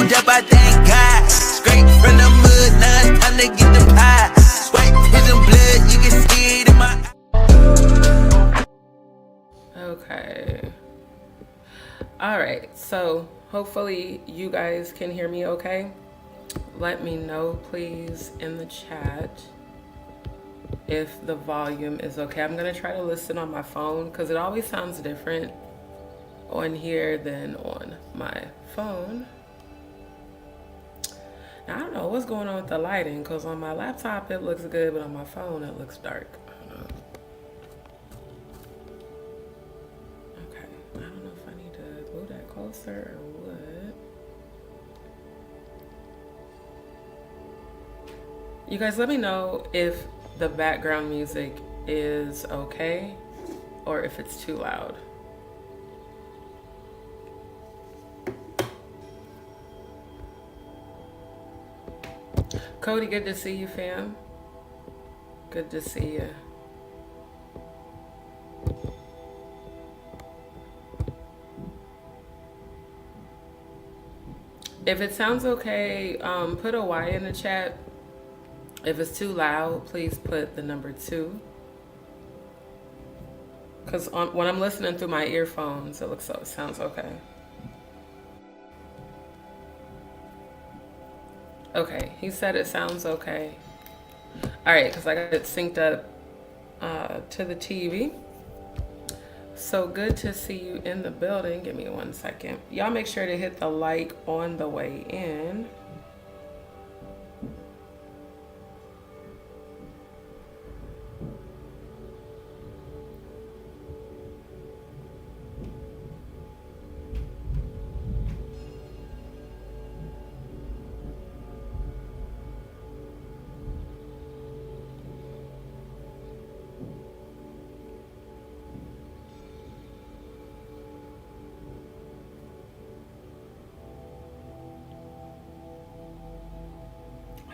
moved up, I thank God. Straight from the mud, now it's time to get the pie. Sweat, prison blood, you can see it in my eye. Okay. All right, so hopefully you guys can hear me okay. Let me know, please, in the chat if the volume is okay. I'm gonna try to listen on my phone because it always sounds different on here than on my phone. Now, I don't know what's going on with the lighting because on my laptop it looks good, but on my phone it looks dark. I don't know. Okay, I don't know if I need to move that closer or what. You guys let me know if the background music is okay or if it's too loud. Cody, good to see you, fam. Good to see you. If it sounds okay, put a Y in the chat. If it's too loud, please put the number 2. Because when I'm listening through my earphones, it sounds okay. Okay, he said it sounds okay. All right, because I got it synced up to the TV. So good to see you in the building. Give me 1 second. Y'all make sure to hit the like on the way in.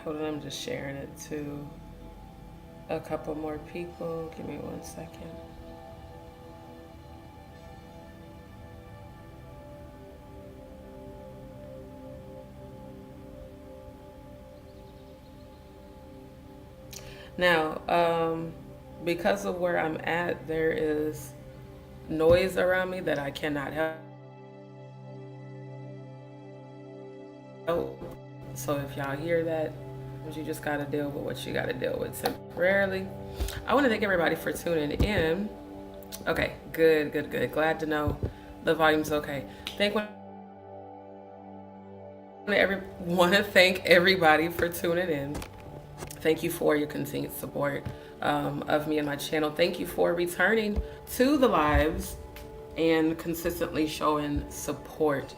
Hold on, I'm just sharing it to a couple more people. Give me 1 second. Now, because of where I'm at, there is noise around me that I cannot help. So if y'all hear that, you just got to deal with what you got to deal with temporarily. I want to thank everybody for tuning in. Okay, good. Glad to know the volume's okay. Want to thank everybody for tuning in. Thank you for your continued support of me and my channel. Thank you for returning to the lives and consistently showing support.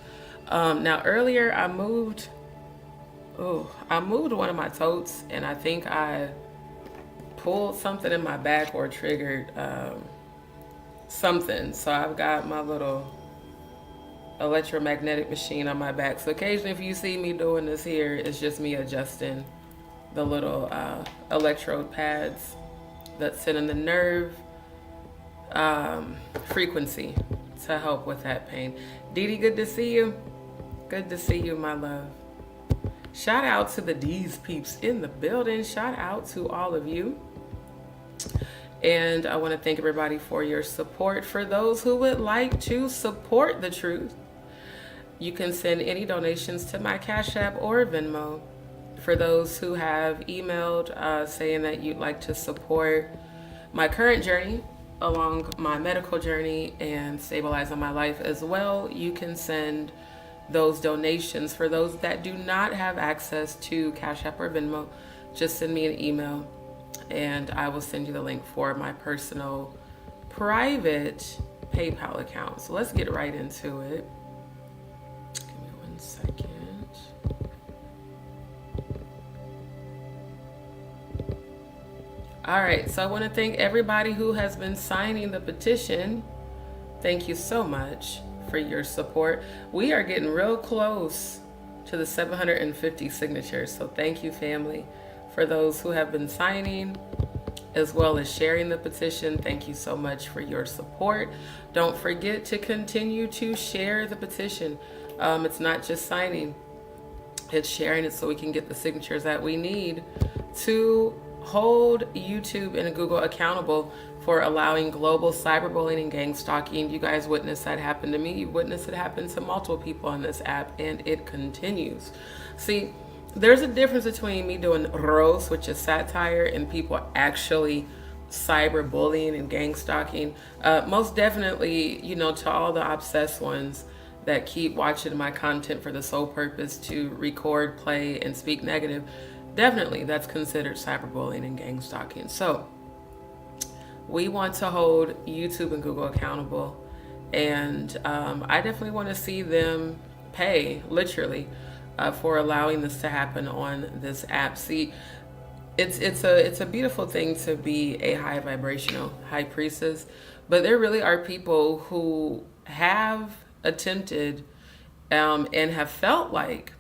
Now earlier I moved one of my totes and I think I pulled something in my back or triggered something. So I've got my little electromagnetic machine on my back. So occasionally if you see me doing this here, it's just me adjusting the little electrode pads that sit in the nerve frequency to help with that pain. Didi, good to see you. Good to see you, my love. Shout out to the DzPeepz in the building. Shout out to all of you. And I want to thank everybody for your support. For those who would like to support the truth, you can send any donations to my Cash App or Venmo. For those who have emailed saying that you'd like to support my current journey along my medical journey and stabilizing my life as well, you can send those donations. For those that do not have access to Cash App or Venmo, just send me an email and I will send you the link for my personal private PayPal account. So let's get right into it. Give me 1 second. All right, so I want to thank everybody who has been signing the petition. Thank you so much for your support. We are getting real close to the 750 signatures. So thank you, family, for those who have been signing as well as sharing the petition. Thank you so much for your support. Don't forget to continue to share the petition. It's not just signing. hit sharing it so we can get the signatures that we need to hold YouTube and Google accountable for allowing global cyberbullying and gang stalking. You guys witnessed that happen to me. You witnessed it happen to multiple people on this app, and it continues. See, there's a difference between me doing roast, which is satire, and people actually cyberbullying and gang stalking. Most definitely, you know, to all the obsessed ones that keep watching my content for the sole purpose to record, play, and speak negative, definitely that's considered cyberbullying and gang stalking. So we want to hold YouTube and Google accountable, and I definitely want to see them pay, literally, for allowing this to happen on this app. See, it's a beautiful thing to be a high vibrational high priestess, but there really are people who have attempted and have felt like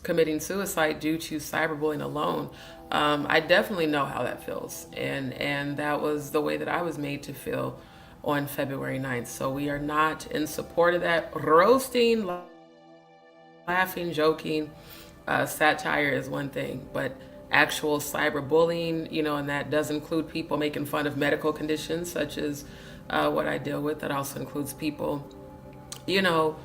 committing suicide due to cyberbullying alone. I definitely know how that feels, and that was the way that I was made to feel on February 9th. So we are not in support of that. Roasting, laughing, joking, satire is one thing, but actual cyberbullying, you know, and that does include people making fun of medical conditions such as what I deal with. That also includes people, you know,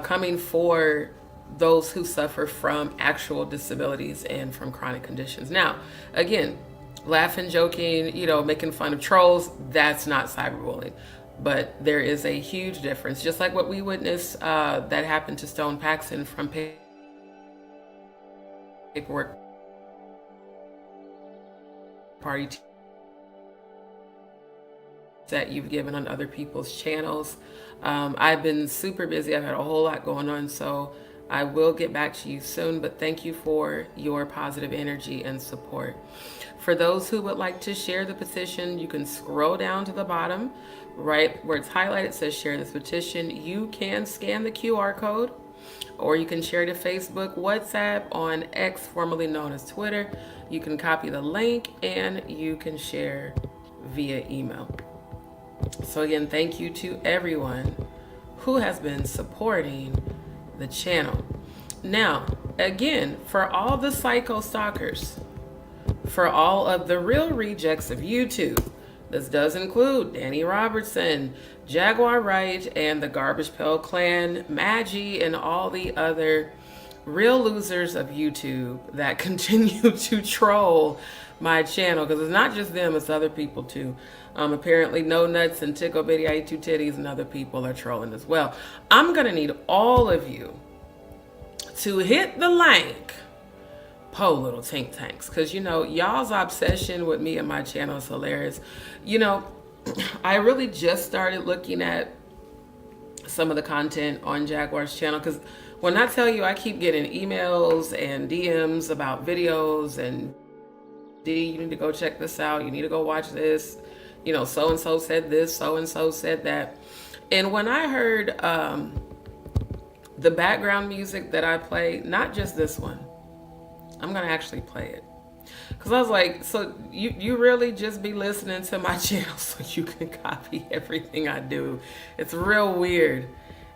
coming for those who suffer from actual disabilities and from chronic conditions. Now, again, laughing, joking, you know, making fun of trolls, that's not cyberbullying. But there is a huge difference, just like what we witnessed that happened to Stone Paxton from paperwork party that you've given on other people's channels. I've been super busy. I've had a whole lot going on, so I will get back to you soon, but thank you for your positive energy and support. For those who would like to share the petition, you can scroll down to the bottom, right where it's highlighted, it says share this petition. You can scan the QR code, or you can share to Facebook, WhatsApp, on X, formerly known as Twitter. You can copy the link, and you can share via email. So again, thank you to everyone who has been supporting the channel. Now, again, for all the psycho stalkers, for all of the real rejects of YouTube, this does include Danny Robertson, Jaguar Wright, and the Garbage Pail Clan, Maggie, and all the other real losers of YouTube that continue to troll my channel, because it's not just them, it's other people too. Apparently No Nuts and Tickle Bitty I Eat Two Titties and other people are trolling as well. I'm gonna need all of you to hit the link, po little tink tanks, because you know y'all's obsession with me and my channel is hilarious. You know, I really just started looking at some of the content on Jaguar's channel, because when I tell you I keep getting emails and DMs about videos and D, you need to go check this out, you need to go watch this, you know, so and so said this, so and so said that. And when I heard the background music that I play, not just this one, I'm gonna actually play it, because I was like, so you really just be listening to my channel so you can copy everything I do? It's real weird.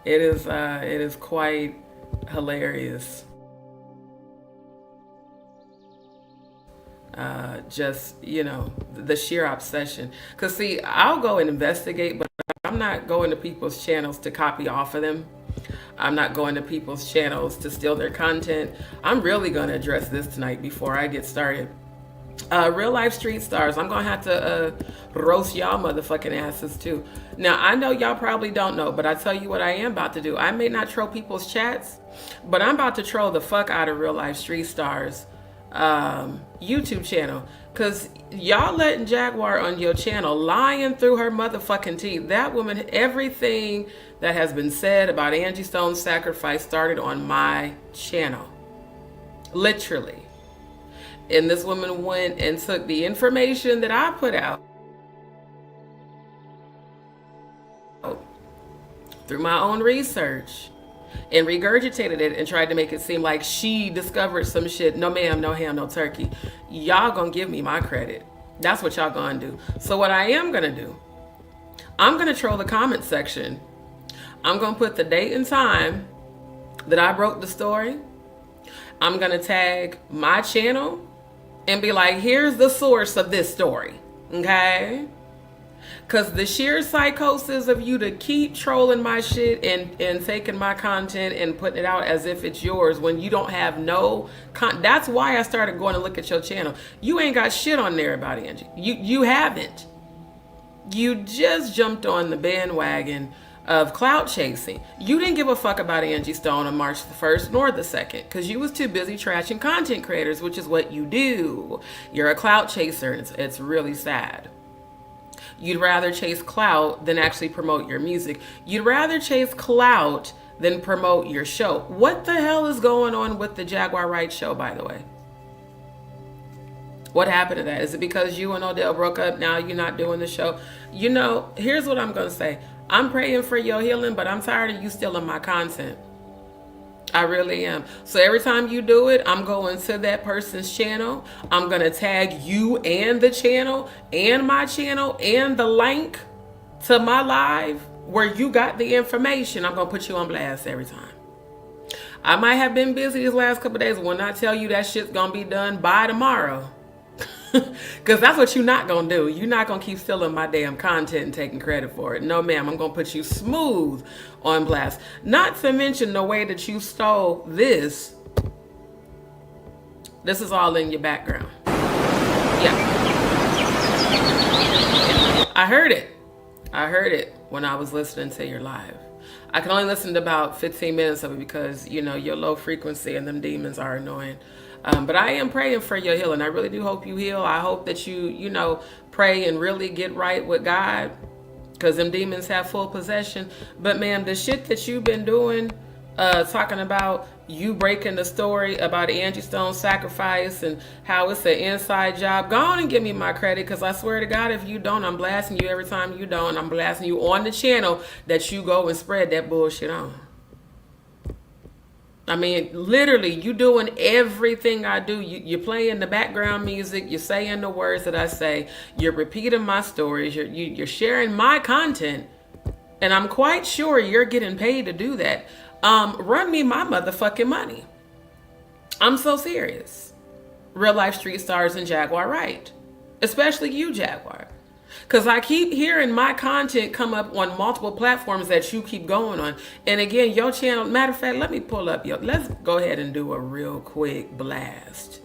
It is quite hilarious. Just, you know, the sheer obsession. Because see, I'll go and investigate, but I'm not going to people's channels to copy off of them. I'm not going to people's channels to steal their content. I'm really going to address this tonight before I get started. Real life street stars, I'm going to have to roast y'all motherfucking asses too. Now, I know y'all probably don't know, but I tell you what I am about to do. I may not troll people's chats, but I'm about to troll the fuck out of real life street stars YouTube channel, because y'all letting Jaguar on your channel lying through her motherfucking teeth. That woman, everything that has been said about Angie Stone's sacrifice started on my channel, literally. And this woman went and took the information that I put out through my own research and regurgitated it and tried to make it seem like she discovered some shit. No ma'am, no ham, no turkey. Y'all gonna give me my credit. That's what y'all gonna do. So what I am gonna do, I'm gonna troll the comment section. I'm gonna put the date and time that I wrote the story. I'm going to tag my channel and be like, here's the source of this story. Okay? Because the sheer psychosis of you to keep trolling my shit and taking my content and putting it out as if it's yours when you don't have no that's why I started going to look at your channel. You ain't got shit on there about Angie. You haven't. You just jumped on the bandwagon of clout chasing. You didn't give a fuck about Angie Stone on March the 1st nor the 2nd because you was too busy trashing content creators, which is what you do. You're a clout chaser, and it's really sad. You'd rather chase clout than actually promote your music. You'd rather chase clout than promote your show. What the hell is going on with the Jaguar Wright show, by the way? What happened to that? Is it because you and Odell broke up? Now you're not doing the show? You know, here's what I'm going to say. I'm praying for your healing, but I'm tired of you stealing my content. I really am. So every time you do it, I'm going to that person's channel. I'm going to tag you and the channel and my channel and the link to my live where you got the information. I'm going to put you on blast every time. I might have been busy these last couple of days. When I tell you that shit's going to be done by tomorrow. Because that's what you're not going to do. You're not going to keep stealing my damn content and taking credit for it. No, ma'am. I'm going to put you smooth on blast. Not to mention the way that you stole this. This is all in your background. Yeah. I heard it. I heard it when I was listening to your live. I can only listen to about 15 minutes of it because, you know, your low frequency and them demons are annoying. But I am praying for your healing. I really do hope you heal. I hope that you know, pray and really get right with God because them demons have full possession. But ma'am, the shit that you've been doing, talking about you breaking the story about Angie Stone's sacrifice and how it's an inside job, go on and give me my credit because I swear to God, if you don't, I'm blasting you every time you don't. I'm blasting you on the channel that you go and spread that bullshit on. I mean, literally, you doing everything I do. You're playing the background music. You're saying the words that I say. You're repeating my stories. You're sharing my content. And I'm quite sure you're getting paid to do that. Run me my motherfucking money. I'm so serious. Real life street stars and Jaguar Wright. Especially you, Jaguar. Because I keep hearing my content come up on multiple platforms that you keep going on. And again, your channel, matter of fact, let me pull up let's go ahead and do a real quick blast.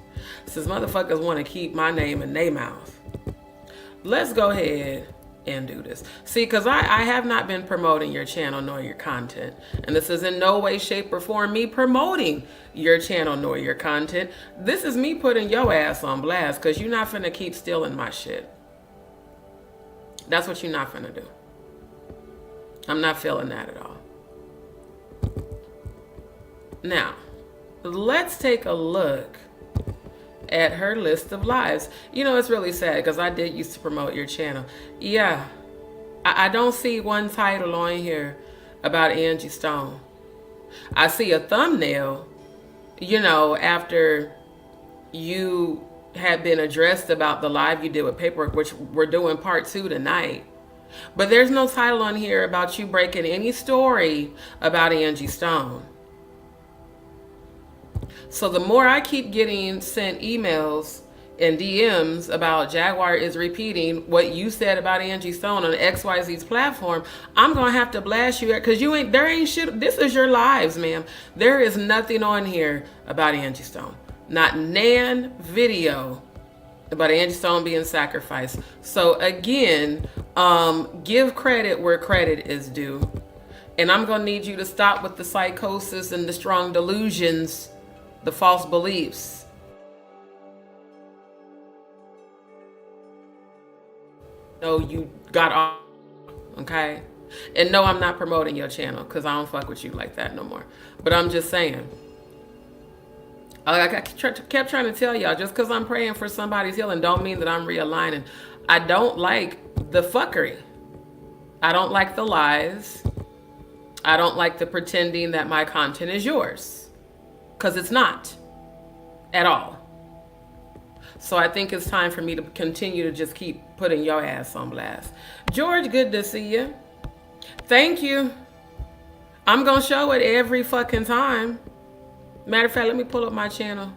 Since motherfuckers want to keep my name in their mouth. Let's go ahead and do this. See, because I have not been promoting your channel nor your content. And this is in no way, shape, or form me promoting your channel nor your content. This is me putting your ass on blast because you're not finna keep stealing my shit. That's what you're not gonna do. I'm not feeling that at all. Now, let's take a look at her list of lives. You know, it's really sad because I did used to promote your channel. Yeah, I don't see one title on here about Angie Stone. I see a thumbnail, you know, after you had been addressed about the live you did with Paperwork, which we're doing part 2 tonight. But there's no title on here about you breaking any story about Angie Stone. So the more I keep getting sent emails and DMs about Jaguar is repeating what you said about Angie Stone on XYZ's platform, I'm gonna have to blast you because there ain't shit. This is your lives, ma'am. There is nothing on here about Angie Stone. Not nan video about Angie Stone being sacrificed. So again, give credit where credit is due. And I'm going to need you to stop with the psychosis and the strong delusions, the false beliefs. No, you got off, okay? And no, I'm not promoting your channel because I don't fuck with you like that no more. But I'm just saying. I kept trying to tell y'all, just because I'm praying for somebody's healing don't mean that I'm realigning. I don't like the fuckery. I don't like the lies. I don't like the pretending that my content is yours. Because it's not. At all. So I think it's time for me to continue to just keep putting your ass on blast. George, good to see you. Thank you. I'm going to show it every fucking time. Matter of fact, let me pull up my channel.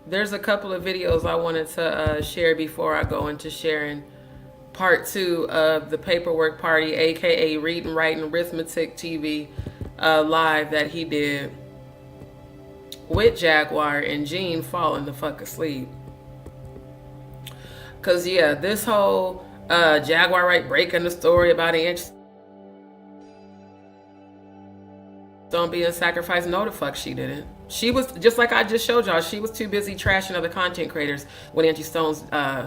There's a couple of videos I wanted to share before I go into sharing part 2 of the Paperwork Party, aka Reading, Writing, Arithmetic TV live that he did with Jaguar and Gene falling the fuck asleep. Cause yeah, this whole Jaguar Wright breaking the story about Angie Stone being sacrificed. No, the fuck she didn't. She was, just like I just showed y'all, she was too busy trashing other content creators when Angie Stone's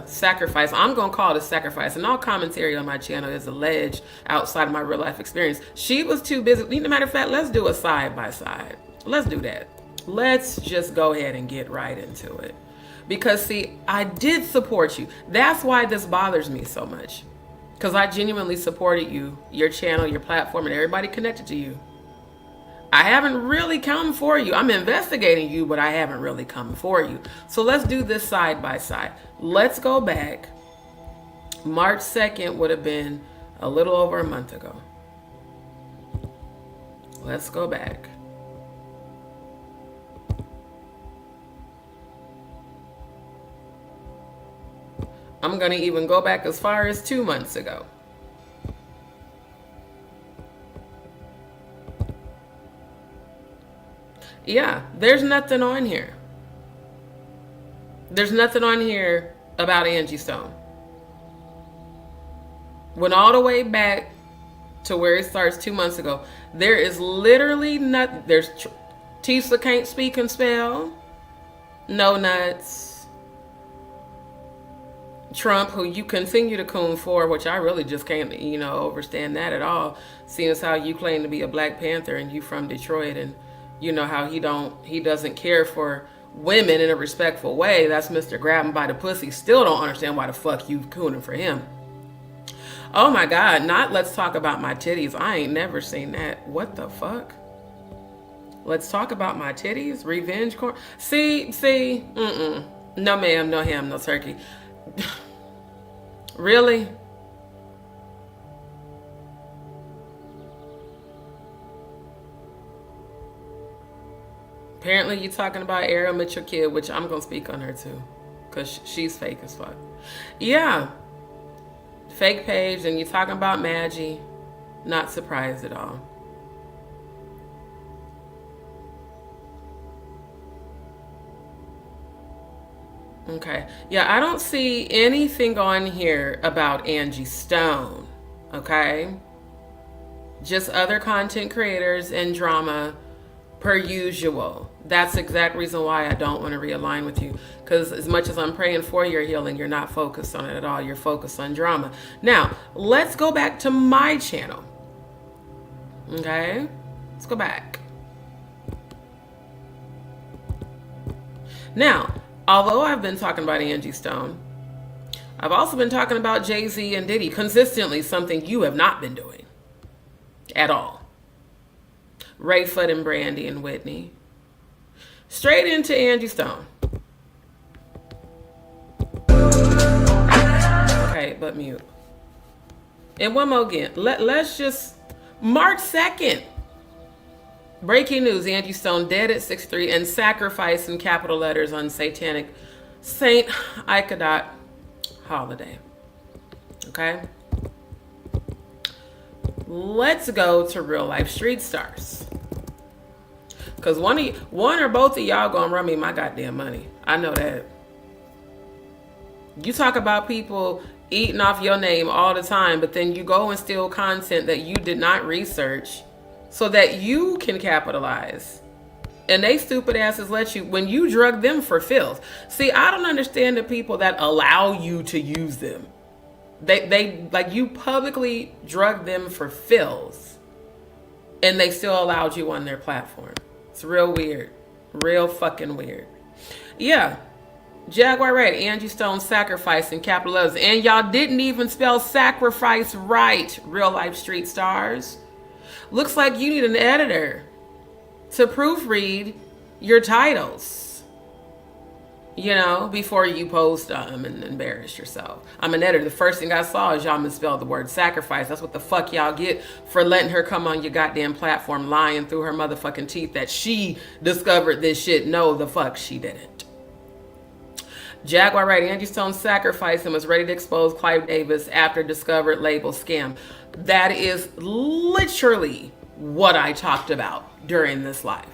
sacrifice. I'm gonna call it a sacrifice, and all commentary on my channel is alleged outside of my real life experience. She was too busy. Matter of fact, let's do a side by side. Let's do that. Let's just go ahead and get right into it. Because see, I did support you. That's why this bothers me so much. Because I genuinely supported you, your channel, your platform, and everybody connected to you. I haven't really come for you. I'm investigating you, but I haven't really come for you. So let's do this side by side. Let's go back. March 2nd would have been a little over a month ago. Let's go back. I'm going to even go back as far as 2 months ago. Yeah, there's nothing on here. There's nothing on here about Angie Stone. Went all the way back to where it starts 2 months ago. There is literally nothing. There's Tisa can't speak and spell. No nuts. Trump, who you continue to coon for, which I really just can't, overstand that at all. Seeing as how you claim to be a Black Panther and you from Detroit, and you know how he doesn't care for women in a respectful way. That's Mr. Grab him by the pussy. Still don't understand why the fuck you cooning for him. Oh my God, not let's talk about my titties. I ain't never seen that. What the fuck? Let's talk about my titties? Revenge corn? See, no ma'am, no ham, no turkey. Really? Apparently you're talking about Era Mitchell Kid, which I'm going to speak on her too. Because she's fake as fuck. Yeah. Fake page, and you're talking about Maggie. Not surprised at all. Okay. Yeah, I don't see anything on here about Angie Stone. Okay? Just other content creators and drama per usual. That's the exact reason why I don't want to realign with you. Because as much as I'm praying for your healing, you're not focused on it at all. You're focused on drama. Now, let's go back to my channel. Okay? Let's go back. Now, although I've been talking about Angie Stone, I've also been talking about Jay-Z and Diddy consistently, something you have not been doing at all. Rayford and Brandy and Whitney. Straight into Angie Stone. Okay, but mute. And one more again. Let's just... March 2nd. Breaking news. Angie Stone dead at 63 and sacrificed in capital letters on SATANIC Saint Icodot holiday. Okay? Let's go to real life street stars. Because one or both of y'all gonna run me my goddamn money. I know that. You talk about people eating off your name all the time, but then you go and steal content that you did not research so that you can capitalize. And they stupid asses let you, when you drug them for filth. See, I don't understand the people that allow you to use them. They like, you publicly drug them for filth and they still allowed you on their platform. It's real weird. Real fucking weird. Yeah. Jaguar Wright, Angie Stone sacrifice in capital letters. And y'all didn't even spell sacrifice right, real life street stars. Looks like you need an editor to proofread your titles. you know, before you post and embarrass yourself. I'm an editor. The first thing I saw is y'all misspelled the word sacrifice. That's what the fuck y'all get for letting her come on your goddamn platform lying through her motherfucking teeth that she discovered this shit. No, the fuck she didn't. Jaguar Wright, Angie Stone sacrificed and was ready to expose Clive Davis after discovered label scam. That is literally what I talked about during this live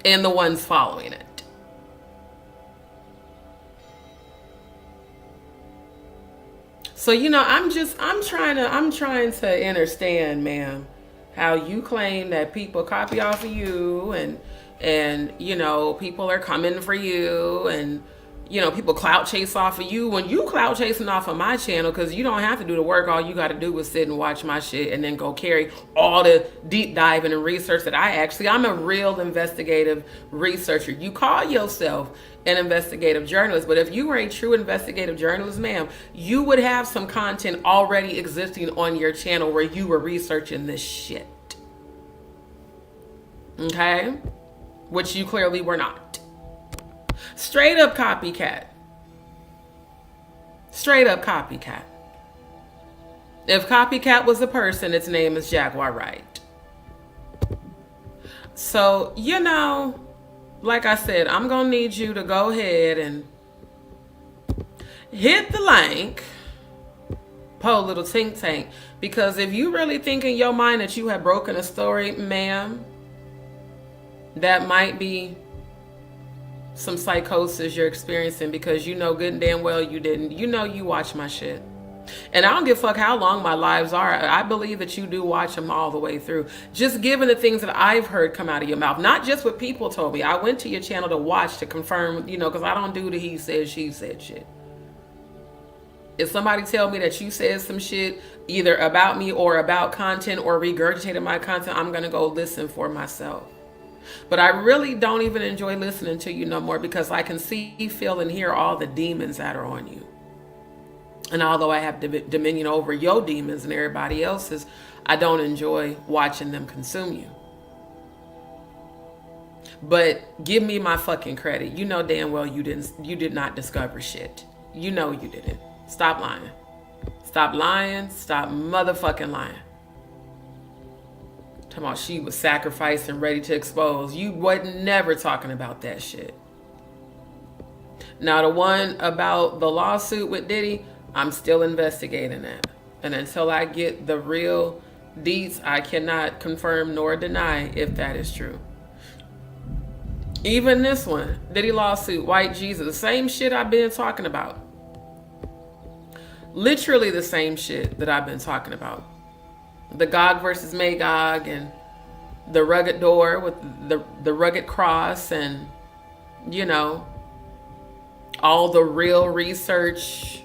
and the ones following it. So, you know, I'm trying to understand, ma'am, how you claim that people copy off of you and, you know, people are coming for you and, you know, people clout chase off of you when you clout chasing off of my channel, because you don't have to do the work. All you got to do is sit and watch my shit and then go carry all the deep diving and research that I'm a real investigative researcher. You call yourself an investigative journalist, but if you were a true investigative journalist, ma'am, you would have some content already existing on your channel where you were researching this shit. Okay? Which you clearly were not. Straight up copycat. Straight up copycat. If copycat was a person, its name is Jaguar Wright. So, you know, like I said, I'm going to need you to go ahead and hit the link, po little think tank, because if you really think in your mind that you have broken a story, ma'am, that might be some psychosis you're experiencing, because you know good and damn well you didn't. You know you watch my shit. And I don't give a fuck how long my lives are. I believe that you do watch them all the way through. Just given the things that I've heard come out of your mouth, not just what people told me. I went to your channel to watch, to confirm, you know, because I don't do the he said, she said shit. If somebody tell me that you said some shit either about me or about content or regurgitated my content, I'm going to go listen for myself. But I really don't even enjoy listening to you no more, because I can see, feel, and hear all the demons that are on you. And although I have dominion over your demons and everybody else's, I don't enjoy watching them consume you. But give me my fucking credit. You know damn well you did not discover shit. You know you didn't. Stop lying. Stop lying. Stop motherfucking lying. Talking about she was sacrificed and ready to expose. You wasn't never talking about that shit. Now the one about the lawsuit with Diddy, I'm still investigating that. And until I get the real deets, I cannot confirm nor deny if that is true. Even this one, Diddy lawsuit, White Jesus, the same shit I've been talking about. Literally the same shit that I've been talking about. The Gog versus Magog and the rugged door with the rugged cross and, you know, all the real research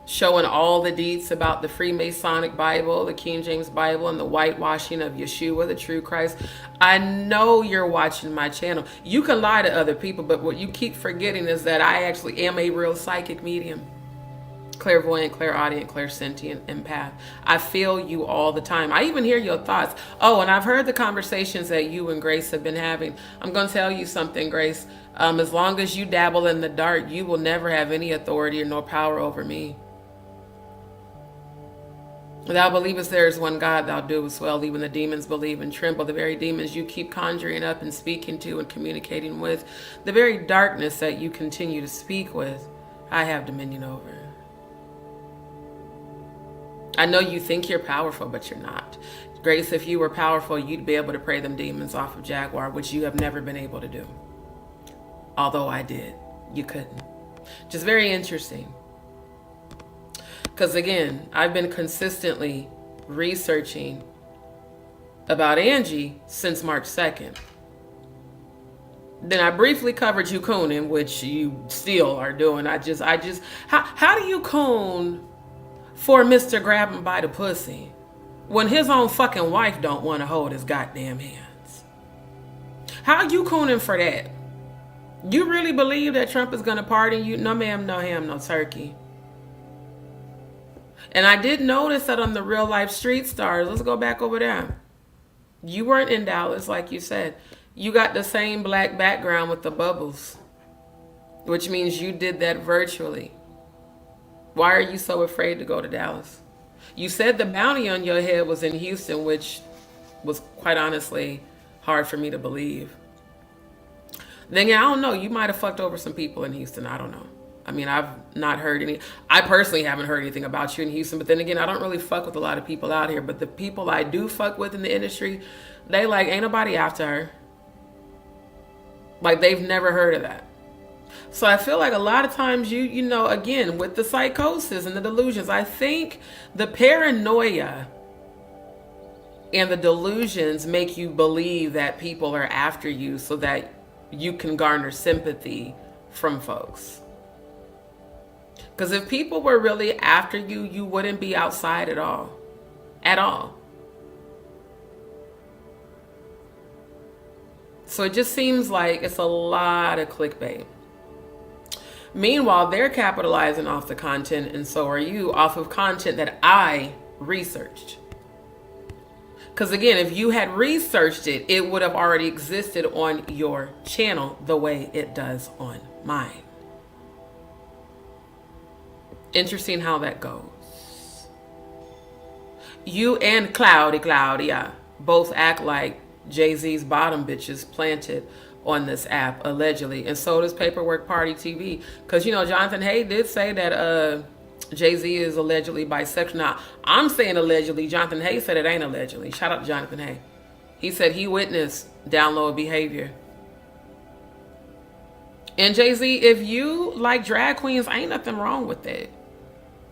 showing all the deets about the Freemasonic Bible, the King James Bible, and the whitewashing of Yeshua, the true Christ. I know you're watching my channel. You can lie to other people, but what you keep forgetting is that I actually am a real psychic medium. Clairvoyant, clairaudient, clairsentient, empath. I feel you all the time. I even hear your thoughts. Oh, and I've heard the conversations that you and Grace have been having. I'm going to tell you something, Grace. As long as you dabble in the dark, you will never have any authority or no power over me. Thou believest there is one God, thou doest well. Even the demons believe and tremble. The very demons you keep conjuring up and speaking to and communicating with, the very darkness that you continue to speak with, I have dominion over. I know you think you're powerful, but you're not. Grace, if you were powerful, you'd be able to pray them demons off of Jaguar, which you have never been able to do. Although I did. You couldn't. Just very interesting. Because again, I've been consistently researching about Angie since March 2nd. Then I briefly covered you cooning, which you still are doing. How do you coon for Mr. Grab him by the pussy when his own fucking wife don't want to hold his goddamn hands? How you cooning for that? You really believe that Trump is going to pardon you? No ma'am, no ham, no turkey. And I did notice that on the Real Life Street Stars, let's go back over there. You weren't in Dallas, like you said. You got the same black background with the bubbles, which means you did that virtually. Why are you so afraid to go to Dallas? You said the bounty on your head was in Houston, which was quite honestly hard for me to believe. Then I don't know, you might have fucked over some people in Houston. I don't know. I mean, I've not heard any. I personally haven't heard anything about you in Houston, but then again, I don't really fuck with a lot of people out here. But the people I do fuck with in the industry, they like, ain't nobody after her. Like, they've never heard of that. So I feel like a lot of times you know, again, with the psychosis and the delusions, I think the paranoia and the delusions make you believe that people are after you so that you can garner sympathy from folks. Because if people were really after you, you wouldn't be outside at all. At all. So it just seems like it's a lot of clickbait. Meanwhile, they're capitalizing off the content, and so are you, off of content that I researched. Because again, if you had researched it, it would have already existed on your channel the way it does on mine. Interesting how that goes. You and Claudia both act like Jay-Z's bottom bitches planted on this app, allegedly. And so does Paperwork Party TV. Because, you know, Jonathan Hay did say that Jay-Z is allegedly bisexual. Now, I'm saying allegedly. Jonathan Hay said it ain't allegedly. Shout out to Jonathan Hay. He said he witnessed download behavior. And Jay-Z, if you like drag queens, ain't nothing wrong with that.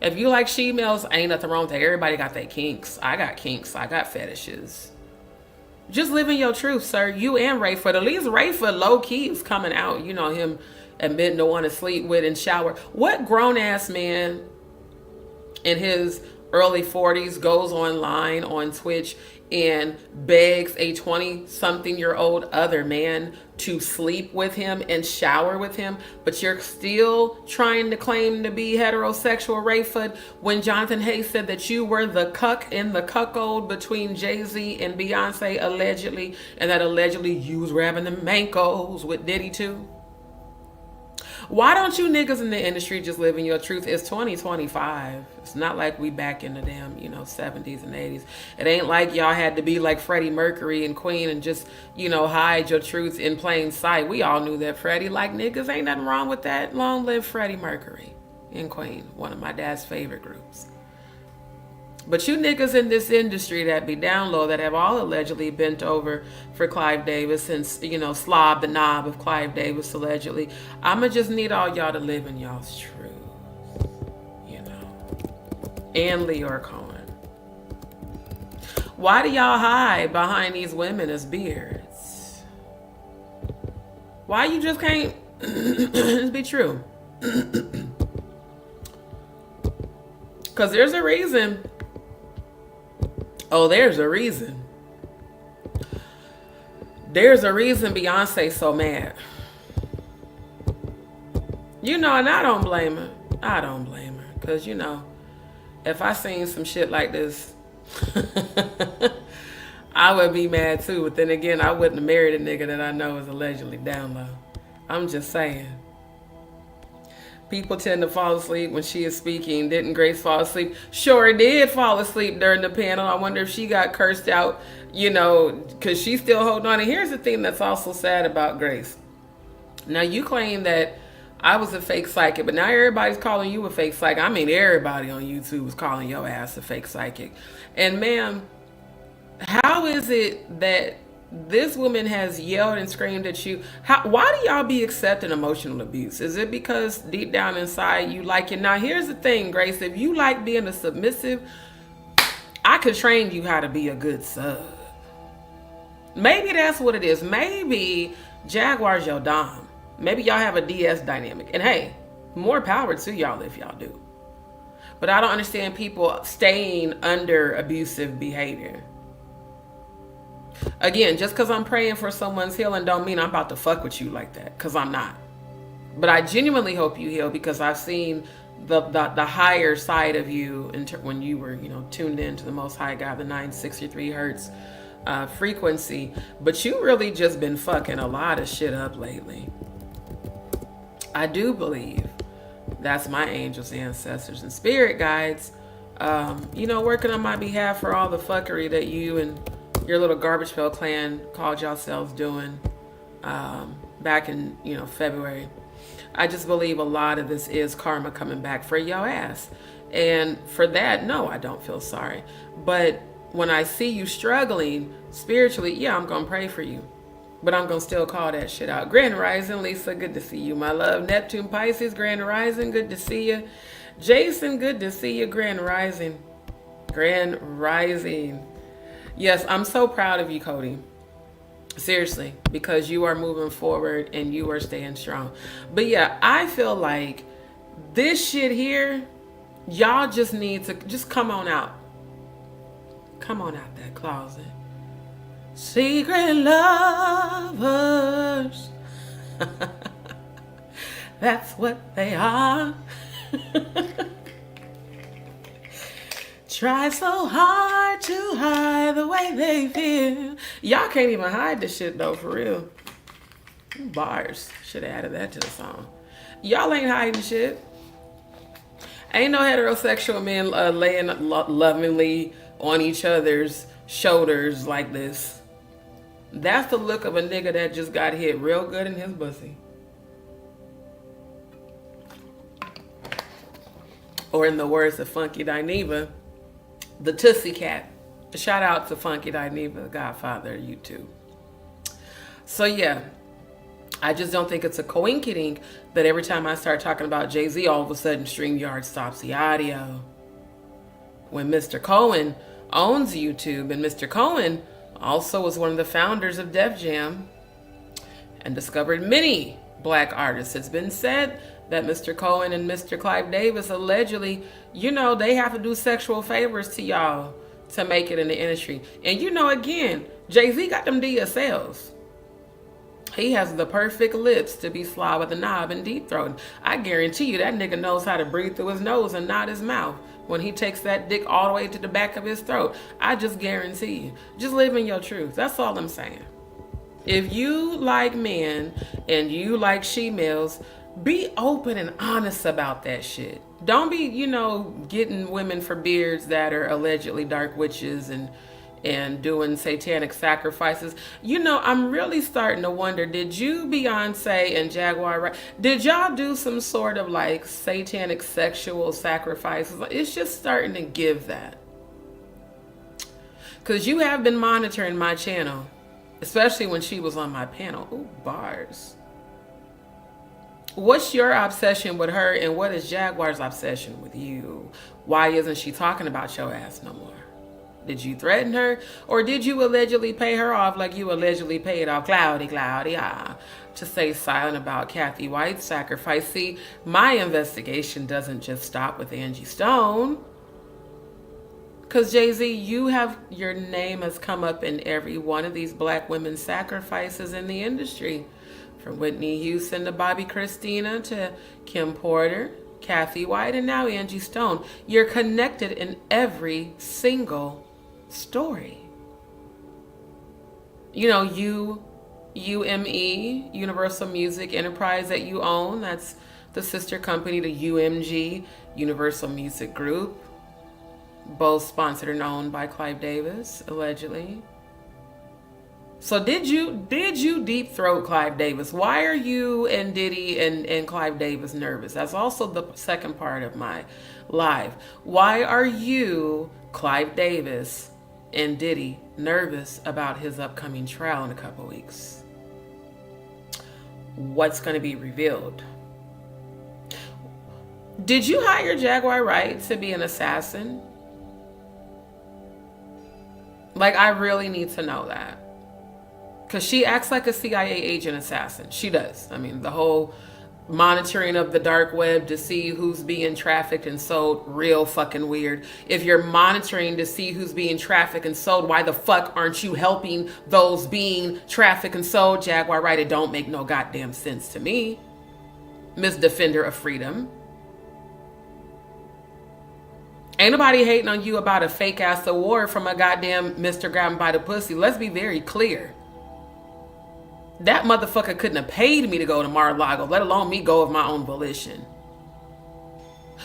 If you like she-males, ain't nothing wrong with that. Everybody got their kinks. I got kinks. I got fetishes. Just living your truth, sir. You and Rayford. At least Rayford low-key is coming out. You know, him admitting to want to sleep with and shower. What grown-ass man in his early 40s goes online on Twitch and begs a 20-something-year-old other man to sleep with him and shower with him, but you're still trying to claim to be heterosexual, Rayford, when Jonathan Hayes said that you were the cuck in the cuckold between Jay-Z and Beyonce, allegedly, and that allegedly you was grabbing the mankos with Diddy too? Why don't you niggas in the industry just live in your truth? It's 2025. It's not like we back in the damn, 70s and 80s. It ain't like y'all had to be like Freddie Mercury and Queen and just, hide your truth in plain sight. We all knew that Freddie, like, niggas, ain't nothing wrong with that. Long live Freddie Mercury and Queen, one of my dad's favorite groups. But you niggas in this industry that be down low, that have all allegedly bent over for Clive Davis and, slob the knob of Clive Davis, allegedly. I'ma just need all y'all to live in y'all's truth, And Leor Cohen. Why do y'all hide behind these women as beards? Why you just can't just be true? Because there's a reason. Oh, there's a reason. There's a reason Beyonce's so mad. And I don't blame her. I don't blame her. Because, if I seen some shit like this, I would be mad too. But then again, I wouldn't have married a nigga that I know is allegedly down low. I'm just saying. People tend to fall asleep when she is speaking. Didn't Grace fall asleep? Sure did fall asleep during the panel. I wonder if she got cursed out, because she's still holding on. And here's the thing that's also sad about Grace. Now, you claim that I was a fake psychic, but now everybody's calling you a fake psychic. I mean, everybody on YouTube is calling your ass a fake psychic. And ma'am, how is it that this woman has yelled and screamed at you? Why do y'all be accepting emotional abuse? Is it because deep down inside you like it? Now, here's the thing, Grace. If you like being a submissive, I could train you how to be a good sub. Maybe that's what it is. Maybe Jaguar's your dom. Maybe y'all have a DS dynamic. And hey, more power to y'all if y'all do. But I don't understand people staying under abusive behavior. Again, just because I'm praying for someone's healing don't mean I'm about to fuck with you like that, because I'm not. But I genuinely hope you heal, because I've seen the higher side of you when you were, tuned in to the Most High God, the 963 hertz frequency, but you really just been fucking a lot of shit up lately. I do believe that's my angels, ancestors, and spirit guides, working on my behalf for all the fuckery that you and your little garbage pail clan called yourselves doing back in, February. I just believe a lot of this is karma coming back for your ass. And for that, no, I don't feel sorry. But when I see you struggling spiritually, yeah, I'm going to pray for you. But I'm going to still call that shit out. Grand Rising, Lisa, good to see you. My love, Neptune, Pisces, Grand Rising, good to see you. Jason, good to see you. Grand Rising. Grand Rising. Yes, I'm so proud of you, Cody. Seriously, because you are moving forward and you are staying strong. But yeah, I feel like this shit here, y'all just need to just come on out. Come on out that closet. Secret lovers. That's what they are. Try so hard to hide the way they feel. Y'all can't even hide this shit though, for real. Bars. Should have added that to the song. Y'all ain't hiding shit. Ain't no heterosexual men laying lovingly on each other's shoulders like this. That's the look of a nigga that just got hit real good in his pussy. Or in the words of Funky Dineva, the Tussie Cat. Shout out to Funky Dineva, the godfather of YouTube. So yeah, I just don't think it's a coincidence that every time I start talking about Jay-Z, all of a sudden StreamYard stops the audio. When Mr. Cohen owns YouTube, and Mr. Cohen also was one of the founders of Def Jam and discovered many black artists. It's been said that Mr. Cohen and Mr. Clive Davis allegedly, they have to do sexual favors to y'all to make it in the industry. And again, Jay-Z got them DSLs. He has the perfect lips to be slob with a knob and deep throat. I guarantee you that nigga knows how to breathe through his nose and not his mouth when he takes that dick all the way to the back of his throat. I just guarantee you. Just live in your truth. That's all I'm saying. If you like men and you like she-males, be open and honest about that shit. Don't be, getting women for beards that are allegedly dark witches and doing satanic sacrifices. I'm really starting to wonder, did you, Beyonce and Jaguar Wright, did y'all do some sort of like satanic sexual sacrifices? It's just starting to give that. Because you have been monitoring my channel, especially when she was on my panel. Ooh, bars. What's your obsession with her, and what is Jaguar's obsession with you? Why isn't she talking about your ass no more? Did you threaten her, or did you allegedly pay her off like you allegedly paid off Cloudy, to stay silent about Kathy White's sacrifice? See, my investigation doesn't just stop with Angie Stone. Because Jay-Z, your name has come up in every one of these black women's sacrifices in the industry. From Whitney Houston to Bobby Christina to Kim Porter, Kathy White, and now Angie Stone. You're connected in every single story. UME, Universal Music Enterprise, that you own, that's the sister company to UMG, Universal Music Group, both sponsored and owned by Clive Davis, allegedly. So did you deep throat Clive Davis? Why are you and Diddy and Clive Davis nervous? That's also the second part of my live. Why are you, Clive Davis, and Diddy nervous about his upcoming trial in a couple weeks? What's going to be revealed? Did you hire Jaguar Wright to be an assassin? Like, I really need to know that. Because she acts like a CIA agent assassin. She does. I mean, the whole monitoring of the dark web to see who's being trafficked and sold, real fucking weird. If you're monitoring to see who's being trafficked and sold, why the fuck aren't you helping those being trafficked and sold? Jaguar Wright, it don't make no goddamn sense to me. Miss Defender of Freedom. Ain't nobody hating on you about a fake ass award from a goddamn Mr. Grab 'em by the pussy. Let's be very clear. That motherfucker couldn't have paid me to go to Mar-a-Lago, let alone me go of my own volition.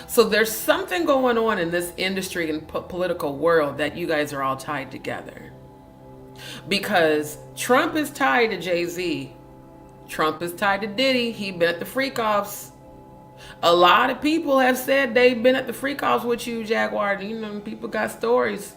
So there's something going on in this industry and political world that you guys are all tied together. Because Trump is tied to Jay-Z. Trump is tied to Diddy. He been at the freak-offs. A lot of people have said they've been at the freak-offs with you, Jaguar. You know, people got stories.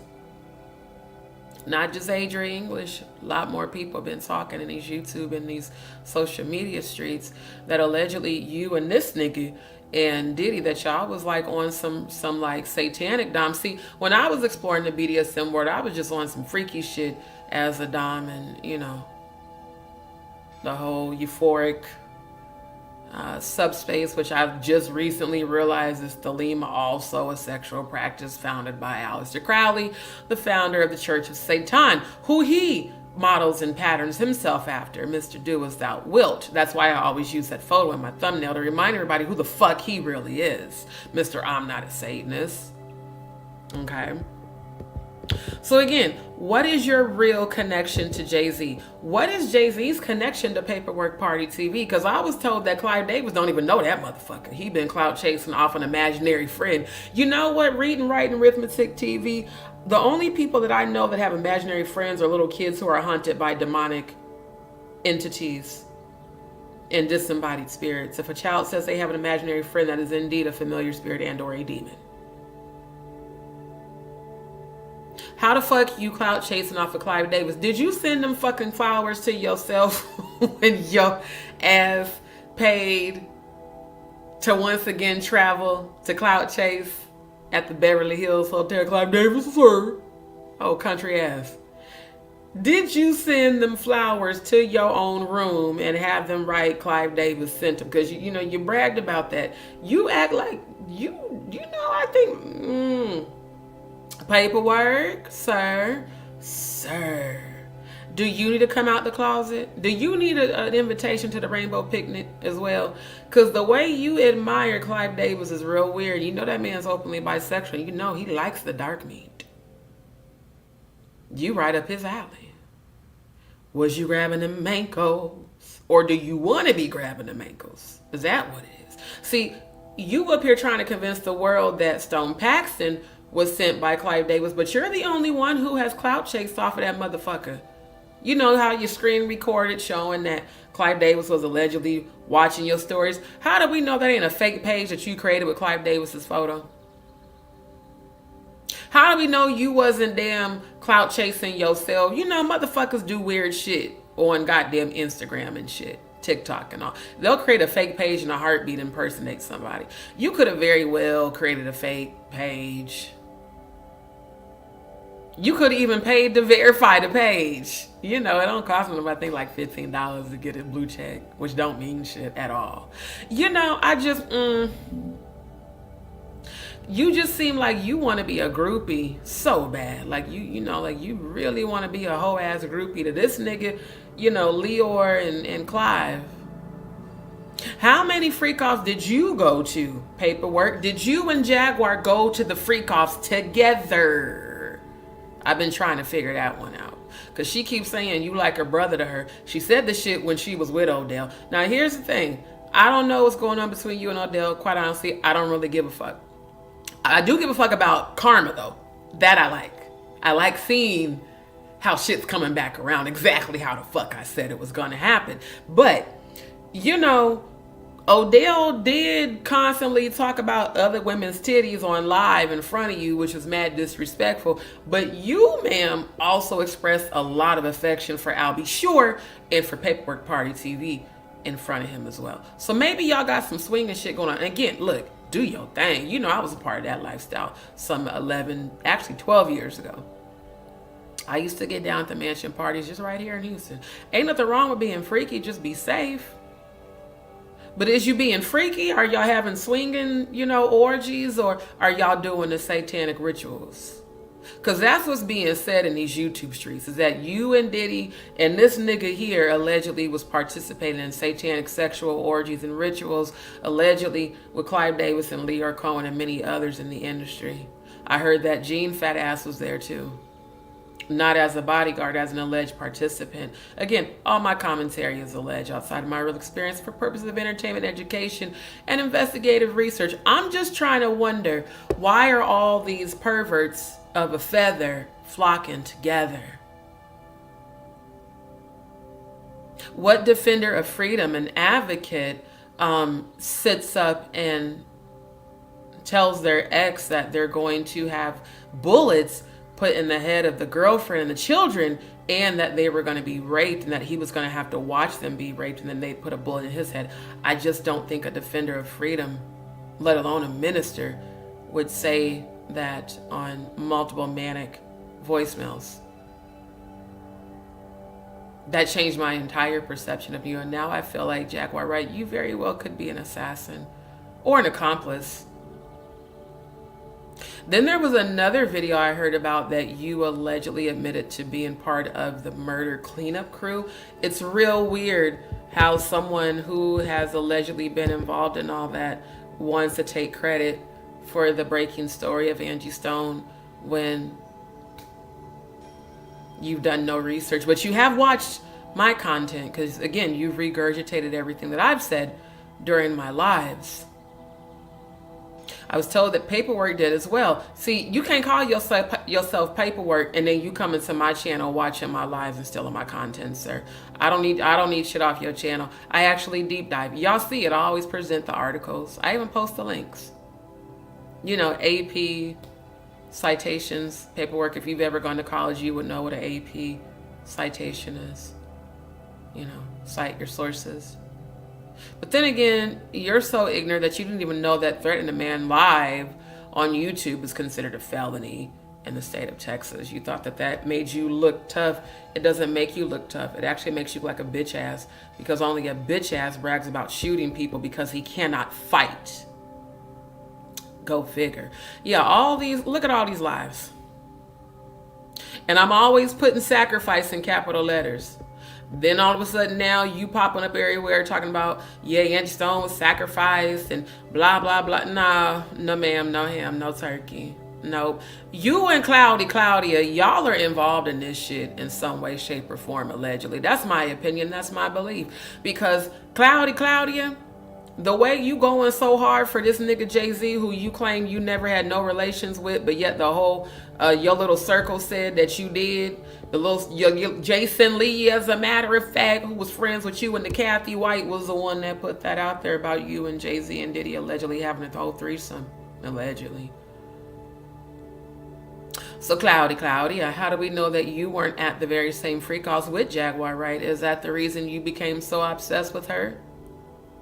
Not just Adrian English. A lot more people have been talking in these YouTube and these social media streets that allegedly you and this nigga and Diddy, that y'all was like on some like satanic dom. See, when I was exploring the BDSM world, I was just on some freaky shit as a dom, and you know, the whole euphoric subspace, which I've just recently realized is Thelema, also a sexual practice founded by Aleister Crowley, the founder of the Church of Satan, who he models and patterns himself after, Mr. Do As Thou Wilt. That's why I always use that photo in my thumbnail to remind everybody who the fuck he really is. Mr. I'm Not a Satanist. Okay. So again, what is your real connection to Jay-Z? What is Jay-Z's connection to Paperwork Party TV? Because I was told that Clive Davis don't even know that motherfucker. He been clout chasing off an imaginary friend. You know what? Reading, writing, arithmetic TV, the only people that I know that have imaginary friends are little kids who are haunted by demonic entities and disembodied spirits. If a child says they have an imaginary friend, that is indeed a familiar spirit and or a demon. How the fuck you clout chasing off of Clive Davis? Did you send them fucking flowers to yourself when your ass paid to once again travel to clout chase at the Beverly Hills Hotel? Clive Davis, sir. Oh, country ass. Did you send them flowers to your own room and have them write Clive Davis sent them? Because you know you bragged about that. You act like you know, I think Paperwork, sir. Do you need to come out the closet? Do you need an invitation to the Rainbow Picnic as well? Because the way you admire Clive Davis is real weird. You know that man's openly bisexual. You know he likes the dark meat. You right up his alley. Was you grabbing the mankos? Or do you want to be grabbing the mankos? Is that what it is? See, you up here trying to convince the world that Stone Paxton was sent by Clive Davis, but you're the only one who has clout chased off of that motherfucker. You know how you screen recorded showing that Clive Davis was allegedly watching your stories? How do we know that ain't a fake page that you created with Clive Davis's photo? How do we know you wasn't damn clout chasing yourself? You know, motherfuckers do weird shit on goddamn Instagram and shit. TikTok and all. They'll create a fake page in a heartbeat, impersonate somebody. You could have very well created a fake page. You could have even paid to verify the page. You know, it don't cost them, I think, like $15 to get a blue check, which don't mean shit at all. You know, I just, you just seem like you want to be a groupie so bad. Like, you know, like you really want to be a whole ass groupie to this nigga, you know, Leor and Clive. How many freak-offs did you go to, Paperwork? Did you and Jaguar go to the freak-offs together? I've been trying to figure that one out. Because she keeps saying you like her brother to her. She said the shit when she was with Odell. Now, here's the thing. I don't know what's going on between you and Odell. Quite honestly, I don't really give a fuck. I do give a fuck about karma, though. That I like. I like seeing how shit's coming back around. Exactly how the fuck I said it was going to happen. But, you know, Odell did constantly talk about other women's titties on live in front of you, which was mad disrespectful. But you, ma'am, also expressed a lot of affection for Albie Shore and for Paperwork Party TV in front of him as well. So maybe y'all got some swinging shit going on. And again, look, do your thing. You know, I was a part of that lifestyle some 12 years ago. I used to get down at the mansion parties just right here in Houston. Ain't nothing wrong with being freaky, just be safe. But is you being freaky? Are y'all having swinging, you know, orgies? Or are y'all doing the satanic rituals? Because that's what's being said in these YouTube streets, is that you and Diddy and this nigga here allegedly was participating in satanic sexual orgies and rituals, allegedly with Clive Davis and Leor Cohen and many others in the industry. I heard that Jean Fat Ass was there too. Not as a bodyguard, as an alleged participant. Again, all my commentary is alleged outside of my real experience for purposes of entertainment, education, and investigative research. I'm just trying to wonder, why are all these perverts of a feather flocking together? What defender of freedom and advocate sits up and tells their ex that they're going to have bullets put in the head of the girlfriend and the children, and that they were going to be raped, and that he was going to have to watch them be raped, and then they put a bullet in his head? I just don't think a defender of freedom, let alone a minister, would say that on multiple manic voicemails. That changed my entire perception of you, and now I feel like, Jaguar Wright, you very well could be an assassin or an accomplice. Then there was another video I heard about that you allegedly admitted to being part of the murder cleanup crew. It's real weird how someone who has allegedly been involved in all that wants to take credit for the breaking story of Angie Stone when you've done no research. But you have watched my content, because again, you've regurgitated everything that I've said during my lives. I was told that Paperwork did as well. See, you can't call yourself Paperwork and then you come into my channel watching my lives and stealing my content, sir. I don't need shit off your channel. I actually deep dive. Y'all see it. I always present the articles. I even post the links. You know, AP citations, Paperwork. If you've ever gone to college, you would know what an AP citation is. You know, cite your sources. But then again, you're so ignorant that you didn't even know that threatening a man live on YouTube is considered a felony in the state of Texas. You thought that that made you look tough. It doesn't make you look tough. It actually makes you look like a bitch ass, because only a bitch ass brags about shooting people because he cannot fight. Go figure. Yeah, look at all these lives. And I'm always putting sacrifice in capital letters. Then all of a sudden now you popping up everywhere talking about, yeah, Angie Stone was sacrificed and blah, blah, blah. Nah, no ma'am, no ham, no turkey. Nope. You and Claudia, y'all are involved in this shit in some way, shape, or form, allegedly. That's my opinion. That's my belief. Because Claudia, the way you going so hard for this nigga Jay-Z, who you claim you never had no relations with, but yet the whole, your little circle said that you did. The little your Jason Lee, as a matter of fact, who was friends with you, and the Kathy White was the one that put that out there about you and Jay-Z and Diddy allegedly having a whole threesome. Allegedly. So Claudia, how do we know that you weren't at the very same freak-offs with Jaguar Wright? Is that the reason you became so obsessed with her?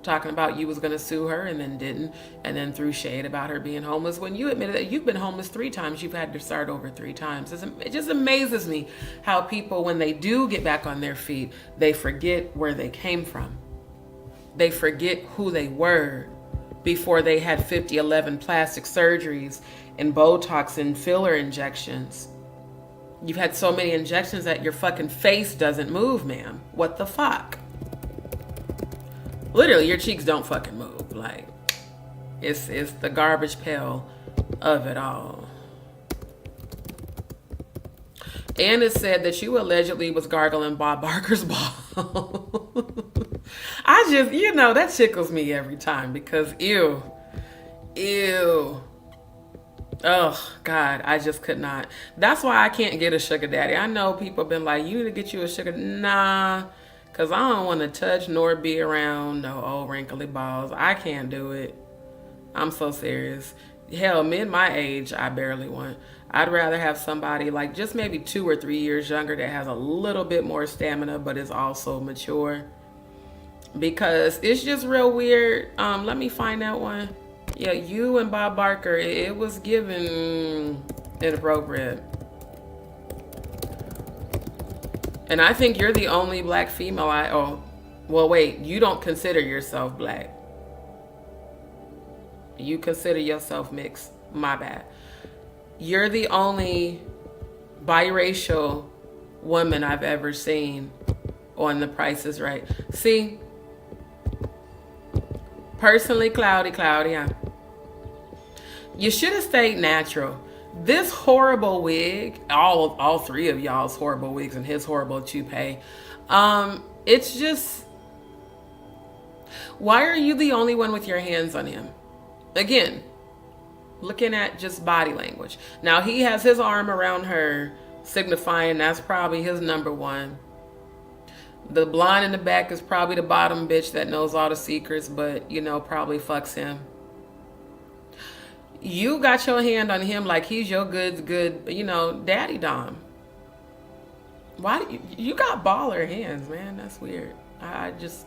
Talking about you was going to sue her and then didn't, and then threw shade about her being homeless when you admitted that you've been homeless 3 times. You've had to start over 3 times. It just amazes me how people, when they do get back on their feet, they forget where they came from. They forget who they were before they had 11 plastic surgeries and Botox and filler injections. You've had so many injections that your fucking face doesn't move, ma'am. What the fuck? Literally, your cheeks don't fucking move. Like, it's the garbage pail of it all. And it said that you allegedly was gargling Bob Barker's ball. I just, that tickles me every time because ew. Oh, God, I just could not. That's why I can't get a sugar daddy. I know people have been like, you need to get you a sugar. Nah. Because I don't want to touch nor be around no old wrinkly balls. I can't do it. I'm so serious. Hell, men my age, I barely want. I'd rather have somebody like just maybe 2 or 3 years younger that has a little bit more stamina but is also mature. Because it's just real weird. Let me find that one. Yeah, you and Bob Barker, it was given inappropriate. And I think you're the only black female you don't consider yourself black. You consider yourself mixed. My bad. You're the only biracial woman I've ever seen on The Price is Right. See, personally, Claudia, you should have stayed natural. This horrible wig, all three of y'all's horrible wigs and his horrible toupee, it's just, why are you the only one with your hands on him? Again, looking at just body language. Now he has his arm around her, signifying that's probably his number one. The blonde in the back is probably the bottom bitch that knows all the secrets, but, you know, probably fucks him. You got your hand on him like he's your good, you know, daddy dom. Why do you got baller hands, man? That's weird.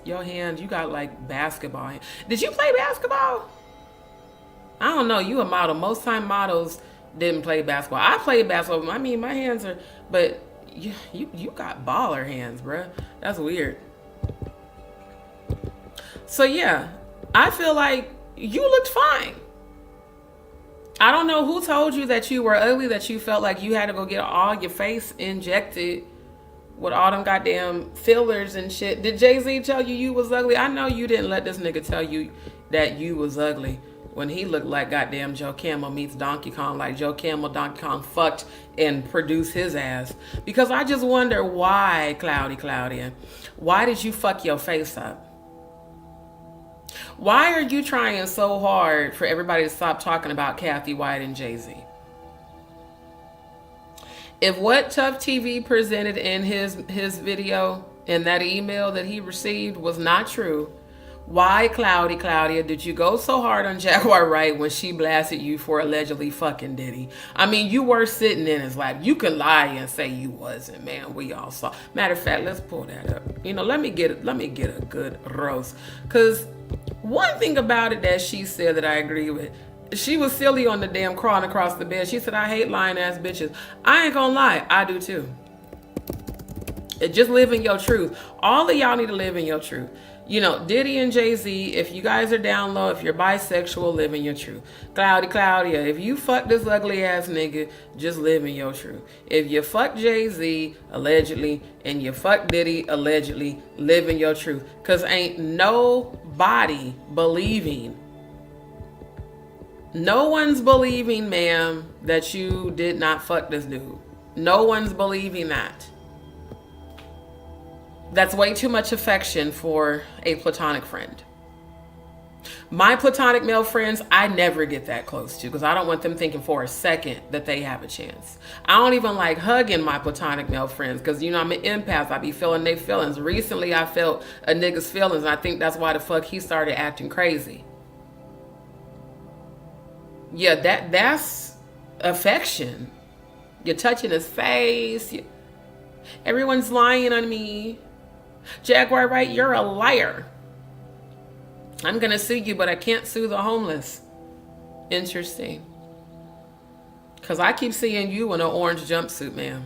Your hands, you got like basketball hands. Did you play basketball? I don't know. You a model. Most time models didn't play basketball. I played basketball. I mean, my hands are, but you got baller hands, bruh. That's weird. So yeah, I feel like you looked fine. I don't know who told you that you were ugly, that you felt like you had to go get all your face injected with all them goddamn fillers and shit. Did Jay-Z tell you was ugly? I know you didn't let this nigga tell you that you was ugly when he looked like goddamn Joe Camel meets Donkey Kong, like Joe Camel, Donkey Kong fucked and produced his ass. Because I just wonder why, Claudia, why did you fuck your face up? Why are you trying so hard for everybody to stop talking about Kathy White and Jay-Z? If what Tough TV presented in his video and that email that he received was not true, why, Claudia, did you go so hard on Jaguar Wright when she blasted you for allegedly fucking Diddy? I mean, you were sitting in his lap. You can lie and say you wasn't, man. We all saw. Matter of fact, let's pull that up. You know, let me get a good roast. Because one thing about it that she said that I agree with, she was silly on the damn crawling across the bed. She said, I hate lying ass bitches. I ain't gonna lie, I do too. Just live in your truth. All of y'all need to live in your truth. You know, Diddy and Jay-Z, if you guys are down low, if you're bisexual, live in your truth. Claudia, if you fuck this ugly ass nigga, just live in your truth. If you fuck Jay-Z, allegedly, and you fuck Diddy, allegedly, live in your truth. Because ain't nobody believing. No one's believing, ma'am, that you did not fuck this dude. No one's believing that. That's way too much affection for a platonic friend. My platonic male friends, I never get that close to because I don't want them thinking for a second that they have a chance. I don't even like hugging my platonic male friends because, you know, I'm an empath. I be feeling their feelings. Recently, I felt a nigga's feelings, and I think that's why the fuck he started acting crazy. Yeah, that's affection. You're touching his face. Everyone's lying on me. Jaguar Wright, you're a liar. I'm going to sue you, but I can't sue the homeless. Interesting. Because I keep seeing you in an orange jumpsuit, ma'am.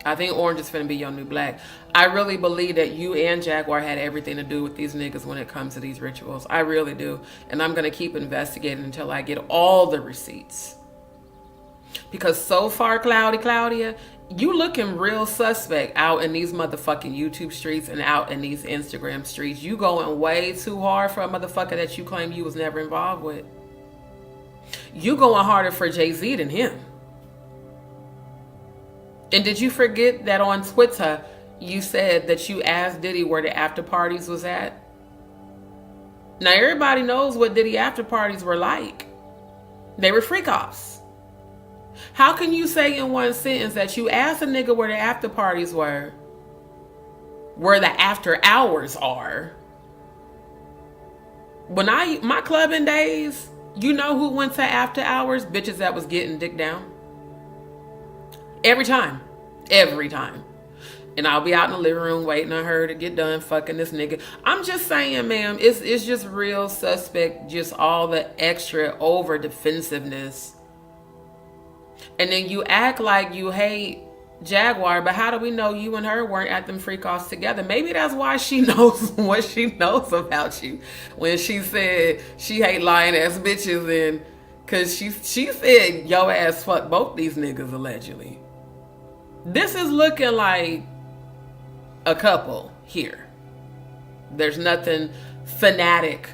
I think orange is going to be your new black. I really believe that you and Jaguar had everything to do with these niggas when it comes to these rituals. I really do. And I'm going to keep investigating until I get all the receipts. Because so far, Claudia, you looking real suspect out in these motherfucking YouTube streets and out in these Instagram streets. You going way too hard for a motherfucker that you claim you was never involved with. You going harder for Jay-Z than him. And did you forget that on Twitter, you said that you asked Diddy where the after parties was at? Now everybody knows what Diddy after parties were like. They were freak offs. How can you say in one sentence that you asked a nigga where the after parties were, where the after hours are? When my clubbing days, you know who went to after hours? Bitches that was getting dick down. Every time. And I'll be out in the living room waiting on her to get done fucking this nigga. I'm just saying, ma'am, it's just real suspect, just all the extra over defensiveness. And then you act like you hate Jaguar, but how do we know you and her weren't at them freak offs together? Maybe that's why she knows what she knows about you. When she said she hate lying ass bitches, and cause she said yo ass fuck both these niggas allegedly. This is looking like a couple here. There's nothing fanatic.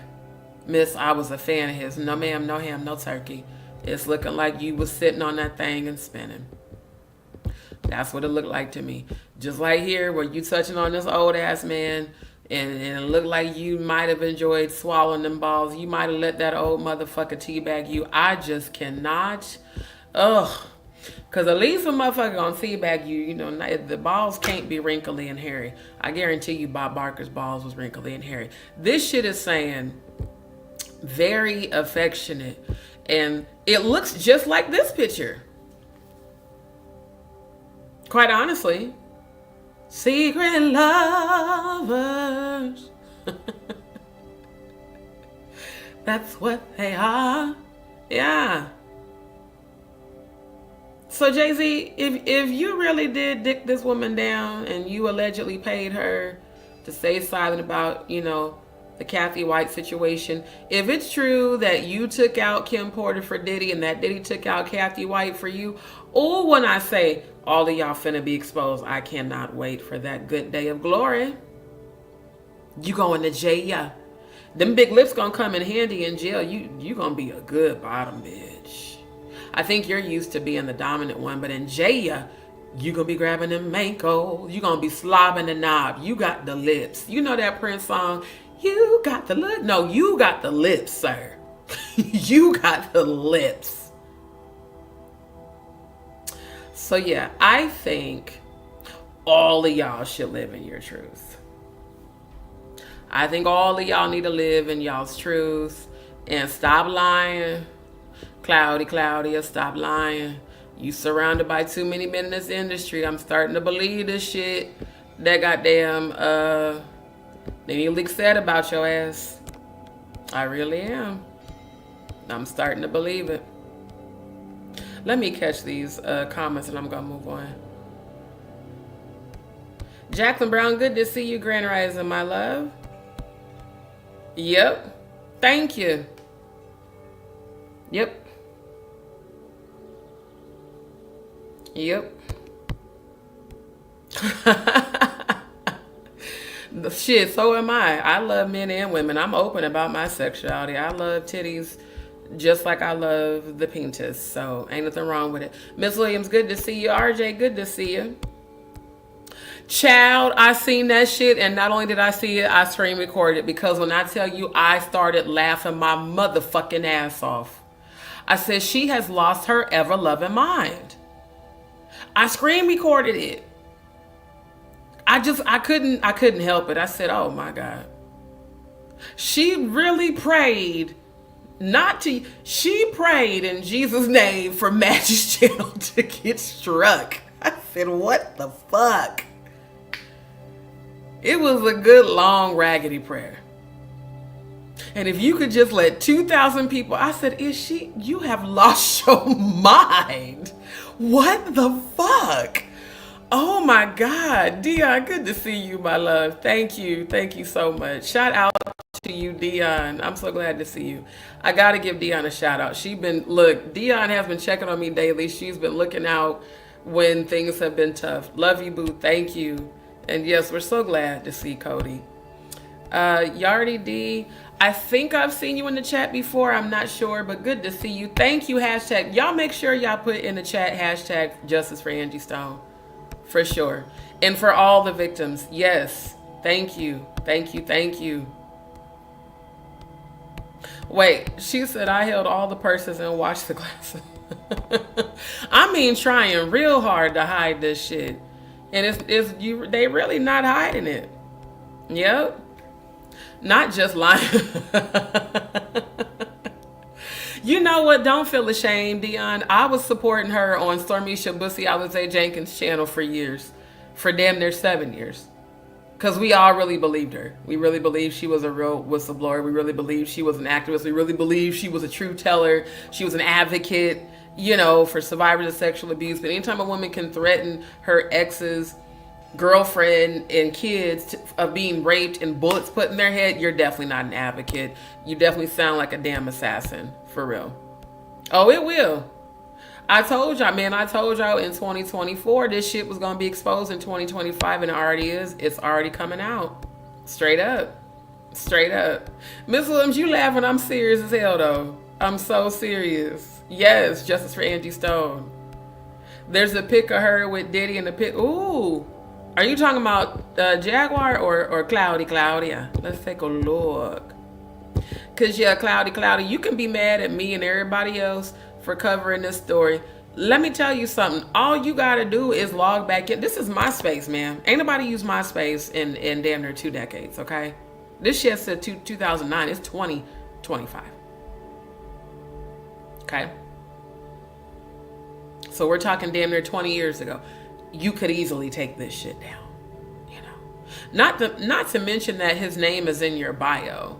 Miss, I was a fan of his. No ma'am, no ham, no turkey. It's looking like you was sitting on that thing and spinning. That's what it looked like to me. Just like here, where you touching on this old ass man, and it looked like you might have enjoyed swallowing them balls. You might have let that old motherfucker teabag you. I just cannot. Ugh. Because at least a motherfucker gonna teabag you, you know, the balls can't be wrinkly and hairy. I guarantee you Bob Barker's balls was wrinkly and hairy. This shit is saying very affectionate. And it looks just like this picture. Quite honestly. Secret lovers. That's what they are. Yeah. So Jay-Z, if you really did dick this woman down and you allegedly paid her to stay silent about, you know, the Kathy White situation, if it's true that you took out Kim Porter for Diddy and that Diddy took out Kathy White for you, or when I say all of y'all finna be exposed, I cannot wait for that good day of glory. You going to jail. Them big lips gonna come in handy in jail. You gonna be a good bottom bitch. I think you're used to being the dominant one, but in jail, you gonna be grabbing them mankles. You gonna be slobbing the knob. You got the lips. You know that Prince song? You got the lip. No, you got the lips, sir. You got the lips. So yeah, I think all of y'all should live in your truth. I think all of y'all need to live in y'all's truth and stop lying. Claudia, stop lying. You surrounded by too many men in this industry. I'm starting to believe this shit. That goddamn Leak said about your ass. I really am. I'm starting to believe it. Let me catch these comments and I'm gonna move on. Jacqueline Brown, good to see you, Grand Rising, my love. Yep. Thank you. Yep. Yep. Shit, so am I. I love men and women. I'm open about my sexuality. I love titties just like I love the penis. So ain't nothing wrong with it. Miss Williams, good to see you. RJ, good to see you. Child, I seen that shit, and not only did I see it, I screen recorded it, because when I tell you, I started laughing my motherfucking ass off. I said, she has lost her ever-loving mind. I screen recorded it. I couldn't help it. I said, oh my God. She really prayed she prayed in Jesus' name for Magic's channel to get struck. I said, what the fuck? It was a good long raggedy prayer. And if you could just let 2,000 people, I said, you have lost your mind. What the fuck? Oh my God. Dion, good to see you, my love. Thank you. Thank you so much. Shout out to you, Dion. I'm so glad to see you. I got to give Dion a shout out. Dion has been checking on me daily. She's been looking out when things have been tough. Love you, boo. Thank you. And yes, we're so glad to see Cody. Yardy D, I think I've seen you in the chat before. I'm not sure, but good to see you. Thank you, hashtag. Y'all make sure y'all put in the chat hashtag justice for Angie Stone. For sure. And for all the victims. Yes. Thank you. Thank you. Thank you. Wait, she said I held all the purses and washed the glasses. I mean, trying real hard to hide this shit. And they really not hiding it. Yep. Not just lying. You know what? Don't feel ashamed, Dion. I was supporting her on Stormisha Bussy Alizé Jenkins' channel for years. For damn near 7 years. Because we all really believed her. We really believed she was a real whistleblower. We really believed she was an activist. We really believed she was a true teller. She was an advocate, you know, for survivors of sexual abuse. But anytime a woman can threaten her ex's girlfriend and kids of being raped and bullets put in their head, you're definitely not an advocate. You definitely sound like a damn assassin, for real. Oh, it will. I told y'all in 2024 this shit was gonna be exposed in 2025, and it already is. It's already coming out. Straight up. Miss Williams, you laughing? I'm serious as hell though. I'm so serious. Yes, justice for Angie Stone. There's a pic of her with Diddy in the pic. Ooh. Are you talking about Jaguar or Cloudy? Yeah. Let's take a look. Because, yeah, Cloudy, you can be mad at me and everybody else for covering this story. Let me tell you something. All you got to do is log back in. This is MySpace, man. Ain't nobody used MySpace in damn near 2 decades, okay? This shit said 2009. It's 2025. Okay? So we're talking damn near 20 years ago. You could easily take this shit down, you know. Not to mention that his name is in your bio,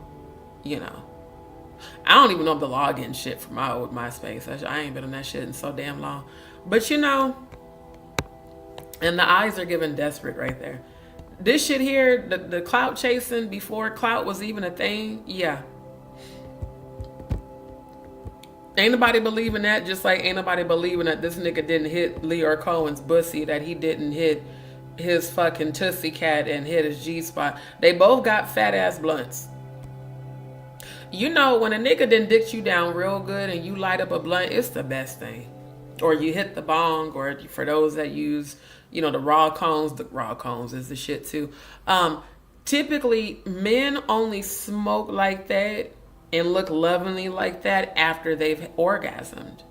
you know. I don't even know the login shit for my old MySpace. I ain't been on that shit in so damn long. But you know, and the eyes are giving desperate right there. This shit here, the clout chasing before clout was even a thing, yeah. Ain't nobody believing that, just like ain't nobody believing that this nigga didn't hit Leor Cohen's bussy, that he didn't hit his fucking Tootsie Cat and hit his G-spot. They both got fat ass blunts. You know, when a nigga done dicked you down real good and you light up a blunt, it's the best thing. Or you hit the bong, or for those that use, you know, the raw cones is the shit too. Typically, men only smoke like that and look lovely like that after they've orgasmed.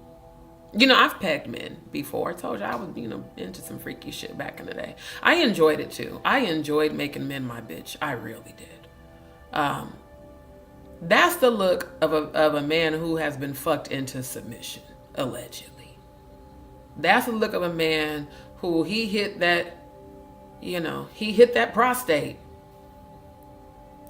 You know, I've pegged men before. I told you I was, you know, into some freaky shit back in the day. I enjoyed it too. I enjoyed making men my bitch. I really did. That's the look of a man who has been fucked into submission, allegedly. That's the look of a man who he hit that, you know, he hit that prostate.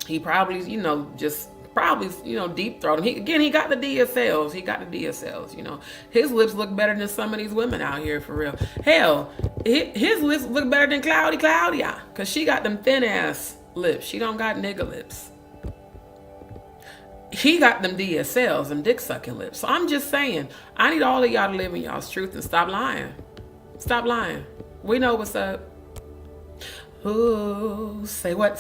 He probably, you know, deep throat. He got the DSLs. You know, his lips look better than some of these women out here for real. Hell, his lips look better than Cloudy, because she got them thin ass lips. She don't got nigga lips. He got them DSLs, them dick sucking lips. So I'm just saying, I need all of y'all to live in y'all's truth and stop lying. Stop lying. We know what's up. Ooh, say what?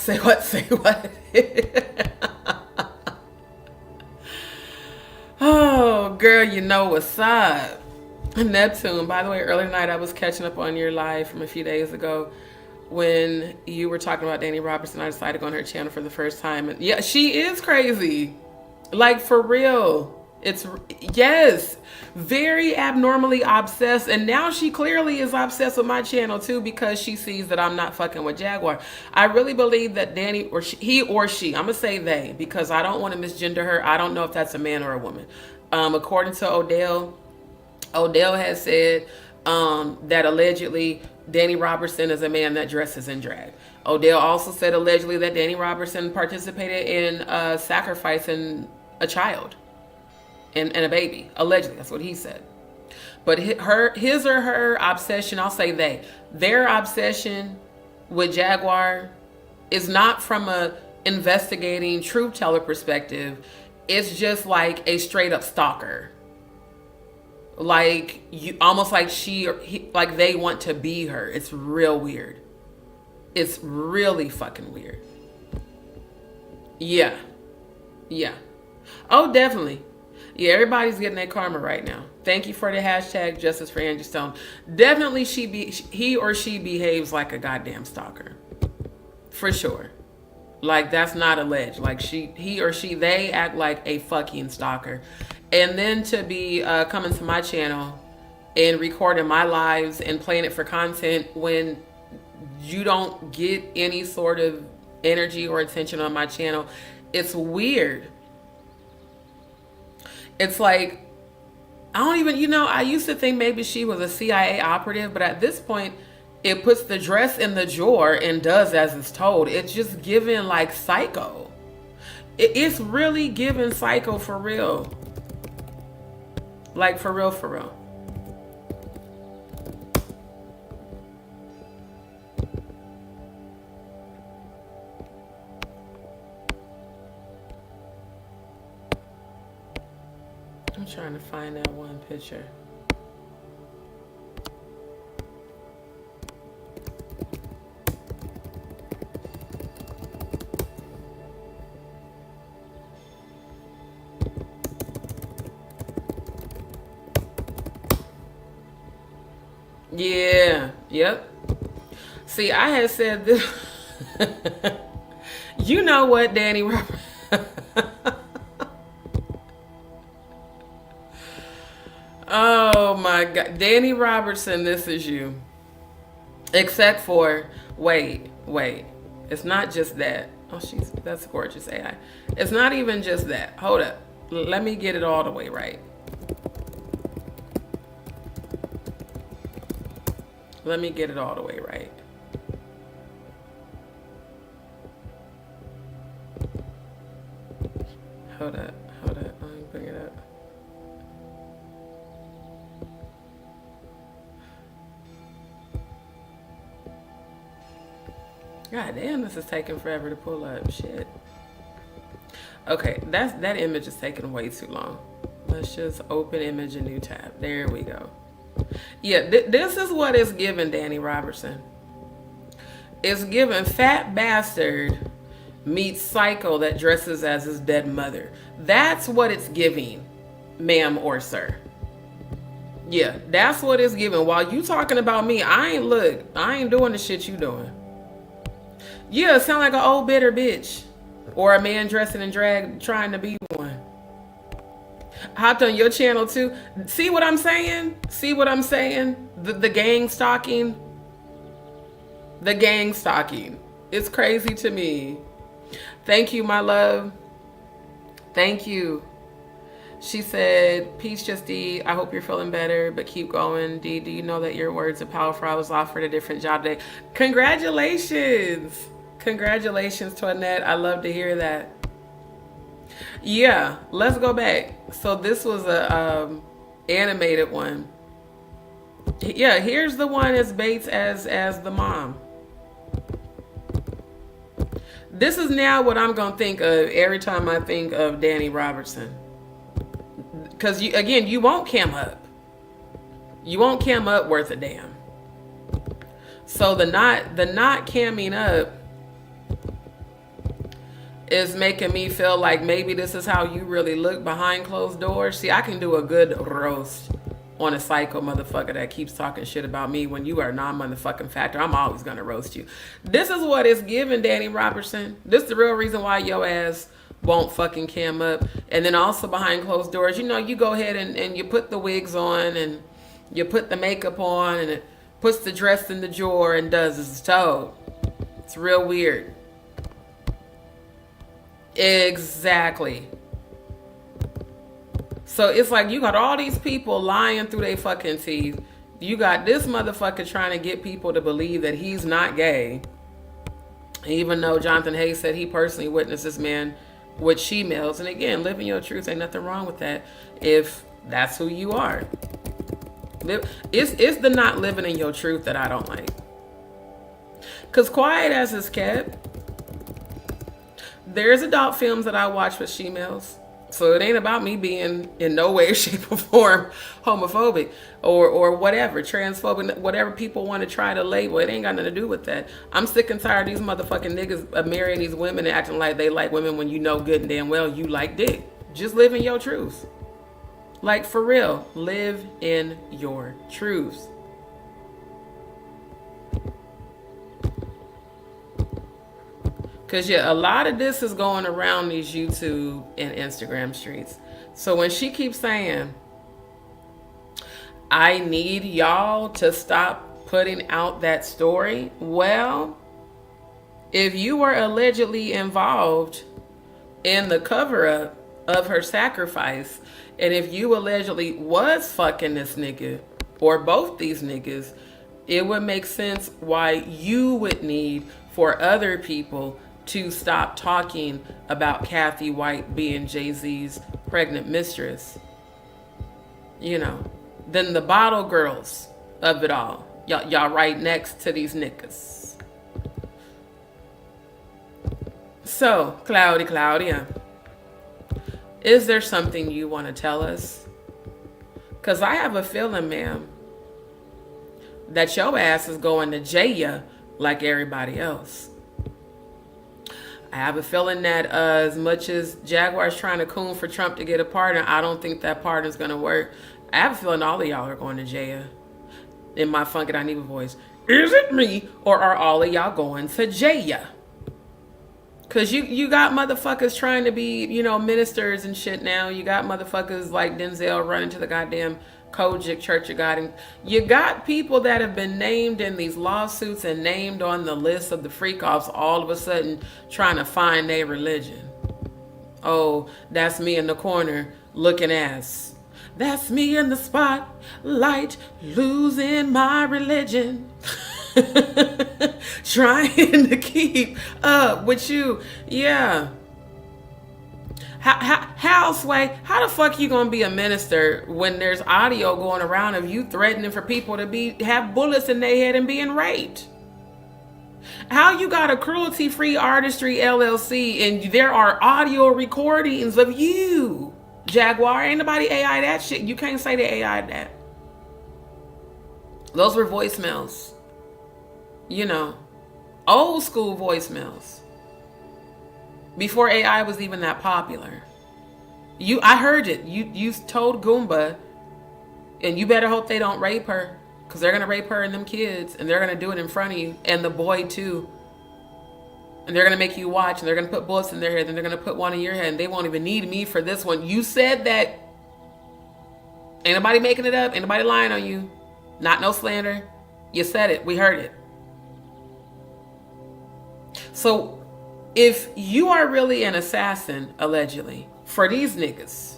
Oh, girl, you know what's up. Neptune, by the way, earlier tonight I was catching up on your live from a few days ago when you were talking about Danny Robertson. I decided to go on her channel for the first time. And yeah, she is crazy. Like, for real. It's, yes, very abnormally obsessed. And now she clearly is obsessed with my channel too, because she sees that I'm not fucking with Jaguar. I really believe that Danny, or he or she, I'm gonna say they, because I don't want to misgender her. I don't know if that's a man or a woman. According to Odell has said that allegedly Danny Robertson is a man that dresses in drag. Odell also said allegedly that Danny Robertson participated in sacrificing a child and a baby. Allegedly, that's what he said. But his or her obsession, I'll say their obsession with Jaguar is not from a investigating truth teller perspective. It's just like a straight up stalker. Like, you almost like like they want to be her. It's real weird. It's really fucking weird. Yeah. Oh, definitely. Yeah, everybody's getting their karma right now. Thank you for the hashtag justice for Angie Stone. Definitely he or she behaves like a goddamn stalker. For sure. Like, that's not alleged. Like, he or she, they act like a fucking stalker. And then to be coming to my channel and recording my lives and playing it for content when you don't get any sort of energy or attention on my channel, it's weird. It's like, I don't even, you know, I used to think maybe she was a CIA operative, but at this point, it puts the dress in the drawer and does as it's told. It's just giving like psycho. It's really giving psycho for real. Like, for real. I'm trying to find that one picture. Yeah. Yep. See, I had said this. You know what, Danny Robert? Oh my God. Danny Robertson, this is you. Except for, wait. It's not just that. Oh, that's gorgeous AI. It's not even just that. Hold up. Let me get it all the way right. Let me get it all the way right. Hold up. Let me bring it up. God damn, this is taking forever to pull up. Shit. Okay, that image is taking way too long. Let's just open image, a new tab. There we go. Yeah, this is what it's giving, Danny Robertson. It's giving fat bastard meets psycho that dresses as his dead mother. That's what it's giving, ma'am or sir. Yeah, that's what it's giving. While you talking about me, I ain't doing the shit you doing. Yeah, it sound like an old bitter bitch. Or a man dressing in drag trying to be one. Hopped on your channel too. See what I'm saying? The gang stalking. The gang stalking. It's crazy to me. Thank you, my love. Thank you. She said, peace, just D. I hope you're feeling better, but keep going. D, do you know that your words are powerful? I was offered a different job today. Congratulations. Congratulations, Toinette. I love to hear that. Yeah, let's go back. So this was a animated one. Yeah, here's the one as Bates as the mom. This is now what I'm gonna think of every time I think of Danny Robertson. Because you won't cam up. You won't cam up worth a damn. So the not camming up is making me feel like maybe this is how you really look behind closed doors. See, I can do a good roast on a psycho motherfucker that keeps talking shit about me when you are non-motherfucking factor. I'm always gonna roast you. This is what it's giving, Danny Robertson. This is the real reason why your ass won't fucking cam up. And then also behind closed doors, you go ahead and you put the wigs on and you put the makeup on and it puts the dress in the drawer and does as it's told. It's real weird. Exactly. So it's like you got all these people lying through their fucking teeth. You got this motherfucker trying to get people to believe that he's not gay. Even though Jonathan Hayes said he personally witnessed this man with she-males. And again, living your truth, ain't nothing wrong with that if that's who you are. It's the not living in your truth that I don't like. Because quiet as it's kept, there's adult films that I watch with she-males. So it ain't about me being in no way, shape, or form homophobic or whatever, transphobic, whatever people want to try to label. It ain't got nothing to do with that. I'm sick and tired of these motherfucking niggas marrying these women and acting like they like women when you know good and damn well you like dick. Just live in your truth. Like, for real, live in your truth. Because, yeah, a lot of this is going around these YouTube and Instagram streets. So when she keeps saying, I need y'all to stop putting out that story. Well, if you were allegedly involved in the cover-up of her sacrifice, and if you allegedly was fucking this nigga, or both these niggas, it would make sense why you would need for other people to stop talking about Kathy White being Jay-Z's pregnant mistress. Then the bottle girls of it all. Y'all right next to these niggas. So, Claudia, is there something you want to tell us? Because I have a feeling, ma'am, that your ass is going to jail like everybody else. I have a feeling that as much as Jaguar's trying to coon for Trump to get a pardon, I don't think that pardon's going to work. I have a feeling all of y'all are going to jail. in my Funky Dineva voice. Is it me, or are all of y'all going to jail? Because you got motherfuckers trying to be, ministers and shit now. You got motherfuckers like Denzel running to the goddamn Kojic Church of God. And you got people that have been named in these lawsuits and named on the list of the freak-offs all of a sudden trying to find their religion. Oh, that's me in the corner looking ass. That's me in the spotlight losing my religion. Trying to keep up with you. Yeah. How, Sway, how the fuck you gonna be a minister when there's audio going around of you threatening for people to have bullets in their head and being raped? How you got a cruelty-free artistry LLC and there are audio recordings of you? Jaguar, ain't nobody AI that shit. You can't say they AI that. Those were voicemails. Old school voicemails. Before AI was even that popular. I heard it. You told Goomba, and you better hope they don't rape her, because they're going to rape her and them kids, and they're going to do it in front of you, and the boy too. And they're going to make you watch, and they're going to put bullets in their head, and they're going to put one in your head, and they won't even need me for this one. You said that. Ain't nobody making it up. Ain't nobody lying on you. Not no slander. You said it. We heard it. So if you are really an assassin, allegedly, for these niggas,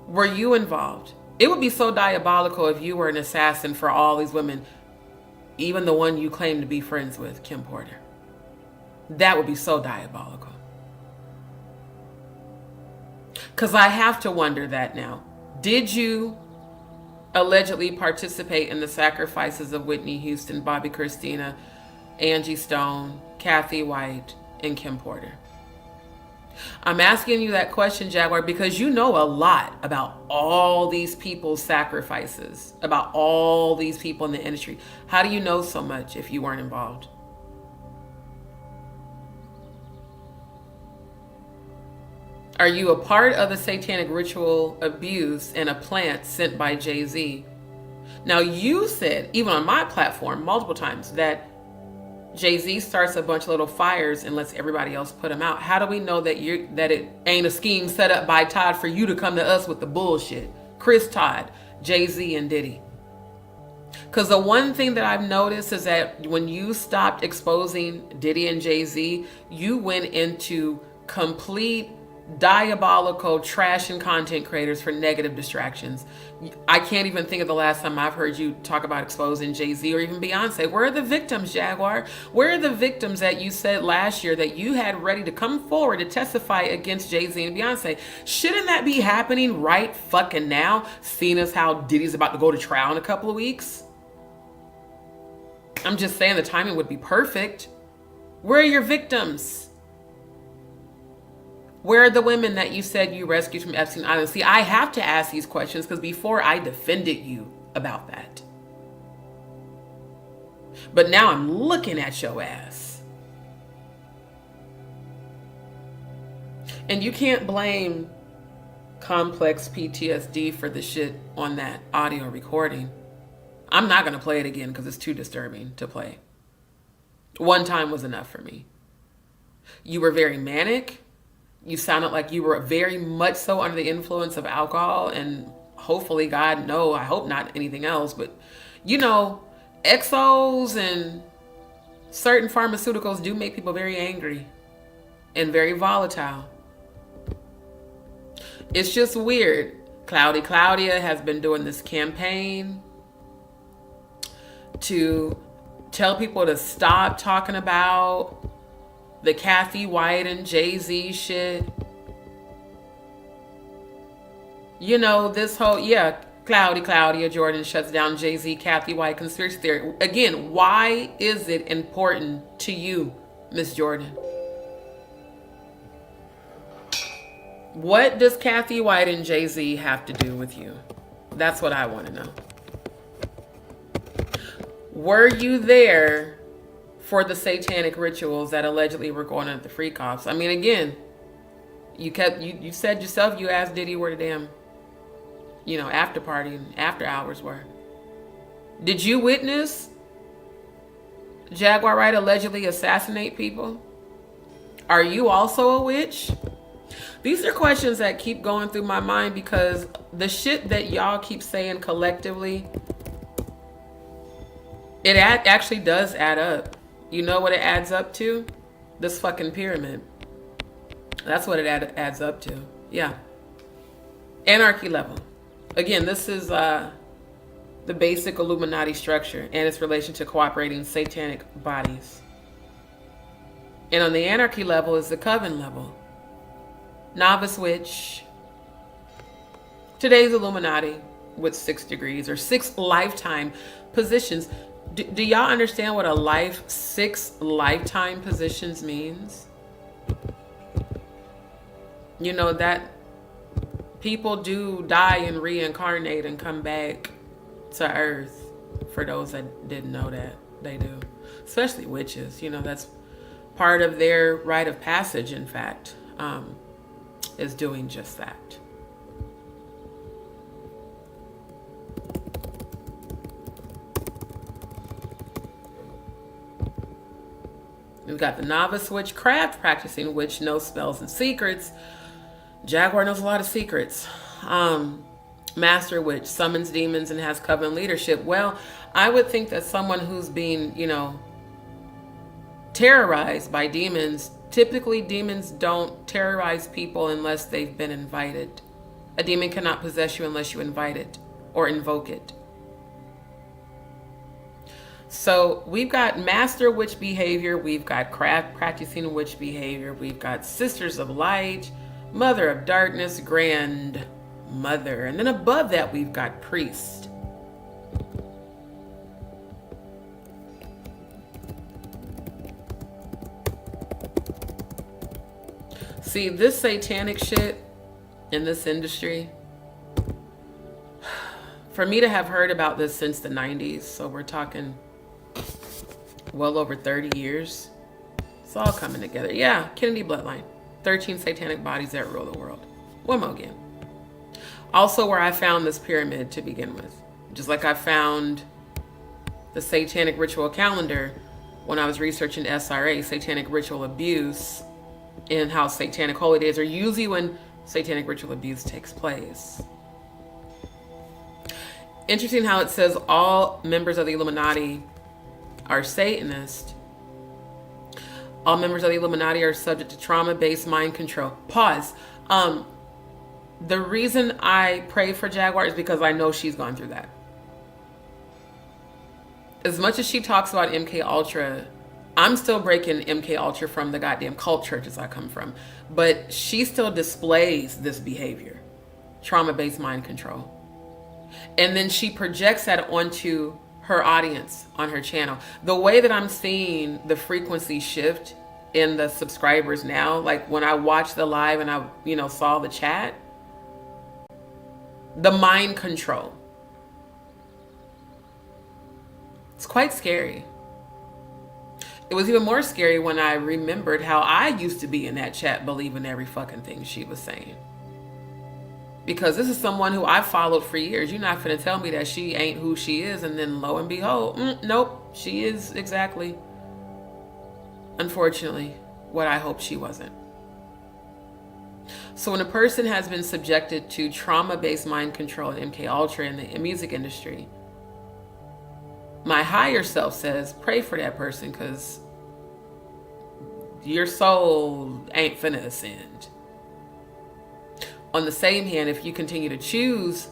were you involved? It would be so diabolical if you were an assassin for all these women, even the one you claim to be friends with, Kim Porter. That would be so diabolical. Because I have to wonder that now. Did you allegedly participate in the sacrifices of Whitney Houston, Bobby Christina, Angie Stone, Kathy White, and Kim Porter? I'm asking you that question, Jaguar, because you know a lot about all these people's sacrifices, about all these people in the industry. How do you know so much if you weren't involved? Are you a part of the satanic ritual abuse and a plant sent by Jay-Z? Now, you said, even on my platform, multiple times, that Jay-Z starts a bunch of little fires and lets everybody else put them out. How do we know that it ain't a scheme set up by Todd for you to come to us with the bullshit? Chris Todd, Jay-Z, and Diddy. Because the one thing that I've noticed is that when you stopped exposing Diddy and Jay-Z, you went into complete diabolical trash and content creators for negative distractions. I can't even think of the last time I've heard you talk about exposing Jay-Z or even Beyonce. Where are the victims, Jaguar? Where are the victims that you said last year that you had ready to come forward to testify against Jay-Z and Beyonce? Shouldn't that be happening right fucking now, seeing as how Diddy's about to go to trial in a couple of weeks? I'm just saying the timing would be perfect. Where are your victims? Where are the women that you said you rescued from Epstein Island? See, I have to ask these questions because before I defended you about that. But now I'm looking at your ass. And you can't blame complex PTSD for the shit on that audio recording. I'm not going to play it again because it's too disturbing to play. One time was enough for me. You were very manic. You sounded like you were very much so under the influence of alcohol, and hopefully, God, no, I hope not anything else. But, Exos and certain pharmaceuticals do make people very angry and very volatile. It's just weird. Claudia has been doing this campaign to tell people to stop talking about the Kathy White and Jay-Z shit. This whole, Claudia Jordan shuts down Jay-Z, Kathy White conspiracy theory. Again, why is it important to you, Miss Jordan? What does Kathy White and Jay-Z have to do with you? That's what I want to know. Were you there for the satanic rituals that allegedly were going on at the freak offs? I mean, again, you said yourself, you asked Diddy where the damn, after party and after hours were. Did you witness Jaguar Wright allegedly assassinate people? Are you also a witch? These are questions that keep going through my mind because the shit that y'all keep saying collectively, it actually does add up. You know what it adds up to? This fucking pyramid. That's what it adds up to. Yeah. Anarchy level. Again, this is the basic Illuminati structure and its relation to cooperating satanic bodies. And on the anarchy level is the coven level. Novice witch. Today's Illuminati with 6 degrees or 6 lifetime positions. Do y'all understand what 6 lifetime positions means? You know that people do die and reincarnate and come back to Earth. For those that didn't know that, they do. Especially witches. You know, that's part of their rite of passage, in fact. Is doing just that. We've got the novice witch, craft practicing witch, knows spells and secrets. Jaguar knows a lot of secrets. Master witch, summons demons and has coven leadership. Well, I would think that someone who's being, terrorized by demons, typically demons don't terrorize people unless they've been invited. A demon cannot possess you unless you invite it or invoke it. So we've got master witch behavior, we've got craft practicing witch behavior, we've got sisters of light, mother of darkness, grandmother, and then above that we've got priest. See, this satanic shit in this industry, for me to have heard about this since the 90s, so we're talking well over 30 years, it's all coming together. Yeah, Kennedy bloodline, 13 satanic bodies that rule the world. One more again. Also where I found this pyramid to begin with, just like I found the satanic ritual calendar when I was researching SRA, satanic ritual abuse, and how satanic holy days are usually when satanic ritual abuse takes place. Interesting how it says all members of the Illuminati are Satanist. All members of the Illuminati are subject to trauma-based mind control. Pause. The reason I pray for Jaguar is because I know she's gone through that. As much as she talks about MK Ultra, I'm still breaking MK Ultra from the goddamn cult churches I come from. But she still displays this behavior. Trauma-based mind control. And then she projects that onto her audience on her channel. The way that I'm seeing the frequency shift in the subscribers now, like when I watched the live and I, saw the chat, the mind control. It's quite scary. It was even more scary when I remembered how I used to be in that chat believing every fucking thing she was saying. Because this is someone who I've followed for years. You're not finna tell me that she ain't who she is, and then lo and behold, nope, she is exactly, unfortunately, what I hoped she wasn't. So when a person has been subjected to trauma-based mind control and MK Ultra in the music industry, my higher self says, pray for that person because your soul ain't finna ascend. On the same hand, if you continue to choose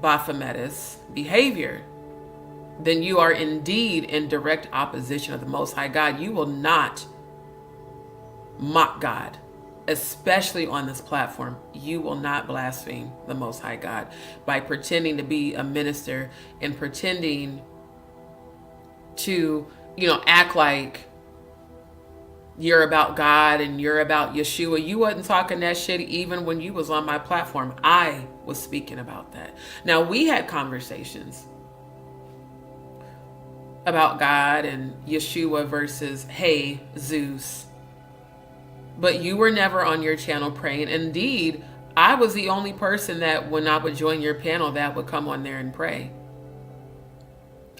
Baphomet's behavior, then you are indeed in direct opposition of the Most High God. You will not mock God, especially on this platform. You will not blaspheme the Most High God by pretending to be a minister and pretending to, act like you're about God and you're about Yeshua. You wasn't talking that shit even when you was on my platform. I was speaking about that. Now, we had conversations about God and Yeshua versus, hey, Zeus. But you were never on your channel praying. Indeed, I was the only person that when I would join your panel that would come on there and pray.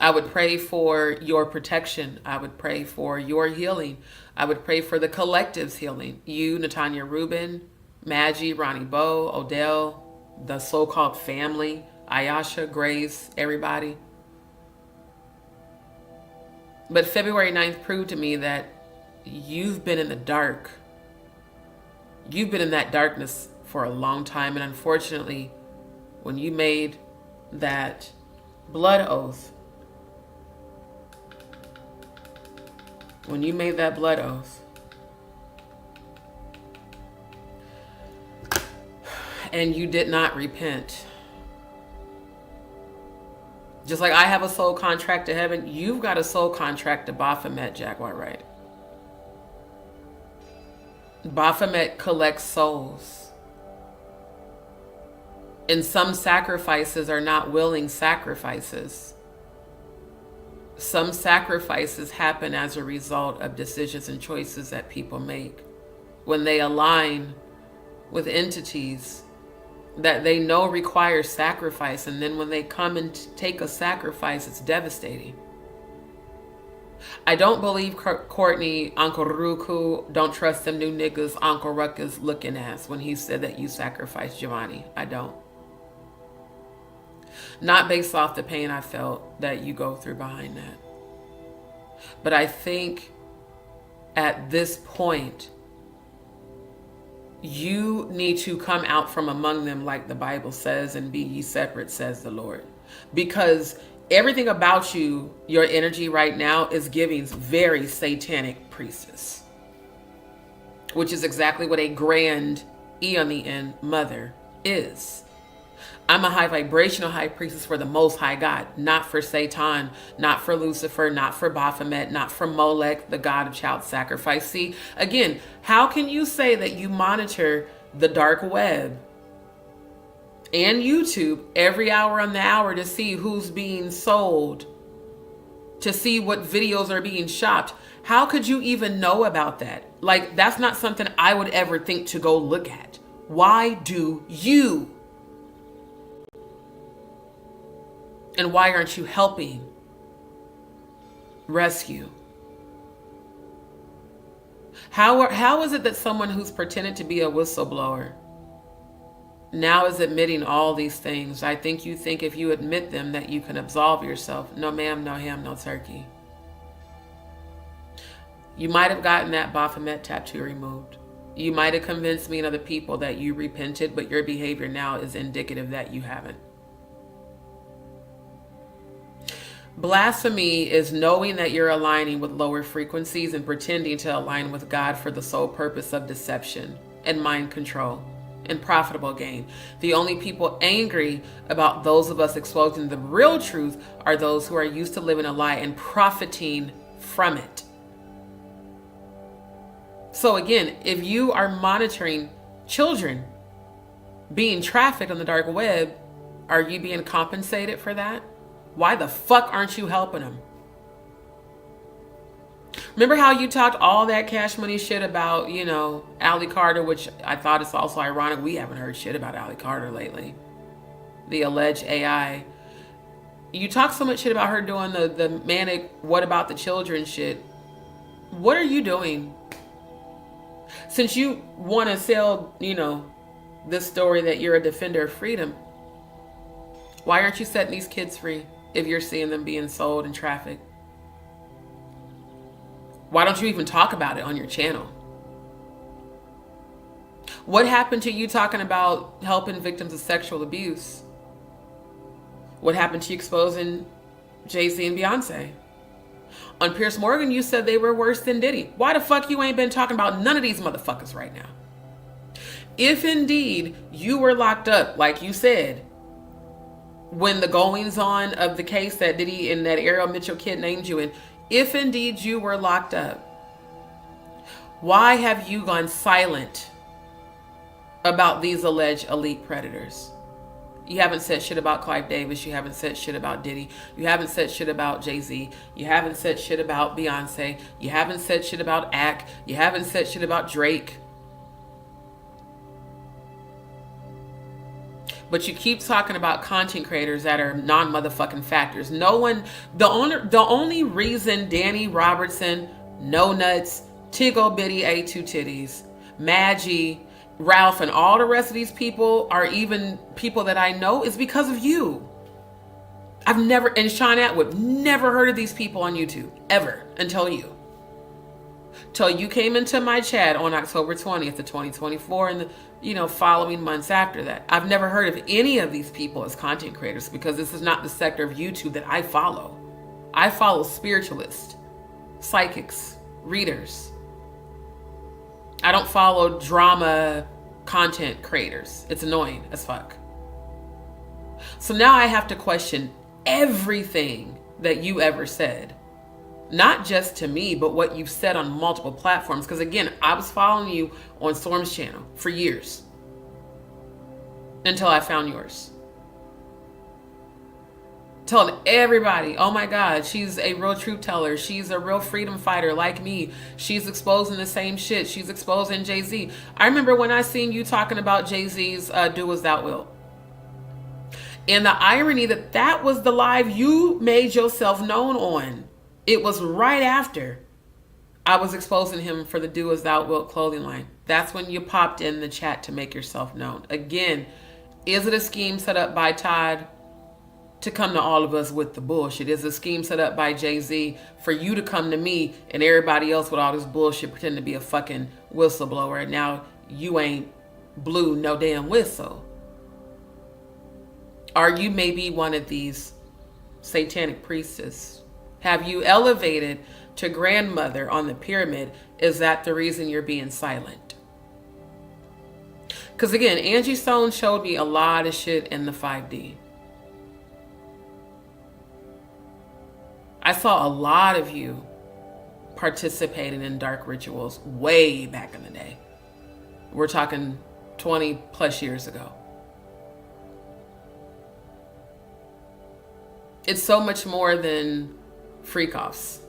I would pray for your protection. I would pray for your healing. I would pray for the collective's healing. You, Natanya Rubin, Maggie, Ronnie Bowe, Odell, the so-called family, Ayasha, Grace, everybody. But February 9th proved to me that you've been in the dark. You've been in that darkness for a long time. And unfortunately, when you made that blood oath, and you did not repent, just like I have a soul contract to heaven, you've got a soul contract to Baphomet, Jaguar Wright. Baphomet collects souls. And some sacrifices are not willing sacrifices. Some sacrifices happen as a result of decisions and choices that people make when they align with entities that they know require sacrifice, and then when they come and take a sacrifice, it's devastating. I don't believe Courtney, Uncle Ruku, don't trust them new niggas, Uncle Ruckus looking ass when he said that you sacrificed Giovanni. I don't. Not based off the pain I felt that you go through behind that. But I think at this point, you need to come out from among them like the Bible says, and be ye separate, says the Lord. Because everything about you, your energy right now, is giving very satanic priestess, which is exactly what a grand E on the end mother is. I'm a high vibrational high priestess for the Most High God, not for Satan, not for Lucifer, not for Baphomet, not for Molech, the god of child sacrifice. See, again, how can you say that you monitor the dark web and YouTube every hour on the hour to see who's being sold, to see what videos are being shopped? How could you even know about that? Like, that's not something I would ever think to go look at. Why do you? And why aren't you helping rescue? How is it that someone who's pretended to be a whistleblower now is admitting all these things? I think you think if you admit them that you can absolve yourself. No ma'am, no ham, no turkey. You might have gotten that Baphomet tattoo removed. You might have convinced me and other people that you repented, but your behavior now is indicative that you haven't. Blasphemy is knowing that you're aligning with lower frequencies and pretending to align with God for the sole purpose of deception and mind control and profitable gain. The only people angry about those of us exposing the real truth are those who are used to living a lie and profiting from it. So again, if you are monitoring children being trafficked on the dark web, are you being compensated for that? Why the fuck aren't you helping them? Remember how you talked all that cash money shit about, Allie Carter, which I thought is also ironic. We haven't heard shit about Allie Carter lately. The alleged AI. You talk so much shit about her doing the manic, what about the children shit. What are you doing? Since you want to sell, this story that you're a defender of freedom, why aren't you setting these kids free if you're seeing them being sold and trafficked? Why don't you even talk about it on your channel? What happened to you talking about helping victims of sexual abuse? What happened to you exposing Jay-Z and Beyonce? On Piers Morgan, you said they were worse than Diddy. Why the fuck you ain't been talking about none of these motherfuckers right now? If indeed you were locked up, like you said, when the goings on of the case that Diddy and that Ariel Mitchell kid named you in, if indeed you were locked up, why have you gone silent about these alleged elite predators? You haven't said shit about Clive Davis. You haven't said shit about Diddy. You haven't said shit about Jay-Z. You haven't said shit about Beyonce. You haven't said shit about Ack. You haven't said shit about Drake. But you keep talking about content creators that are non-motherfucking factors. No one, the only reason Danny Robertson, No Nuts, Tiggo Bitty A2 Titties, Maggie, Ralph, and all the rest of these people are even people that I know is because of you. I've never, and Sean Atwood, never heard of these people on YouTube, ever, until you. Till you came into my chat on October 20th of 2024 and the following months after that. I've never heard of any of these people as content creators because this is not the sector of YouTube that I follow. I follow spiritualists, psychics, readers. I don't follow drama content creators. It's annoying as fuck. So now I have to question everything that you ever said. Not just to me, but what you've said on multiple platforms. Because again, I was following you on Storm's channel for years. Until I found yours. Telling everybody, oh my God, she's a real truth teller. She's a real freedom fighter like me. She's exposing the same shit. She's exposing Jay-Z. I remember when I seen you talking about Jay-Z's Do As Thou Wilt. And the irony that was the live you made yourself known on. It was right after I was exposing him for the Do As Thou Wilt clothing line. That's when you popped in the chat to make yourself known. Again, is it a scheme set up by Todd to come to all of us with the bullshit? Is it a scheme set up by Jay-Z for you to come to me and everybody else with all this bullshit pretend to be a fucking whistleblower and now you ain't blew no damn whistle? Are you maybe one of these satanic priestesses? Have you elevated to grandmother on the pyramid? Is that the reason you're being silent? Because again, Angie Stone showed me a lot of shit in the 5D. I saw a lot of you participating in dark rituals way back in the day. We're talking 20 plus years ago. It's so much more than freak-offs.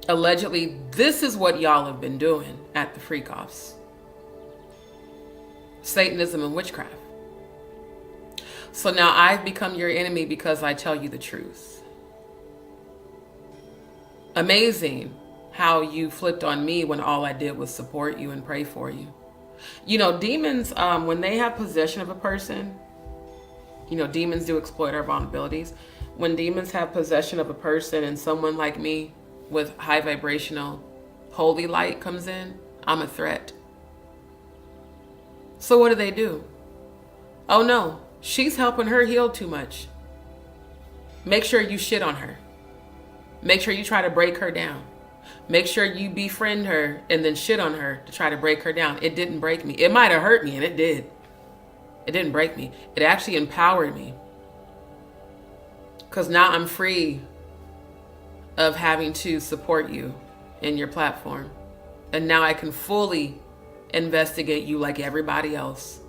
Allegedly, this is what y'all have been doing at the freak-offs. Satanism and witchcraft. So now I've become your enemy because I tell you the truth. Amazing how you flipped on me when all I did was support you and pray for you. You know, demons, when they have possession of a person, demons do exploit our vulnerabilities. When demons have possession of a person and someone like me with high vibrational holy light comes in, I'm a threat. So what do? Oh no, she's helping her heal too much. Make sure you shit on her. Make sure you try to break her down. Make sure you befriend her and then shit on her to try to break her down. It didn't break me. It might have hurt me, and it did. It didn't break me. It actually empowered me. Because now I'm free of having to support you in your platform. And now I can fully investigate you like everybody else.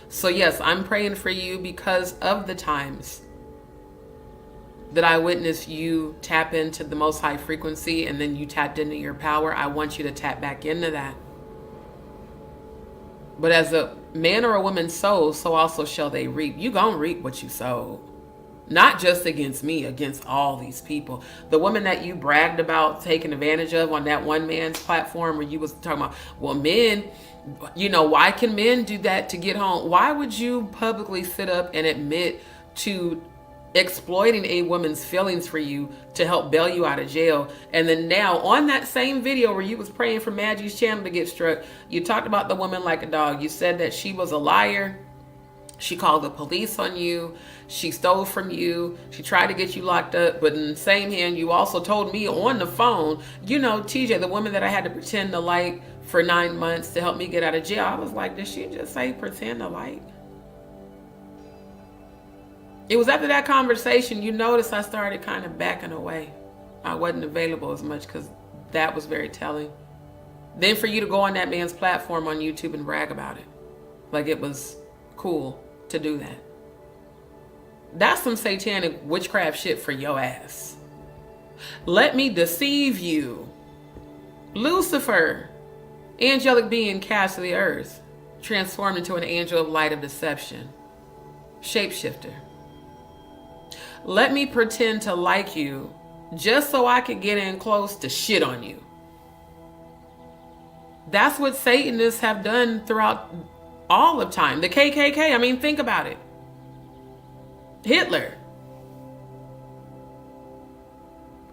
So yes, I'm praying for you because of the times that I witnessed you tap into the most high frequency and then you tapped into your power. I want you to tap back into that. But as a man or a woman sows, so also shall they reap. You gonna reap what you sowed. Not just against me, against all these people. The woman that you bragged about taking advantage of on that one man's platform where you was talking about, well, men, why can men do that to get home? Why would you publicly sit up and admit to exploiting a woman's feelings for you to help bail you out of jail? And then now on that same video where you was praying for Maggie's channel to get struck, you talked about the woman like a dog. You said that she was a liar. She called the police on you. She stole from you. She tried to get you locked up. But in the same hand, you also told me on the phone, TJ, the woman that I had to pretend to like for 9 months to help me get out of jail. I was like, did she just say pretend to like? It was after that conversation, you notice I started kind of backing away. I wasn't available as much because that was very telling. Then for you to go on that man's platform on YouTube and brag about it. Like it was cool to do that. That's some satanic witchcraft shit for your ass. Let me deceive you Lucifer, angelic being cast to the earth, transformed into an angel of light of deception. Shapeshifter. Let me pretend to like you just so I could get in close to shit on you. That's what Satanists have done throughout all of time. The KKK, I mean, think about it. Hitler.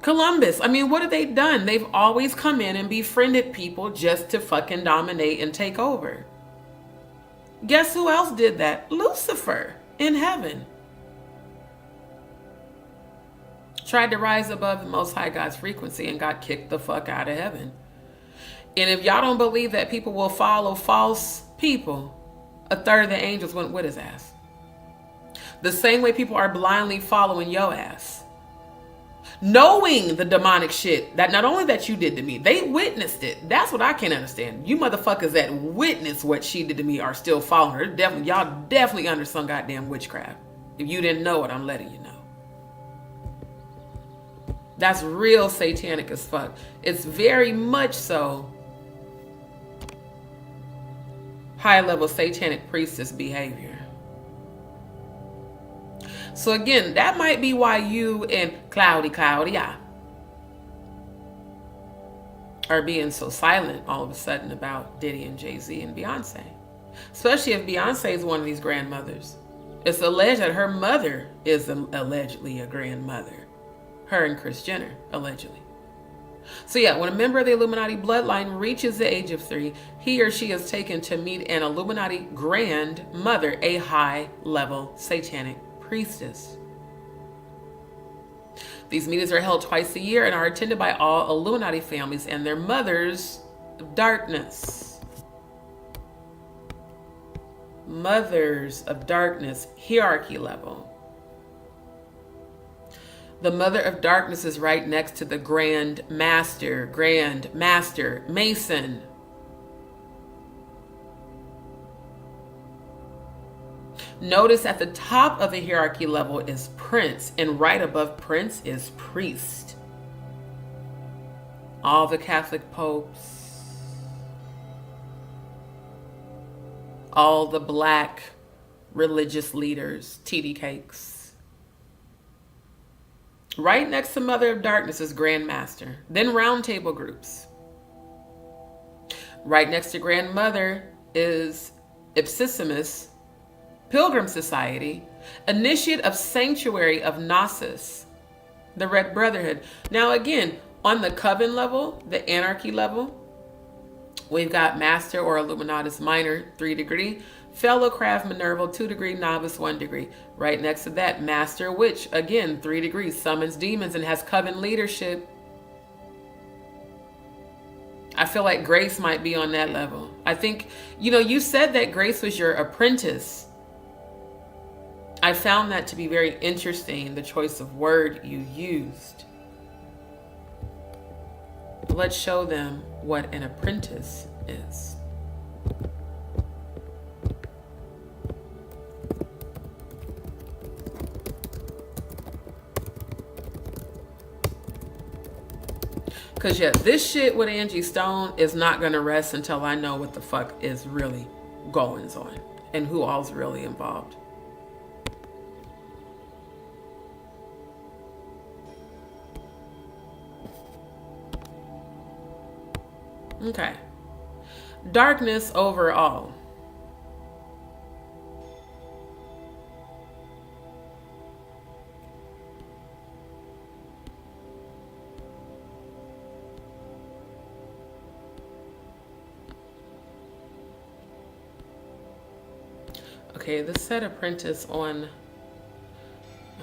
Columbus. I mean, what have they done? They've always come in and befriended people just to fucking dominate and take over. Guess who else did that? Lucifer in heaven. Tried to rise above the Most High God's frequency and got kicked the fuck out of heaven. And if y'all don't believe that people will follow false people, a third of the angels went with his ass. The same way people are blindly following your ass. Knowing the demonic shit that not only that you did to me, they witnessed it. That's what I can't understand. You motherfuckers that witnessed what she did to me are still following her. Y'all definitely under some goddamn witchcraft. If you didn't know it, I'm letting you know. That's real satanic as fuck. It's very much so high-level satanic priestess behavior. So again, that might be why you and Claudia are being so silent all of a sudden about Diddy and Jay-Z and Beyonce. Especially if Beyonce is one of these grandmothers. It's alleged that her mother is allegedly a grandmother. Her and Kris Jenner, allegedly. So yeah, when a member of the Illuminati bloodline reaches the age of 3, he or she is taken to meet an Illuminati grandmother, a high-level satanic priestess. These meetings are held twice a year and are attended by all Illuminati families and their mothers of darkness. Mothers of darkness, hierarchy level. The mother of darkness is right next to the Grand Master, Mason. Notice at the top of the hierarchy level is Prince, and right above Prince is Priest. All the Catholic popes, all the black religious leaders, TD Cakes. Right next to Mother of Darkness is Grand Master, then round table groups. Right next to Grandmother is Ipsissimus, Pilgrim Society, Initiate of Sanctuary of Gnosis, the Red Brotherhood. Now again, on the Coven level, the Anarchy level, we've got Master or Illuminatus Minor, 3 degree, Fellow Craft Minerval, 2 degree, Novice, 1 degree. Right next to that, Master Witch, again, 3 degrees, summons demons and has Coven leadership. I feel like Grace might be on that level. I think, you said that Grace was your apprentice. I found that to be very interesting, the choice of word you used. Let's show them what an apprentice is. Because yeah, this shit with Angie Stone is not going to rest until I know what the fuck is really going on and who all's really involved. Okay. Darkness overall. Okay, this said apprentice on...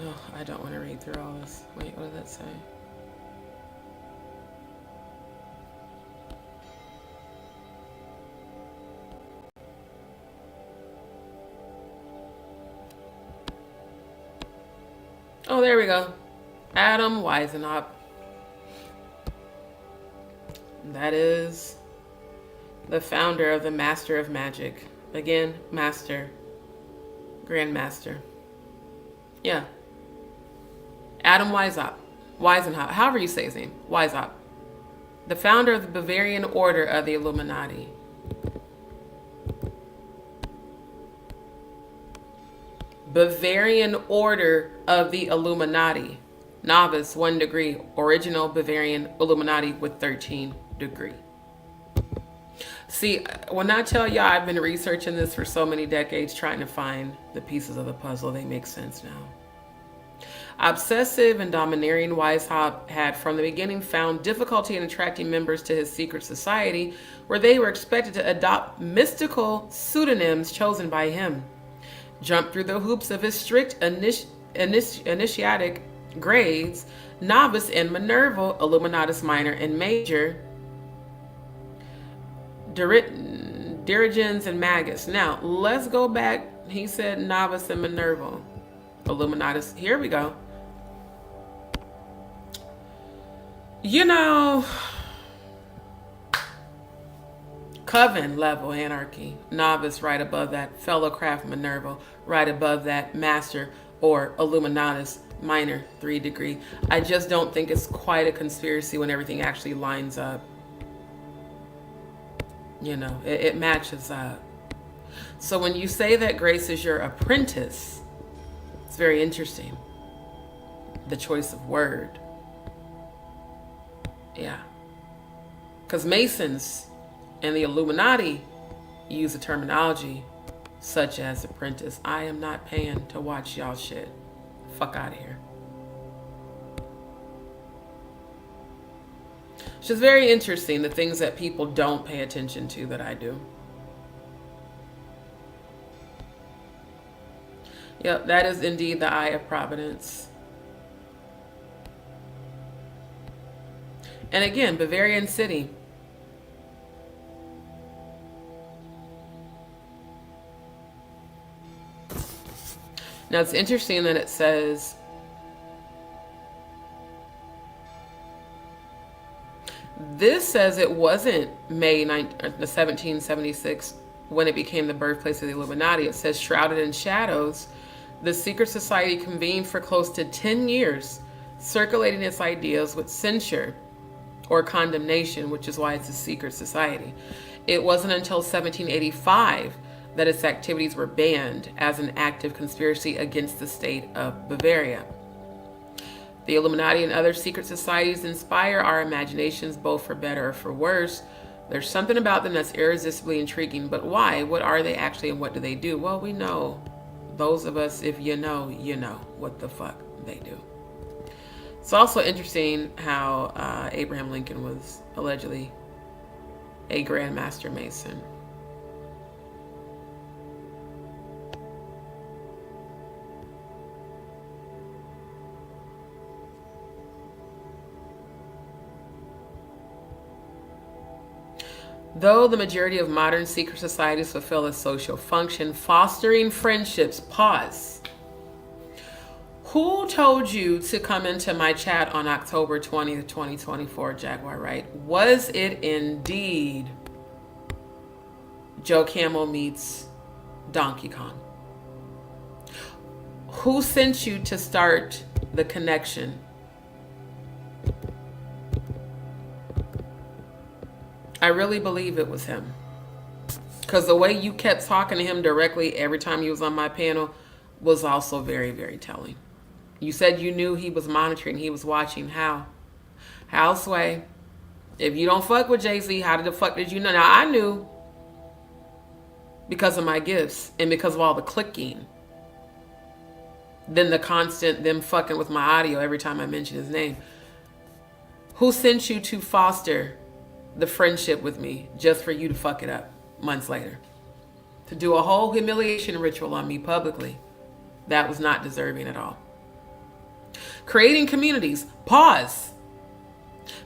Oh, I don't want to read through all this. Wait, what did that say? Oh, there we go. Adam Weisenhop. That is the founder of the Master of Magic. Again, Master. Grandmaster. Yeah. Adam Weisenhop. However you say his name. Weisenhop. The founder of the Bavarian Order of the Illuminati. Bavarian Order of the Illuminati. Novice, 1 degree. Original Bavarian Illuminati with 13 degree. See, when I tell y'all I've been researching this for so many decades, trying to find the pieces of the puzzle, they make sense now. Obsessive and domineering Weishaupt had from the beginning found difficulty in attracting members to his secret society, where they were expected to adopt mystical pseudonyms chosen by him, jump through the hoops of his strict initiatic grades, novice and Minerval, Illuminatus minor and major, Dirigens and Magus. Now, let's go back. He said novice and Minerval, Illuminatus. Here we go. You know, Coven level anarchy, novice right above that, fellow craft Minerval right above that, master or Illuminatus minor 3 degree. I just don't think it's quite a conspiracy when everything actually lines up. You know, it matches up. So when you say that Grace is your apprentice, it's very interesting. The choice of word. Yeah. Because Masons and the Illuminati use a terminology such as apprentice. I am not paying to watch y'all shit. Fuck out of here. It's just very interesting, the things that people don't pay attention to that I do. Yep, that is indeed the eye of providence. And again, Bavarian City. Now it's interesting that it says this says it wasn't May 1776 when it became the birthplace of the Illuminati. It says, shrouded in shadows, the secret society convened for close to 10 years, circulating its ideas with censure or condemnation, which is why it's a secret society. It wasn't until 1785 that its activities were banned as an active conspiracy against the state of Bavaria. The Illuminati and other secret societies inspire our imaginations, both for better or for worse. There's something about them that's irresistibly intriguing, but why? What are they actually and what do they do? Well, we know. Those of us, if you know what the fuck they do. It's also interesting how Abraham Lincoln was allegedly a Grand Master Mason. Though the majority of modern secret societies fulfill a social function, fostering friendships, pause. Who told you to come into my chat on October 20th, 2024, Jaguar Wright? Was it indeed Joe Camel meets Donkey Kong? Who sent you to start the connection? I really believe it was him. Because the way you kept talking to him directly every time he was on my panel was also very, very telling. You said you knew he was monitoring, he was watching. How? How, Sway? If you don't fuck with Jay-Z, how the fuck did you know? Now, I knew because of my gifts and because of all the clicking. Then the constant, them fucking with my audio every time I mention his name. Who sent you to foster the friendship with me just for you to fuck it up months later? To do a whole humiliation ritual on me publicly. That was not deserving at all. Creating communities. Pause.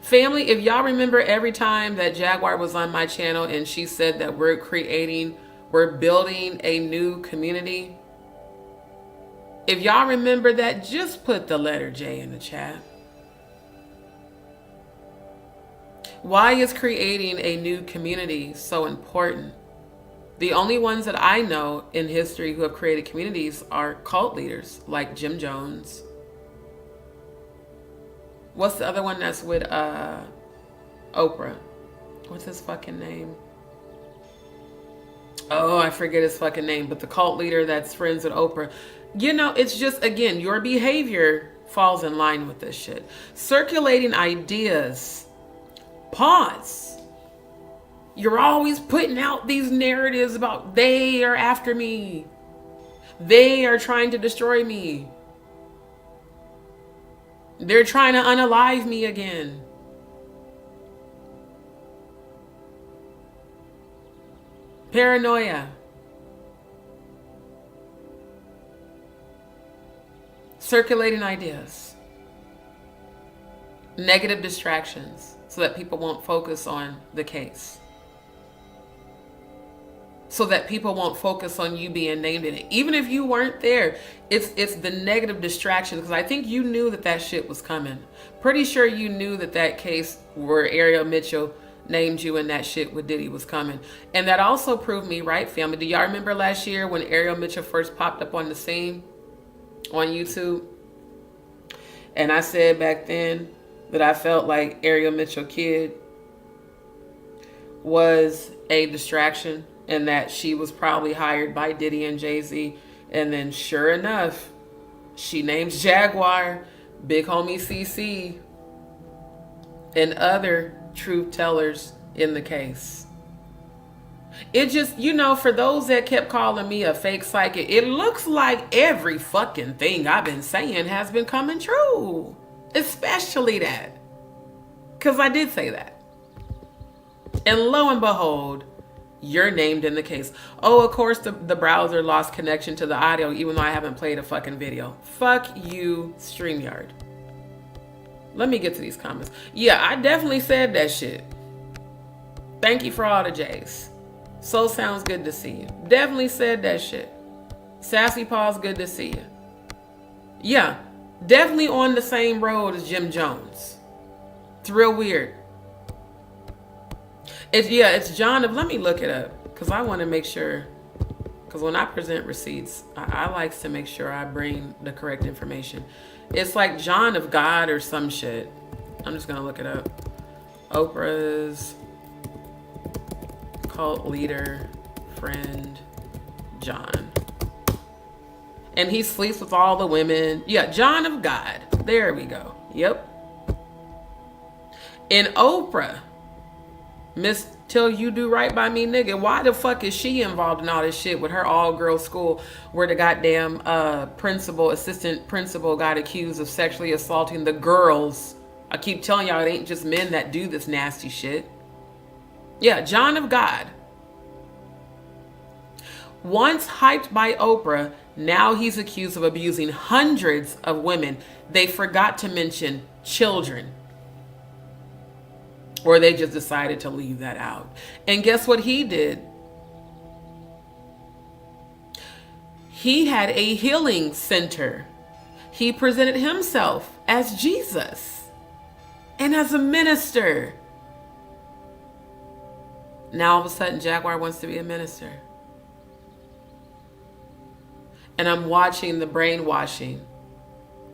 Family, if y'all remember every time that Jaguar was on my channel and she said that we're building a new community. If y'all remember that, just put the letter J in the chat. Why is creating a new community so important? The only ones that I know in history who have created communities are cult leaders like Jim Jones. What's the other one that's with Oprah. What's his fucking name? Oh, I forget his fucking name, but the cult leader that's friends with Oprah. You know, it's just, again, your behavior falls in line with this shit. Circulating ideas. Pause. You're always putting out these narratives about they are after me. They are trying to destroy me. They're trying to unalive me again. Paranoia. Circulating ideas. Negative distractions so that people won't focus on the case. So that people won't focus on you being named in it. Even if you weren't there, it's the negative distraction. Because I think you knew that shit was coming. Pretty sure you knew that case where Ariel Mitchell named you and that shit with Diddy was coming. And that also proved me right, family. Do y'all remember last year when Ariel Mitchell first popped up on the scene on YouTube? And I said back then that I felt like Ariel Mitchell Kid was a distraction and that she was probably hired by Diddy and Jay-Z. And then sure enough, she names Jaguar, Big Homie CC, and other truth tellers in the case. It just, you know, for those that kept calling me a fake psychic, it looks like every fucking thing I've been saying has been coming true. Especially that. Because I did say that. And lo and behold, you're named in the case. Oh, of course, the browser lost connection to the audio, even though I haven't played a fucking video. Fuck you, StreamYard. Let me get to these comments. Yeah, I definitely said that shit. Thank you for all the J's. Soul Sounds, good to see you. Definitely said that shit. Sassy Paws, good to see you. Yeah, definitely on the same road as Jim Jones. It's real weird. It's John of, let me look it up because I want to make sure, because when I present receipts, I like to make sure I bring the correct information. It's like John of God or some shit. I'm just going to look it up. Oprah's cult leader, friend, John. And he sleeps with all the women. Yeah, John of God. There we go. Yep. And Oprah, Miss Till You Do Right By Me nigga, why the fuck is she involved in all this shit with her all-girl school where the goddamn assistant principal got accused of sexually assaulting the girls? I keep telling y'all it ain't just men that do this nasty shit. Yeah, John of God. Once hyped by Oprah, now he's accused of abusing hundreds of women. They forgot to mention children. Or they just decided to leave that out. And guess what he did? He had a healing center. He presented himself as Jesus and as a minister. Now all of a sudden Jaguar wants to be a minister. And I'm watching the brainwashing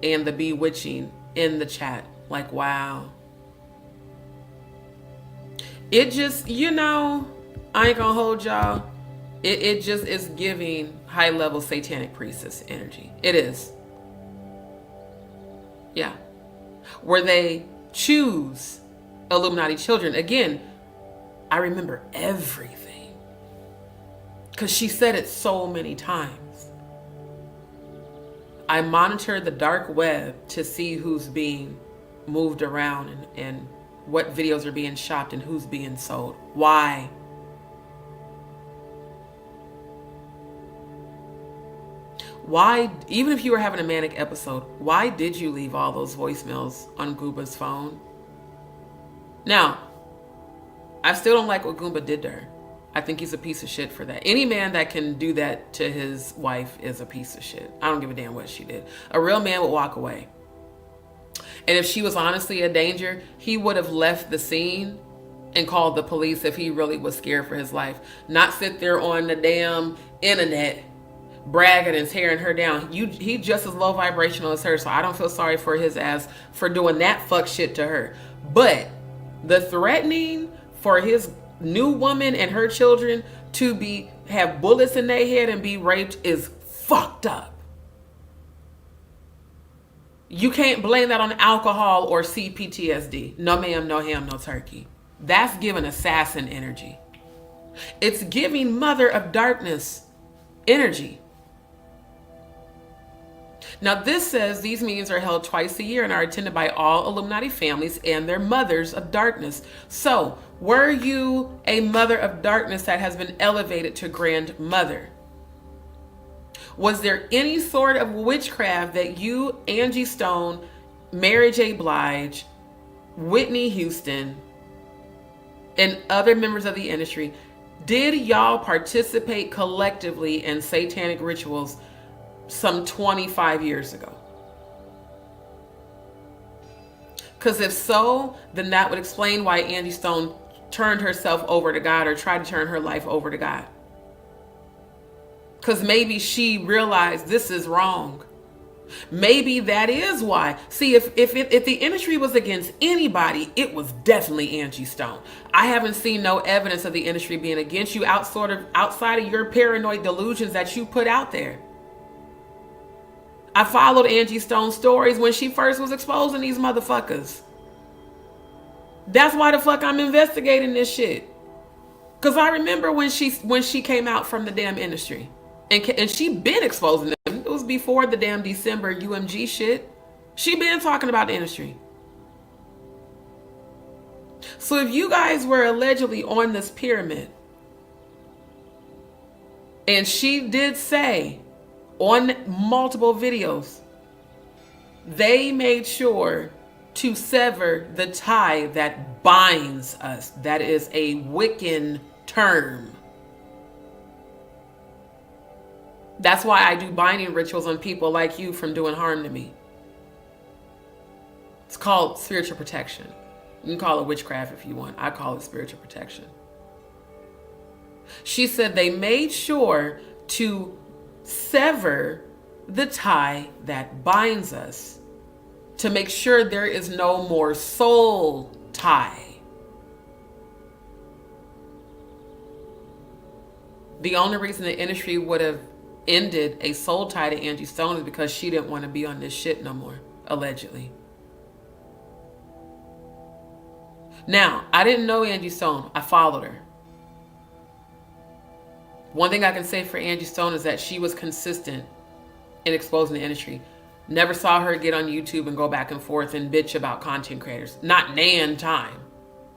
and the bewitching in the chat. Like, wow. It just, you know, I ain't gonna hold y'all. It just is giving high-level satanic priestess energy. It is. Yeah. Where they choose Illuminati children. Again, I remember everything. Because she said it so many times. I monitor the dark web to see who's being moved around and what videos are being shopped and who's being sold. Why? Why, even if you were having a manic episode, why did you leave all those voicemails on Goomba's phone? Now, I still don't like what Goomba did to her. I think he's a piece of shit for that. Any man that can do that to his wife is a piece of shit. I don't give a damn what she did. A real man would walk away. And if she was honestly a danger, he would have left the scene and called the police if he really was scared for his life. Not sit there on the damn internet bragging and tearing her down. He just as low vibrational as her, so I don't feel sorry for his ass for doing that fuck shit to her. But The threatening for his new woman and her children to have bullets in their head and be raped is fucked up. You can't blame that on alcohol or CPTSD. No ma'am, no ham, no turkey. That's giving assassin energy. It's giving mother of darkness energy. Now this says these meetings are held twice a year and are attended by all Illuminati families and their mothers of darkness. So, were you a mother of darkness that has been elevated to grandmother? Was there any sort of witchcraft that you, Angie Stone, Mary J. Blige, Whitney Houston, and other members of the industry, did y'all participate collectively in satanic rituals some 25 years ago? Because if so, then that would explain why Angie Stone turned herself over to God or tried to turn her life over to God. Because maybe she realized this is wrong. Maybe that is why. See, if the industry was against anybody, it was definitely Angie Stone. I haven't seen no evidence of the industry being against you outside of your paranoid delusions that you put out there. I followed Angie Stone's stories when she first was exposing these motherfuckers. That's why the fuck I'm investigating this shit. Because I remember when she came out from the damn industry. And she been exposing them. It was before the damn December UMG shit. She been talking about the industry. So if you guys were allegedly on this pyramid, and she did say on multiple videos, they made sure to sever the tie that binds us. That is a Wiccan term. That's why I do binding rituals on people like you from doing harm to me. It's called spiritual protection. You can call it witchcraft if you want. I call it spiritual protection. She said they made sure to sever the tie that binds us to make sure there is no more soul tie. The only reason the industry would have ended a soul tie to Angie Stone is because she didn't want to be on this shit no more, allegedly. Now, I didn't know Angie Stone. I followed her. One thing I can say for Angie Stone is that she was consistent in exposing the industry. Never saw her get on YouTube and go back and forth and bitch about content creators. Not nan time.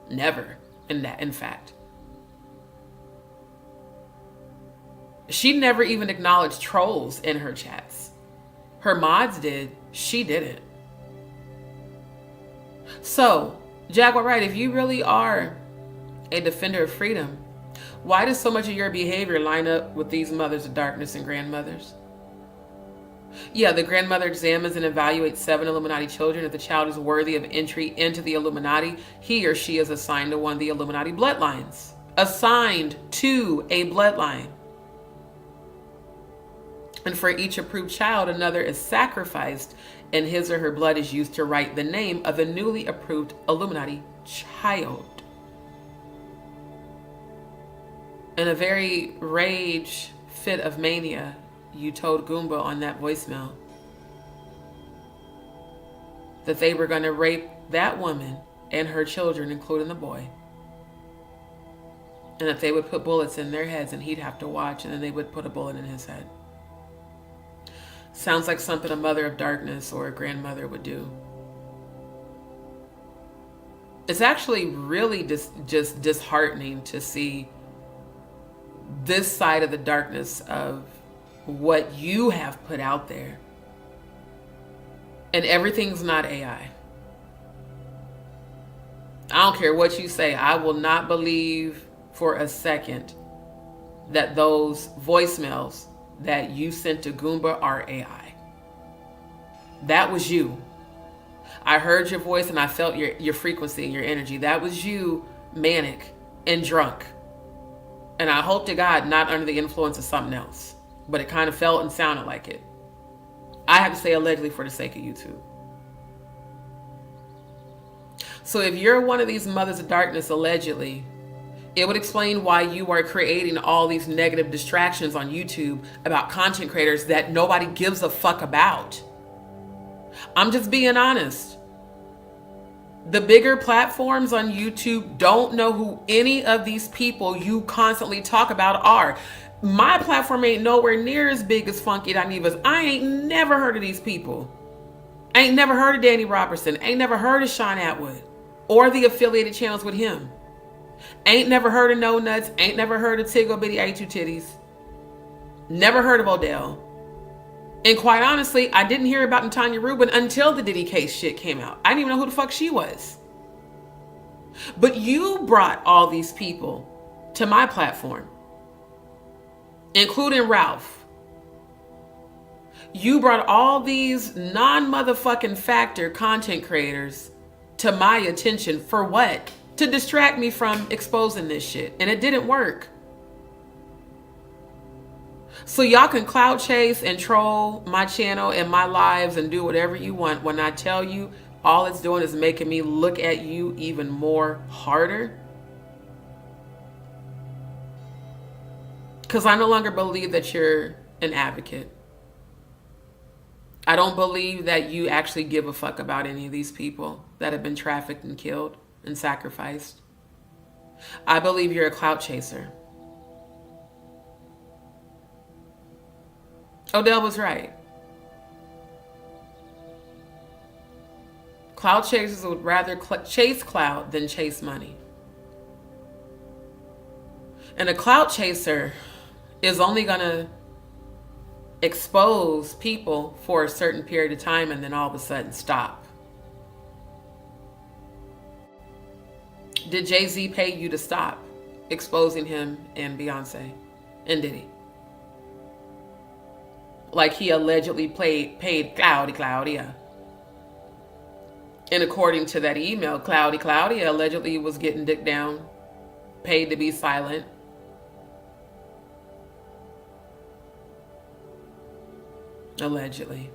Never. In fact. She never even acknowledged trolls in her chats. Her mods did. She didn't. So, Jaguar Wright, if you really are a defender of freedom, why does so much of your behavior line up with these mothers of darkness and grandmothers? Yeah, the grandmother examines and evaluates 7 Illuminati children. If the child is worthy of entry into the Illuminati, he or she is assigned to one of the Illuminati bloodlines. Assigned to a bloodline. And for each approved child, another is sacrificed, and his or her blood is used to write the name of the newly approved Illuminati child. In a very rage fit of mania, you told Goomba on that voicemail that they were going to rape that woman and her children, including the boy. And that they would put bullets in their heads and he'd have to watch, and then they would put a bullet in his head. Sounds like something a mother of darkness or a grandmother would do. It's actually really just disheartening to see this side of the darkness of what you have put out there. And everything's not AI. I don't care what you say. I will not believe for a second that those voicemails that you sent to Goomba are AI. That was you. I heard your voice and I felt your frequency and your energy. That was you, manic and drunk. And I hope to God not under the influence of something else. But it kind of felt and sounded like it. I have to say allegedly for the sake of YouTube. So if you're one of these mothers of darkness, allegedly, it would explain why you are creating all these negative distractions on YouTube about content creators that nobody gives a fuck about. I'm just being honest. The bigger platforms on YouTube don't know who any of these people you constantly talk about are. My platform ain't nowhere near as big as Funky Dineva's. I ain't never heard of these people. I ain't never heard of Danny Robertson. Ain't never heard of Sean Atwood or the affiliated channels with him. Ain't never heard of No Nuts. Ain't never heard of Tiggle Bitty A2 Titties. Never heard of Odell. And quite honestly, I didn't hear about Tanya Rubin until the Diddy case shit came out. I didn't even know who the fuck she was. But you brought all these people to my platform, including Ralph. You brought all these non-motherfucking factor content creators to my attention for what? To distract me from exposing this shit. And it didn't work. So y'all can clout chase and troll my channel and my lives and do whatever you want. When I tell you all it's doing is making me look at you even more harder. Because I no longer believe that you're an advocate. I don't believe that you actually give a fuck about any of these people that have been trafficked and killed and sacrificed. I believe you're a clout chaser. Odell was right. Clout chasers would rather chase clout than chase money. And a clout chaser is only going to expose people for a certain period of time and then all of a sudden stop. Did Jay-Z pay you to stop exposing him and Beyonce and Diddy? Like he allegedly paid Claudia. And according to that email, Claudia allegedly was getting dick down, paid to be silent. Allegedly.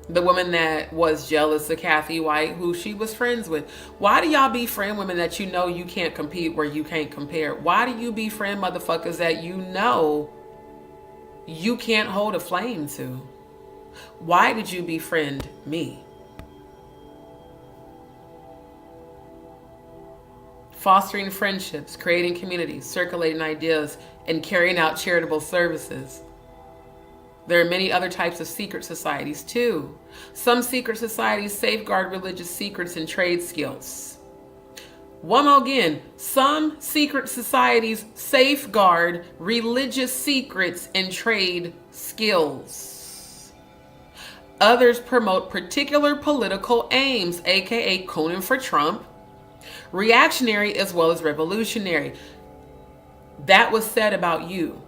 The woman that was jealous of Kathy White, who she was friends with. Why do y'all befriend women that you know you can't compete where you can't compare? Why do you befriend motherfuckers that you know you can't hold a flame to? Why did you befriend me? Fostering friendships, creating communities, circulating ideas, and carrying out charitable services. There are many other types of secret societies too. Some secret societies safeguard religious secrets and trade skills. One more again, some secret societies safeguard religious secrets and trade skills. Others promote particular political aims, aka cooning for Trump, reactionary as well as revolutionary. That was said about you.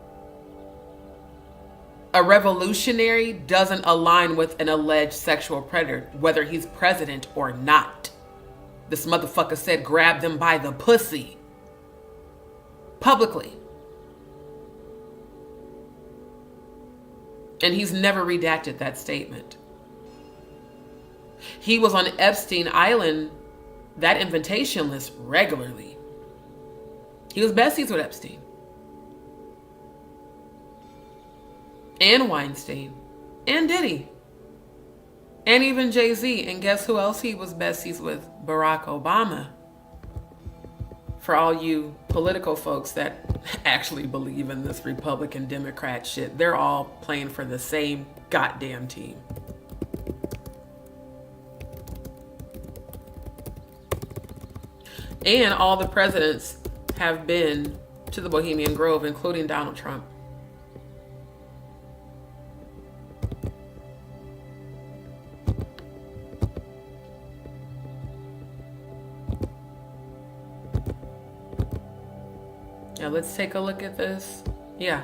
A revolutionary doesn't align with an alleged sexual predator, whether he's president or not. This motherfucker said grab them by the pussy. Publicly. And he's never redacted that statement. He was on Epstein Island, that invitation list, regularly. He was besties with Epstein. And Weinstein. And Diddy. And even Jay-Z. And guess who else he was besties with? Barack Obama. For all you political folks that actually believe in this Republican Democrat shit, they're all playing for the same goddamn team. And all the presidents have been to the Bohemian Grove, including Donald Trump. Now let's take a look at this. Yeah.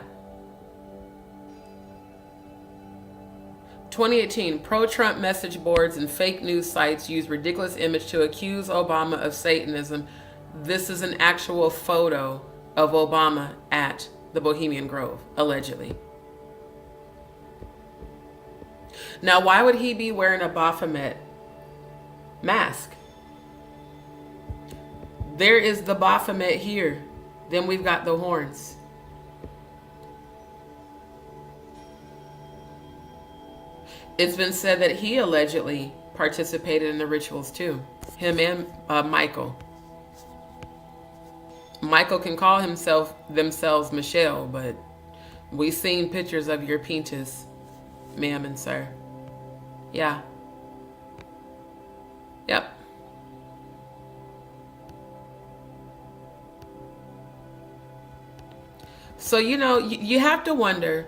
2018, pro-Trump message boards and fake news sites use ridiculous image to accuse Obama of Satanism. This is an actual photo of Obama at the Bohemian Grove, allegedly. Now, why would he be wearing a Baphomet mask. There is the Baphomet here. Then we've got the horns. It's been said that he allegedly participated in the rituals too. Him and Michael. Michael can call themselves Michelle, but we've seen pictures of your penis, ma'am and sir. Yeah. Yep. So, you have to wonder,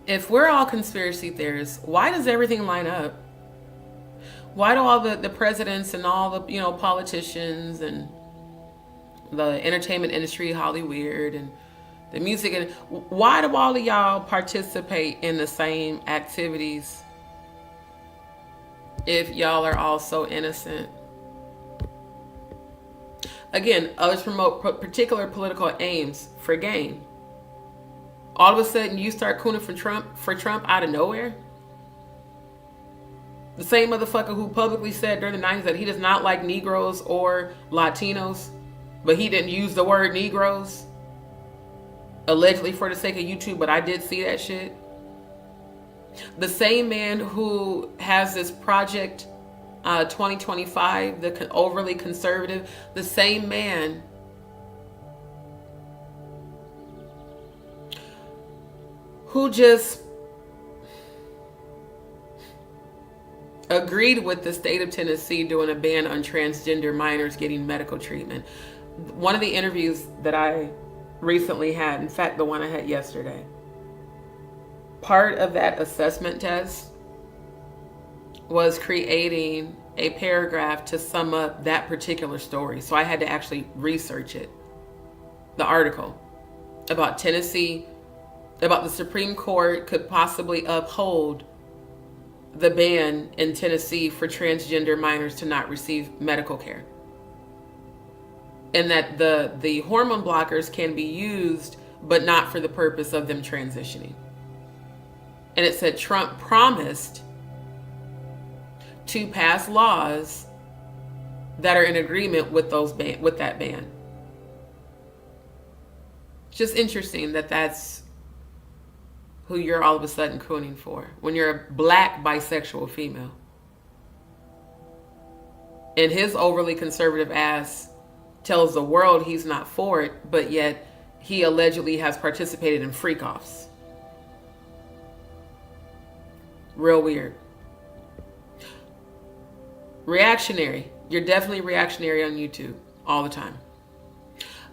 if we're all conspiracy theorists, why does everything line up? Why do all the presidents and all the, politicians and the entertainment industry, Hollywood, and the music, and why do all of y'all participate in the same activities if y'all are all so innocent? Again, others promote particular political aims for gain. All of a sudden, you start cooning for Trump out of nowhere. The same motherfucker who publicly said during the 90s that he does not like Negroes or Latinos, but he didn't use the word Negroes, allegedly for the sake of YouTube, but I did see that shit. The same man who has this project 2025, the overly conservative, the same man who just agreed with the state of Tennessee doing a ban on transgender minors getting medical treatment. One of the interviews that I recently had, in fact, the one I had yesterday, part of that assessment test was creating a paragraph to sum up that particular story. So I had to actually research it. The article about Tennessee, about the Supreme Court could possibly uphold the ban in Tennessee for transgender minors to not receive medical care. And that the hormone blockers can be used, but not for the purpose of them transitioning. And it said Trump promised to pass laws that are in agreement with that ban. It's just interesting that that's who you're all of a sudden cooning for when you're a black bisexual female. And his overly conservative ass tells the world he's not for it, but yet he allegedly has participated in freak-offs. Real weird. Reactionary. You're definitely reactionary on YouTube all the time.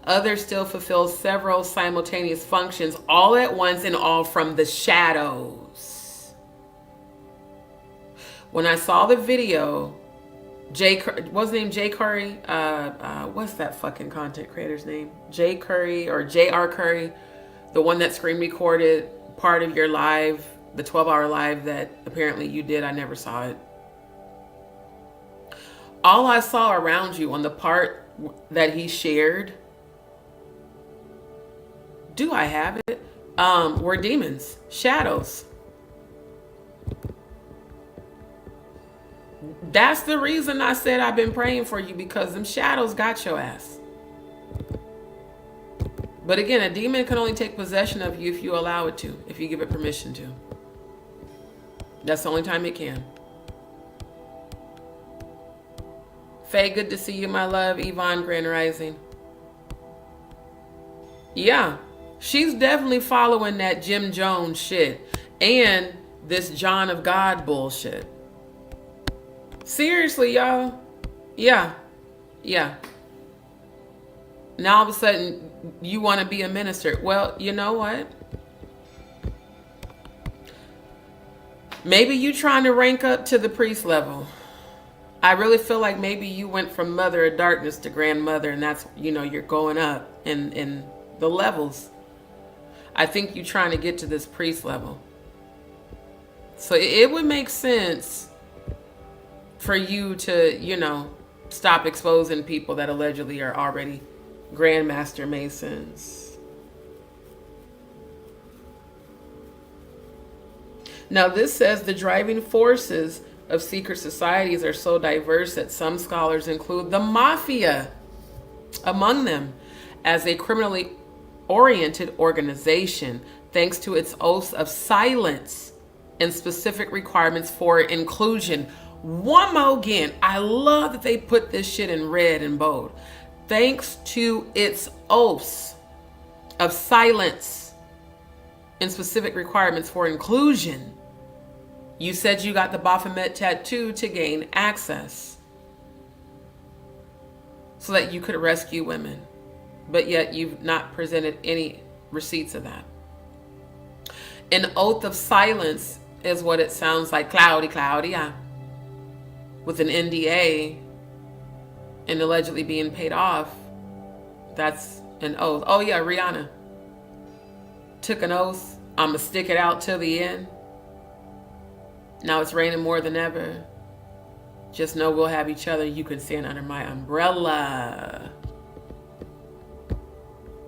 Others still fulfill several simultaneous functions all at once and all from the shadows. When I saw the video, what's his name? Jay Curry? What's that fucking content creator's name? Jay Curry or J.R. Curry, the one that screen recorded part of your live, the 12-hour live that apparently you did. I never saw it. All I saw around you on the part that he shared, do I have it? Were demons, shadows. That's the reason I said I've been praying for you, because them shadows got your ass. But again, a demon can only take possession of you if you allow it to, if you give it permission to. That's the only time it can. Faye, good to see you, my love. Yvonne, Grand Rising. Yeah, she's definitely following that Jim Jones shit and this John of God bullshit. Seriously, y'all. Yeah. Now all of a sudden you want to be a minister. Well, you know what? Maybe you trying to rank up to the priest level. I really feel like maybe you went from mother of darkness to grandmother, and that's, you're going up in the levels. I think you're trying to get to this priest level. So it would make sense for you to, stop exposing people that allegedly are already Grandmaster Masons. Now, this says the driving forces of secret societies are so diverse that some scholars include the mafia among them as a criminally oriented organization, thanks to its oaths of silence and specific requirements for inclusion. One more again, I love that they put this shit in red and bold. Thanks to its oaths of silence and specific requirements for inclusion. You said you got the Baphomet tattoo to gain access so that you could rescue women, but yet you've not presented any receipts of that. An oath of silence is what it sounds like, cloudy, yeah, with an NDA and allegedly being paid off. That's an oath. Oh yeah, Rihanna took an oath. I'm gonna stick it out till the end. Now it's raining more than ever. Just know we'll have each other. You can stand under my umbrella.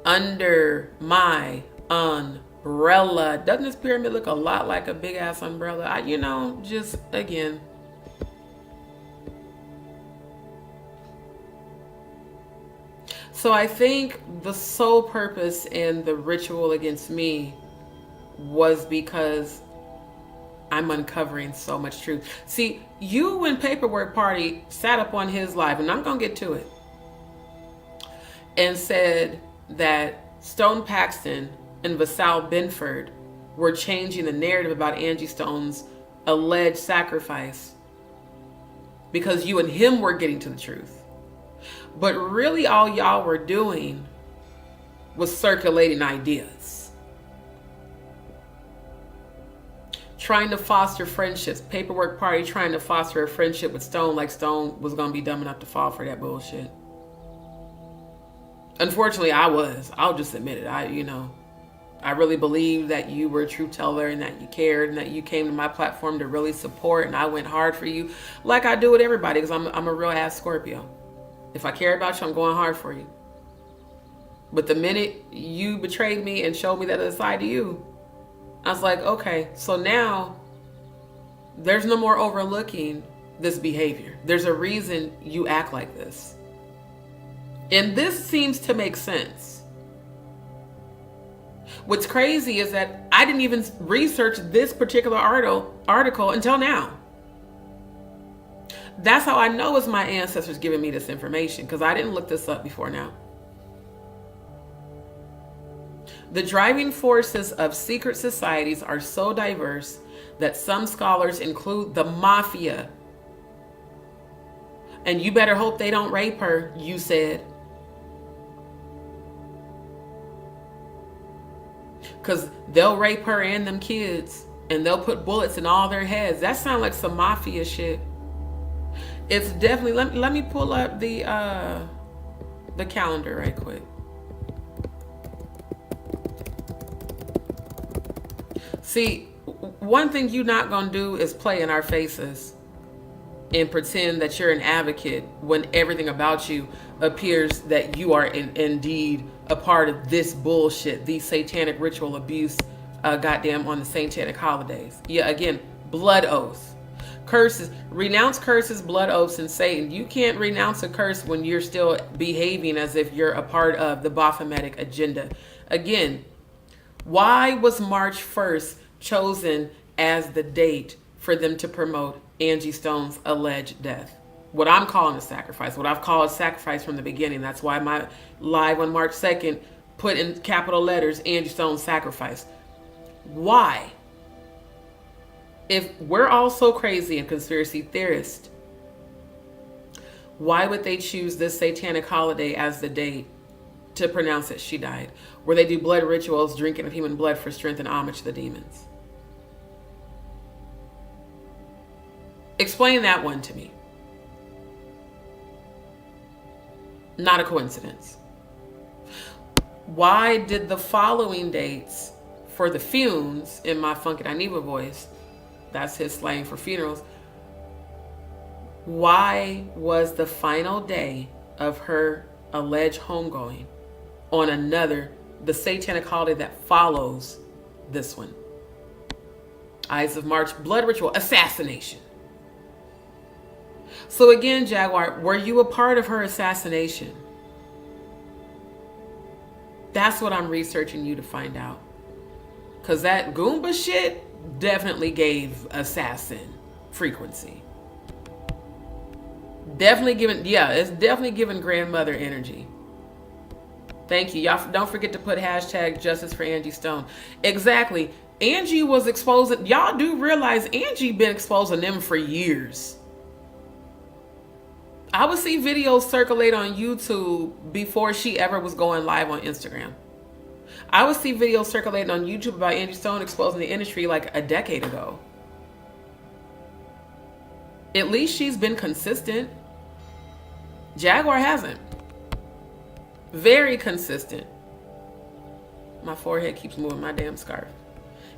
Under my umbrella. Doesn't this pyramid look a lot like a big ass umbrella? Just again. So I think the sole purpose in the ritual against me was because I'm uncovering so much truth. See, you and Paperwork Party sat up on his live, and I'm going to get to it, and said that Stone Paxton and Vassal Binford were changing the narrative about Angie Stone's alleged sacrifice because you and him were getting to the truth. But really all y'all were doing was circulating ideas. Trying to foster friendships. Paperwork Party trying to foster a friendship with Stone, like Stone was going to be dumb enough to fall for that bullshit. Unfortunately, I was. I'll just admit it. I really believed that you were a truth teller and that you cared and that you came to my platform to really support, and I went hard for you like I do with everybody because I'm a real ass Scorpio. If I care about you, I'm going hard for you. But the minute you betrayed me and showed me that other side to you, I was like, okay, so now there's no more overlooking this behavior. There's a reason you act like this. And this seems to make sense. What's crazy is that I didn't even research this particular article until now. That's how I know it's my ancestors giving me this information, because I didn't look this up before now. The driving forces of secret societies are so diverse that some scholars include the mafia. And you better hope they don't rape her, you said. Because they'll rape her and them kids, and they'll put bullets in all their heads. That sounds like some mafia shit. It's definitely, let me pull up the calendar right quick. See, one thing you're not going to do is play in our faces and pretend that you're an advocate when everything about you appears that you are indeed a part of this bullshit, these satanic ritual abuse, goddamn, on the satanic holidays. Yeah, again, blood oaths. Curses, renounce curses, blood oaths, and Satan. You can't renounce a curse when you're still behaving as if you're a part of the Baphometic agenda. Again, why was March 1st chosen as the date for them to promote Angie Stone's alleged death? What I'm calling a sacrifice, what I've called a sacrifice from the beginning. That's why my live on March 2nd put in capital letters, Angie Stone's sacrifice. Why? If we're all so crazy and conspiracy theorists, why would they choose this satanic holiday as the date to pronounce that she died, where they do blood rituals, drinking of human blood for strength and homage to the demons? Explain that one to me. Not a coincidence. Why did the following dates for the funes, in my Funky Dineva voice, that's his slang for funerals, why was the final day of her alleged homegoing on the satanic holiday that follows this one? Ides of March, blood ritual, assassination. So again, Jaguar, were you a part of her assassination? That's what I'm researching you to find out. Because that Goomba shit definitely gave assassin frequency. Definitely giving, yeah, it's definitely giving grandmother energy. Thank you. Y'all don't forget to put hashtag justice for Angie Stone. Exactly. Angie was exposing, y'all do realize Angie been exposing them for years. I would see videos circulate on YouTube before she ever was going live on Instagram. I would see videos circulating on YouTube about Angie Stone exposing the industry like a decade ago. At least she's been consistent. Jaguar hasn't. Very consistent. My forehead keeps moving, my damn scarf.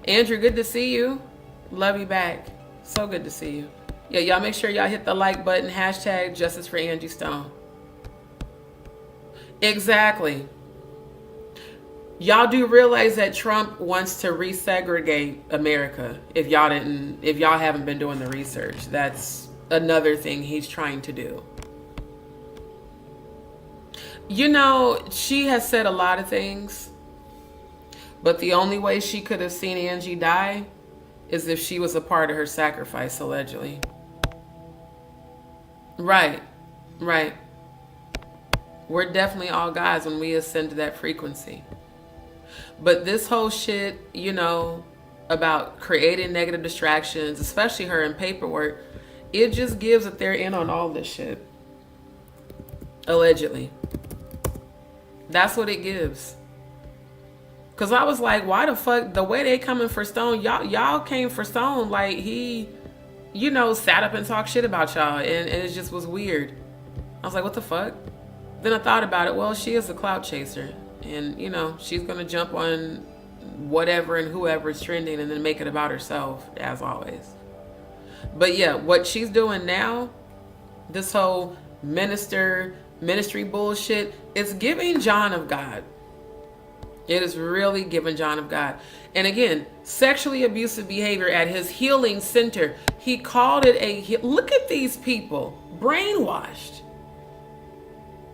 Andrew, good to see you. Love you back. So good to see you. Yeah, y'all make sure y'all hit the like button. Hashtag justice for Angie Stone. Exactly. Y'all do realize that Trump wants to resegregate America. If y'all haven't been doing the research, that's another thing he's trying to do. You know, she has said a lot of things, but the only way she could have seen Angie die is if she was a part of her sacrifice, allegedly. Right, right. We're definitely all guys when we ascend to that frequency. But this whole shit, you know, about creating negative distractions, especially her in paperwork, it just gives that they're in on all this shit. Allegedly. That's what it gives. Cause I was like, why the fuck, the way they coming for Stone, y'all came for Stone like he, you know, sat up and talked shit about y'all, and it just was weird. I was like, what the fuck? Then I thought about it. Well, she is a clout chaser, and you know, she's gonna jump on whatever and whoever is trending and then make it about herself, as always. But yeah, what she's doing now, this whole ministry bullshit, it's giving John of God. It is really giving John of God. And again, sexually abusive behavior at his healing center. He called it look at these people, brainwashed.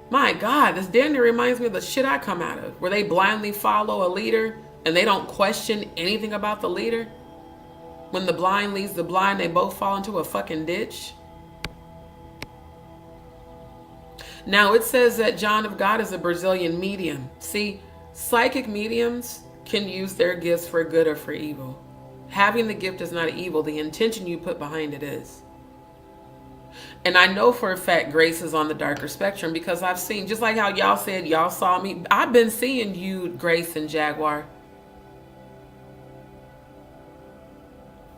My God, this damn near reminds me of the shit I come out of, where they blindly follow a leader and they don't question anything about the leader. When the blind leads the blind, they both fall into a fucking ditch. Now it says that John of God is a Brazilian medium. See, psychic mediums can use their gifts for good or for evil. Having the gift is not evil. The intention you put behind it is. And I know for a fact Grace is on the darker spectrum because I've seen, just like how y'all said y'all saw me, I've been seeing you, Grace and Jaguar.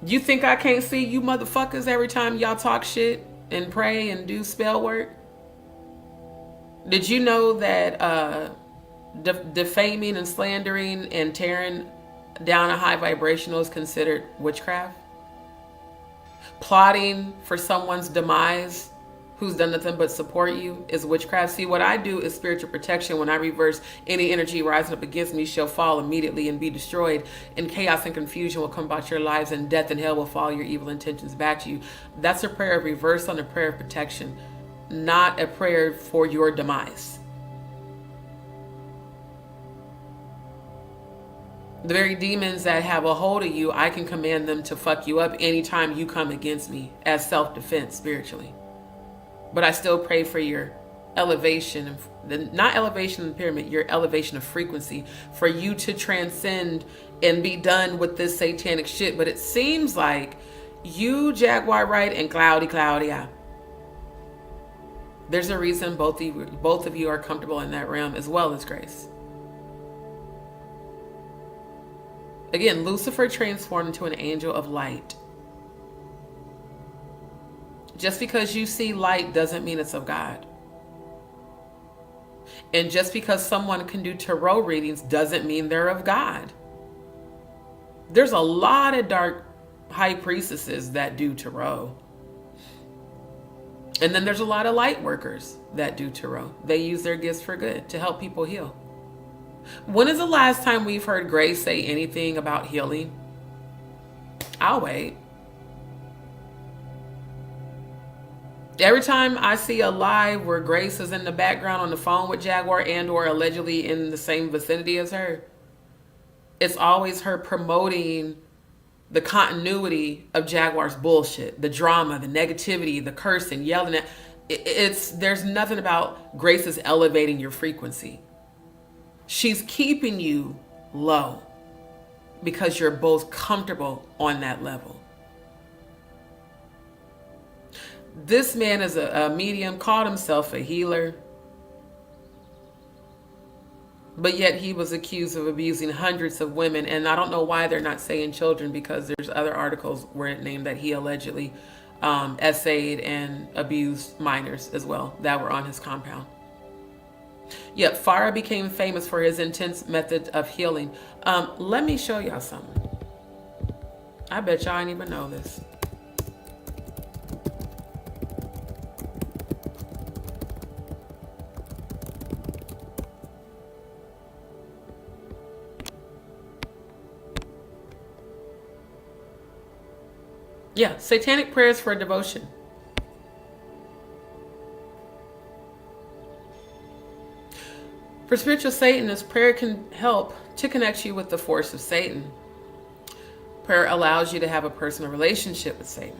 You think I can't see you motherfuckers every time y'all talk shit and pray and do spell work? Did you know that defaming and slandering and tearing down a high vibrational is considered witchcraft? Plotting for someone's demise who's done nothing but support you is witchcraft. See, what I do is spiritual protection. When I reverse, any energy rising up against me shall fall immediately and be destroyed, and chaos and confusion will come about your lives, and death and hell will follow your evil intentions back to you. That's a prayer of reversal and a prayer of protection, not a prayer for your demise. The very demons that have a hold of you, I can command them to fuck you up anytime you come against me as self-defense spiritually. But I still pray for your elevation, not elevation in the pyramid, your elevation of frequency, for you to transcend and be done with this satanic shit. But it seems like you, Jaguar Wright, and Claudia, there's a reason both of you are comfortable in that realm, as well as Grace. Again, Lucifer transformed into an angel of light. Just because you see light doesn't mean it's of God. And just because someone can do tarot readings doesn't mean they're of God. There's a lot of dark high priestesses that do tarot. And then there's a lot of light workers that do tarot. They use their gifts for good to help people heal. When is the last time we've heard Grace say anything about healing? I'll wait. Every time I see a live where Grace is in the background on the phone with Jaguar and or allegedly in the same vicinity as her, it's always her promoting the continuity of Jaguar's bullshit, the drama, the negativity, the cursing, yelling at. There's nothing about Grace is elevating your frequency. She's keeping you low because you're both comfortable on that level. This man is a medium, called himself a healer, but yet he was accused of abusing hundreds of women. And I don't know why they're not saying children, because there's other articles where it named that he allegedly essayed and abused minors as well that were on his compound. Yet Farah became famous for his intense method of healing. Let me show y'all something. I bet y'all didn't even know this. Yeah, satanic prayers for devotion. For spiritual Satanists, prayer can help to connect you with the force of Satan. Prayer allows you to have a personal relationship with Satan.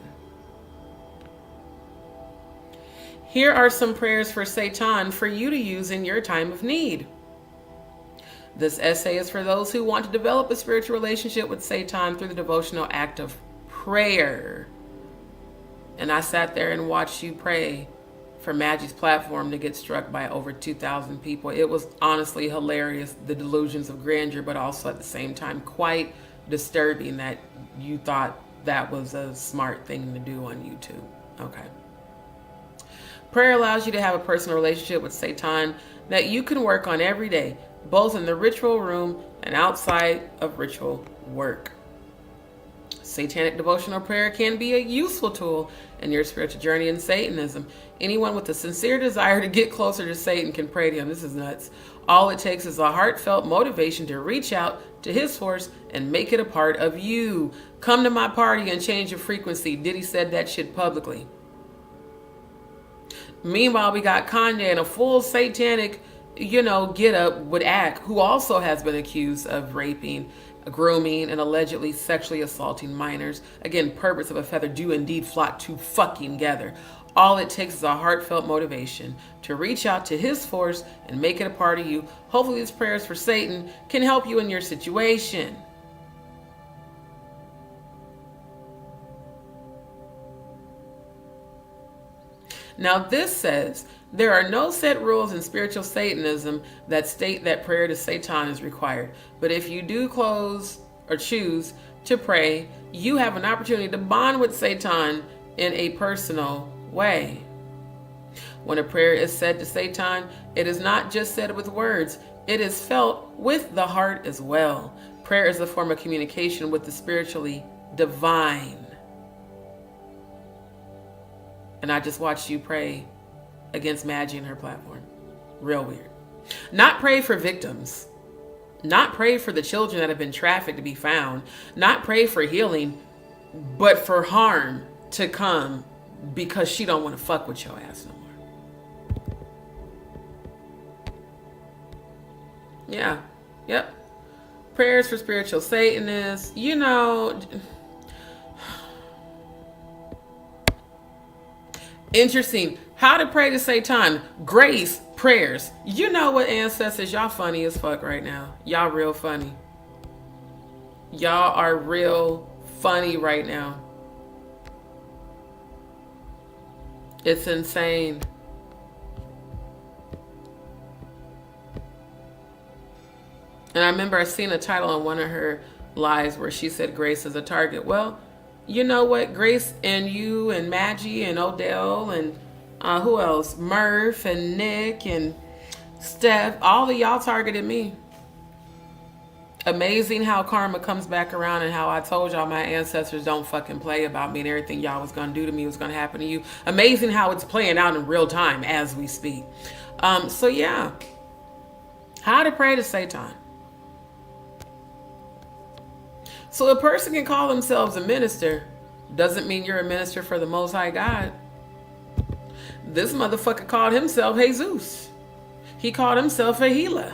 Here are some prayers for Satan for you to use in your time of need. This essay is for those who want to develop a spiritual relationship with Satan through the devotional act of prayer. And I sat there and watched you pray for Maggie's platform to get struck by over 2,000 people. It was honestly hilarious, the delusions of grandeur, but also at the same time quite disturbing that you thought that was a smart thing to do on YouTube. Okay. Prayer allows you to have a personal relationship with Satan that you can work on every day, both in the ritual room and outside of ritual work. Satanic devotional prayer can be a useful tool in your spiritual journey in Satanism. Anyone with a sincere desire to get closer to Satan can pray to him. This is nuts. All it takes is a heartfelt motivation to reach out to his force and make it a part of you. Come to my party and change your frequency. Diddy said that shit publicly. Meanwhile, we got Kanye in a full satanic, get up with Ack, who also has been accused of raping, grooming, and allegedly sexually assaulting minors. Again, perverts of a feather do indeed flock to fucking gather. All it takes is a heartfelt motivation to reach out to his force and make it a part of you. Hopefully these prayers for Satan can help you in your situation. Now this says, there are no set rules in spiritual Satanism that state that prayer to Satan is required. But if you do choose to pray, you have an opportunity to bond with Satan in a personal way. When a prayer is said to Satan, it is not just said with words, it is felt with the heart as well. Prayer is a form of communication with the spiritually divine. And I just watched you pray against Maggie and her platform. Real weird. Not pray for victims. Not pray for the children that have been trafficked to be found. Not pray for healing, but for harm to come because she don't want to fuck with your ass no more. Yeah. Yep. Prayers for spiritual Satanists. Interesting. How to pray to Satan. Grace prayers. You know what, ancestors? Y'all funny as fuck right now. Y'all real funny. Y'all are real funny right now. It's insane. And I remember I seen a title on one of her lives where she said Grace is a target. Well, you know what? Grace and you and Maggie and Odell and who else? Murph and Nick and Steph. All of y'all targeted me. Amazing how karma comes back around and how I told y'all my ancestors don't fucking play about me and everything y'all was going to do to me was going to happen to you. Amazing how it's playing out in real time as we speak. So yeah. How to pray to Satan. So a person can call themselves a minister. Doesn't mean you're a minister for the Most High God. This motherfucker called himself Jesus. He called himself a healer.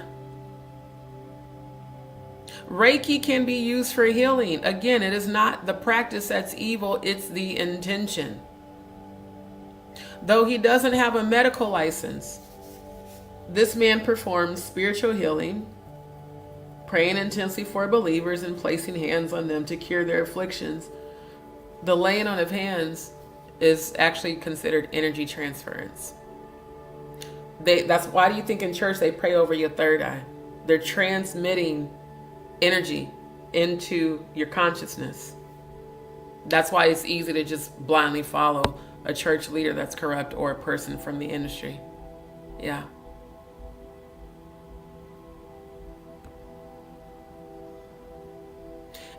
Reiki can be used for healing. Again, it is not the practice that's evil, it's the intention. Though he doesn't have a medical license, this man performs spiritual healing, praying intensely for believers and placing hands on them to cure their afflictions. The laying on of hands is actually considered energy transference. That's why do you think in church they pray over your third eye? They're transmitting energy into your consciousness. That's why it's easy to just blindly follow a church leader that's corrupt or a person from the industry. Yeah.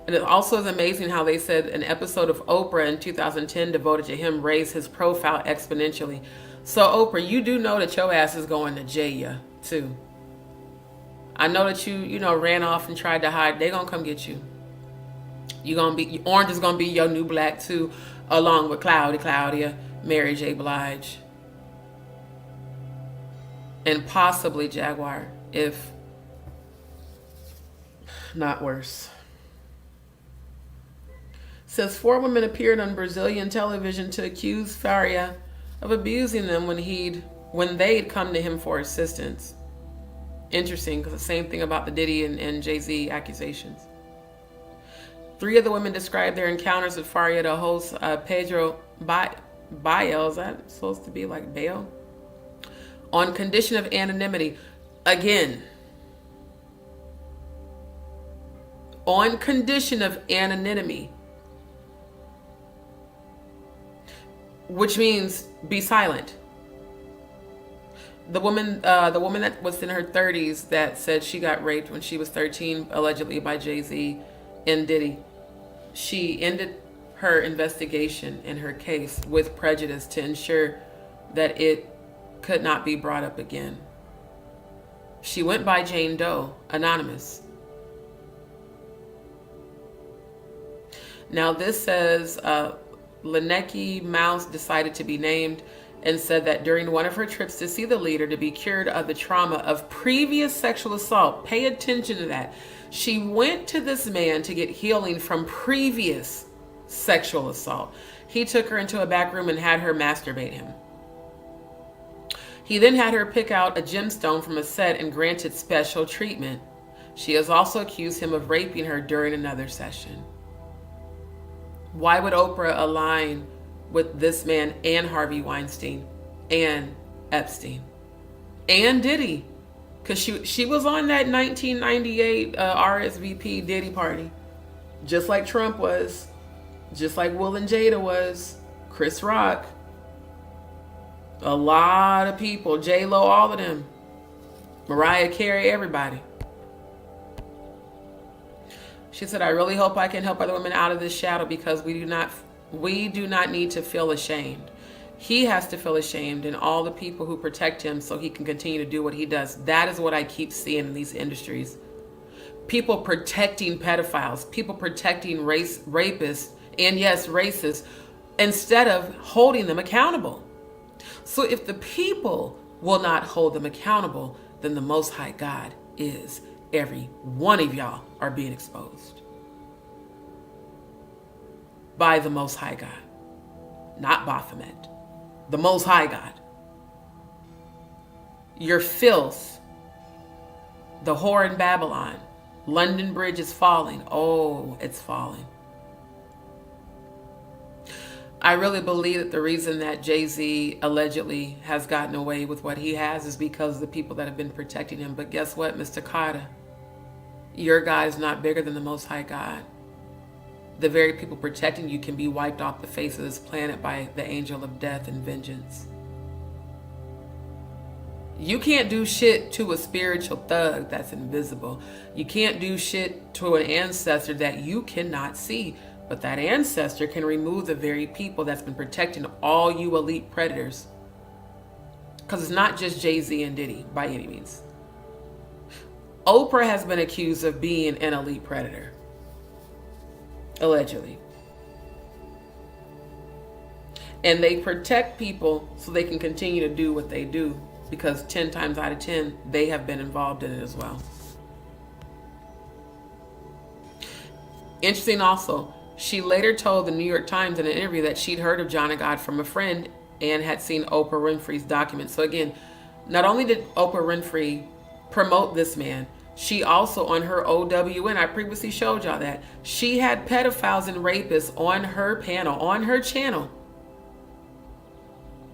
And it also is amazing how they said an episode of Oprah in 2010 devoted to him raised his profile exponentially. So Oprah, you do know that your ass is going to jail too. I know that you ran off and tried to hide. They're going to come get you. Orange is going to be your new black too, along with Claudia, Mary J. Blige. And possibly Jaguar, if not worse. Says 4 women appeared on Brazilian television to accuse Faria of abusing them when they'd come to him for assistance. Interesting, because the same thing about the Diddy and Jay-Z accusations. 3 of the women described their encounters with Faria to host Pedro Bael, is that supposed to be like bail? On condition of anonymity. Again, on condition of anonymity. Which means be silent. The woman that was in her 30s that said she got raped when she was 13, allegedly by Jay-Z and Diddy. She ended her investigation in her case with prejudice to ensure that it could not be brought up again. She went by Jane Doe, anonymous. Now this says Lynecke Mouse decided to be named and said that during one of her trips to see the leader to be cured of the trauma of previous sexual assault, pay attention to that. She went to this man to get healing from previous sexual assault. He took her into a back room and had her masturbate him. He then had her pick out a gemstone from a set and granted special treatment. She has also accused him of raping her during another session. Why would Oprah align with this man and Harvey Weinstein and Epstein and Diddy? Because she was on that 1998 RSVP Diddy party, just like Trump was, just like Will and Jada was, Chris Rock, a lot of people, J-Lo, all of them, Mariah Carey, everybody. She said, I really hope I can help other women out of this shadow because we do not need to feel ashamed. He has to feel ashamed and all the people who protect him so he can continue to do what he does. That is what I keep seeing in these industries. People protecting pedophiles, people protecting rapists, and yes, racists, instead of holding them accountable. So if the people will not hold them accountable, then the Most High God is. Every one of y'all are being exposed by the Most High God, not Baphomet, the Most High God. Your filth, the whore in Babylon, London Bridge is falling. Oh, it's falling. I really believe that the reason that Jay-Z allegedly has gotten away with what he has is because of the people that have been protecting him. But guess what, Mr. Carter? Your God is not bigger than the Most High God. The very people protecting you can be wiped off the face of this planet by the angel of death and vengeance. You can't do shit to a spiritual thug that's invisible. You can't do shit to an ancestor that you cannot see. But that ancestor can remove the very people that's been protecting all you elite predators. Because it's not just Jay-Z and Diddy by any means. Oprah has been accused of being an elite predator. Allegedly. And they protect people so they can continue to do what they do, because 10 times out of 10, they have been involved in it as well. Interesting also, she later told the New York Times in an interview that she'd heard of John of God from a friend and had seen Oprah Winfrey's documents. So again, not only did Oprah Winfrey promote this man, she also, on her OWN, I previously showed y'all that, she had pedophiles and rapists on her panel, on her channel,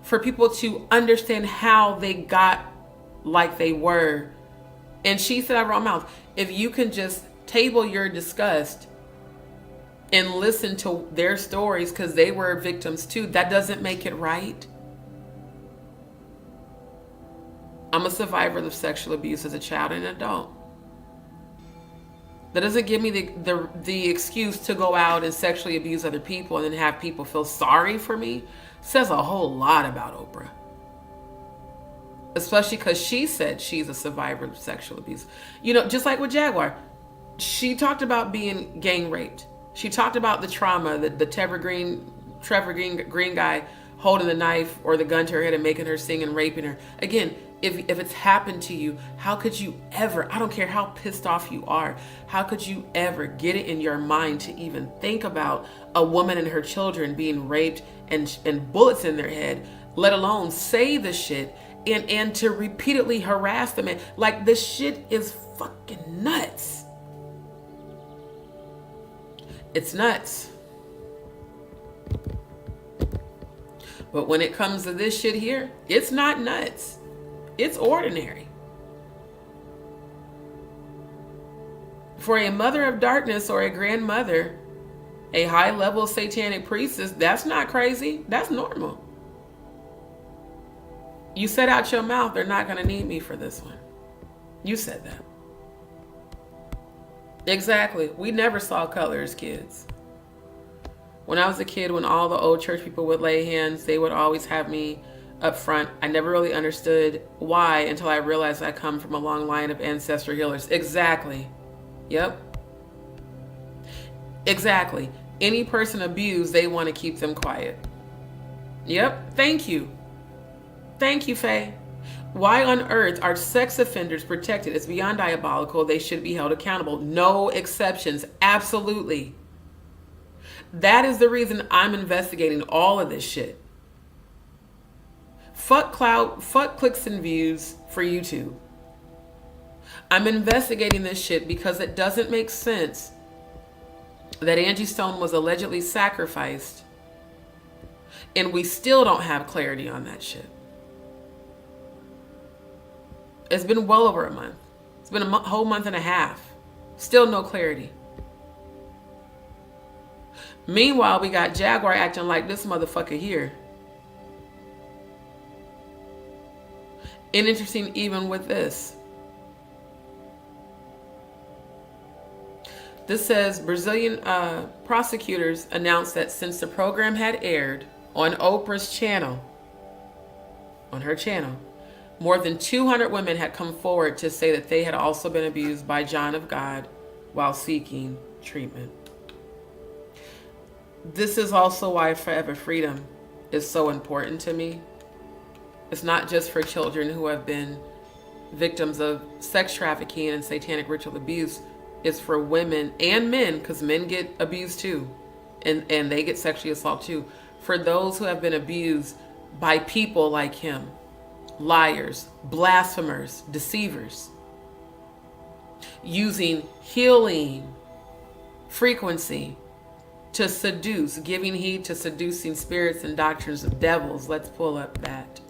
for people to understand how they got like they were. And she said out of her own mouth, if you can just table your disgust and listen to their stories, because they were victims too, that doesn't make it right. I'm a survivor of sexual abuse as a child and an adult. That doesn't give me the excuse to go out and sexually abuse other people and then have people feel sorry for me. Says a whole lot about Oprah. Especially because she said she's a survivor of sexual abuse. You know, just like with Jaguar, she talked about being gang raped. She talked about the trauma, the Trevor Green guy holding the knife or the gun to her head and making her sing and raping her. Again, if it's happened to you, how could you ever, I don't care how pissed off you are, how could you ever get it in your mind to even think about a woman and her children being raped and bullets in their head, let alone say the shit and to repeatedly harass them? And like, this shit is fucking nuts. It's nuts. But when it comes to this shit here, it's not nuts. It's ordinary. For a mother of darkness or a grandmother, a high-level satanic priestess, that's not crazy. That's normal. You said out your mouth, they're not going to need me for this one. You said that. Exactly. We never saw color as kids. When I was a kid, when all the old church people would lay hands, they would always have me up front. I never really understood why until I realized I come from a long line of ancestor healers. Exactly. Yep. Exactly. Any person abused, they want to keep them quiet. Yep. Thank you. Thank you, Faye. Why on earth are sex offenders protected? It's beyond diabolical. They should be held accountable. No exceptions. Absolutely. That is the reason I'm investigating all of this shit. Fuck clout, fuck clicks and views for YouTube. I'm investigating this shit because it doesn't make sense that Angie Stone was allegedly sacrificed and we still don't have clarity on that shit. It's been well over a month. It's been a whole month and a half. Still no clarity. Meanwhile, we got Jaguar acting like this motherfucker here. And interesting even with this. This says Brazilian prosecutors announced that since the program had aired on Oprah's channel, on her channel, more than 200 women had come forward to say that they had also been abused by John of God while seeking treatment. This is also why Forever Freedom is so important to me. It's not just for children who have been victims of sex trafficking and satanic ritual abuse. It's for women and men, because men get abused too. And they get sexually assaulted too. For those who have been abused by people like him. Liars, blasphemers, deceivers. Using healing frequency to seduce, giving heed to seducing spirits and doctrines of devils. Let's pull up that.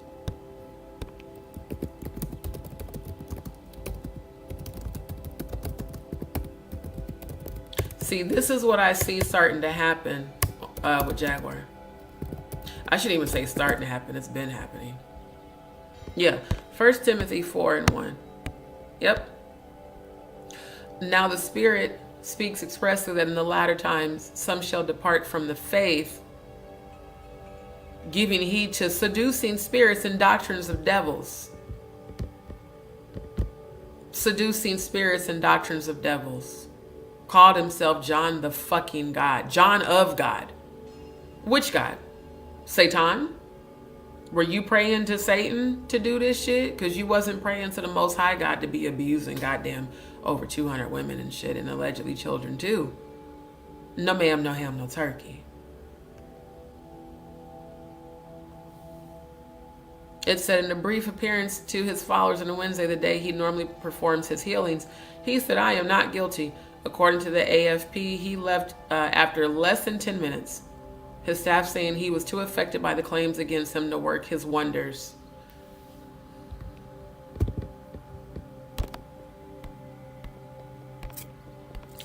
See, this is what I see starting to happen with Jaguar. I shouldn't even say starting to happen. It's been happening. Yeah. 1 Timothy 4:1. Yep. Now the Spirit speaks expressly that in the latter times some shall depart from the faith, giving heed to seducing spirits and doctrines of devils. Seducing spirits and doctrines of devils. called himself John the fucking God. John of God. Which God? Satan? Were you praying to Satan to do this shit? Because you wasn't praying to the Most High God to be abusing goddamn over 200 women and shit, and allegedly children too. No ma'am, no ham, no turkey. It said in a brief appearance to his followers on a Wednesday, the day he normally performs his healings, he said, "I am not guilty." According to the AFP, he left after less than 10 minutes. His staff saying he was too affected by the claims against him to work his wonders.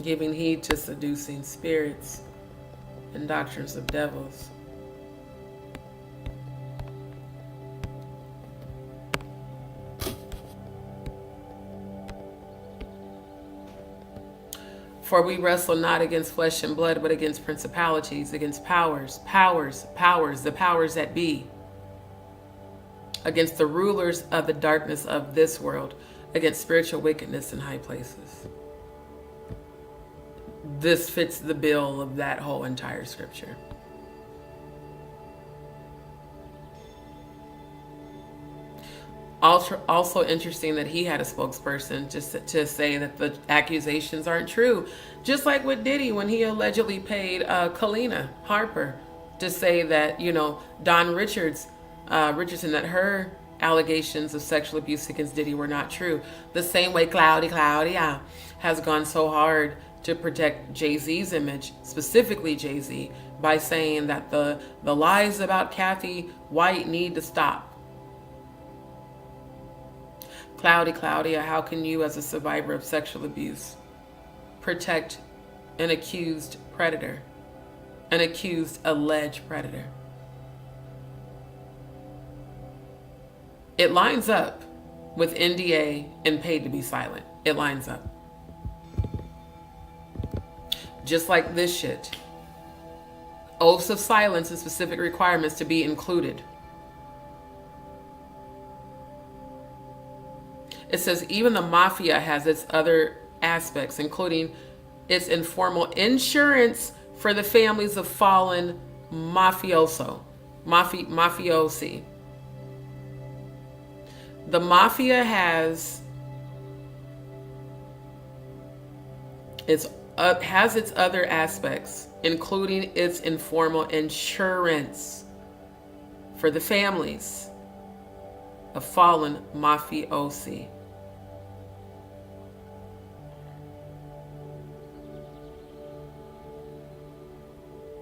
Giving heed to seducing spirits and doctrines of devils. For we wrestle not against flesh and blood, but against principalities, against powers, the powers that be, against the rulers of the darkness of this world, against spiritual wickedness in high places. This fits the bill of that whole entire scripture. Also interesting that he had a spokesperson just to say that the accusations aren't true. Just like with Diddy when he allegedly paid Kalina Harper to say that, Don Richardson, that her allegations of sexual abuse against Diddy were not true. The same way Claudia has gone so hard to protect Jay-Z's image, specifically Jay-Z, by saying that the lies about Kathy White need to stop. Claudia, how can you as a survivor of sexual abuse protect an accused predator, an accused alleged predator? It lines up with NDA and paid to be silent. It lines up. Just like this shit. Oaths of silence and specific requirements to be included. It says even the mafia has its other aspects, including its informal insurance for the families of fallen mafiosi. The mafia has its other aspects, including its informal insurance for the families of fallen mafiosi.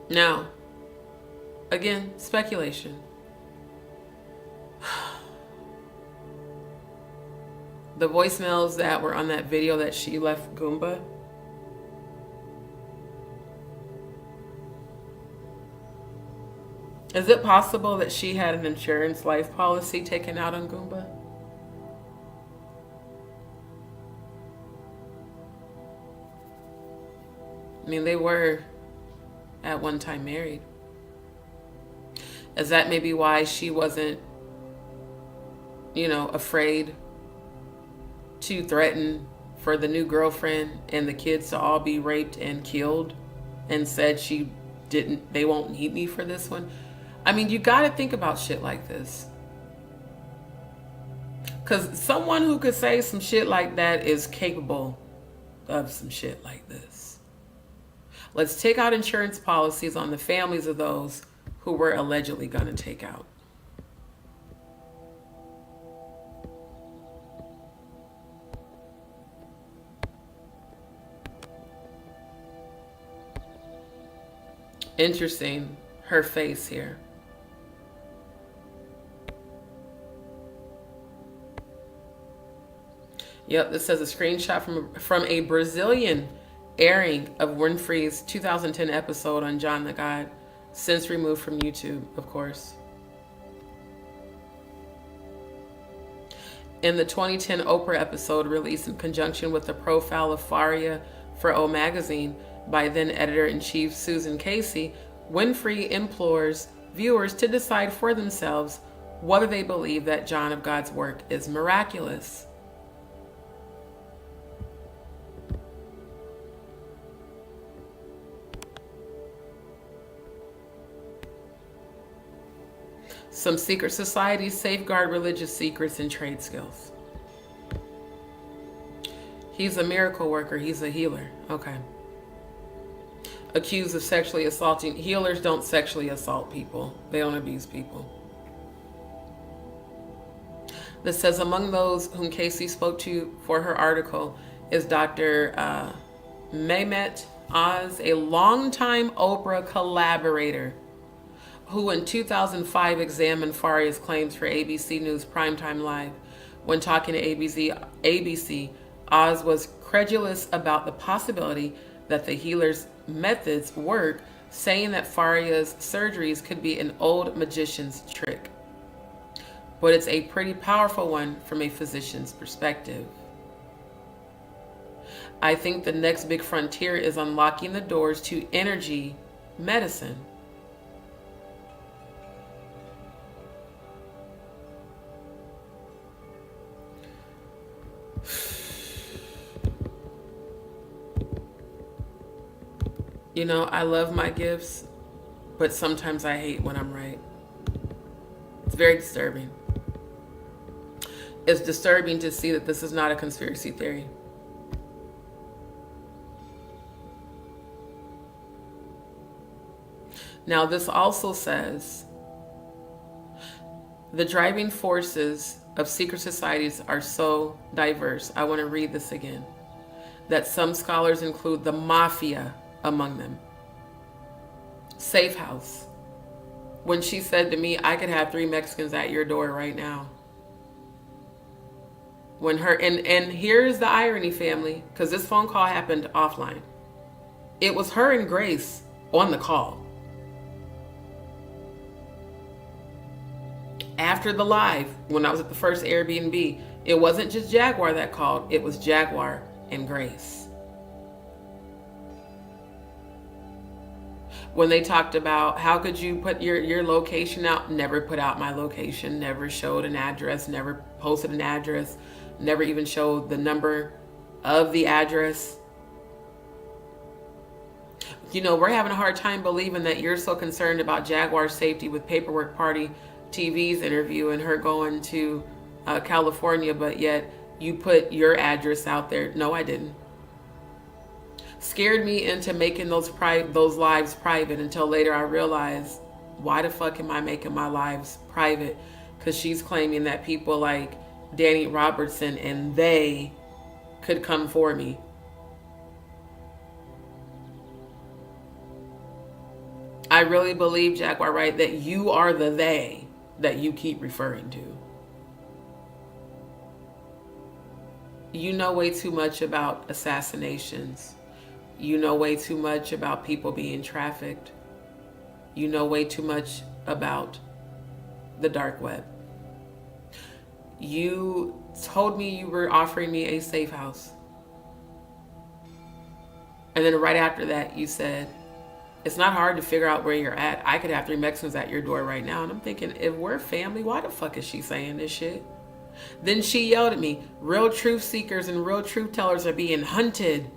Now, again, speculation. The voicemails that were on that video that she left Goomba, is it possible that she had an insurance life policy taken out on Goomba? I mean, they were at one time married. Is that maybe why she wasn't, afraid to threaten for the new girlfriend and the kids to all be raped and killed, and said they won't need me for this one? I mean, you got to think about shit like this. Because someone who could say some shit like that is capable of some shit like this. Let's take out insurance policies on the families of those who we're allegedly going to take out. Interesting, her face here. Yep, this says a screenshot from a Brazilian airing of Winfrey's 2010 episode on John the God, since removed from YouTube, of course. In the 2010 Oprah episode released in conjunction with the profile of Faria for O Magazine by then editor-in-chief Susan Casey, Winfrey implores viewers to decide for themselves whether they believe that John of God's work is miraculous. Some secret societies safeguard religious secrets and trade skills. He's a miracle worker. He's a healer. Okay. Accused of sexually assaulting. Healers don't sexually assault people. They don't abuse people. This says, among those whom Casey spoke to for her article is Dr. Mehmet Oz, a longtime Oprah collaborator, who in 2005 examined Faria's claims for ABC News Primetime Live. When talking to ABC, Oz was credulous about the possibility that the healer's methods work, saying that Faria's surgeries could be an old magician's trick. But it's a pretty powerful one from a physician's perspective. I think the next big frontier is unlocking the doors to energy medicine. You know, I love my gifts, but sometimes I hate when I'm right. It's very disturbing. It's disturbing to see that this is not a conspiracy theory. Now, this also says the driving forces of secret societies are so diverse. I want to read this again. That some scholars include the mafia among them. Safe house. When she said to me, I could have 3 Mexicans at your door right now. When her, and here's the irony, family, because this phone call happened offline. It was her and Grace on the call. After the live, when I was at the first Airbnb, it wasn't just Jaguar that called, it was Jaguar and Grace. When they talked about how could you put your location out, never put out my location, never showed an address, never posted an address, never even showed the number of the address. You know, we're having a hard time believing that you're so concerned about Jaguar's safety with Paperwork Party TV's interview and her going to California, but yet you put your address out there. No, I didn't. Scared me into making those lives private until later I realized, why the fuck am I making my lives private? Because she's claiming that people like Danny Robertson and they could come for me. I really believe, Jaguar Wright, that you are the they that you keep referring to. You know way too much about assassinations. You know way too much about people being trafficked. You know way too much about the dark web. You told me you were offering me a safe house. And then right after that, you said, it's not hard to figure out where you're at. I could have 3 Mexicans at your door right now. And I'm thinking, if we're family, why the fuck is she saying this shit? Then she yelled at me, real truth seekers and real truth tellers are being hunted.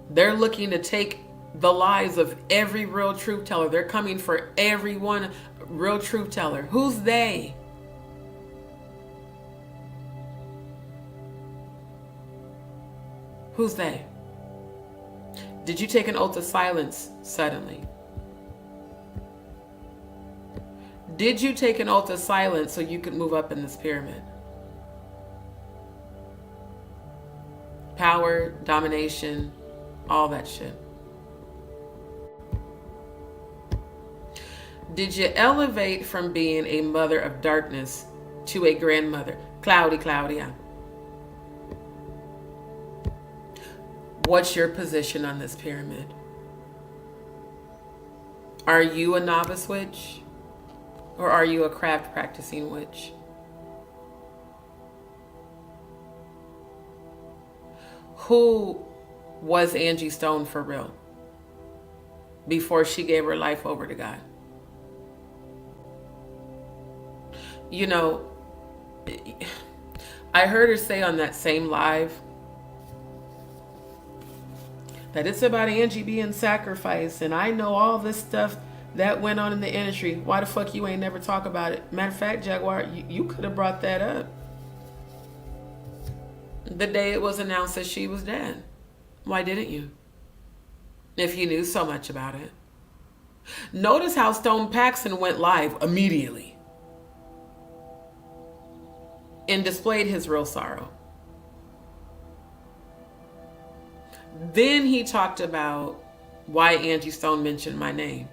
They're looking to take the lives of every real truth teller. They're coming for every one real truth teller. Who's they? Who's they? Did you take an oath of silence suddenly? Did you take an oath of silence so you could move up in this pyramid? Power, domination, all that shit. Did you elevate from being a mother of darkness to a grandmother? Claudia. What's your position on this pyramid? Are you a novice witch? Or are you a craft practicing witch? Who was Angie Stone for real before she gave her life over to God? You know, I heard her say on that same live that it's about Angie being sacrificed, and I know all this stuff that went on in the industry. Why the fuck you ain't never talk about it? Matter of fact, Jaguar, you could have brought that up the day it was announced that she was dead. Why didn't you? If you knew so much about it. Notice how Stone Paxton went live immediately and displayed his real sorrow. Then he talked about why Angie Stone mentioned my name.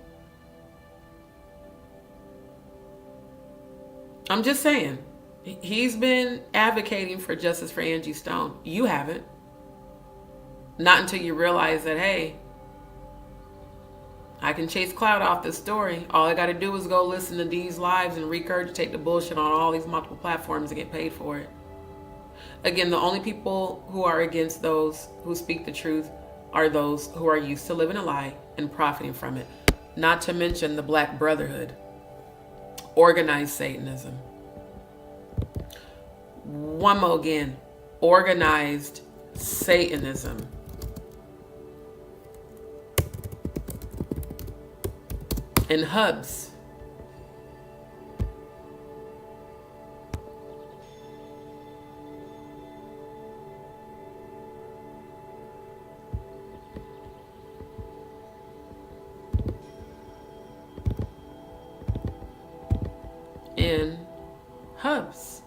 I'm just saying, he's been advocating for justice for Angie Stone. You haven't. Not until you realize that, hey, I can chase clout off this story. All I got to do is go listen to these lives and regurgitate the bullshit on all these multiple platforms and get paid for it. Again, the only people who are against those who speak the truth are those who are used to living a lie and profiting from it. Not to mention the Black Brotherhood, organized Satanism. One more again, organized Satanism. And hubs. In hubs.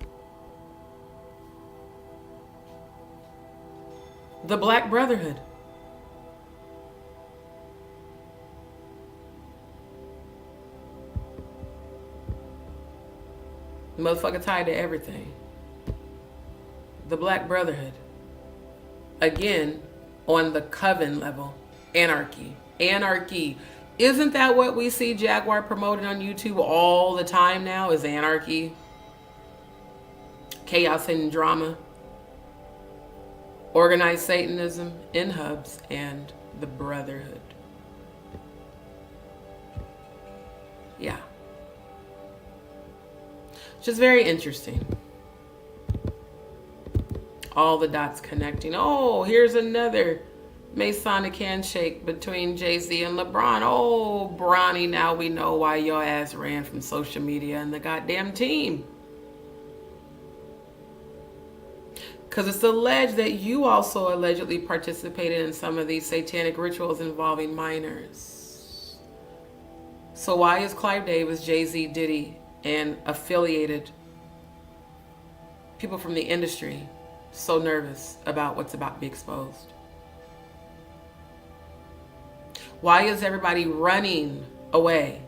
The Black Brotherhood. Motherfucker tied to everything. The Black Brotherhood. Again, on the coven level. Anarchy. Anarchy. Isn't that what we see Jaguar promoting on YouTube all the time now, is anarchy? Chaos and drama. Organized Satanism in hubs and the Brotherhood. Yeah. Just very interesting. All the dots connecting. Oh, here's another Masonic handshake between Jay-Z and LeBron. Oh, Bronny, now we know why your ass ran from social media and the goddamn team. Because it's alleged that you also allegedly participated in some of these satanic rituals involving minors. So why is Clive Davis, Jay-Z Diddy, and affiliated people from the industry so nervous about what's about to be exposed? Why is everybody running away?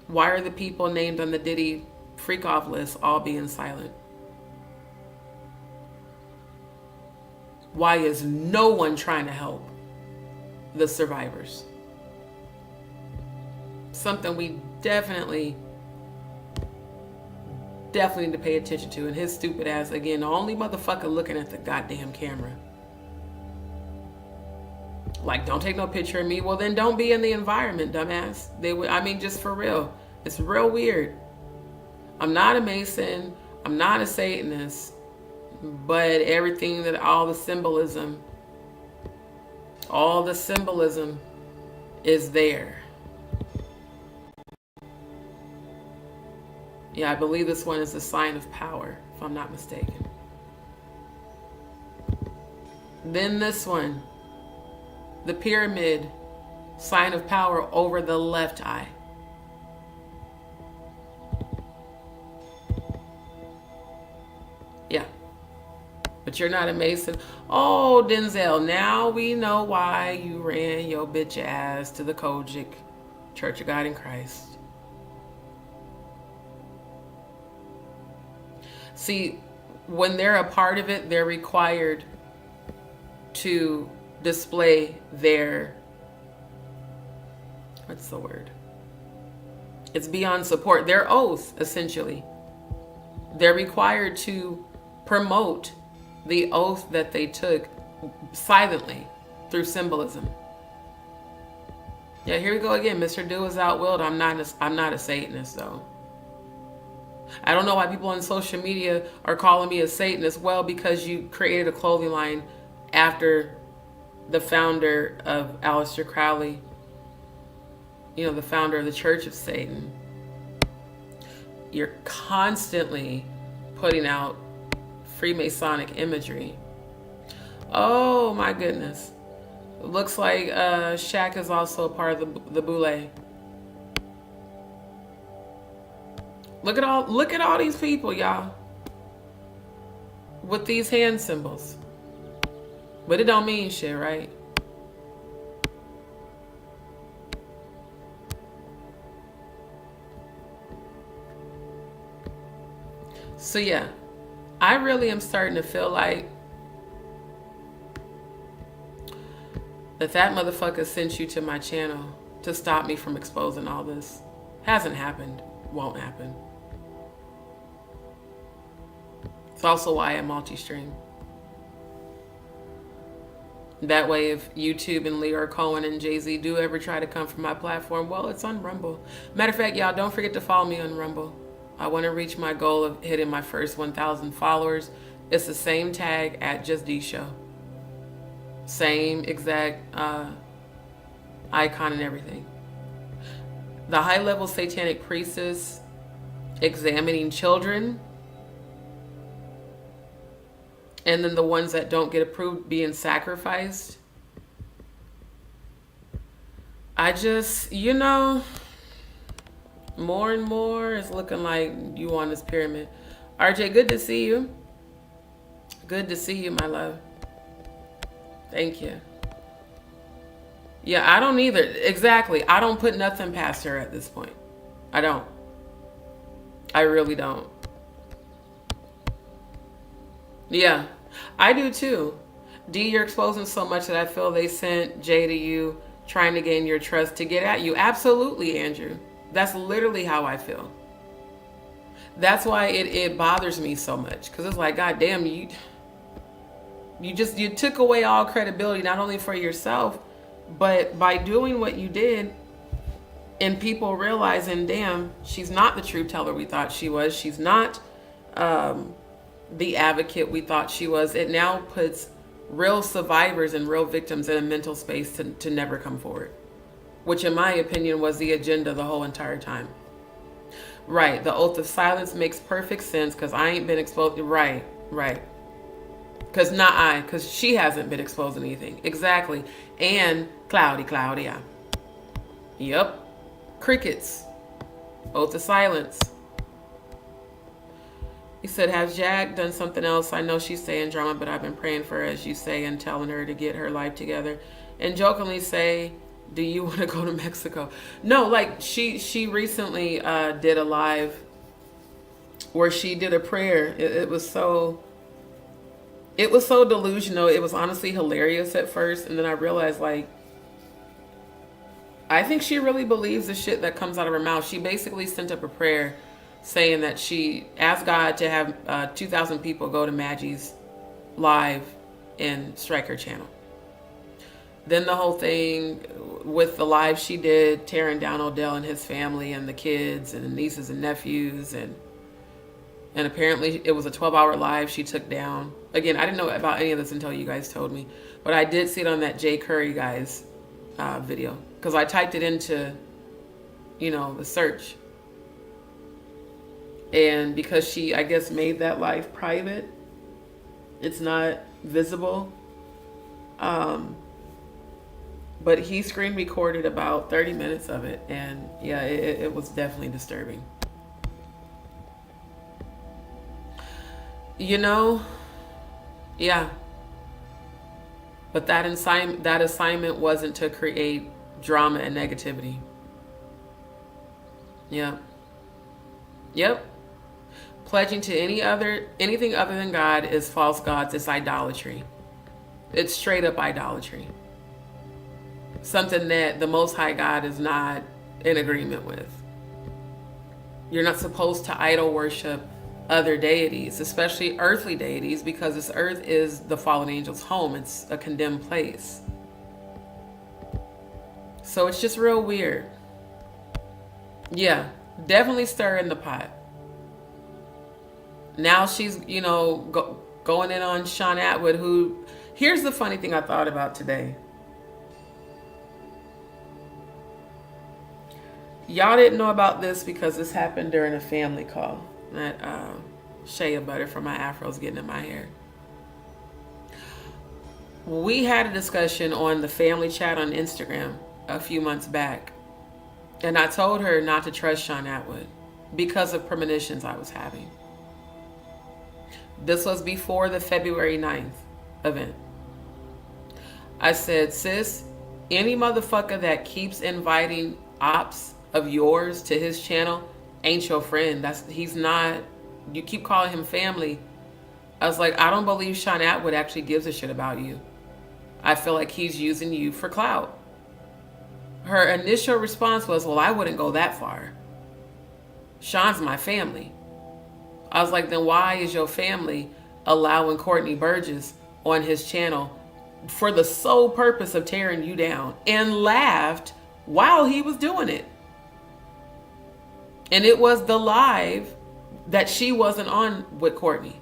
Why are the people named on the Diddy freak-off list all being silent? Why is no one trying to help the survivors? Something we definitely need to pay attention to. And his stupid ass, again, the only motherfucker looking at the goddamn camera. Like, don't take no picture of me. Well, then don't be in the environment, dumbass. I mean, just for real. It's real weird. I'm not a Mason. I'm not a Satanist. But everything that, all the symbolism is there. Yeah, I believe this one is a sign of power, if I'm not mistaken. Then this one, the pyramid, sign of power over the left eye. Yeah. But you're not a Mason. Oh, Denzel, now we know why you ran your bitch ass to the Kojic Church of God in Christ. See, when they're a part of it, they're required to display their, what's the word? It's beyond support. Their oath, essentially. They're required to promote the oath that they took silently through symbolism. Yeah, here we go again. Mr. Do is outwilled. I'm not a Satanist, though. I don't know why people on social media are calling me a Satanist. Well, because you created a clothing line after the founder of Aleister Crowley the founder of the Church of Satan, you're constantly putting out Freemasonic imagery. Oh my goodness. Looks like Shaq is also a part of the boule. Look at all these people, y'all, with these hand symbols. But it don't mean shit, right? So yeah, I really am starting to feel like that motherfucker sent you to my channel to stop me from exposing all this. Hasn't happened, won't happen. It's also why I multi-stream. That way, if YouTube and Leo Cohen and Jay-Z do ever try to come from my platform, well, it's on Rumble. Matter of fact, y'all, don't forget to follow me on Rumble. I want to reach my goal of hitting my first 1,000 followers. It's the same tag at Just D Show. Same exact icon and everything. The high-level satanic priestess examining children, and then the ones that don't get approved being sacrificed. I just, more and more it's looking like you on this pyramid. RJ, good to see you. Good to see you, my love. Thank you. Yeah, I don't either. Exactly. I don't put nothing past her at this point. I don't. I really don't. Yeah, I do too. D, you're exposing so much that I feel they sent Jay to you trying to gain your trust to get at you. Absolutely, Andrew. That's literally how I feel. That's why it bothers me so much. Because it's like, God damn, you took away all credibility, not only for yourself, but by doing what you did and people realizing, damn, she's not the truth teller we thought she was. She's not the advocate we thought she was. It now puts real survivors and real victims in a mental space to never come forward, which in my opinion was the agenda the whole entire time. Right, the oath of silence makes perfect sense because I ain't been exposed. Right. Because she hasn't been exposing anything. Exactly. And cloudy, yeah. Yep. Crickets. Oath of silence. He said, has Jag done something else? I know she's saying drama, but I've been praying for her, as you say, and telling her to get her life together. And jokingly say, do you want to go to Mexico? No, like she recently did a live where she did a prayer. It was so delusional. It was honestly hilarious at first. And then I realized, like, I think she really believes the shit that comes out of her mouth. She basically sent up a prayer saying that she asked God to have 2,000 people go to Maggie's live and strike her channel. Then the whole thing with the live she did, tearing down Odell and his family and the kids and the nieces and nephews. And apparently it was a 12-hour live she took down. Again, I didn't know about any of this until you guys told me. But I did see it on that Jay Curry guy's video. Because I typed it into, the search. And because she, I guess, made that live private, it's not visible. But he screen recorded about 30 minutes of it. And yeah, it was definitely disturbing. Yeah. But that assignment wasn't to create drama and negativity. Yeah. Yep. Pledging to anything other than God is false gods. It's idolatry. It's straight up idolatry. Something that the Most High God is not in agreement with. You're not supposed to idol worship other deities, especially earthly deities, because this earth is the fallen angel's home. It's a condemned place. So it's just real weird. Yeah, definitely stir in the pot. Now she's, going in on Sean Atwood, who, here's the funny thing I thought about today. Y'all didn't know about this because this happened during a family call. That shea of butter for my afro's getting in my hair. We had a discussion on the family chat on Instagram a few months back. And I told her not to trust Sean Atwood because of premonitions I was having. This was before the February 9th event. I said, sis, any motherfucker that keeps inviting ops of yours to his channel ain't your friend. He's not. You keep calling him family. I was like, I don't believe Sean Atwood actually gives a shit about you. I feel like he's using you for clout. Her initial response was, well, I wouldn't go that far. Sean's my family. I was like, then why is your family allowing Courtney Burgess on his channel for the sole purpose of tearing you down? And laughed while he was doing it. And it was the live that she wasn't on with Courtney.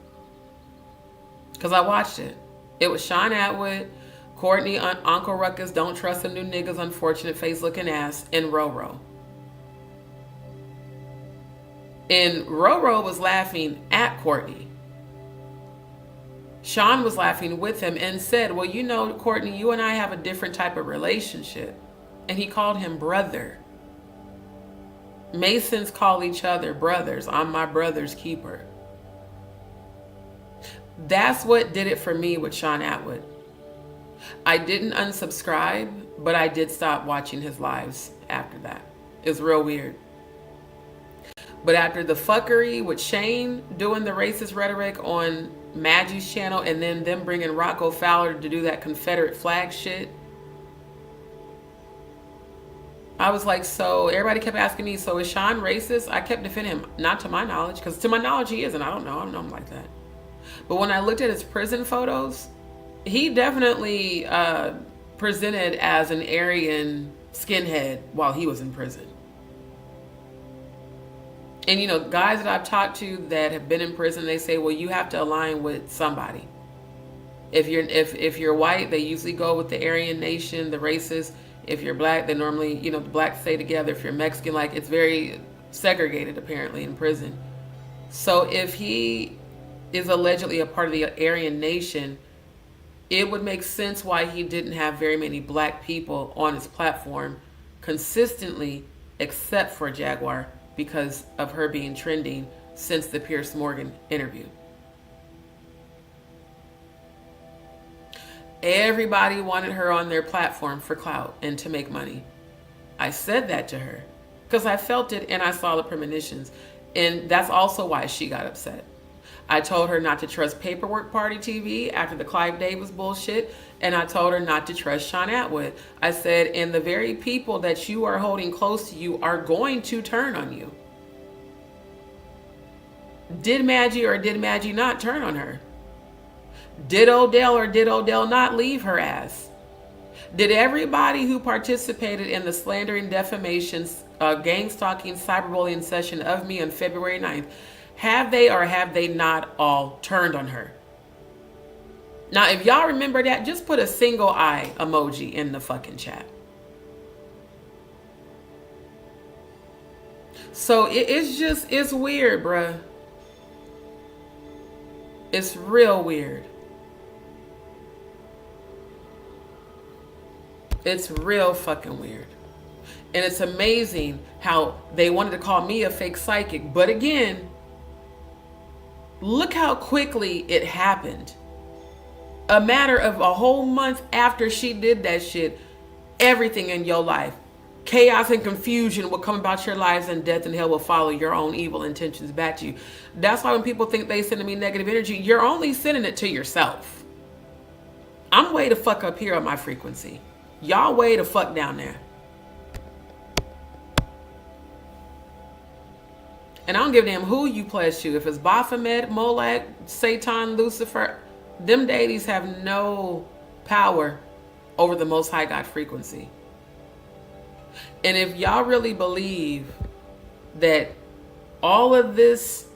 Because I watched it. It was Sean Atwood, Courtney, Uncle Ruckus, Don't Trust the New Niggas, Unfortunate Face Looking Ass, and Roro. And Roro was laughing at Courtney. Sean was laughing with him and said, well, you know, Courtney, you and I have a different type of relationship. And he called him brother. Masons call each other brothers. I'm my brother's keeper. That's what did it for me with Sean Atwood. I didn't unsubscribe, but I did stop watching his lives after that. It was real weird. But after the fuckery with Shane doing the racist rhetoric on Maggie's channel and then them bringing Rocco Fowler to do that Confederate flag shit, I was like, so everybody kept asking me, so is Sean racist? I kept defending him. Not to my knowledge, because to my knowledge he isn't. I don't know him like that. But when I looked at his prison photos, he definitely presented as an Aryan skinhead while he was in prison. And you know, guys that I've talked to that have been in prison, they say, well, you have to align with somebody. If you're white, they usually go with the Aryan nation, the racists. If you're black, they normally, you know, the blacks stay together. If you're Mexican, like, it's very segregated apparently in prison. So if he is allegedly a part of the Aryan nation, it would make sense why he didn't have very many black people on his platform consistently, except for Jaguar, because of her being trending since the Piers Morgan interview. Everybody wanted her on their platform for clout and to make money. I said that to her because I felt it and I saw the premonitions. And that's also why she got upset. I told her not to trust Paperwork Party TV after the Clive Davis bullshit. And I told her not to trust Sean Atwood. I said, and the very people that you are holding close to you are going to turn on you. Did Maggie or did Maggie not turn on her? Did Odell or did Odell not leave her ass? Did everybody who participated in the slandering, defamation, gang stalking, cyberbullying session of me on February 9th, have they or have they not all turned on her? Now, if y'all remember that, just put a single eye emoji in the fucking chat. So it's weird, bruh. It's real weird. It's real fucking weird. And it's amazing how they wanted to call me a fake psychic. But again, look how quickly it happened. A matter of a whole month after she did that shit, everything in your life, chaos and confusion will come about your lives, and death and hell will follow your own evil intentions back to you. That's why when people think they sending me negative energy, you're only sending it to yourself. I'm way the fuck up here on my frequency. Y'all way the fuck down there. And I don't give a damn who you pledge to. If it's Baphomet, Molech, Satan, Lucifer, them deities have no power over the Most High God frequency. And if y'all really believe that all of this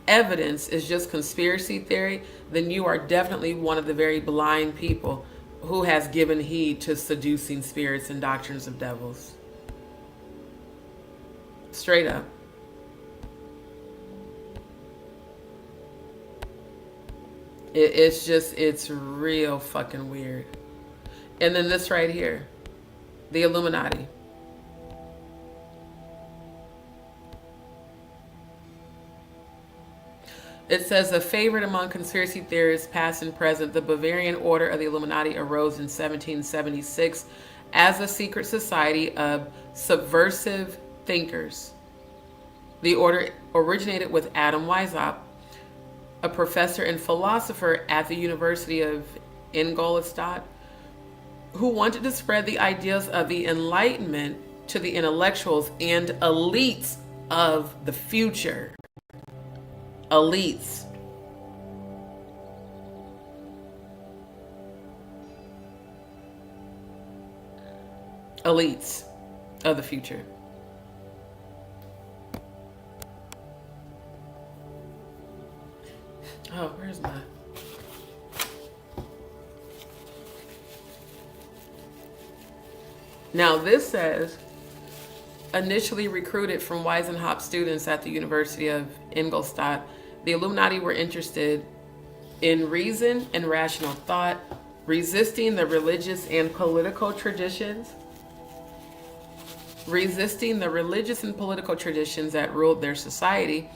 evidence is just conspiracy theory, then you are definitely one of the very blind people who has given heed to seducing spirits and doctrines of devils. Straight up. It's real fucking weird. And then this right here, the Illuminati. It says, a favorite among conspiracy theorists, past and present, the Bavarian Order of the Illuminati arose in 1776 as a secret society of subversive thinkers. The order originated with Adam Weishaupt, a professor and philosopher at the University of Ingolstadt, who wanted to spread the ideas of the Enlightenment to the intellectuals and elites of the future. Elites. Elites of the future. Oh, where's my... Now this says, initially recruited from Weishaupt students at the University of Ingolstadt, the Illuminati were interested in reason and rational thought, resisting the religious and political traditions. Resisting the religious and political traditions that ruled their society,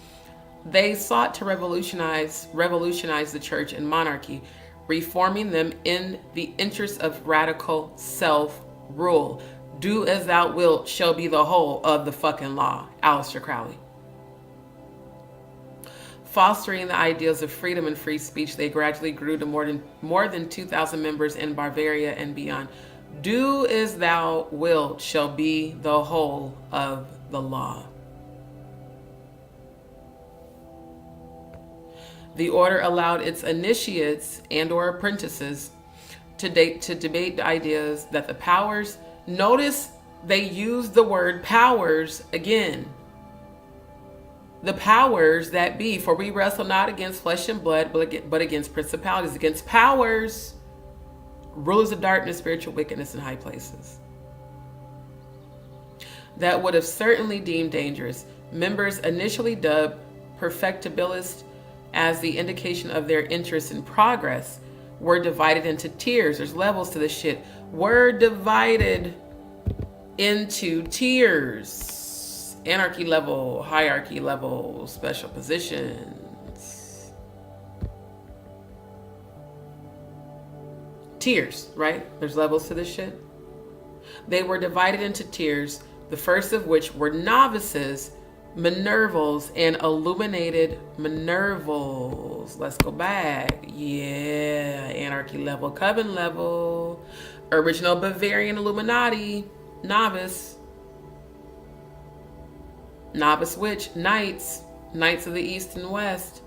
they sought to revolutionize the church and monarchy, reforming them in the interest of radical self-rule. Do as thou wilt shall be the whole of the fucking law. Aleister Crowley. Fostering the ideals of freedom and free speech, they gradually grew to more than 2,000 members in Bavaria and beyond. Do as thou wilt shall be the whole of the law. The order allowed its initiates and or apprentices to debate the ideas that the powers, notice they use the word powers again. The powers that be, for we wrestle not against flesh and blood, but against principalities, against powers, rulers of darkness, spiritual wickedness in high places. That would have certainly deemed dangerous. Members initially dubbed perfectibilists as the indication of their interest in progress were divided into tiers. There's levels to this shit. Were divided into tiers. Anarchy level, hierarchy level, special positions. Tiers, right? There's levels to this shit. They were divided into tiers, the first of which were novices, Minervals, and illuminated Minervals. Let's go back. Yeah, anarchy level, coven level, original Bavarian Illuminati, novice. Novice witch, knights of the east and west.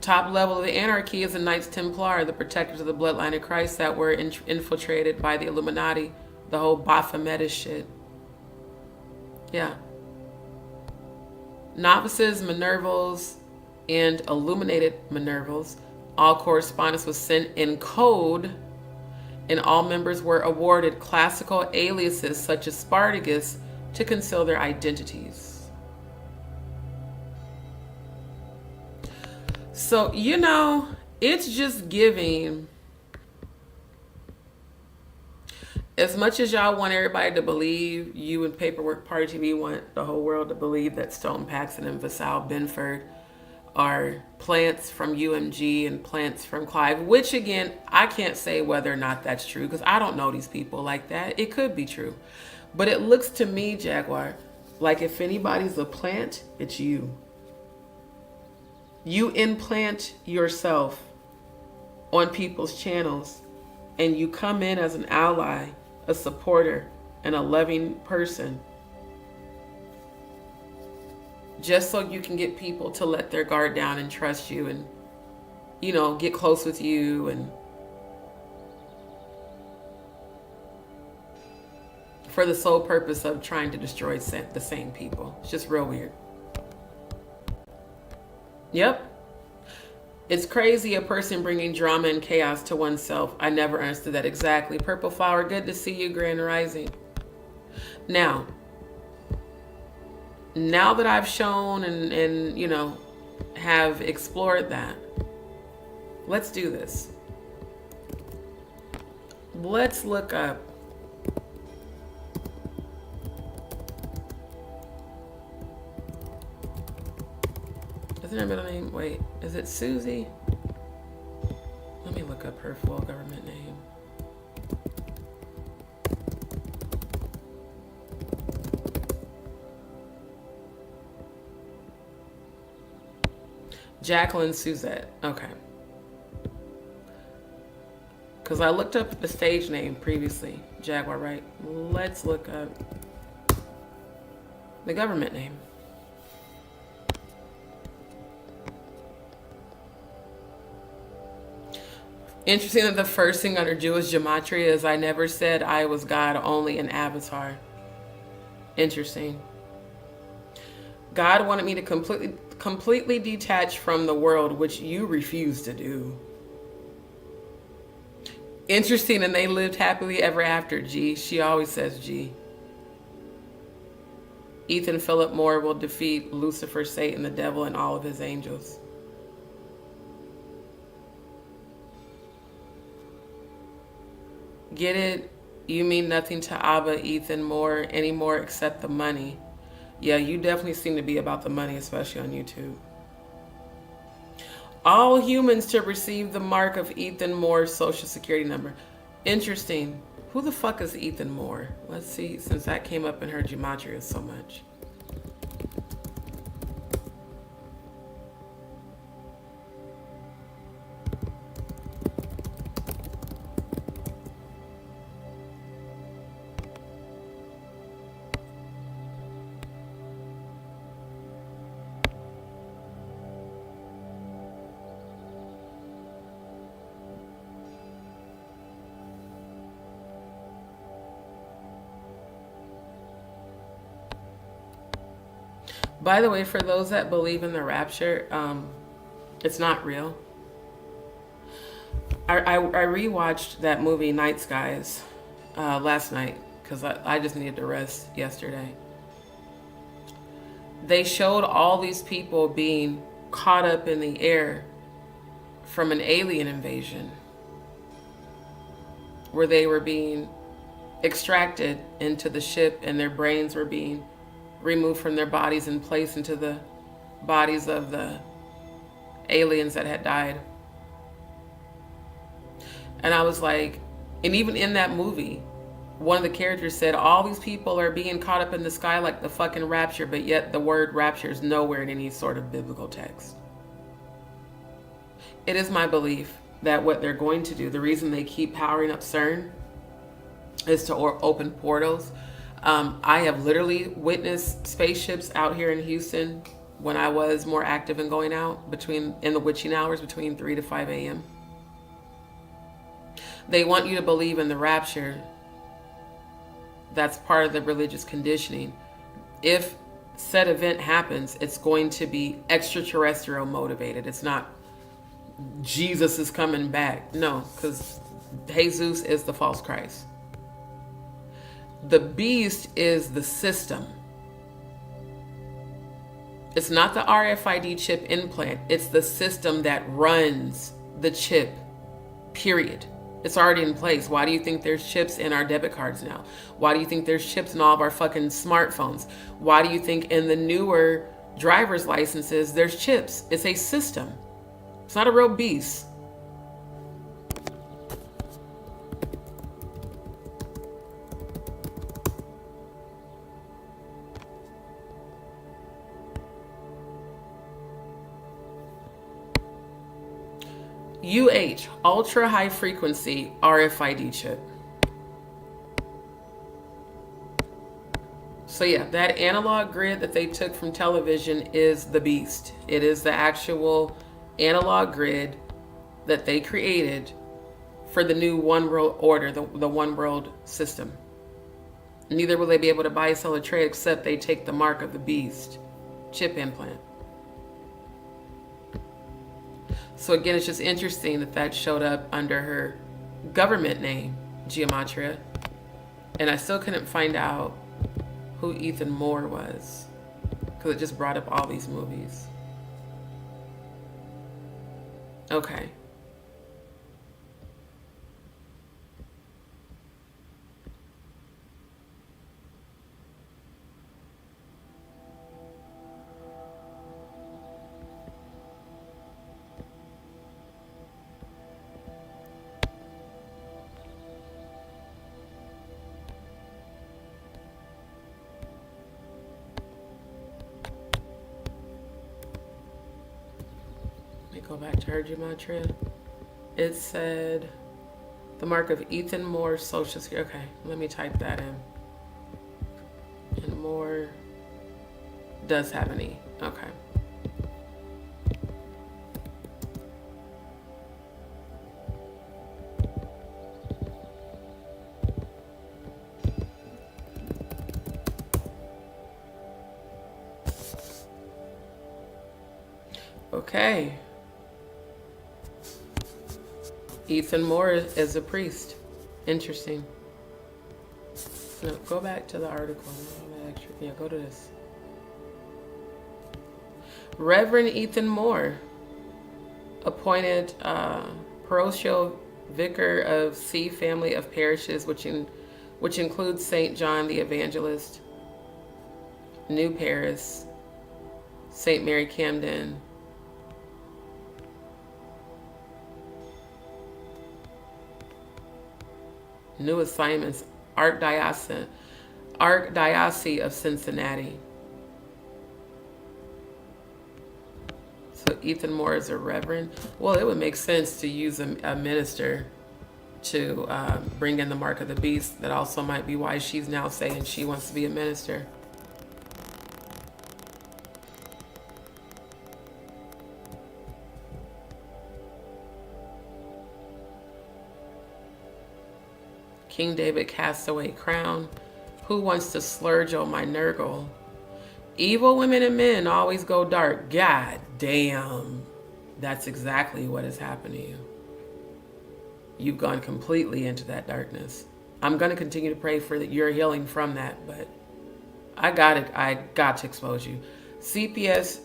Top level of the anarchy is the Knights Templar, the protectors of the bloodline of Christ that were infiltrated by the Illuminati, the whole Baphomet shit. Yeah. Novices, Minervals, and illuminated Minervals. All correspondence was sent in code, and all members were awarded classical aliases such as Spartacus to conceal their identities. So, you know, it's just giving. As much as y'all want everybody to believe, you and Paperwork Party TV want the whole world to believe that Stone Paxton and Vassal Benford are plants from UMG and plants from Clive, which again, I can't say whether or not that's true because I don't know these people like that. It could be true. But it looks to me, Jaguar, like if anybody's a plant, it's you. You implant yourself on people's channels and you come in as an ally, a supporter, and a loving person just so you can get people to let their guard down and trust you and, you know, get close with you and for the sole purpose of trying to destroy the same people. It's just real weird. Yep. It's crazy, a person bringing drama and chaos to oneself. I never understood that exactly. Purple Flower, good to see you, Grand Rising. Now, Now that I've shown and you know, have explored that, let's do this. Let's look up isn't her middle name? Wait, is it Susie? Let me look up her full government name. Jacqueline Suzette. Okay. Because I looked up the stage name previously, Jaguar Wright. Let's look up the government name. Interesting that the first thing under Jewish gematria is I never said I was God, only an avatar. Interesting. God wanted me to completely detach from the world, which you refuse to do. Interesting, and they lived happily ever after, G. She always says G. Ethan Philip Moore will defeat Lucifer, Satan, the devil, and all of his angels. Get it? You mean nothing to Abba, Ethan Moore, anymore except the money. Yeah, you definitely seem to be about the money, especially on YouTube. All humans to receive the mark of Ethan Moore's social security number. Interesting. Who the fuck is Ethan Moore? Let's see, since that came up in her gematria so much. By the way, for those that believe in the rapture, it's not real. I rewatched that movie Night Skies last night because I just needed to rest yesterday. They showed all these people being caught up in the air from an alien invasion where they were being extracted into the ship and their brains were being removed from their bodies and placed into the bodies of the aliens that had died. And I was like, and even in that movie, one of the characters said, all these people are being caught up in the sky like the fucking rapture, but yet the word rapture is nowhere in any sort of biblical text. It is my belief that what they're going to do, the reason they keep powering up CERN is to open portals. I have literally witnessed spaceships out here in Houston when I was more active in going out in the witching hours between 3 to 5 a.m. They want you to believe in the rapture. That's part of the religious conditioning. If said event happens, it's going to be extraterrestrial motivated. It's not Jesus is coming back. No, because Jesus is the false Christ. The beast is the system. It's not the RFID chip implant. It's the system that runs the chip, period. It's already in place. Why do you think there's chips in our debit cards now? Why do you think there's chips in all of our fucking smartphones? Why do you think in the newer driver's licenses there's chips? It's a system. It's not a real beast. UH, ultra high frequency RFID chip. So yeah, that analog grid that they took from television is the beast. It is the actual analog grid that they created for the new one world order, the one world system. Neither will they be able to buy, sell, or trade except they take the mark of the beast chip implant. So again, it's just interesting that showed up under her government name, Gematria. And I still couldn't find out who Ethan Moore was. because it just brought up all these movies. Okay. Go back to Heard You Mantra. It said the mark of Ethan Moore's social security. Okay, let me type that in. And Moore does have an E. Okay. Okay. Ethan Moore is a priest. Interesting. No, go back to the article. Yeah, go to this. Reverend Ethan Moore, appointed parochial vicar of C family of parishes, which includes St. John the Evangelist, New Paris, St. Mary Camden, new assignments, Archdiocese of Cincinnati. So Ethan Moore is a reverend. Well, it would make sense to use a minister to bring in the mark of the beast. That also might be why she's now saying she wants to be a minister. King David cast away crown. Who wants to splurge on my Nurgle? Evil women and men always go dark. God damn. That's exactly what has happened to you. You've gone completely into that darkness. I'm going to continue to pray for your healing from that, but I got to expose you. CPS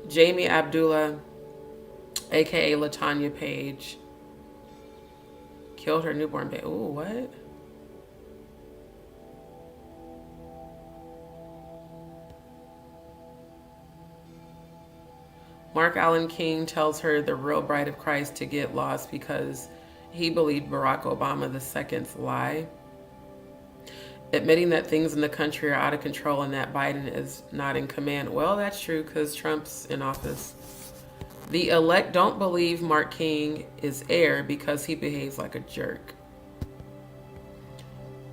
Jamie Abdullah, aka LaTanya Page, killed her newborn baby. Ooh, what? Mark Allen King tells her the real bride of Christ to get lost because he believed Barack Obama II's lie. Admitting that things in the country are out of control and that Biden is not in command. Well, that's true because Trump's in office. The elect don't believe Mark King is heir because he behaves like a jerk.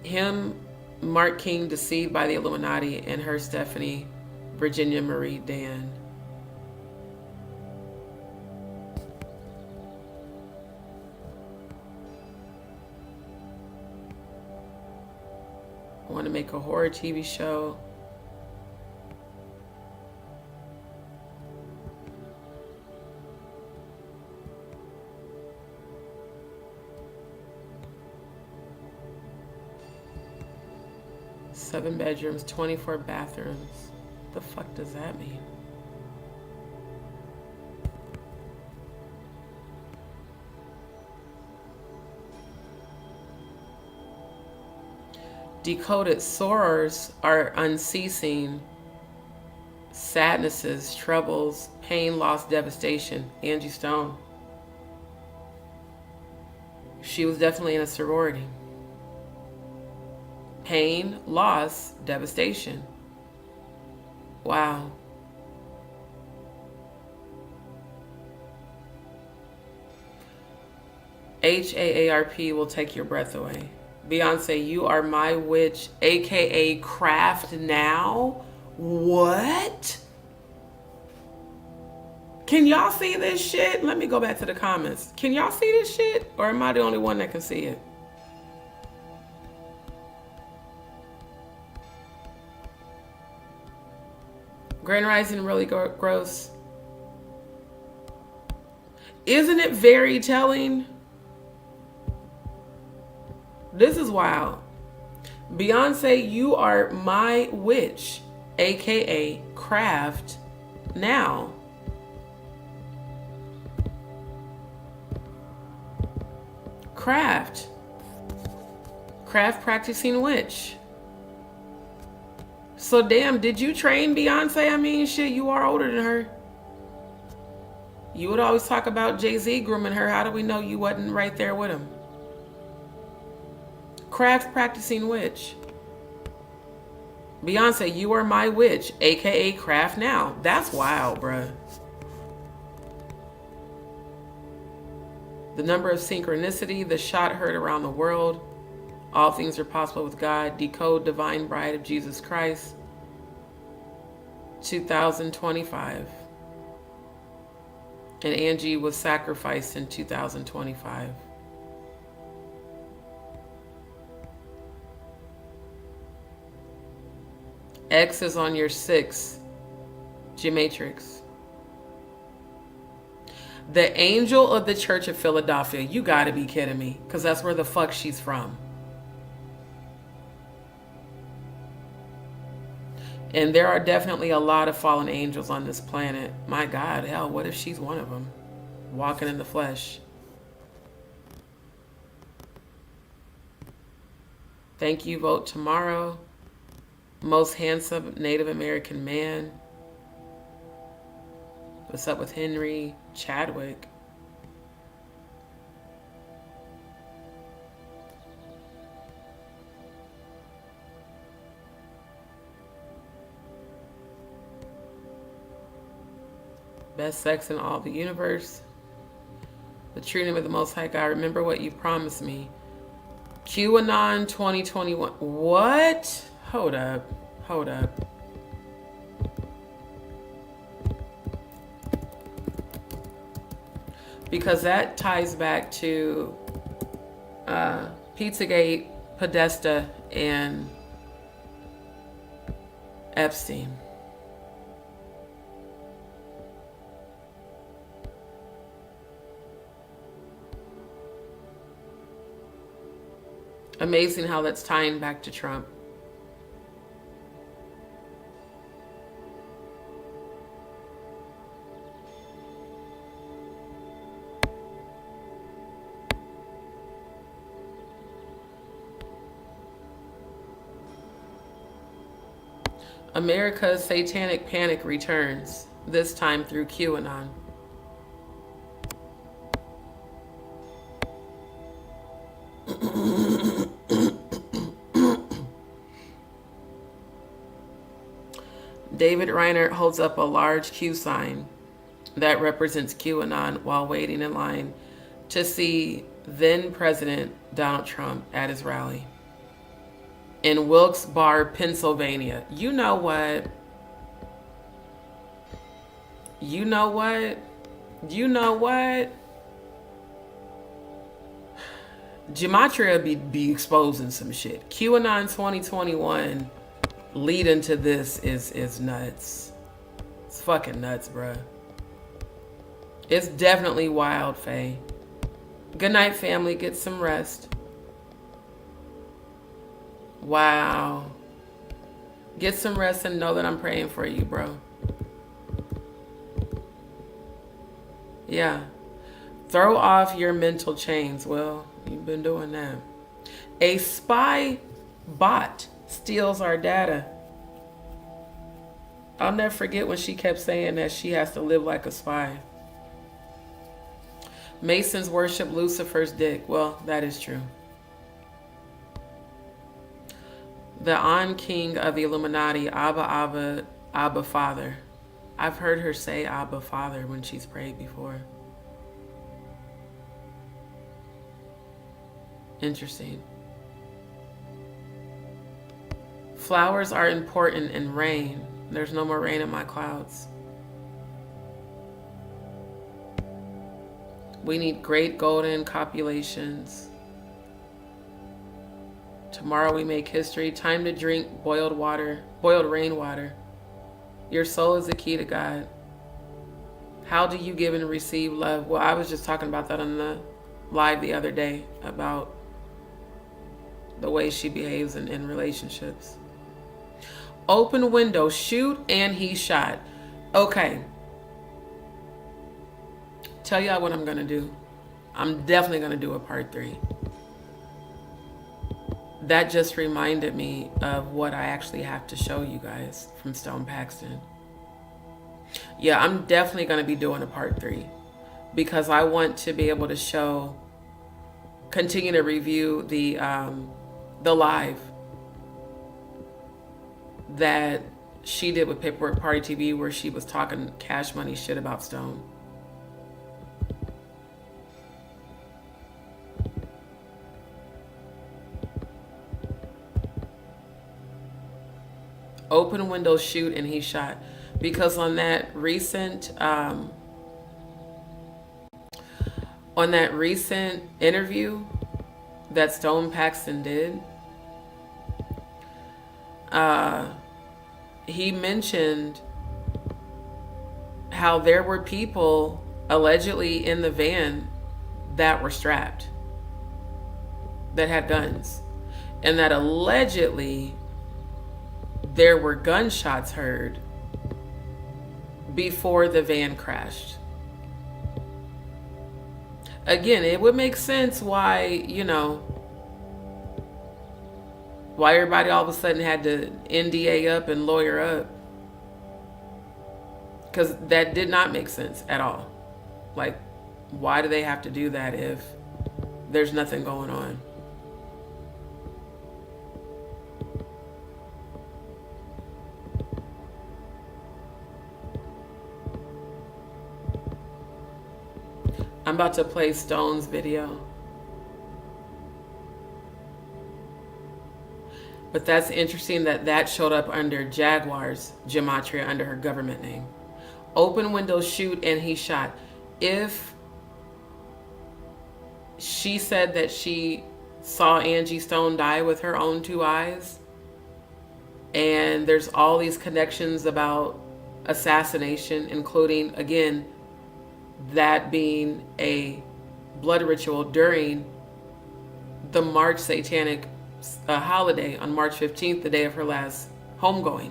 Him, Mark King, deceived by the Illuminati, and her, Stephanie Virginia Marie Dan. Want to make a horror TV show. Seven bedrooms, 24 bathrooms. The fuck does that mean? Decoded sorrows are unceasing sadnesses, troubles, pain, loss, devastation. Angie Stone. She was definitely in a sorority. Pain, loss, devastation. Wow. HAARP will take your breath away. Beyonce, you are my witch, aka Craft Now. What? Can y'all see this shit? Let me go back to the comments. Can y'all see this shit? Or am I the only one that can see it? Grand Rising really gross. Isn't it very telling? This is wild. Beyonce, you are my witch, aka craft now. Craft practicing witch. So damn, did you train Beyonce? I mean, shit, you are older than her. You would always talk about Jay-Z grooming her. How do we know you wasn't right there with him? Craft practicing witch. Beyonce, you are my witch, aka craft now. That's wild, bruh. The number of synchronicity, the shot heard around the world. All things are possible with God. Decode Divine Bride of Jesus Christ. 2025. And Angie was sacrificed in 2025. X is on your 6, Gematrix. The angel of the Church of Philadelphia. You gotta be kidding me, because that's where the fuck she's from. And there are definitely a lot of fallen angels on this planet. My God, hell, what if she's one of them? Walking in the flesh. Thank you, vote tomorrow. Most handsome Native American man. What's up with Henry Chadwick? Best sex in all the universe. The true name of the Most High God. Remember what you promised me. QAnon 2021. What? Hold up. Hold up. Because that ties back to Pizzagate, Podesta, and Epstein. Amazing how that's tying back to Trump. America's satanic panic returns, this time through QAnon. David Reinert holds up a large Q sign that represents QAnon while waiting in line to see then President Donald Trump at his rally in Wilkes-Barre, Pennsylvania. You know what? You know what? You know what? Gematria be exposing some shit. QAnon 2021 leading to this is nuts. It's fucking nuts, bruh. It's definitely wild, Faye. Good night, family. Get some rest. Wow. Get some rest and know that I'm praying for you, bro. Yeah. Throw off your mental chains. Well, you've been doing that. A spy bot steals our data. I'll never forget when she kept saying that she has to live like a spy. Masons worship Lucifer's dick. Well, that is true. The On King of the Illuminati, Abba Father. I've heard her say Abba Father when she's prayed before. Interesting. Flowers are important in rain. There's no more rain in my clouds. We need great golden copulations. Tomorrow we make history. Time to drink boiled water, boiled rainwater. Your soul is the key to God. How do you give and receive love? Well, I was just talking about that on the live the other day about the way she behaves in relationships. Open window, shoot, and he shot. Okay. Tell y'all what I'm going to do. I'm definitely going to do a part 3. That just reminded me of what I actually have to show you guys from Stone Paxton. Yeah, I'm definitely going to be doing a part 3 because I want to be able to continue to review the live that she did with Paperwork Party TV where she was talking Cash Money shit about Stone. Open window, shoot, and he shot. Because on that recent interview that Stone Paxton did, he mentioned how there were people allegedly in the van that were strapped, that had guns, and that allegedly there were gunshots heard before the van crashed. Again, it would make sense why, why everybody all of a sudden had to NDA up and lawyer up. Because that did not make sense at all. Like, why do they have to do that if there's nothing going on? I'm about to play Stone's video. But that's interesting that showed up under Jaguar's gematria, under her government name. Open window, shoot, and he shot. If she said that she saw Angie Stone die with her own 2 eyes, and there's all these connections about assassination, including, again, that being a blood ritual during the March Satanic holiday on March 15th, the day of her last homegoing.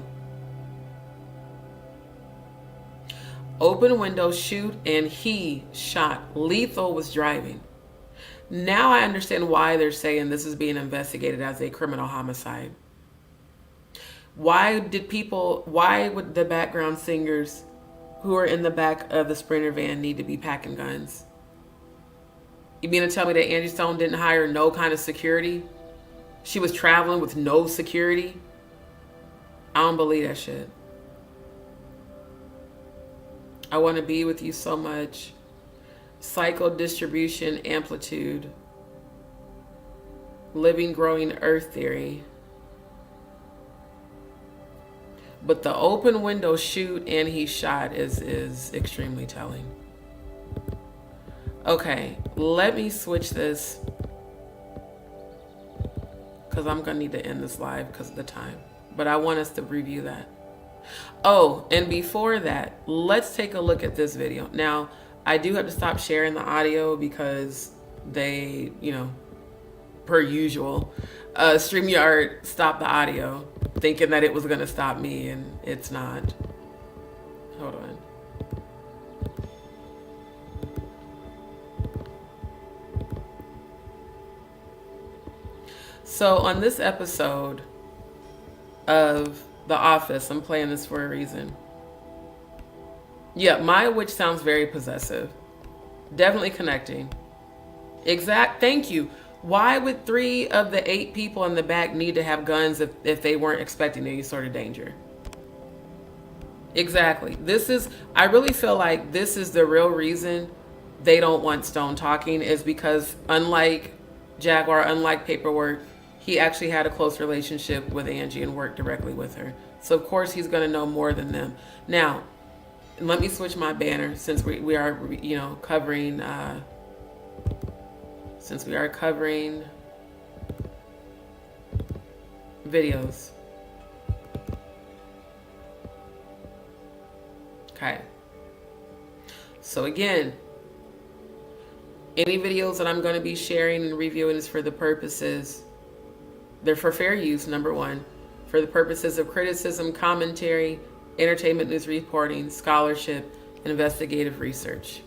Open window, shoot, and he shot. Lethal was driving. Now I understand why they're saying this is being investigated as a criminal homicide. Why would the background singers who are in the back of the Sprinter van need to be packing guns? You mean to tell me that Angie Stone didn't hire no kind of security? She was traveling with no security? I don't believe that shit. I want to be with you so much. Cycle distribution amplitude. Living, growing earth theory. But the open window, shoot, and he shot is extremely telling. Okay, let me switch this, because I'm going to need to end this live because of the time. But I want us to review that. Oh, and before that, let's take a look at this video. Now, I do have to stop sharing the audio because they, per usual, StreamYard stopped the audio, thinking that it was going to stop me, and it's not. Hold on. So on this episode of The Office, I'm playing this for a reason. Yeah, Maya Witch sounds very possessive. Definitely connecting. Thank you. Why would 3 of the 8 people in the back need to have guns if they weren't expecting any sort of danger? Exactly. I really feel like this is the real reason they don't want Stone talking, is because unlike Jaguar, unlike Paperwork, he actually had a close relationship with Angie and worked directly with her. So of course he's going to know more than them. Now, let me switch my banner since we are, covering, videos. Okay. So again, any videos that I'm going to be sharing and reviewing is for the purposes, they're for fair use, number 1. for the purposes of criticism, commentary, entertainment news reporting, scholarship, and investigative research.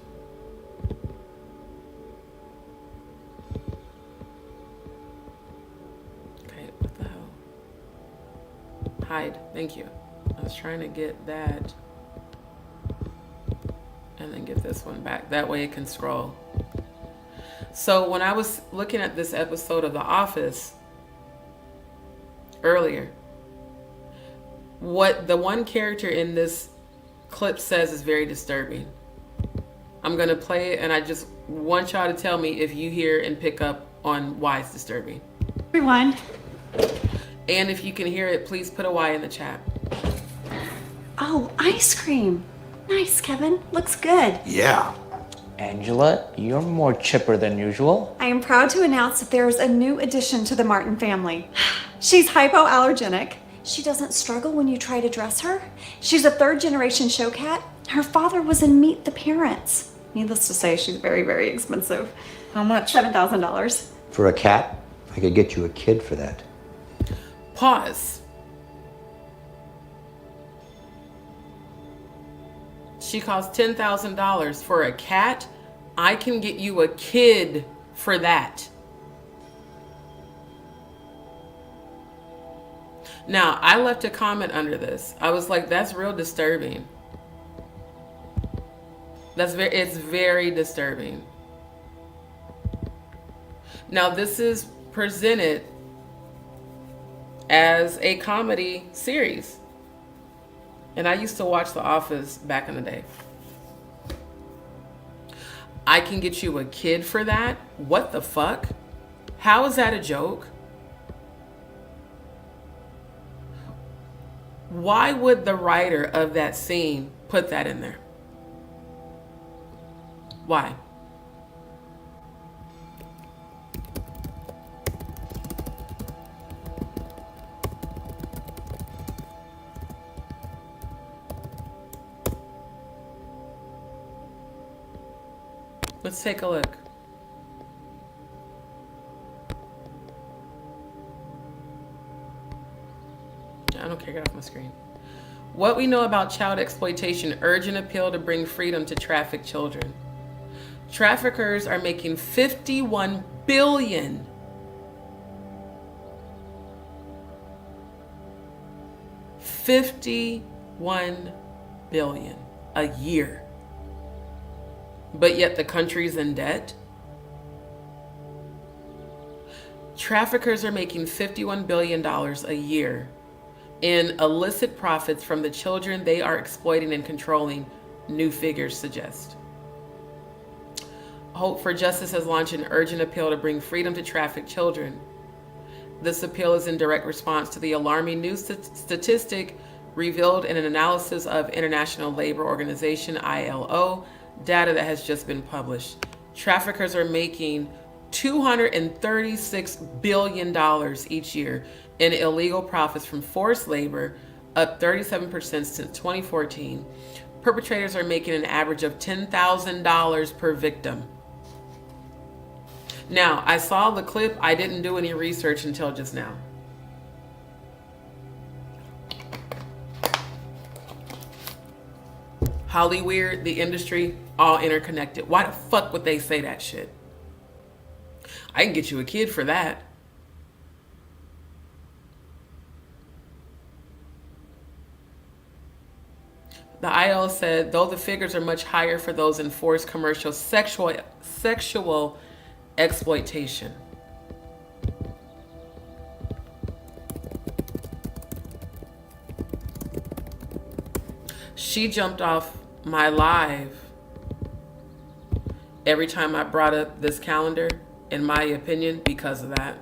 Okay, what the hell? Hide, thank you. I was trying to get that and then get this one back. That way it can scroll. So when I was looking at this episode of The Office earlier, what the one character in this clip says is very disturbing. I'm going to play it, and I just want y'all to tell me if you hear and pick up on why it's disturbing. Everyone. And if you can hear it, please put a Y in the chat. Oh, ice cream. Nice, Kevin. Looks good. Yeah. Angela, you're more chipper than usual. I am proud to announce that there is a new addition to the Martin family. She's hypoallergenic. She doesn't struggle when you try to dress her. She's a third-generation show cat. Her father was in Meet the Parents. Needless to say, she's very, very expensive. How much? $7,000. For a cat, I could get you a kid for that. Pause. She costs $10,000 for a cat. I can get you a kid for that. Now, I left a comment under this. I was like, that's real disturbing. It's very disturbing. Now, this is presented as a comedy series. And I used to watch The Office back in the day. I can get you a kid for that? What the fuck? How is that a joke? Why would the writer of that scene put that in there? Why? Let's take a look. I don't care, get off my screen. What we know about child exploitation: urgent appeal to bring freedom to trafficked children. Traffickers are making $51 billion. $51 billion a year. But yet the country's in debt. Traffickers are making $51 billion a year in illicit profits from the children they are exploiting and controlling, new figures suggest. Hope for Justice has launched an urgent appeal to bring freedom to trafficked children. This appeal is in direct response to the alarming new statistic revealed in an analysis of International Labor Organization, ILO, data that has just been published. Traffickers are making $236 billion each year in illegal profits from forced labor, up 37% since 2014. Perpetrators are making an average of $10,000 per victim. Now, I saw the clip. I didn't do any research until just now. Hollyweird, the industry, all interconnected. Why the fuck would they say that shit? I can get you a kid for that. The IL said, though the figures are much higher for those in forced commercial sexual exploitation. She jumped off my live every time I brought up this calendar, in my opinion, because of that.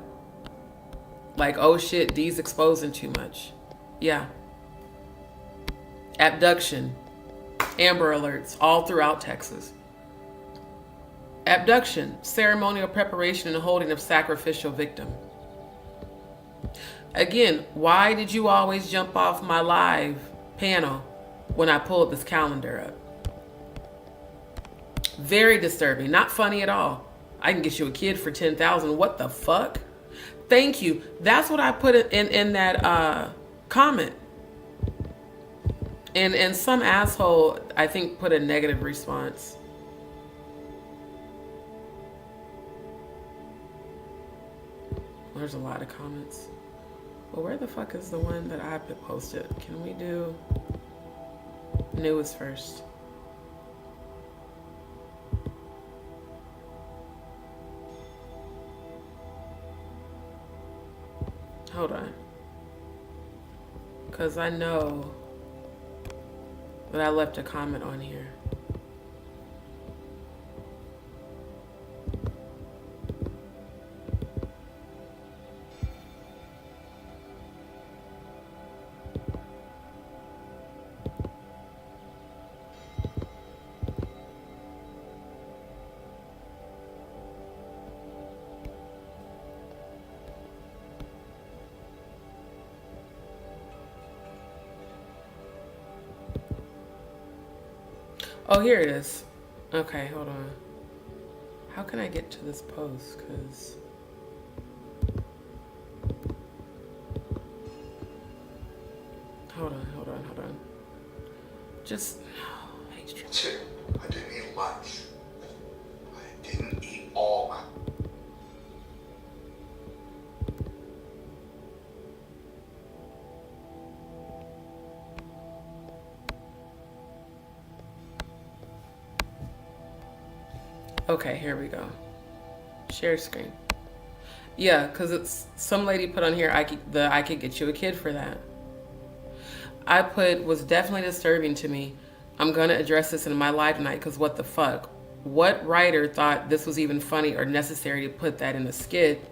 Like, oh shit, D's exposing too much. Yeah. Abduction, Amber Alerts, all throughout Texas. Abduction, ceremonial preparation and holding of sacrificial victim. Again, why did you always jump off my live panel when I pulled this calendar up? Very disturbing, not funny at all. I can get you a kid for $10,000. What the fuck? Thank you. That's what I put in that comment. And some asshole, I think, put a negative response. There's a lot of comments. Well, where the fuck is the one that I posted? Can we do newest first? Hold on. Because I know that I left a comment on here. Oh, here it is. Okay, hold on. How can I get to this post? Because hold on. Just Two, I didn't eat lunch. I didn't eat all my. okay, here we go. Share screen. Yeah, because it's some lady put on here, I could get you a kid for that. I put, was definitely disturbing to me. I'm going to address this in my live tonight because what the fuck? What writer thought this was even funny or necessary to put that in a skit?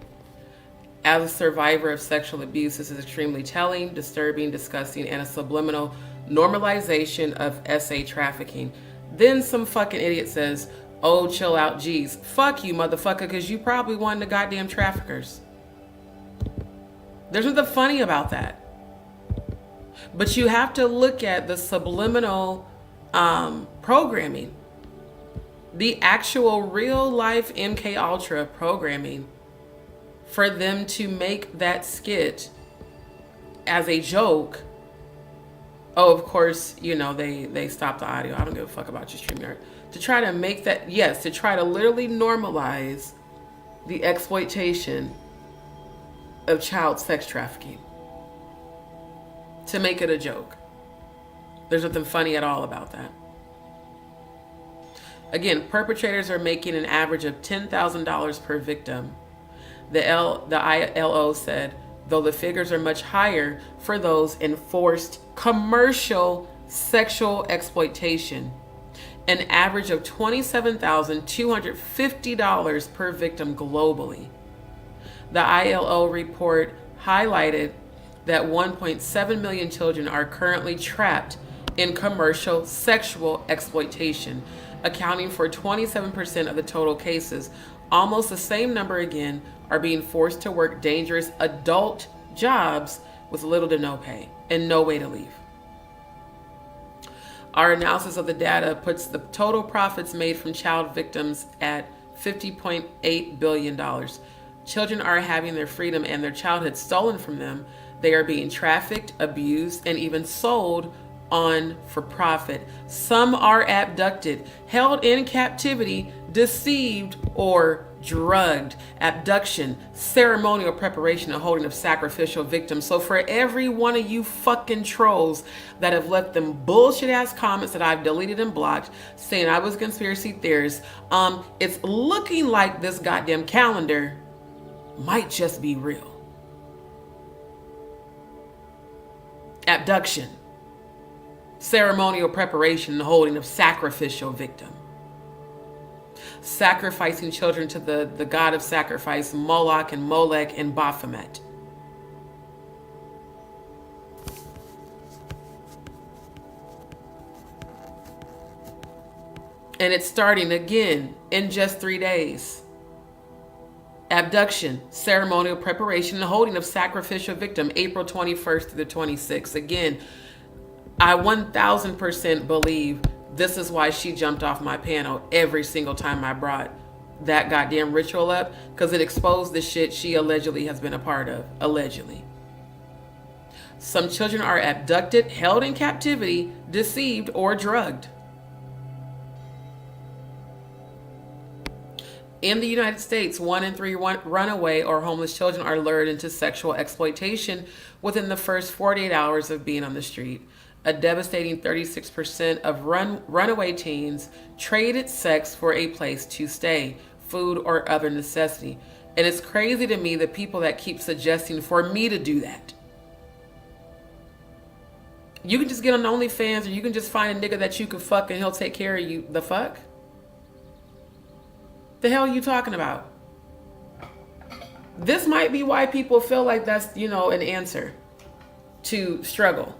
As a survivor of sexual abuse, this is extremely telling, disturbing, disgusting, and a subliminal normalization of SA trafficking. Then some fucking idiot says, oh, chill out, geez. Fuck you, motherfucker, because you probably one of the goddamn traffickers. There's nothing funny about that. But you have to look at the subliminal programming. The actual real life MK Ultra programming for them to make that skit as a joke. Oh, of course, you know, they stopped the audio. I don't give a fuck about your StreamYard. To try to make that, yes, to try to literally normalize the exploitation of child sex trafficking. To make it a joke. There's nothing funny at all about that. Again, perpetrators are making an average of $10,000 per victim. The ILO said, though the figures are much higher for those in forced commercial sexual exploitation, an average of $27,250 per victim globally. The ILO report highlighted that 1.7 million children are currently trapped in commercial sexual exploitation, accounting for 27% of the total cases. Almost the same number again are being forced to work dangerous adult jobs with little to no pay and no way to leave. Our analysis of the data puts the total profits made from child victims at $50.8 billion. Children are having their freedom and their childhood stolen from them. They are being trafficked, abused, and even sold on for profit. Some are abducted, held in captivity, deceived, or drugged. Abduction, ceremonial preparation, and holding of sacrificial victims. So for every one of you fucking trolls that have left them bullshit ass comments that I've deleted and blocked saying I was a conspiracy theorist, it's looking like this goddamn calendar might just be real. Abduction, ceremonial preparation, and holding of sacrificial victim. Sacrificing children to the god of sacrifice, Moloch and Molech and Baphomet. And it's starting again in just 3 days. Abduction, ceremonial preparation, and holding of sacrificial victim, April 21st to the 26th. Again, I 1000% believe this is why she jumped off my panel every single time I brought that goddamn ritual up, because it exposed the shit she allegedly has been a part of. Allegedly. Some children are abducted, held in captivity, deceived, or drugged. In the United States, 1 in 3 runaway or homeless children are lured into sexual exploitation within the first 48 hours of being on the street. A devastating 36% of runaway teens traded sex for a place to stay, food, or other necessity. And it's crazy to me the people that keep suggesting for me to do that. You can just get on OnlyFans, or you can just find a nigga that you can fuck and he'll take care of you. The fuck? The hell are you talking about? This might be why people feel like that's, an answer to struggle.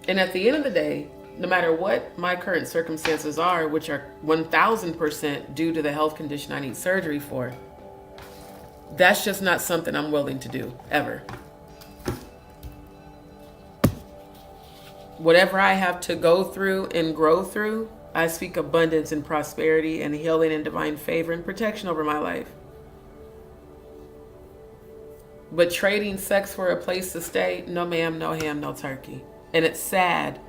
And at the end of the day, no matter what my current circumstances are, which are 1000% due to the health condition I need surgery for, that's just not something I'm willing to do, ever. Whatever I have to go through and grow through, I speak abundance and prosperity and healing and divine favor and protection over my life. But trading sex for a place to stay, no ma'am, no ham, no turkey. And it's sad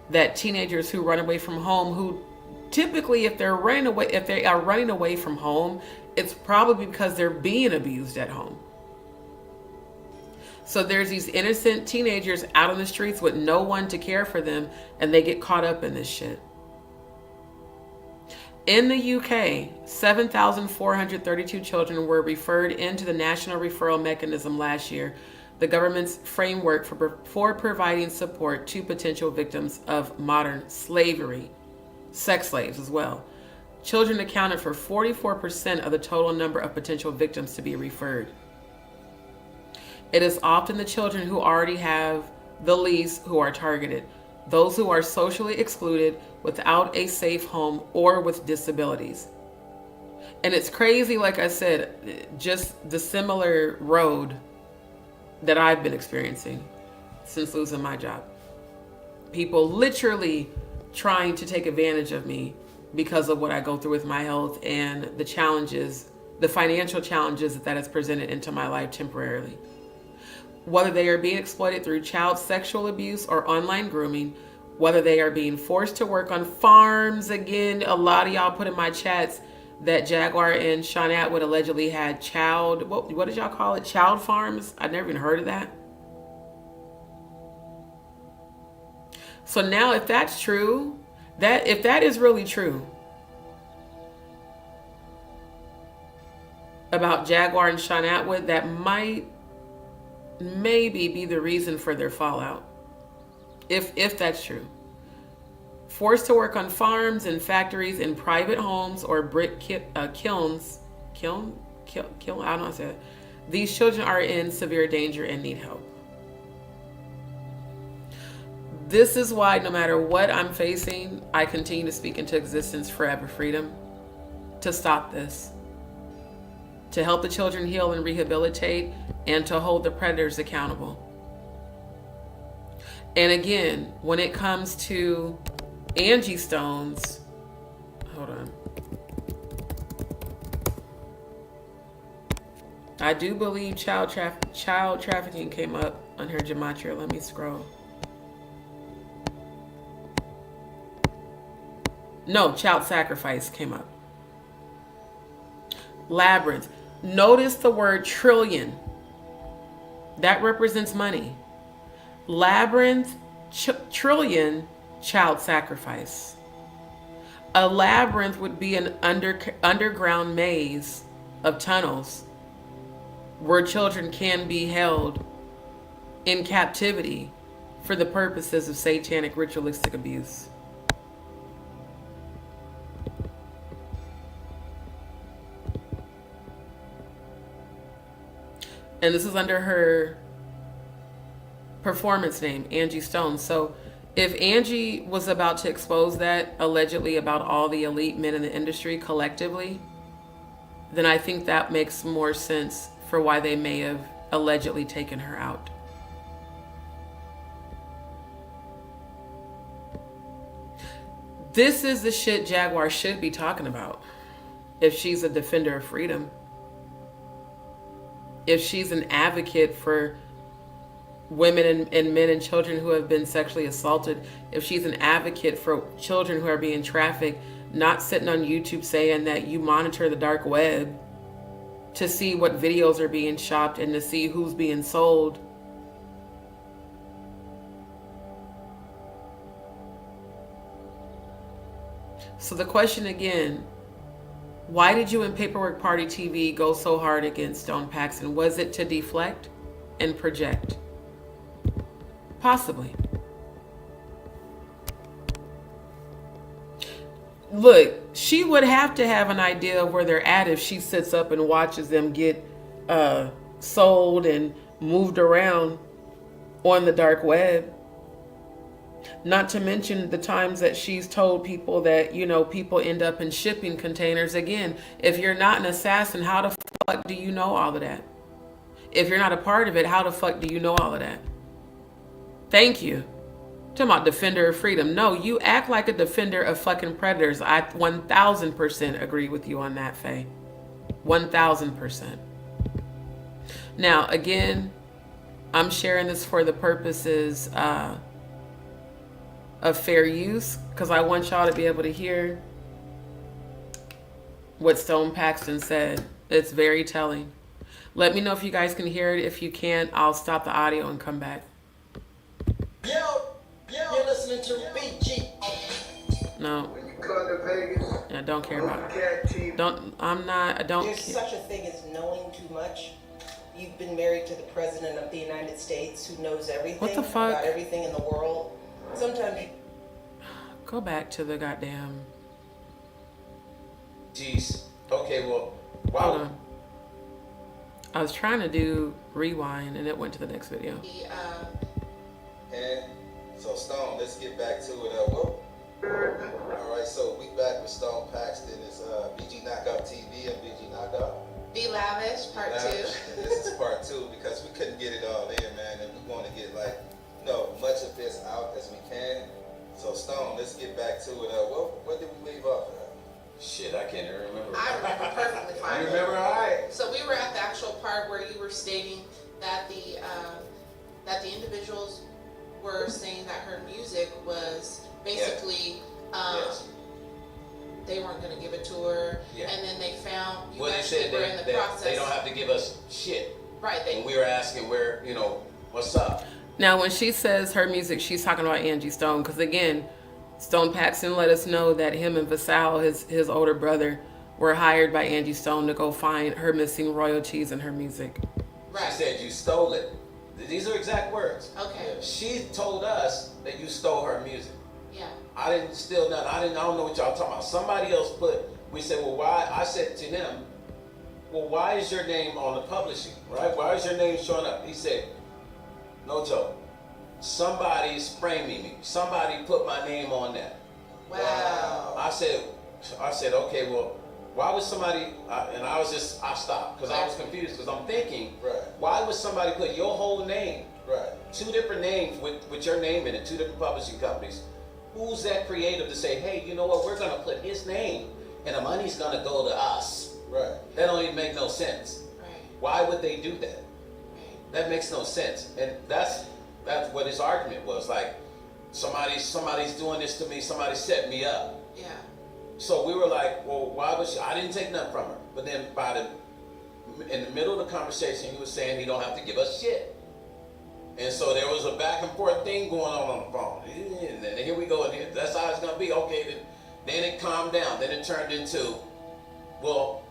that teenagers who run away from home, who typically if they are running away from home, it's probably because they're being abused at home. So there's these innocent teenagers out on the streets with no one to care for them, and they get caught up in this shit. In the UK, 7,432 children were referred into the National Referral Mechanism last year, the government's framework for providing support to potential victims of modern slavery, sex slaves as well. Children accounted for 44% of the total number of potential victims to be referred. It is often the children who already have the least who are targeted, those who are socially excluded, without a safe home, or with disabilities. And it's crazy, like I said, just the similar road that I've been experiencing since losing my job. People literally trying to take advantage of me because of what I go through with my health and the challenges, the financial challenges that has presented into my life temporarily. Whether they are being exploited through child sexual abuse or online grooming, whether they are being forced to work on farms. Again, a lot of y'all put in my chats that Jaguar and Sean Atwood allegedly had what did y'all call it? Child farms? I've never even heard of that. So now if that's true, if that is really true about Jaguar and Sean Atwood, that might maybe be the reason for their fallout. If that's true. Forced to work on farms and factories in private homes or brick kilns, I don't know how to say it. These children are in severe danger and need help. This is why no matter what I'm facing, I continue to speak into existence forever freedom to stop this, to help the children heal and rehabilitate, and to hold the predators accountable. And again, when it comes to Angie Stone's, hold on. I do believe child trafficking came up on her gematria. Let me scroll. No, child sacrifice came up. Labyrinth. Notice the word trillion. That represents money. Labyrinth, trillion, child sacrifice. A labyrinth would be an underground maze of tunnels where children can be held in captivity for the purposes of satanic ritualistic abuse. And this is under her performance name, Angie Stone. So if Angie was about to expose that allegedly about all the elite men in the industry collectively, then I think that makes more sense for why they may have allegedly taken her out. This is the shit Jaguar should be talking about if she's a defender of freedom. If she's an advocate for women and men and children who have been sexually assaulted, if she's an advocate for children who are being trafficked, not sitting on YouTube saying that you monitor the dark web to see what videos are being shopped and to see who's being sold. So the question again, why did you and Paperwork Party TV go so hard against Stone Paxton? Was it to deflect and project? Possibly. Look, she would have to have an idea of where they're at if she sits up and watches them get sold and moved around on the dark web. Not to mention the times that she's told people that, you know, people end up in shipping containers. Again, if you're not an assassin, how the fuck do you know all of that? If you're not a part of it, how the fuck do you know all of that? Thank you. Talking about defender of freedom. No, you act like a defender of fucking predators. I 1000% agree with you on that, Faye. 1000%. Now, again, I'm sharing this for the purposes of fair use, because I want y'all to be able to hear what Stone Paxton said. It's very telling. Let me know if you guys can hear it. If you can't, I'll stop the audio and come back. You're listening to BG. No. When you come to Vegas, I don't care about it. Cat TV. I don't There's such a thing as knowing too much. You've been married to the President of the United States who knows everything What the fuck? about everything in the world. Sometimes you... Go back to the goddamn... Jeez. Okay, well, wow. Hold on. I was trying to do rewind and it went to the next video. And so Stone, let's get back to it. All right, so we back with Stone Paxton. It's BG Knockout TV and BG Knockout. Be Lavish, part 2. And this is part 2 because we couldn't get it all in, man, and we want to get much of this out as we can. So Stone, let's get back to it. What did we leave off at? Shit, I can't even remember. I remember perfectly fine. You remember? All right. So we were at the actual part where you were stating that the individuals were saying that her music was basically Yes. they weren't going to give it to her, Yeah. and then they found you Well, they actually said were in the process. they don't have to give us shit. Right. And we were asking where, what's up? Now, when she says her music, she's talking about Angie Stone. Because again, Stone Paxton let us know that him and Vasal, his older brother, were hired by Angie Stone to go find her missing royalties and her music. Right. She said you stole it. These are exact words. Okay. She told us that you stole her music. Yeah. I didn't steal nothing. I don't know what y'all talking about. Somebody else we said, well, why? I said to them, well, why is your name on the publishing, right? Why is your name showing up? He said, no joke. Somebody's framing me. Somebody put my name on that. Wow. I said, okay, well, why would somebody, I stopped because I was confused because I'm thinking, Right. why would somebody put your whole name, Right. 2 different names with your name in it, 2 different publishing companies? Who's that creative to say, hey, you know what, we're going to put his name and the money's going to go to us? Right. That don't even make no sense. Right. Why would they do that? Right. That makes no sense. And that's what his argument was. Like, somebody's doing this to me, somebody set me up. Yeah. So we were like, well, why was she? I didn't take nothing from her. But then in the middle of the conversation, he was saying he don't have to give us shit. And so there was a back and forth thing going on the phone. And then here we go, and that's how it's gonna be. Okay, then it calmed down. Then it turned into, well,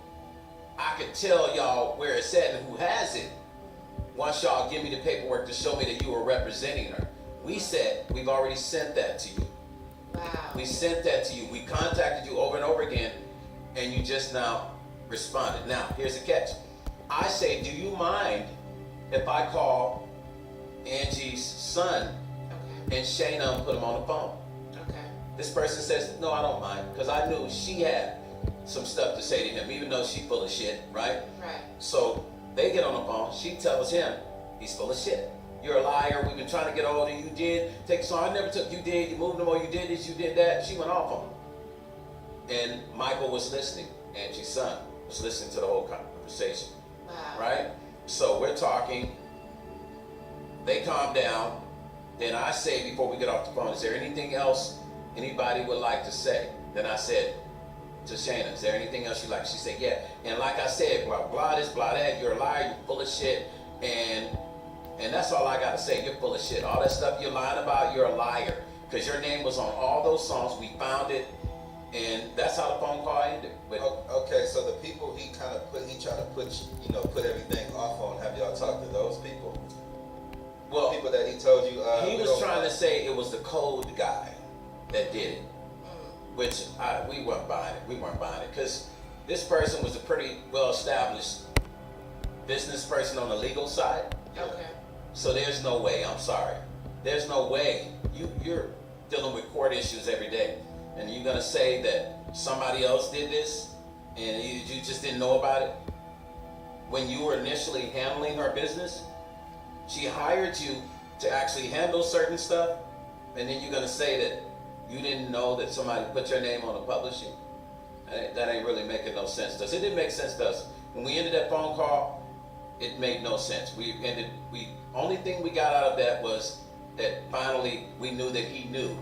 I could tell y'all where it's at and who has it once y'all give me the paperwork to show me that you were representing her. We said, we've already sent that to you. Wow. We sent that to you. We contacted you over and over again, and you just now responded. Now, here's the catch. I say, do you mind if I call Angie's son and Sheron and put him on the phone? Okay. This person says, no, I don't mind, because I knew she had some stuff to say to him, even though she's full of shit, right? Right. So they get on the phone. She tells him he's full of shit. You're a liar. We've been trying to get a hold of you. You did take so I never took. You did. You moved them, or you did this. You did that. She went off on him. And Michael was listening. Angie's son was listening to the whole conversation. Wow. Right. So we're talking. They calm down. Then I say, before we get off the phone, is there anything else anybody would like to say? Then I said to Shayna, is there anything else you like? She said, yeah. And like I said, blah this, blah that, you're a liar, you're full of shit. And that's all I gotta say, you're full of shit. All that stuff you're lying about, you're a liar. Because your name was on all those songs, we found it, and that's how the phone call ended. But, okay, so the people he tried to put everything off on, have y'all talked to those people? well, People that he told you, he was trying to say it was the code guy that did it, which we weren't buying it. We weren't buying it because this person was a pretty well-established business person on the legal side. Okay. So there's no way. I'm sorry. There's no way you're dealing with court issues every day, and you're gonna say that somebody else did this and you just didn't know about it when you were initially handling her business. She hired you to actually handle certain stuff, and then you're gonna say that you didn't know that somebody put your name on the publishing. That ain't really making no sense to us. It didn't make sense to us. When we ended that phone call, it made no sense. Only thing we got out of that was that finally we knew that he knew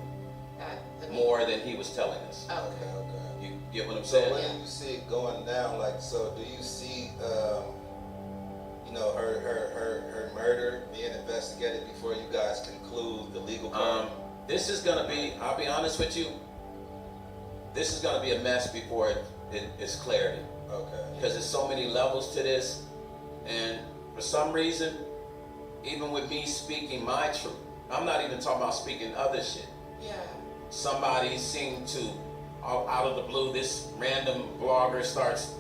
more than he was telling us. Oh, okay. Okay. You get what I'm So saying? when do you see it going down? Like, so do you see, her murder being investigated before you guys conclude the legal part? This is gonna be, I'll be honest with you, this is gonna be a mess before it's clarity. Okay. Because there's so many levels to this, and for some reason, even with me speaking my truth, I'm not even talking about speaking other shit. Yeah. Somebody seemed to, out of the blue, this random blogger starts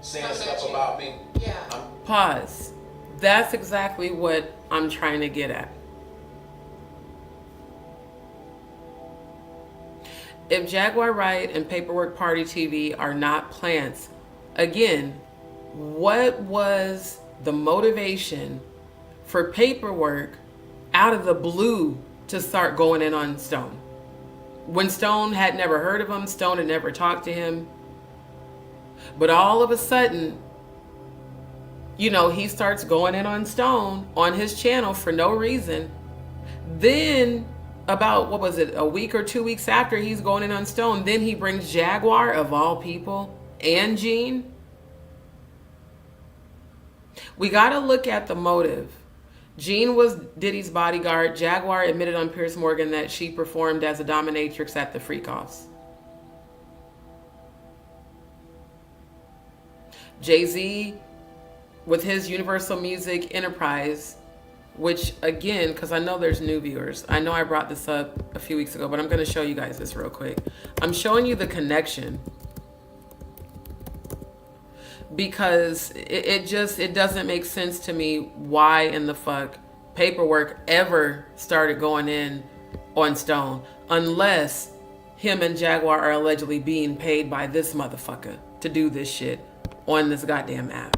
saying stuff about me. Yeah. Pause. That's exactly what I'm trying to get at. If Jaguar Wright and Paperwork Party TV are not plants, again, what was the motivation for Paperwork out of the blue to start going in on Stone? When Stone had never heard of him, Stone had never talked to him. But all of a sudden, he starts going in on Stone on his channel for no reason. Then about, a week or 2 weeks after he's going in on Stone, then he brings Jaguar, of all people, and Gene. We got to look at the motive. Gene was Diddy's bodyguard. Jaguar admitted on Piers Morgan that she performed as a dominatrix at the freak-offs. Jay-Z, with his Universal Music Enterprise, which again, because I know there's new viewers, I know I brought this up a few weeks ago, but I'm going to show you guys this real quick. I'm showing you the connection because it doesn't make sense to me why in the fuck Paperwork ever started going in on Stone unless him and Jaguar are allegedly being paid by this motherfucker to do this shit on this goddamn app.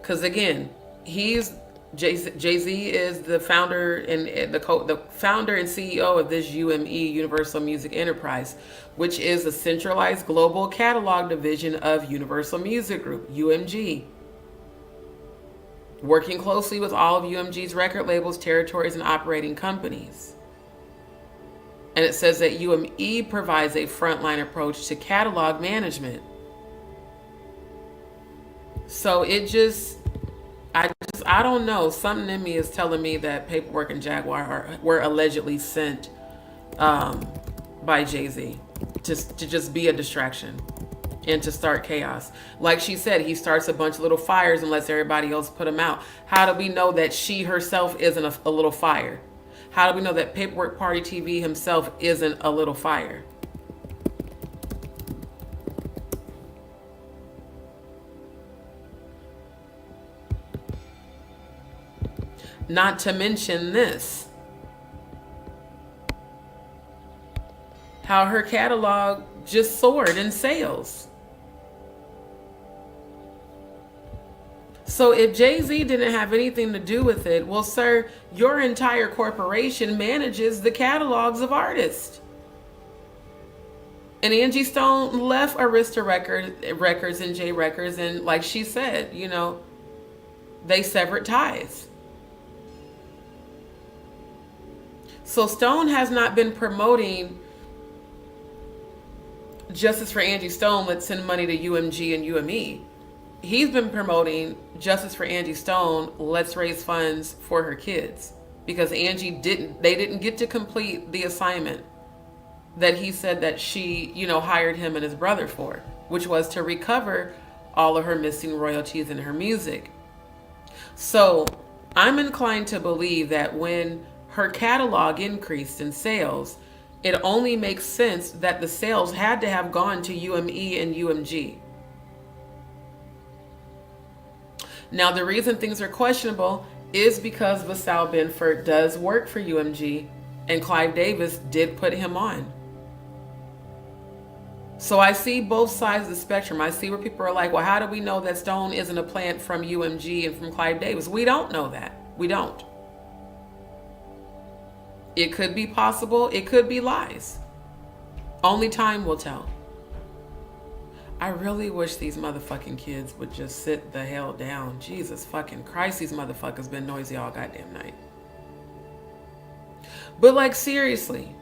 Because again, Jay-Z is the founder and the founder and CEO of this UME, Universal Music Enterprise, which is a centralized global catalog division of Universal Music Group, UMG, working closely with all of UMG's record labels, territories, and operating companies. And it says that UME provides a frontline approach to catalog management. So I don't know. Something in me is telling me that Paperwork and Jaguar were allegedly sent by Jay-Z to just be a distraction and to start chaos. Like she said, he starts a bunch of little fires and lets everybody else put them out. How do we know that she herself isn't a little fire? How do we know that Paperwork Party TV himself isn't a little fire? Not to mention this, how her catalog just soared in sales. So if Jay-Z didn't have anything to do with it, well, sir, your entire corporation manages the catalogs of artists. And Angie Stone left Arista Records and J Records, and like she said, they severed ties. So Stone has not been promoting Justice for Angie Stone, let's send money to UMG and UME. He's been promoting Justice for Angie Stone, let's raise funds for her kids. Because Angie didn't get to complete the assignment that he said that she, hired him and his brother for, which was to recover all of her missing royalties in her music. So I'm inclined to believe that when her catalog increased in sales, it only makes sense that the sales had to have gone to UME and UMG. Now, the reason things are questionable is because Vassal Binford does work for UMG and Clive Davis did put him on. So I see both sides of the spectrum. I see where people are like, well, how do we know that Stone isn't a plant from UMG and from Clive Davis? We don't know that. We don't. It could be possible. It could be lies. Only time will tell. I really wish these motherfucking kids would just sit the hell down. Jesus fucking Christ, these motherfuckers been noisy all goddamn night. But like, seriously.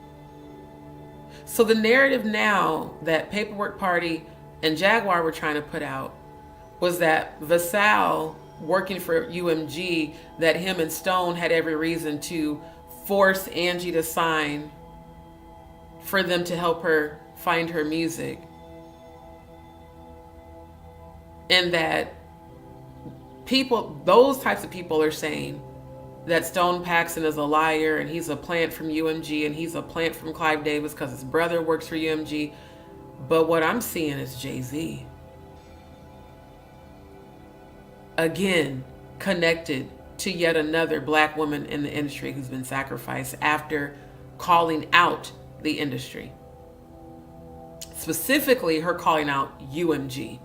So the narrative now that Paperwork Party and Jaguar were trying to put out was that Vassal, working for UMG, that him and Stone had every reason to force Angie to sign for them to help her find her music. And that people, those types of people are saying that Stone Paxton is a liar and he's a plant from UMG and he's a plant from Clive Davis because his brother works for UMG. But what I'm seeing is Jay-Z. Again, connected to yet another black woman in the industry who's been sacrificed after calling out the industry. Specifically, her calling out UMG.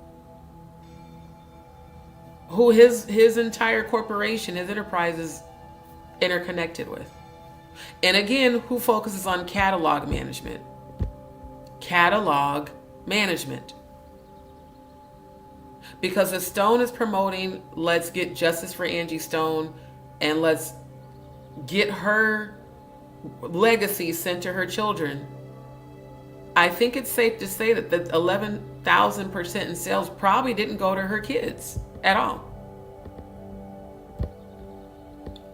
Who his entire corporation, his enterprise is interconnected with. And again, who focuses on catalog management. Catalog management. Because if Stone is promoting, let's get justice for Angie Stone and let's get her legacy sent to her children, I think it's safe to say that the 11,000% in sales probably didn't go to her kids at all.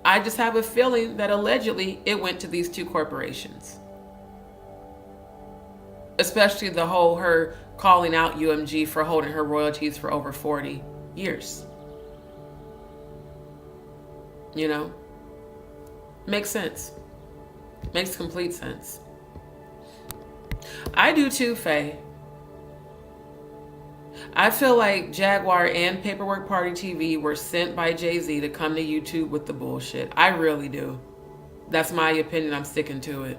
I just have a feeling that allegedly it went to these two corporations. Especially the whole her calling out UMG for holding her royalties for over 40 years. You know? Makes sense. Makes complete sense. I do too, Faye. I feel like Jaguar and Paperwork Party TV were sent by Jay-Z to come to YouTube with the bullshit. I really do. That's my opinion. I'm sticking to it.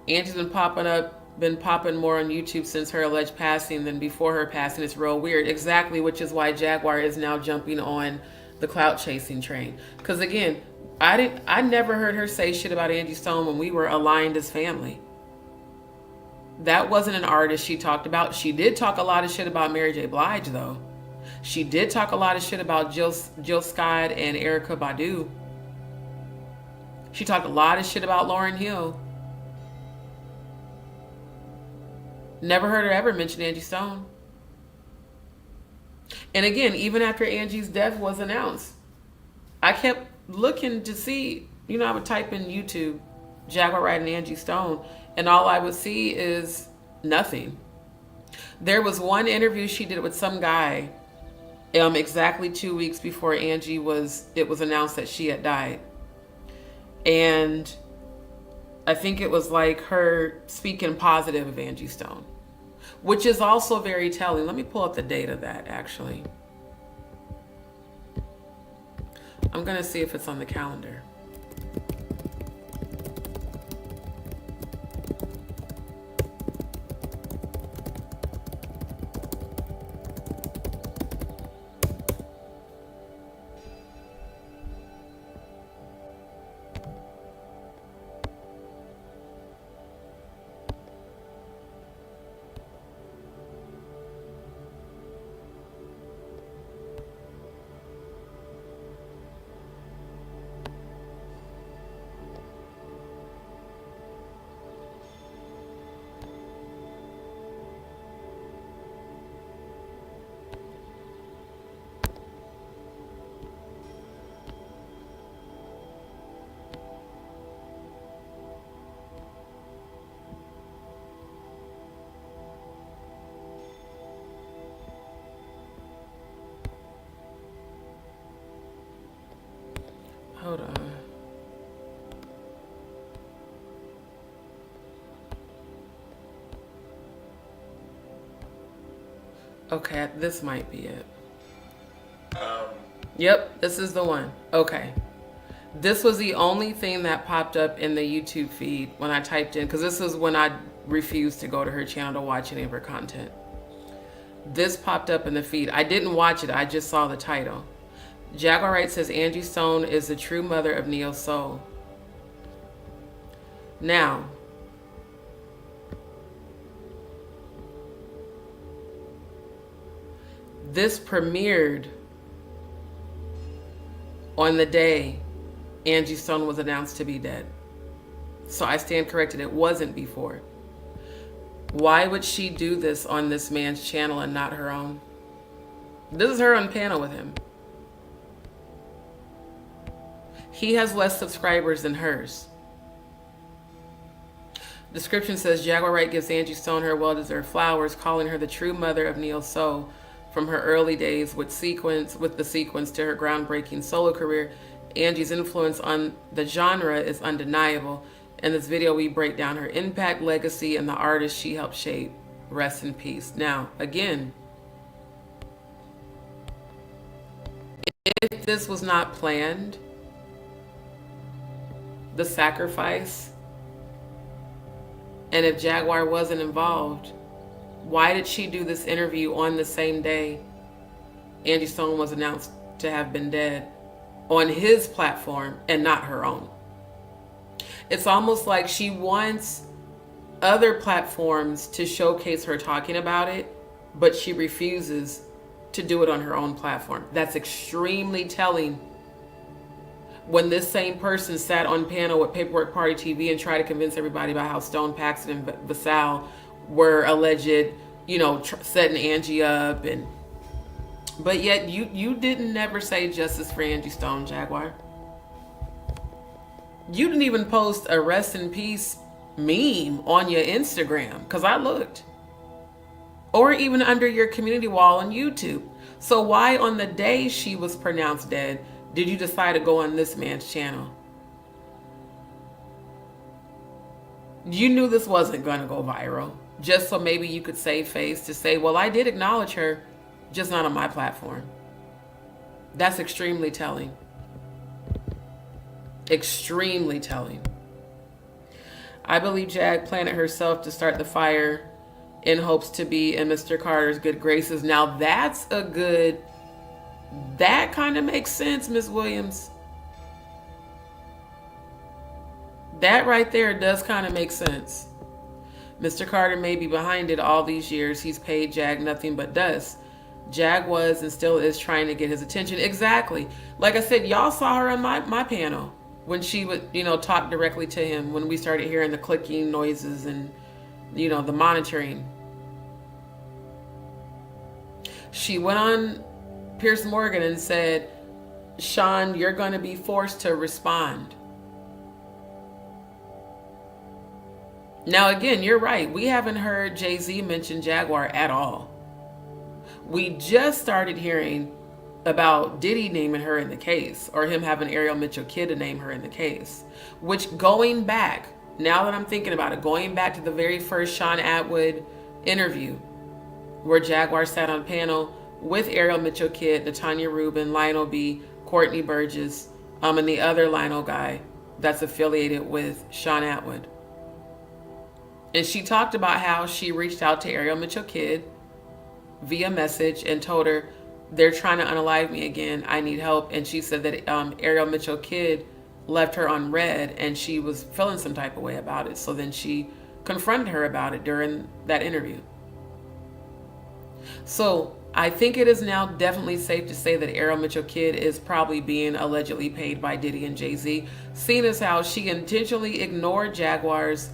Angie's been popping more on YouTube since her alleged passing than before her passing. It's real weird. Exactly, which is why Jaguar is now jumping on the clout chasing train. Because again, I never heard her say shit about Angie Stone when we were aligned as family. That wasn't an artist she talked about. She did talk a lot of shit about Mary J. Blige, though. She did talk a lot of shit about Jill Scott and Erykah Badu. She talked a lot of shit about Lauryn Hill. Never heard her ever mention Angie Stone. And again, even after Angie's death was announced, I kept looking to see, I would type in YouTube, Jaguar Wright and Angie Stone, and all I would see is nothing. There was one interview she did with some guy exactly 2 weeks before it was announced that she had died. And I think it was like her speaking positive of Angie Stone, which is also very telling. Let me pull up the date of that, actually. I'm going to see if it's on the calendar. Okay, this might be it. Yep, this is the one. Okay. This was the only thing that popped up in the YouTube feed when I typed in, because this is when I refused to go to her channel to watch any of her content. This popped up in the feed. I didn't watch it, I just saw the title. Jaguar Wright says Angie Stone is the true mother of Neo Soul. Now, this premiered on the day Angie Stone was announced to be dead. So I stand corrected, it wasn't before. Why would she do this on this man's channel and not her own? This is her on panel with him. He has less subscribers than hers. Description says Jaguar Wright gives Angie Stone her well-deserved flowers, calling her the true mother of Neo Soul. From her early days with the sequence to her groundbreaking solo career, Angie's influence on the genre is undeniable. In this video, we break down her impact, legacy, and the artist she helped shape. Rest in peace. Now, again, if this was not planned, the sacrifice, and if Jaguar wasn't involved, why did she do this interview on the same day Angie Stone was announced to have been dead on his platform and not her own? It's almost like she wants other platforms to showcase her talking about it, but she refuses to do it on her own platform. That's extremely telling when this same person sat on panel with Paperwork Party TV and tried to convince everybody about how Stone Paxton and Vassal were alleged, setting Angie up, but yet you didn't never say justice for Angie Stone, Jaguar. You didn't even post a rest in peace meme on your Instagram, because I looked, or even under your community wall on YouTube. So why on the day she was pronounced dead did you decide to go on this man's channel? You knew this wasn't going to go viral, just so maybe you could save face to say, well, I did acknowledge her, just not on my platform. That's extremely telling. Extremely telling. I believe Jag planted herself to start the fire in hopes to be in Mr. Carter's good graces. Now that's a good, that kind of makes sense, Ms. Williams. That right there does kind of make sense. Mr. Carter may be behind it all these years. He's paid Jag nothing but dust. Jag was and still is trying to get his attention. Exactly. Like I said, y'all saw her on my panel when she would, talk directly to him, when we started hearing the clicking noises and, the monitoring. She went on Piers Morgan and said, Sean, you're going to be forced to respond. Now, again, you're right. We haven't heard Jay-Z mention Jaguar at all. We just started hearing about Diddy naming her in the case, or him having Ariel Mitchell Kidd to name her in the case, which, going back, now that I'm thinking about it, going back to the very first Sean Atwood interview where Jaguar sat on panel with Ariel Mitchell Kidd, Natanya Rubin, Lionel B, Courtney Burgess, and the other Lionel guy that's affiliated with Sean Atwood. And she talked about how she reached out to Ariel Mitchell Kidd via message and told her, they're trying to unalive me again. I need help. And she said that Ariel Mitchell Kidd left her on red and she was feeling some type of way about it. So then she confronted her about it during that interview. So I think it is now definitely safe to say that Ariel Mitchell Kidd is probably being allegedly paid by Diddy and Jay-Z, seeing as how she intentionally ignored Jaguar's,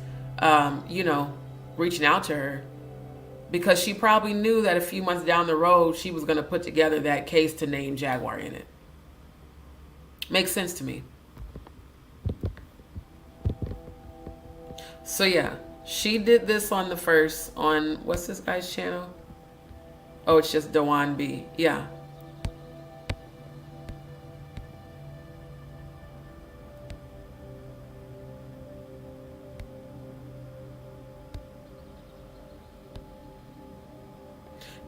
reaching out to her, because she probably knew that a few months down the road, she was going to put together that case to name Jaguar in it. Makes sense to me. So yeah, she did this on the first, on, what's this guy's channel? Oh, it's just Dewan B. Yeah.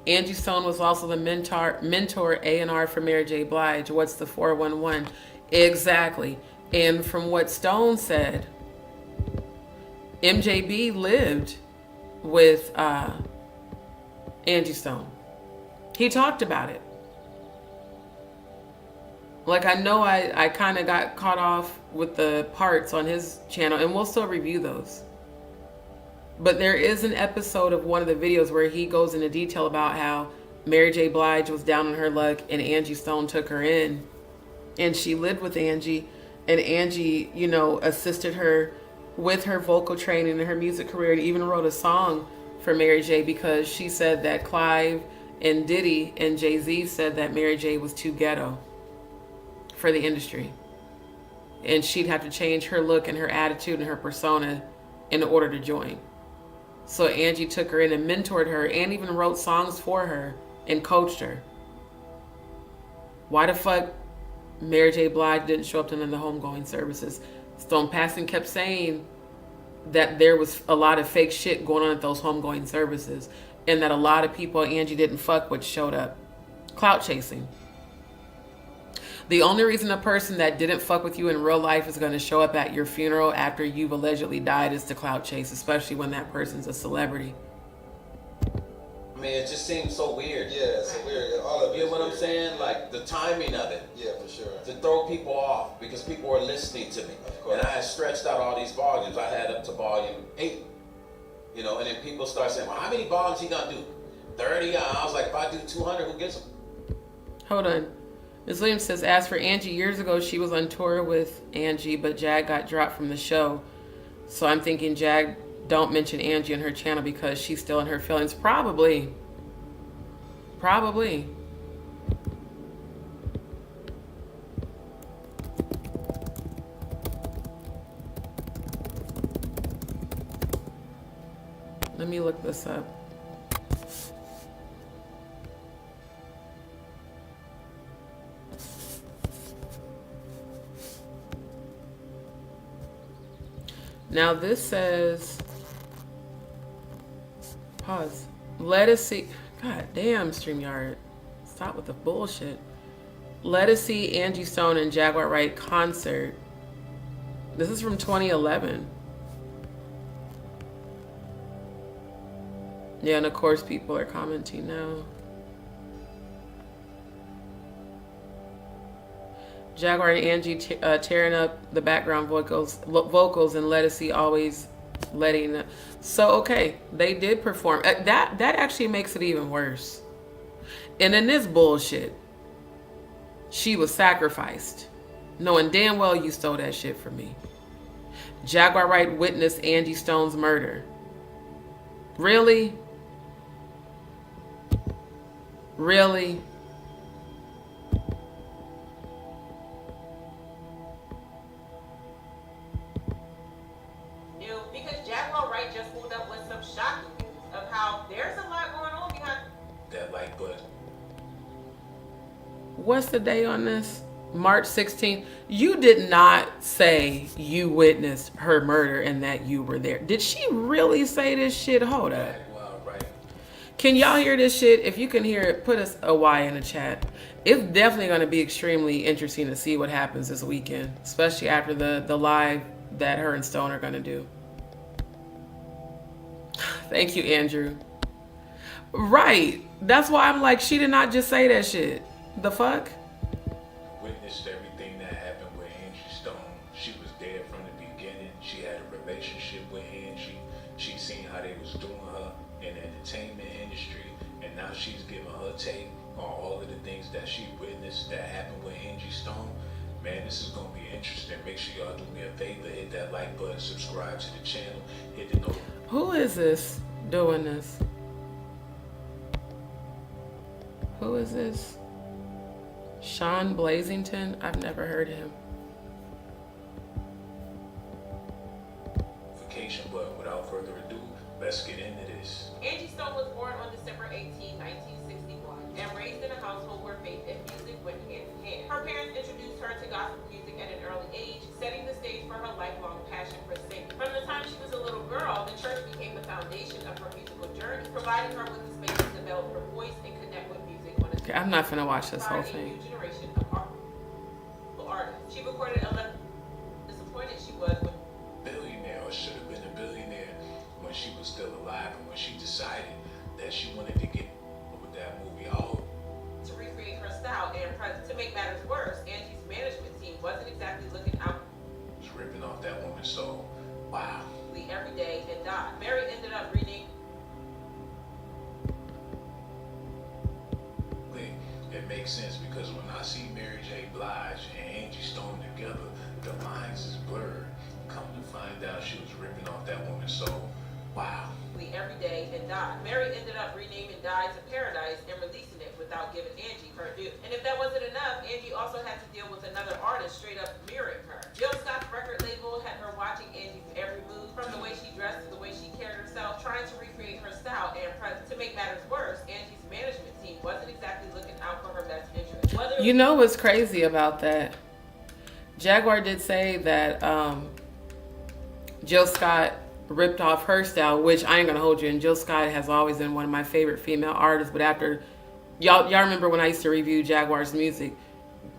Angie Stone was also the mentor A&R for Mary J. Blige. What's the 411? Exactly. And from what Stone said, MJB lived with Angie Stone. He talked about it. Like, I know I kind of got caught off with the parts on his channel, and we'll still review those. But there is an episode of one of the videos where he goes into detail about how Mary J. Blige was down on her luck and Angie Stone took her in. And she lived with Angie. And Angie, you know, assisted her with her vocal training and her music career, and even wrote a song for Mary J. because she said that Clive and Diddy and Jay-Z said that Mary J. was too ghetto for the industry. And she'd have to change her look and her attitude and her persona in order to join. So Angie took her in and mentored her and even wrote songs for her and coached her. Why the fuck Mary J. Blige didn't show up to none of the homegoing services? Stone Paxton kept saying that there was a lot of fake shit going on at those homegoing services and that a lot of people Angie didn't fuck with showed up. Clout chasing. The only reason a person that didn't fuck with you in real life is going to show up at your funeral after you've allegedly died is to clout chase, especially when that person's a celebrity. I mean, it just seems so weird. Yeah, it's so weird. All of it. You know what I'm saying? Like, the timing of it. Yeah, for sure. To throw people off because people were listening to me. Of course. And I had stretched out all these volumes. I had up to volume 8. You know, and then people start saying, well, how many volumes he gonna do? 30? I was like, if I do 200, who gets them? Hold on. Ms. Williams says, as for Angie, years ago she was on tour with Angie, but Jag got dropped from the show. So I'm thinking Jag don't mention Angie on her channel because she's still in her feelings. Probably. Probably. Let me look this up. Now this says, pause. Let us see. God damn, StreamYard. Stop with the bullshit. Let us see Angie Stone and Jaguar Wright concert. This is from 2011. Yeah, and of course people are commenting now. Jaguar and Angie tearing up the background vocals and Let Us See always letting. So okay, they did perform. That actually makes it even worse. And in this bullshit, she was sacrificed, knowing damn well you stole that shit from me. Jaguar Wright witnessed Angie Stone's murder. Really? Really? Because Jaguar Wright just pulled up with some shocking news of how there's a lot going on behind That like button. What's the day on this? March 16th. You did not say you witnessed her murder and that you were there. Did she really say this shit? Hold up. Jaguar Wright. Can y'all hear this shit? If you can hear it, put us a Y in the chat. It's definitely going to be extremely interesting to see what happens this weekend, especially after the live that her and Stone are going to do. Thank you, Andrew. Right. That's why I'm like, she did not just say that shit. The fuck? Witnessed everything that happened with Angie Stone. She was there from the beginning. She had a relationship with Angie. She seen how they was doing her in the entertainment industry. And now she's giving her take on all of the things that she witnessed that happened with Angie Stone. Man, this is going to be interesting. Make sure y'all do me a favor. Hit that like button. Subscribe to the channel. Hit the notification. Who is this doing this? Who is this? Sean Blazington? I've never heard of him. But without further ado, let's get into this. Angie Stone was born on December 18, 1961, and raised in a household where faith and music went hand in hand. Her parents introduced her to gospel music at an early age, setting the stage for her lifelong passion for singing. From the time she was a little girl, the church became the foundation of her musical journey. journey, providing her with the space to develop her voice and connect with music on a Okay, I'm not finna watch this whole inspired a thing. new generation of artists. She recorded 11. Disappointed she was when Billionaire, or should have been a billionaire when she was still alive, and when she decided that she wanted to get with that movie. To recreate her style and to make matters worse, Angie's management team wasn't exactly looking out. Was ripping off that woman's soul. Wow. Every day and died. Mary ended up reading. It makes sense because when I see Mary J. Blige and Angie Stone together, the lines is blurred. Come to find out she was ripping off that woman's soul. Wow. Every day and died. Mary ended up renaming Died to Paradise and releasing it without giving Angie her due. And if that wasn't enough, Angie also had to deal with another artist straight up mirroring her. Jill Scott's record label had her watching Angie's every move, from the way she dressed to the way she carried herself, trying to recreate her style. And to make matters worse, Angie's management team wasn't exactly looking out for her best interest. You know what's crazy about that? Jaguar did say that Jill Scott ripped off her style, which I ain't gonna hold you. And Jill Scott has always been one of my favorite female artists. But after y'all remember when I used to review Jaguar's music,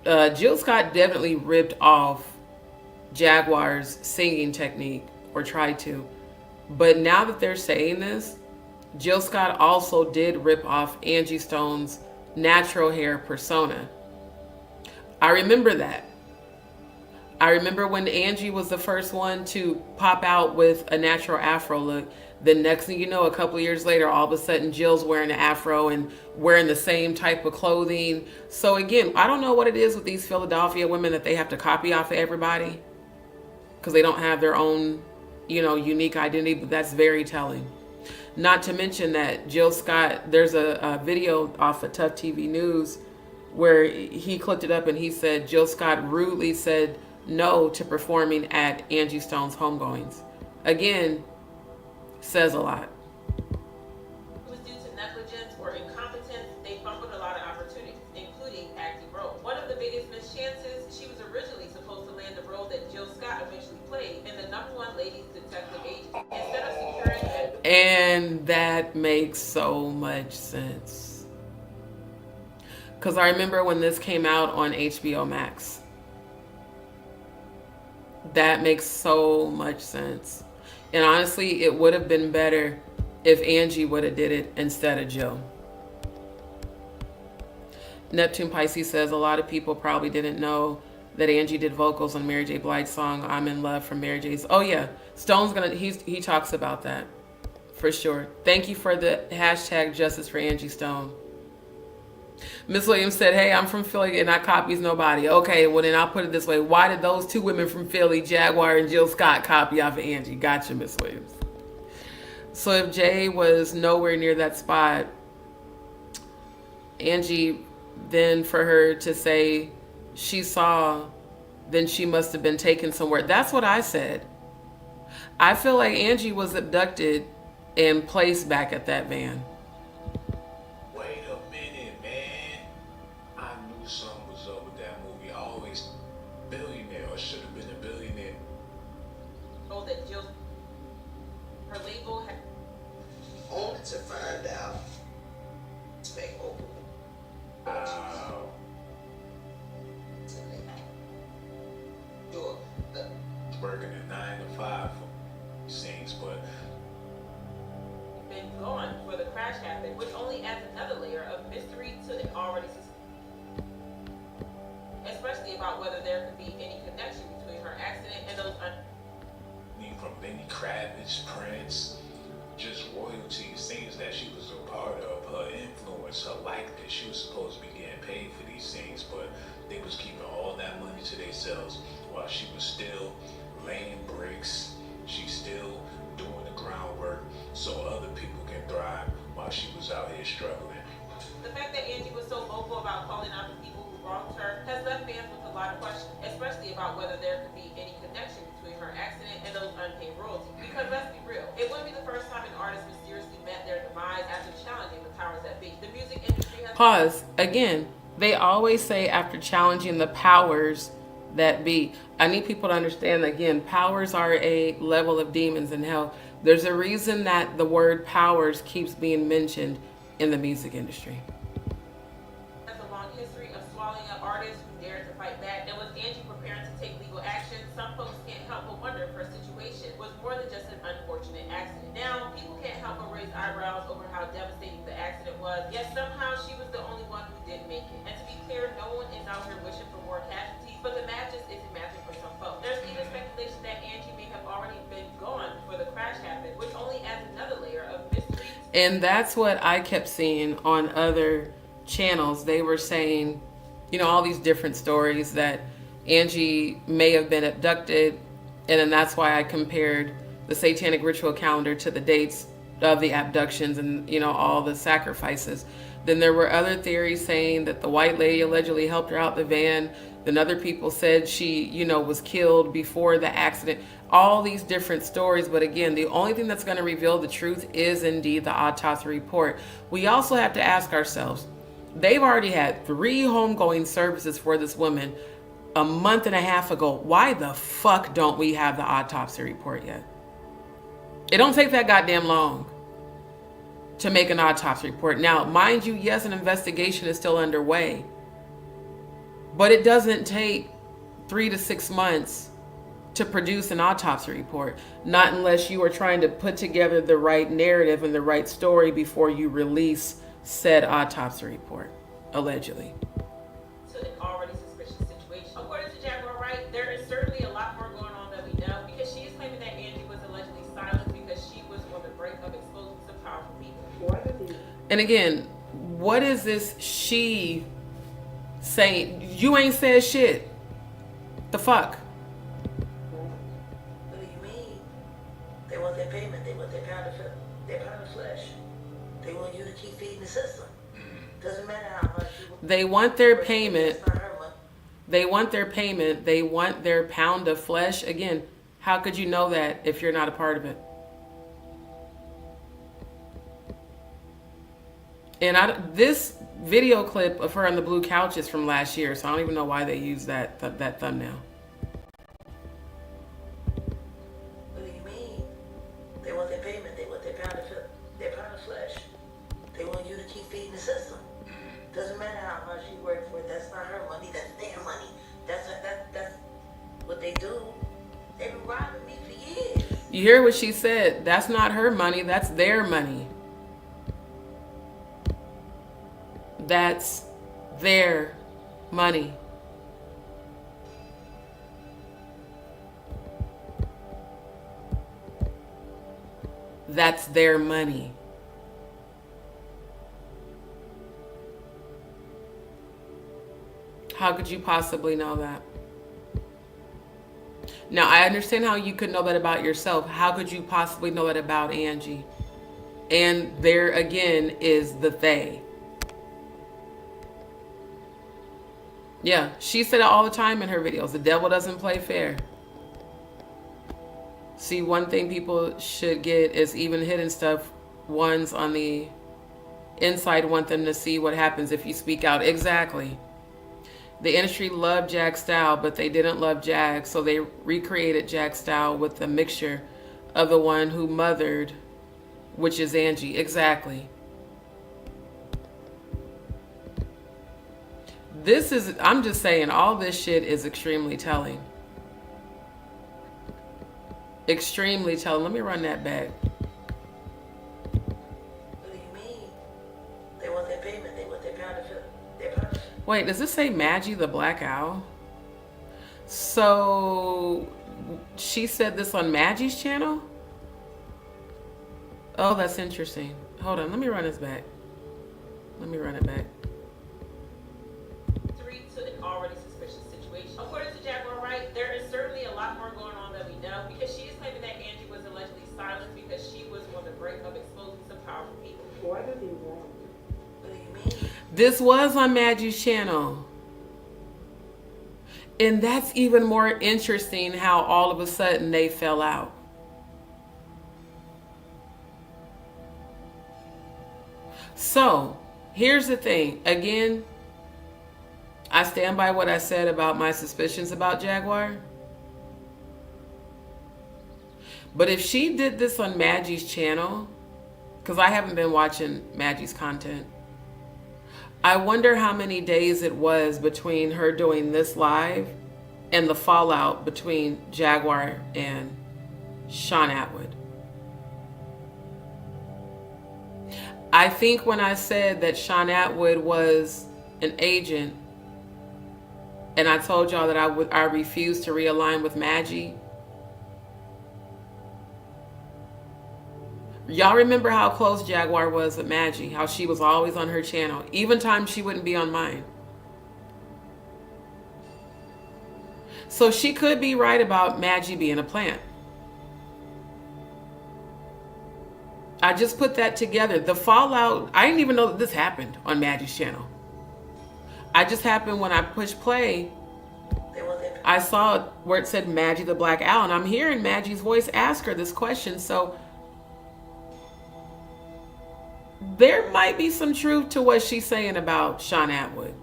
Jill Scott definitely ripped off Jaguar's singing technique, or tried to. But now that they're saying this, Jill Scott also did rip off Angie Stone's natural hair persona. I remember that. I remember when Angie was the first one to pop out with a natural afro look. The next thing you know, a couple years later, all of a sudden Jill's wearing an afro and wearing the same type of clothing. So again, I don't know what it is with these Philadelphia women that they have to copy off of everybody because they don't have their own, unique identity, but that's very telling. Not to mention that Jill Scott, there's a video off of Tough TV News where he clipped it up and he said Jill Scott rudely said no to performing at Angie Stone's homegoings. Again, says a lot. It was due to negligence or incompetence. They fumbled a lot of opportunities, including acting roles. One of the biggest mischances, she was originally supposed to land the role that Jill Scott eventually played in the #1 ladies detective agency. Instead of securing it. And that makes so much sense. Because I remember when this came out on HBO Max. That makes so much sense. And honestly, it would have been better if Angie would have did it instead of Jill. Neptune Pisces says a lot of people probably didn't know that Angie did vocals on Mary J. Blige's song I'm in Love from Mary J's. Oh yeah, Stone's he talks about that for sure. Thank you for the hashtag justice for Angie Stone. Miss Williams said, hey, I'm from Philly and I copies nobody. Okay, well then I'll put it this way. Why did those two women from Philly, Jaguar and Jill Scott, copy off of Angie? Gotcha, Miss Williams. So if Jay was nowhere near that spot, Angie, then for her to say she saw, then she must have been taken somewhere. That's what I said. I feel like Angie was abducted and placed back at that van. That Jill, her label had only to find out it's makeover. Working at 9 to 5 for scenes, but been gone before the crash happened, which only adds another layer of mystery to an already especially about whether there could be any connection between her accident and those from Lenny Kravitz, Prince, just royalties, things that she was a part of, her influence, her likeness. She was supposed to be getting paid for these things, but they was keeping all that money to themselves while she was still laying bricks. She's still doing the groundwork so other people can thrive while she was out here struggling. The fact that Angie was so vocal about calling out the people who wronged her has left fans with a lot of questions, especially about whether there could be any connection between her accident and those unpaid royalties. Because let's be real, it wouldn't be the first time an artist mysteriously met their demise after challenging the powers that be. The music industry has... Pause. Again, they always say after challenging the powers that be. I need people to understand that, again, powers are a level of demons in hell. There's a reason that the word powers keeps being mentioned in the music industry. Has a long history of swallowing up artists who dared to fight back. And with Angie preparing to take legal action, some folks can't help but wonder if her situation was more than just an unfortunate accident. Now, people can't help but raise eyebrows over how devastating the accident was, yet somehow she was the only one who didn't make it. And to be clear, no one is out here wishing for more casualties, but the math just isn't mathing for some folks. There's even speculation that Angie may have already been gone before the crash happened, which only adds another layer of mystery. And that's what I kept seeing on other channels. They were saying, you know, all these different stories that Angie may have been abducted, and then that's why I compared the satanic ritual calendar to the dates of the abductions and, you know, all the sacrifices. Then there were other theories saying that the white lady allegedly helped her out the van. Then other people said she, you know, was killed before the accident. All these different stories. But again, the only thing that's going to reveal the truth is indeed the autopsy report. We also have to ask ourselves, they've already had 3 homegoing services for this woman a month and a half ago. Why the fuck don't we have the autopsy report yet? It don't take that goddamn long to make an autopsy report. Now, mind you, yes, an investigation is still underway, but it doesn't take 3 to 6 months to produce an autopsy report, not unless you are trying to put together the right narrative and the right story before you release said autopsy report, allegedly. To an already suspicious situation. According to Jaguar Wright, there is certainly a lot more going on that we know, because she is claiming that Angie was allegedly silenced because she was on the brink of exposing some powerful people. And again, what is this she saying? You ain't said shit. The fuck? What do you mean? They want their payment. They want their pound of flesh. They want you to keep feeding the system. Doesn't matter how much you... They want their payment. They want their payment. They want their pound of flesh. Again, how could you know that if you're not a part of it? And this video clip of her on the blue couch is from last year, so I don't even know why they used that thumbnail. What do you mean? They want their payment. They want their pound of flesh. They want you to keep feeding the system. Doesn't matter how much you work for it. That's not her money. That's their money. That's what they do. They've been robbing me for years. You hear what she said? That's not her money. That's their money. That's their money. That's their money. How could you possibly know that? Now, I understand how you could know that about yourself. How could you possibly know that about Angie? And there again is the they. Yeah, she said it all the time in her videos. The devil doesn't play fair. See, one thing people should get is even hidden stuff. Ones on the inside want them to see what happens if you speak out. Exactly. The industry loved Jag style, but they didn't love Jag, so they recreated Jag style with a mixture of the one who mothered, which is Angie. Exactly. I'm just saying, all this shit is extremely telling. Extremely telling. Let me run that back. What do you mean? They want their payment. They want their pound of... Wait, does this say Maggie the Black Owl? So she said this on Maggie's channel? Oh, that's interesting. Hold on, let me run this back. Let me run it back. To an already suspicious situation. According to Jaguar Wright, there is certainly a lot more going on that we know, because she is claiming that Angie was allegedly silenced because she was on the brink of exposing some powerful people. Why does he want? What do you mean? This was on Maggie's channel. And that's even more interesting how all of a sudden they fell out. So, here's the thing. Again, I stand by what I said about my suspicions about Jaguar. But if she did this on Maggie's channel, because I haven't been watching Maggie's content, I wonder how many days it was between her doing this live and the fallout between Jaguar and Sean Atwood. I think when I said that Sean Atwood was an agent, and I told y'all that I refused to realign with Maggie. Y'all remember how close Jaguar was with Maggie, how she was always on her channel, even times she wouldn't be on mine. So she could be right about Maggie being a plant. I just put that together. The fallout, I didn't even know that this happened on Maggie's channel. I just happened when I pushed play, I saw where it said Maggie the Black Owl, and I'm hearing Maggie's voice ask her this question. So there might be some truth to what she's saying about Sean Atwood.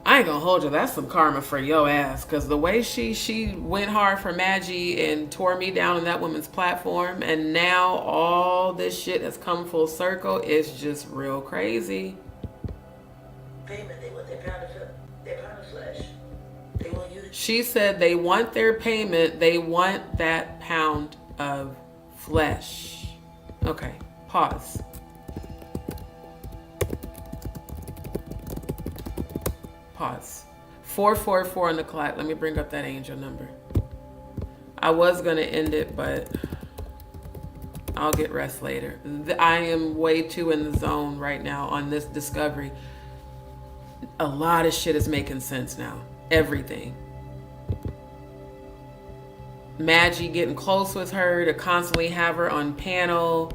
I ain't gonna hold you. That's some karma for your ass. Because the way she went hard for Maggie and tore me down on that woman's platform, and now all this shit has come full circle, it's just real crazy. Payment, they want their pound of flesh. They want you to... She said they want their payment. They want that pound of flesh. Okay, pause. Pause. 444 on the clock. Let me bring up that angel number. I was going to end it, but I'll get rest later. I am way too in the zone right now on this discovery. A lot of shit is making sense now. Everything. Maggie getting close with her to constantly have her on panel,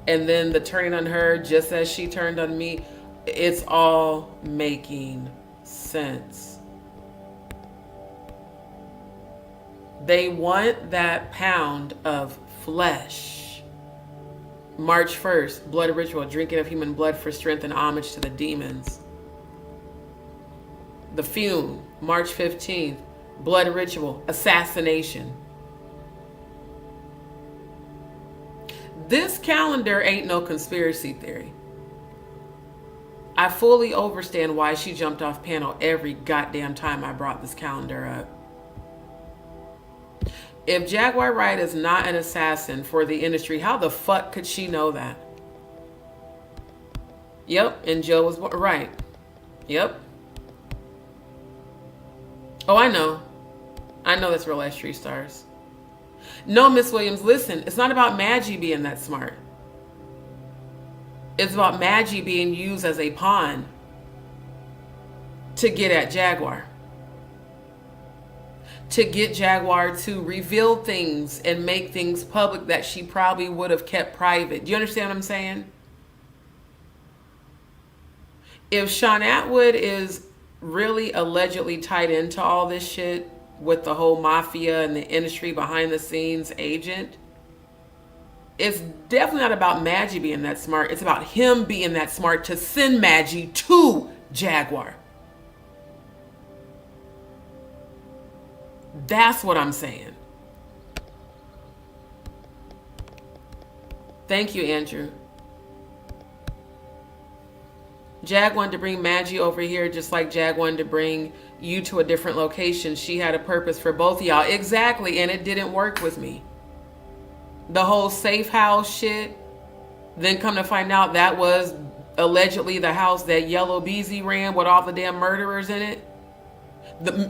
and then the turning on her just as she turned on me. It's all making sense. They want that pound of flesh. March 1st, blood ritual, drinking of human blood for strength and homage to the demons. The fume, March 15th, blood ritual, assassination. This calendar ain't no conspiracy theory. I fully understand why she jumped off panel every goddamn time I brought this calendar up. If Jaguar Wright is not an assassin for the industry, how the fuck could she know that? Yep, and Joe was right. Yep. Oh, I know. I know that's real S3 stars. No, Miss Williams, listen, it's not about Maggie being that smart. It's about Maggie being used as a pawn to get at Jaguar. To get Jaguar to reveal things and make things public that she probably would have kept private. Do you understand what I'm saying? If Sean Atwood is really allegedly tied into all this shit with the whole mafia and the industry behind the scenes agent, it's definitely not about Maggie being that smart. It's about him being that smart to send Maggie to Jaguar. That's what I'm saying. Thank you, Andrew. Jag wanted to bring Maggie over here just like Jag wanted to bring you to a different location. She had a purpose for both of y'all. Exactly, and it didn't work with me. The whole safe house shit, then come to find out that was allegedly the house that Yellow Beezy ran with all the damn murderers in it.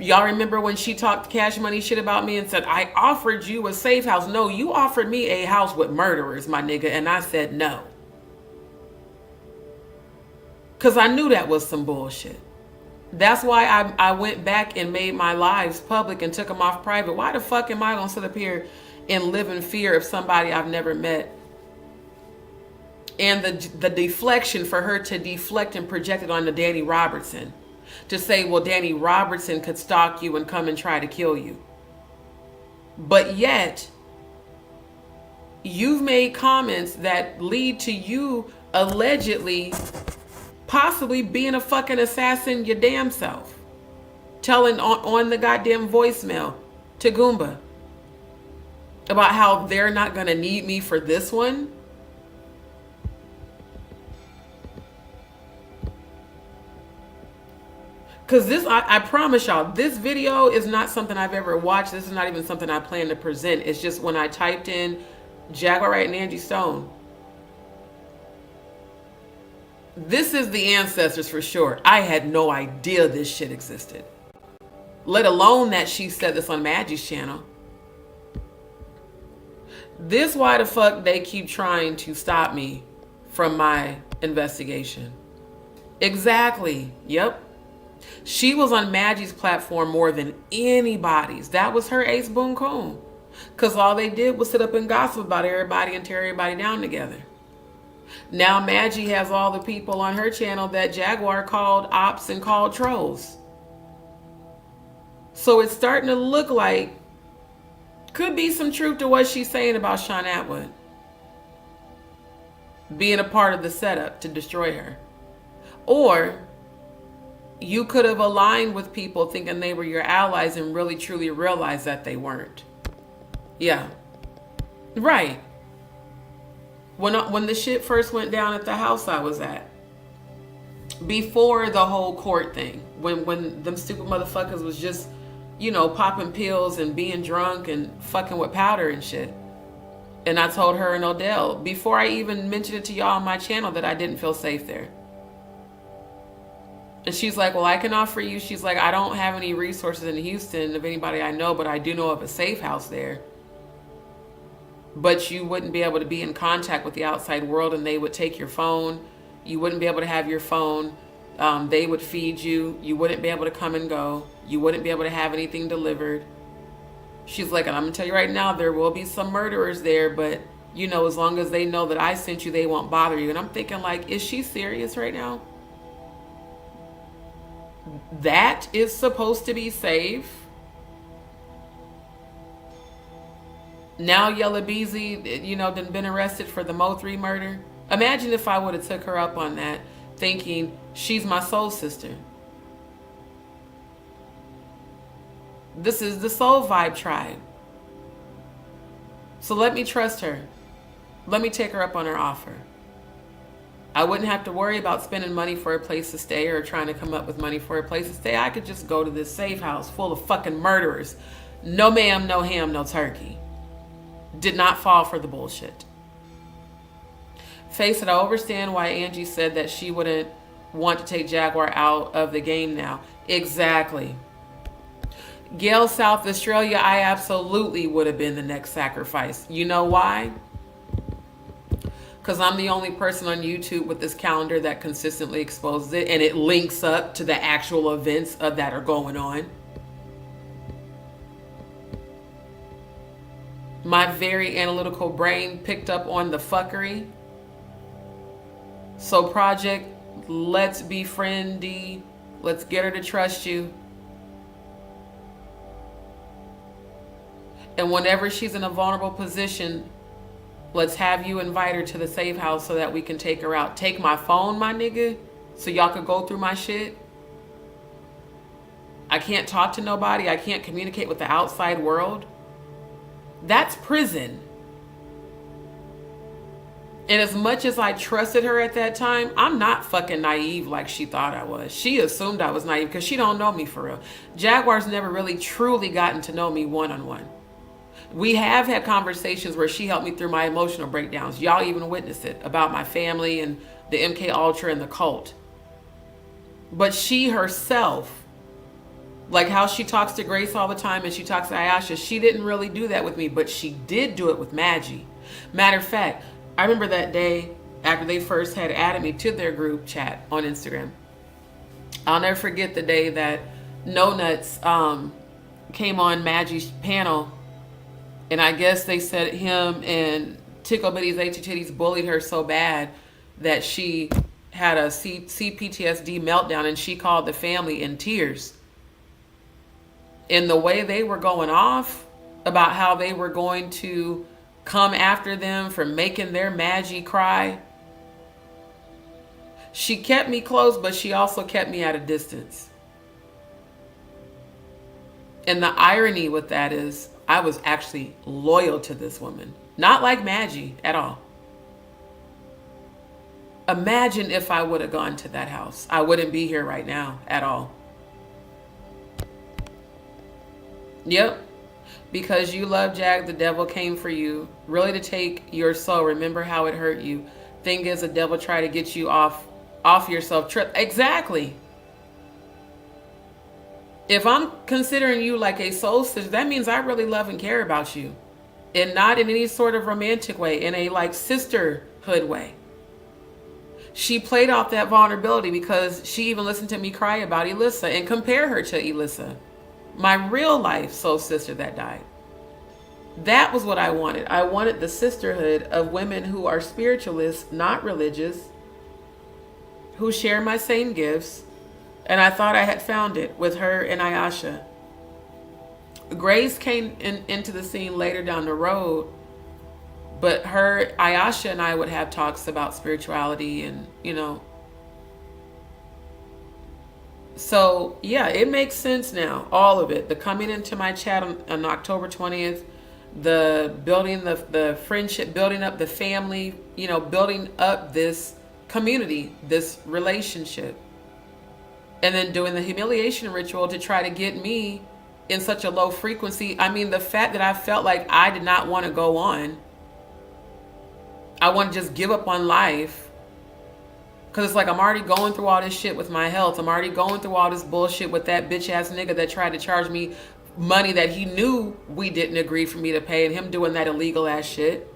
Y'all remember when she talked Cash Money shit about me and said, I offered you a safe house. No, you offered me a house with murderers, my nigga, and I said no. Because I knew that was some bullshit. That's why I went back and made my lives public and took them off private. Why the fuck am I going to sit up here and live in fear of somebody I've never met? And the deflection for her to deflect and project it onto Danny Robertson. To say, well, Danny Robertson could stalk you and come and try to kill you. But yet, you've made comments that lead to you allegedly, possibly being a fucking assassin your damn self. Telling on the goddamn voicemail to Goomba about how they're not gonna need me for this one. Cause this, I promise y'all, this video is not something I've ever watched. This is not even something I plan to present. It's just when I typed in Jaguar Wright and Angie Stone. This is the ancestors for sure. I had no idea this shit existed. Let alone that she said this on Maggie's channel. This why the fuck they keep trying to stop me from my investigation. Exactly. Yep. She was on Maggie's platform more than anybody's. That was her ace boon coon. Because all they did was sit up and gossip about everybody and tear everybody down together. Now Maggie has all the people on her channel that Jaguar called ops and called trolls. So it's starting to look like could be some truth to what she's saying about Sean Atwood being a part of the setup to destroy her. Or you could have aligned with people thinking they were your allies and really truly realized that they weren't. Yeah. Right. When the shit first went down at the house I was at, before the whole court thing, when them stupid motherfuckers was just, you know, popping pills and being drunk and fucking with powder and shit. And I told her and Odell, before I even mentioned it to y'all on my channel, that I didn't feel safe there. And she's like, well, I can offer you. She's like, I don't have any resources in Houston of anybody I know, but I do know of a safe house there. But you wouldn't be able to be in contact with the outside world, and they would take your phone. You wouldn't be able to have your phone. They would feed you. You wouldn't be able to come and go. You wouldn't be able to have anything delivered. She's like, and I'm going to tell you right now, there will be some murderers there, but, you know, as long as they know that I sent you, they won't bother you. And I'm thinking, like, is she serious right now? That is supposed to be safe? Now Yella Beezy, you know, done been arrested for the Mo3 murder. Imagine if I would have took her up on that, thinking she's my soul sister. This is the Soul Vibe tribe. So let me trust her. Let me take her up on her offer. I wouldn't have to worry about spending money for a place to stay or trying to come up with money for a place to stay. I could just go to this safe house full of fucking murderers. No ma'am, no ham, no turkey. Did not fall for the bullshit. Face it, I understand why Angie said that she wouldn't want to take Jaguar out of the game now. Exactly. Gail, South Australia, I absolutely would have been the next sacrifice. You know why? Because I'm the only person on YouTube with this calendar that consistently exposes it, and it links up to the actual events that are going on. My very analytical brain picked up on the fuckery. So Project, let's be friendly. Let's get her to trust you. And whenever she's in a vulnerable position, let's have you invite her to the safe house so that we can take her out. Take my phone, my nigga, so y'all could go through my shit. I can't talk to nobody. I can't communicate with the outside world. That's prison. And as much as I trusted her at that time, I'm not fucking naive like she thought I was. She assumed I was naive because she don't know me for real. Jaguar's never really truly gotten to know me one-on-one. We have had conversations where she helped me through my emotional breakdowns. Y'all even witnessed it, about my family and the MK Ultra and the cult. But she herself, like how she talks to Grace all the time and she talks to Ayasha, she didn't really do that with me, but she did do it with Maggie. Matter of fact, I remember that day after they first had added me to their group chat on Instagram. I'll never forget the day that No Nuts came on Maggie's panel. And I guess they said him and Tickle Bitty's AT-Titties bullied her so bad that she had a CPTSD meltdown, and she called the family in tears. And the way they were going off about how they were going to come after them for making their Maggie cry. She kept me close, but she also kept me at a distance. And the irony with that is I was actually loyal to this woman. Not like Maggie at all. Imagine if I would have gone to that house. I wouldn't be here right now at all. Yep. Because you love Jag, the devil came for you. Really to take your soul. Remember how it hurt you. Thing is, the devil tried to get you off yourself. Exactly. If I'm considering you like a soul sister, that means I really love and care about you. And not in any sort of romantic way. In a like sisterhood way. She played off that vulnerability because she even listened to me cry about Elissa and compare her to Elissa. My real life soul sister that died. That was what I wanted. I wanted the sisterhood of women who are spiritualists, not religious, who share my same gifts. And I thought I had found it with her and Ayasha. Grace came into the scene later down the road. But Ayasha and I would have talks about spirituality and, you know. So, yeah, it makes sense now. All of it. The coming into my chat on October 20th. The building the friendship, building up the family, you know, building up this community, this relationship. And then doing the humiliation ritual to try to get me in such a low frequency. I mean, the fact that I felt like I did not want to go on. I want to just give up on life. Because it's like I'm already going through all this shit with my health. I'm already going through all this bullshit with that bitch ass nigga that tried to charge me money that he knew we didn't agree for me to pay. And him doing that illegal ass shit.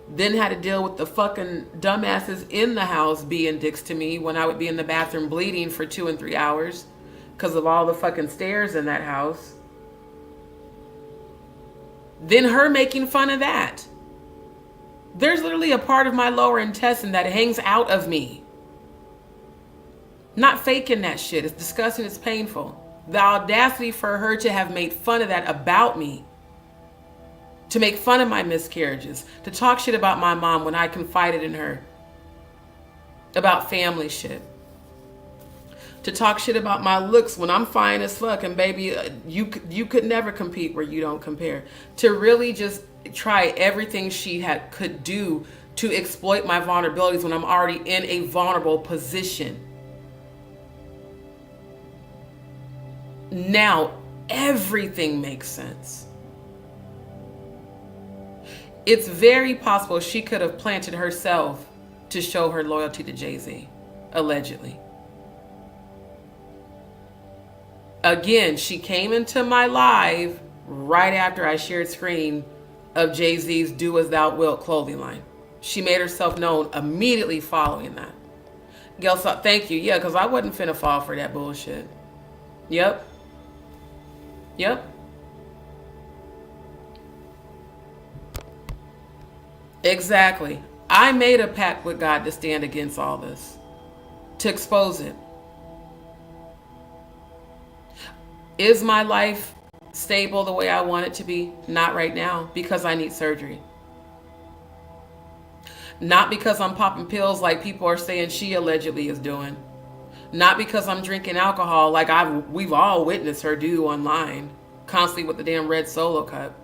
Then had to deal with the fucking dumbasses in the house being dicks to me when I would be in the bathroom bleeding for 2 and 3 hours. Because of all the fucking stairs in that house. Then her making fun of that. There's literally a part of my lower intestine that hangs out of me. Not faking that shit. It's disgusting. It's painful. The audacity for her to have made fun of that about me. To make fun of my miscarriages. To talk shit about my mom when I confided in her. About family shit. To talk shit about my looks when I'm fine as fuck. And baby, you could never compete where you don't compare. To really just try everything she could do to exploit my vulnerabilities when I'm already in a vulnerable position. Now everything makes sense. It's very possible she could have planted herself to show her loyalty to Jay-Z, allegedly. Again, she came into my live right after I shared screen of Jay-Z's Do As Thou Wilt clothing line. She made herself known immediately following that. Gail, thank you. Yeah, because I wasn't finna fall for that bullshit. Yep. Exactly. I made a pact with God to stand against all this. To expose it. Is my life stable the way I want it to be? Not right now, because I need surgery. Not because I'm popping pills like people are saying she allegedly is doing. Not because I'm drinking alcohol like we've all witnessed her do online, constantly with the damn red Solo cup.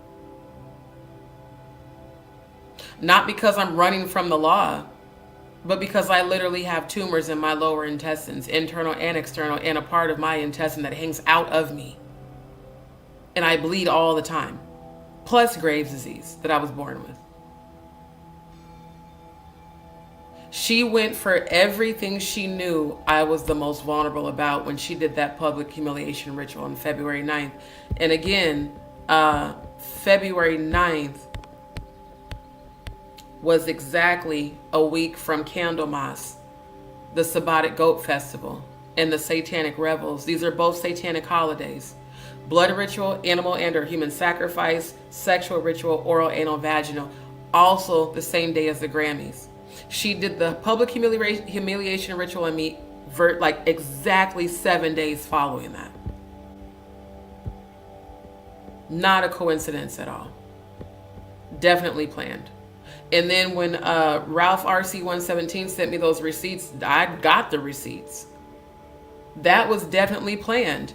Not because I'm running from the law, but because I literally have tumors in my lower intestines, internal and external, and a part of my intestine that hangs out of me. And I bleed all the time. Plus Graves' disease that I was born with. She went for everything she knew I was the most vulnerable about when she did that public humiliation ritual on February 9th. And again, February 9th was exactly a week from Candlemas, the Sabbatic Goat Festival, and the Satanic Revels. These are both satanic holidays. Blood ritual, animal and or human sacrifice, sexual ritual, oral, anal, vaginal. Also the same day as the Grammys. She did the public humiliation ritual on me like exactly 7 days following that. Not a coincidence at all. Definitely planned. And then when Ralph RC117 sent me those receipts, I got the receipts. That was definitely planned.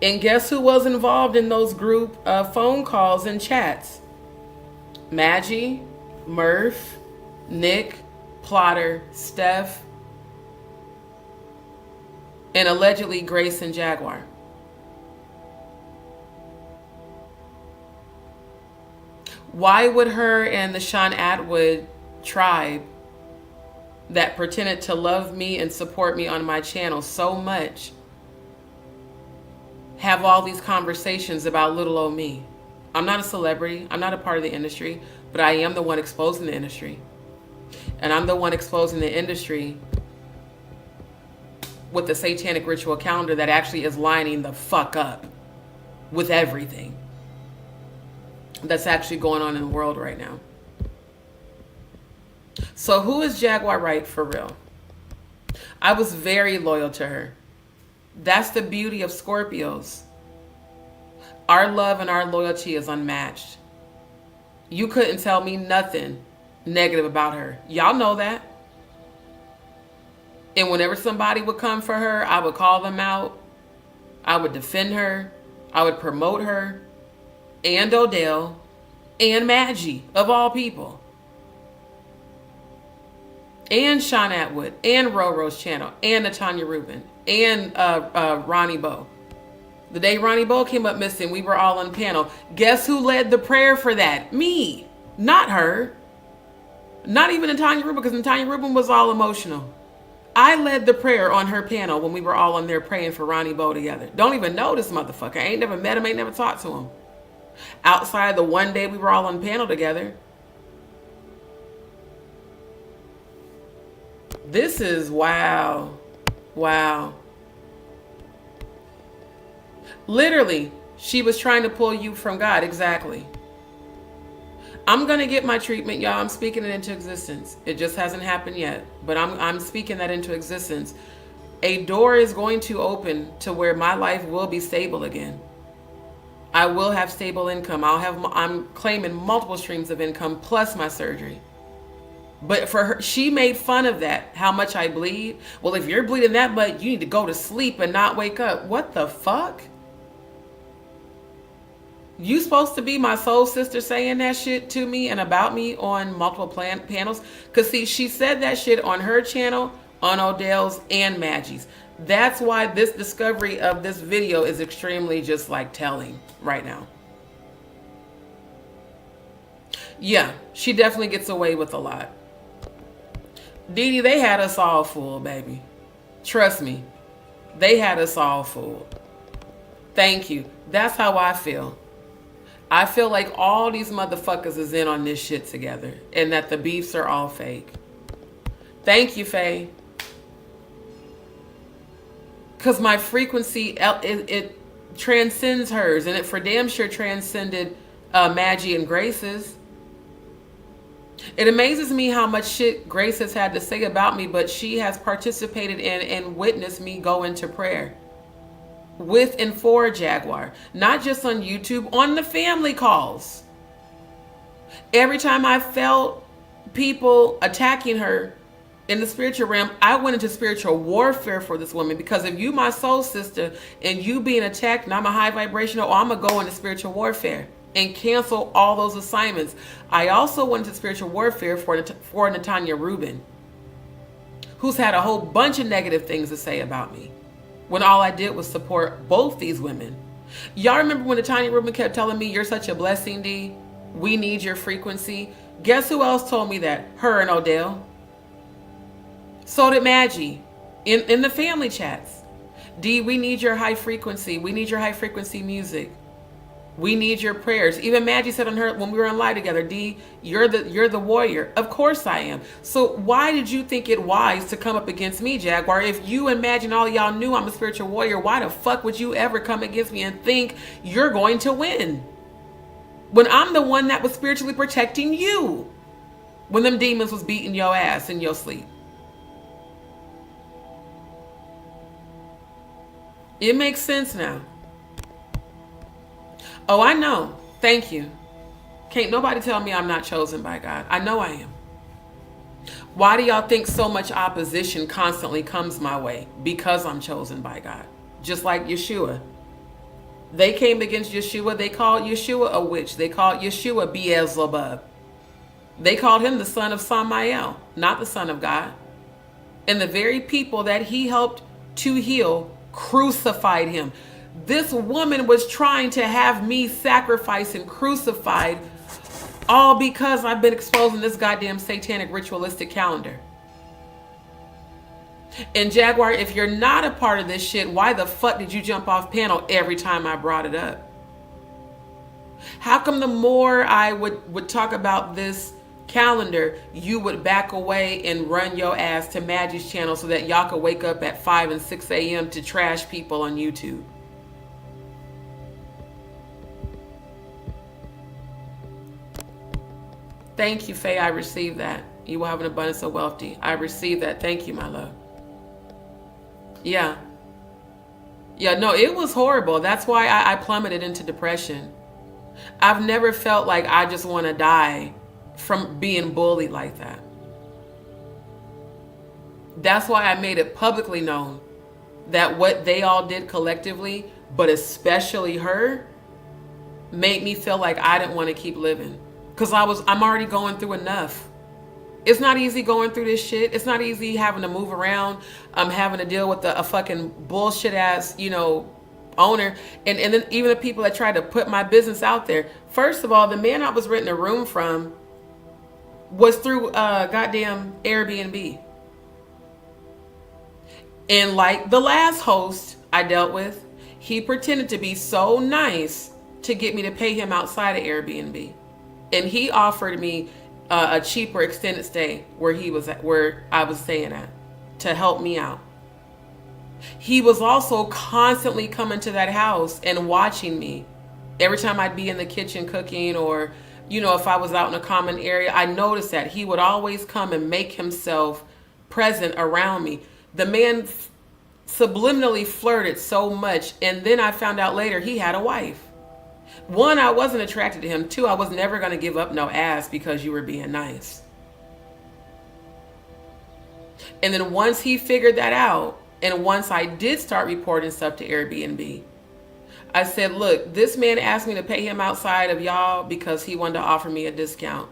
And guess who was involved in those group phone calls and chats? Maggie, Murph, Nick, Plotter, Steph, and allegedly Grace and Jaguar. Why would her and the Sean Atwood tribe that pretended to love me and support me on my channel so much have all these conversations about little old me? I'm not a celebrity. I'm not a part of the industry, but I am the one exposing the industry. And I'm the one exposing the industry with the satanic ritual calendar that actually is lining the fuck up with everything that's actually going on in the world right now. So who is Jaguar Wright for real? I was very loyal to her. That's the beauty of Scorpios. Our love and our loyalty is unmatched. You couldn't tell me nothing negative about her. Y'all know that. And whenever somebody would come for her, I would call them out. I would defend her. I would promote her. And Odell. And Maggie, of all people. And Sean Atwood. And Roro's channel. And Natanya Rubin. And Ronnie Bo. The day Ronnie Bo came up missing, we were all on panel. Guess who led the prayer for that? Me. Not her. Not even Natanya Rubin, because Natanya Rubin was all emotional. I led the prayer on her panel when we were all on there praying for Ronnie Bo together. Don't even know this motherfucker. I ain't never met him, ain't never talked to him. Outside the one day we were all on panel together. This is wow. Wow. Literally, she was trying to pull you from God. Exactly. I'm going to get my treatment, y'all. I'm speaking it into existence. It just hasn't happened yet, but I'm speaking that into existence. A door is going to open to where my life will be stable again. I will have stable income. I'm claiming multiple streams of income plus my surgery. But for her, she made fun of that, how much I bleed. Well, if you're bleeding that much, you need to go to sleep and not wake up. What the fuck? You supposed to be my soul sister saying that shit to me and about me on multiple panels? Because see, she said that shit on her channel, on Odell's, and Maggie's. That's why this discovery of this video is extremely just like telling right now. Yeah, she definitely gets away with a lot. Diddy, they had us all fooled, baby. Trust me. They had us all fooled. Thank you. That's how I feel. I feel like all these motherfuckers is in on this shit together and that the beefs are all fake. Thank you, Faye. Because my frequency, it transcends hers, and it for damn sure transcended Maggie and Grace's. It amazes me how much shit Grace has had to say about me, but she has participated in and witnessed me go into prayer. With and for Jaguar. Not just on YouTube, on the family calls. Every time I felt people attacking her in the spiritual realm, I went into spiritual warfare for this woman. Because if you my soul sister and you being attacked and I'm a high vibrational, I'm going to go into spiritual warfare and cancel all those assignments. I also went into spiritual warfare for Natanya Rubin, who's had a whole bunch of negative things to say about me, when all I did was support both these women. Y'all remember when Natanya Rubin kept telling me, you're such a blessing, D. We need your frequency. Guess who else told me that? Her and Odell. So did Maggie in the family chats. D, we need your high frequency. We need your high frequency music. We need your prayers. Even Maggie said on her when we were on live together, D, you're the warrior. Of course I am. So why did you think it wise to come up against me, Jaguar? If you imagine all y'all knew I'm a spiritual warrior, why the fuck would you ever come against me and think you're going to win? When I'm the one that was spiritually protecting you. When them demons was beating your ass in your sleep. It makes sense now. Oh, I know. Thank you. Can't nobody tell me I'm not chosen by God. I know I am. Why do y'all think so much opposition constantly comes my way? Because I'm chosen by God. Just like Yeshua. They came against Yeshua. They called Yeshua a witch. They called Yeshua Beelzebub. They called him the son of Samael, not the son of God. And the very people that he helped to heal crucified him. This woman was trying to have me sacrificed and crucified, all because I've been exposing this goddamn satanic ritualistic calendar. And Jaguar, if you're not a part of this shit, why the fuck did you jump off panel every time I brought it up? How come the more I would talk about this calendar, you would back away and run your ass to Maggie's channel so that y'all could wake up at 5 and 6 a.m. to trash people on YouTube? Thank you, Faye. I received that. You will have an abundance of wealthy. I received that. Thank you, my love. Yeah. Yeah, no, it was horrible. That's why I plummeted into depression. I've never felt like I just want to die from being bullied like that. That's why I made it publicly known that what they all did collectively, but especially her, made me feel like I didn't want to keep living. Because I'm already going through enough. It's not easy going through this shit. It's not easy having to move around. I'm having to deal with a fucking bullshit ass, owner. And then even the people that tried to put my business out there. First of all, the man I was renting a room from was through goddamn Airbnb. And like the last host I dealt with, he pretended to be so nice to get me to pay him outside of Airbnb. And he offered me a cheaper extended stay where I was staying at, to help me out. He was also constantly coming to that house and watching me. Every time I'd be in the kitchen cooking, or, if I was out in a common area, I noticed that he would always come and make himself present around me. The man subliminally flirted so much. And then I found out later he had a wife. One, I wasn't attracted to him. Two, I was never going to give up no ass because you were being nice. And then once he figured that out, and once I did start reporting stuff to Airbnb, I said, look, this man asked me to pay him outside of y'all because he wanted to offer me a discount.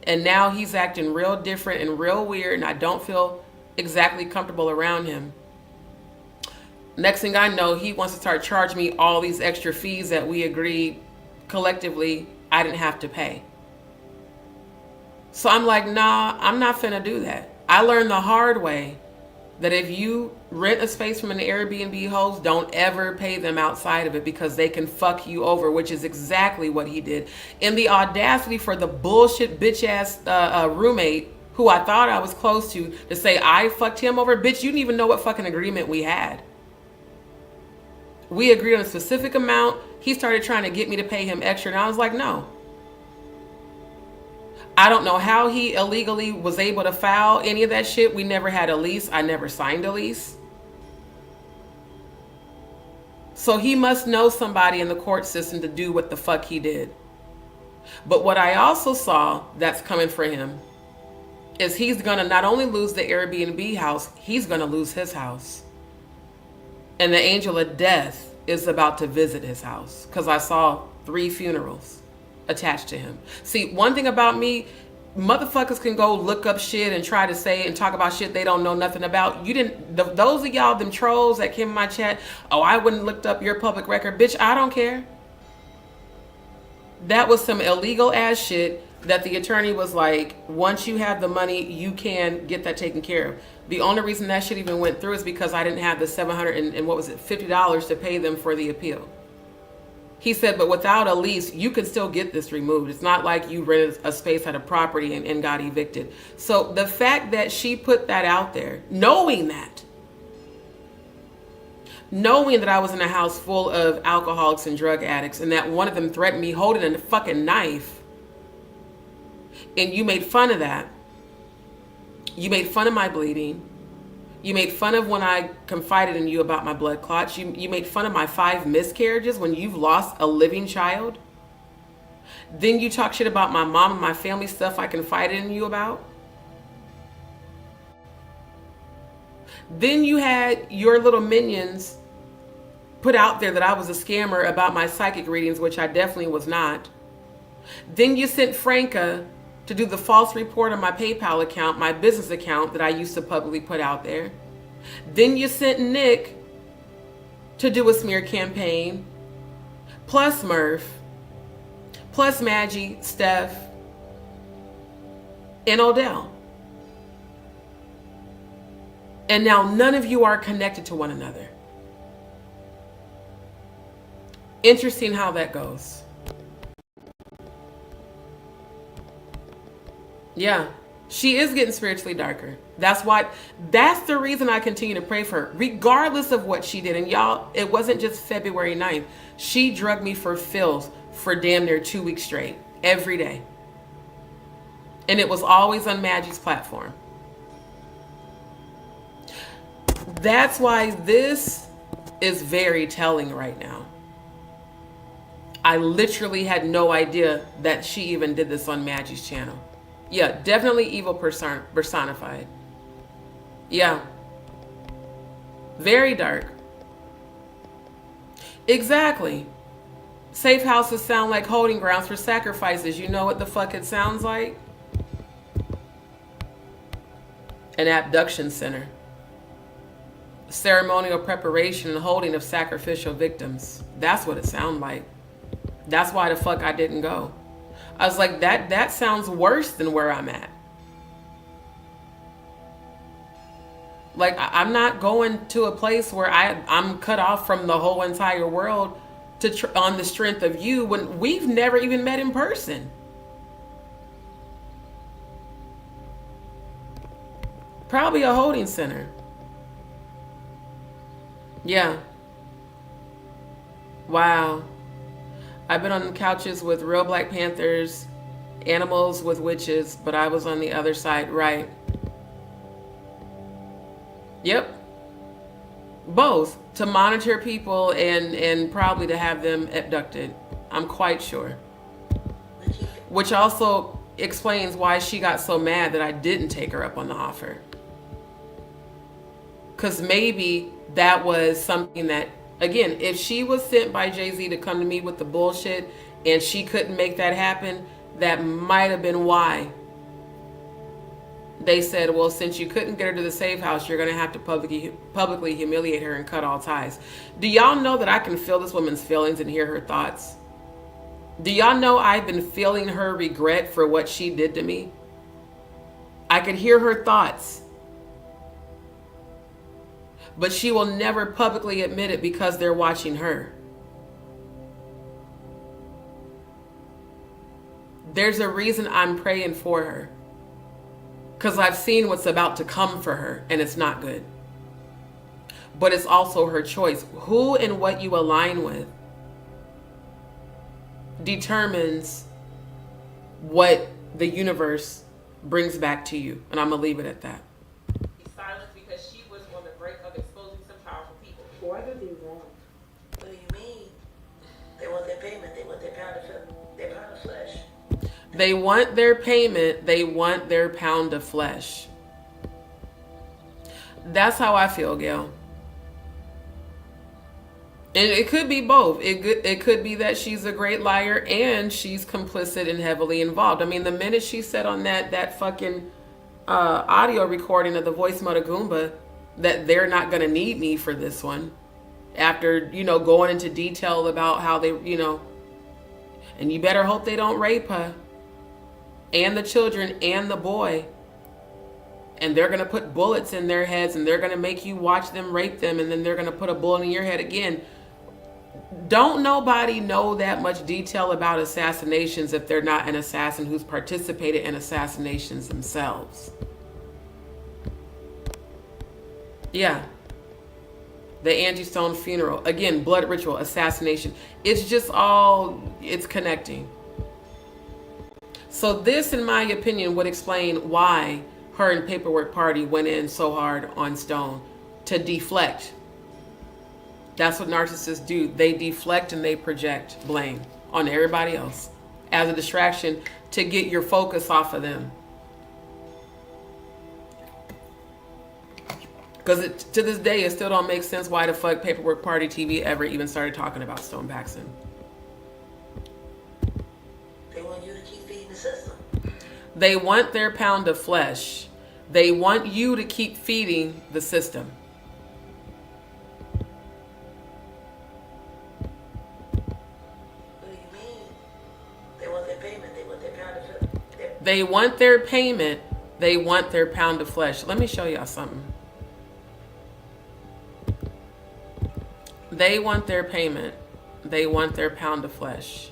And now he's acting real different and real weird, and I don't feel exactly comfortable around him. Next thing I know, he wants to start charging me all these extra fees that we agreed collectively I didn't have to pay. So I'm like, nah, I'm not finna do that. I learned the hard way that if you rent a space from an Airbnb host, don't ever pay them outside of it, because they can fuck you over, which is exactly what he did. And the audacity for the bullshit bitch ass roommate who I thought I was close to say I fucked him over. Bitch, you didn't even know what fucking agreement we had. We agreed on a specific amount. He started trying to get me to pay him extra, and I was like, no. I don't know how he illegally was able to file any of that shit. We never had a lease. I never signed a lease. So he must know somebody in the court system to do what the fuck he did. But what I also saw that's coming for him is he's gonna not only lose the Airbnb house, he's gonna lose his house. And the angel of death is about to visit his house, because I saw 3 funerals attached to him. See, one thing about me, motherfuckers can go look up shit and try to say and talk about shit they don't know nothing about. You didn't, those of y'all, them trolls that came in my chat, oh, I wouldn't looked up your public record. Bitch, I don't care. That was some illegal ass shit that the attorney was like, once you have the money, you can get that taken care of. The only reason that shit even went through is because I didn't have the $50 to pay them for the appeal. He said, but without a lease, you can still get this removed. It's not like you rented a space at a property and got evicted. So the fact that she put that out there, knowing that I was in a house full of alcoholics and drug addicts, and that one of them threatened me holding a fucking knife, and you made fun of that. You made fun of my bleeding. You made fun of when I confided in you about my blood clots. You made fun of my 5 miscarriages when you've lost a living child. Then you talk shit about my mom and my family, stuff I confided in you about. Then you had your little minions put out there that I was a scammer about my psychic readings, which I definitely was not. Then you sent Franca to do the false report on my PayPal account, my business account that I used to publicly put out there. Then you sent Nick to do a smear campaign, plus Murph, plus Maggie, Steph, and Odell. And now none of you are connected to one another. Interesting how that goes. Yeah, she is getting spiritually darker. That's the reason I continue to pray for her, regardless of what she did. And y'all, it wasn't just February 9th. She drugged me for filth for damn near 2 weeks straight, every day. And it was always on Maggie's platform. That's why this is very telling right now. I literally had no idea that she even did this on Maggie's channel. Yeah, definitely evil personified. Yeah. Very dark. Exactly. Safe houses sound like holding grounds for sacrifices. You know what the fuck it sounds like? An abduction center. Ceremonial preparation and holding of sacrificial victims. That's what it sounded like. That's why the fuck I didn't go. I was like, that sounds worse than where I'm at. Like, I'm not going to a place where I'm cut off from the whole entire world on the strength of you when we've never even met in person. Probably a holding center. Yeah. Wow. I've been on the couches with real Black Panthers, animals with witches, but I was on the other side, right? Yep. Both. To monitor people and probably to have them abducted. I'm quite sure. Which also explains why she got so mad that I didn't take her up on the offer. Because maybe that was something that, again, if she was sent by Jay-Z to come to me with the bullshit and she couldn't make that happen, that might have been why they said, well, since you couldn't get her to the safe house, you're going to have to publicly humiliate her and cut all ties. Do y'all know that I can feel this woman's feelings and hear her thoughts? Do y'all know I've been feeling her regret for what she did to me? I can hear her thoughts. But she will never publicly admit it because they're watching her. There's a reason I'm praying for her. Because I've seen what's about to come for her, and it's not good. But it's also her choice. Who and what you align with determines what the universe brings back to you. And I'm going to leave it at that. Silenced because she was on the brink of exposing some powerful people. What do they want? What do you mean? They want their payment. They want their pound of flesh. They want their payment. They want their pound of flesh. That's how I feel, Gail. And it could be both. It could be that she's a great liar and she's complicit and heavily involved. I mean, the minute she said on that fucking audio recording of the voice mode of Goomba that they're not going to need me for this one, after, going into detail about how they, and you better hope they don't rape her and the children and the boy. And they're going to put bullets in their heads and they're going to make you watch them rape them. And then they're going to put a bullet in your head again. Don't nobody know that much detail about assassinations if they're not an assassin who's participated in assassinations themselves. Yeah. The Angie Stone funeral. Again, blood ritual, assassination. It's just it's connecting. So this, in my opinion, would explain why her and Paperwork Party went in so hard on Stone to deflect. That's what narcissists do. They deflect and they project blame on everybody else as a distraction to get your focus off of them. Because to this day, it still don't make sense why the fuck Paperwork Party TV ever even started talking about Stone Paxton. They want you to keep feeding the system. They want their pound of flesh. They want you to keep feeding the system. What do you mean? They want their payment. They want their pound of flesh. They want their payment. They want their pound of flesh. Let me show y'all something. They want their payment. They want their pound of flesh.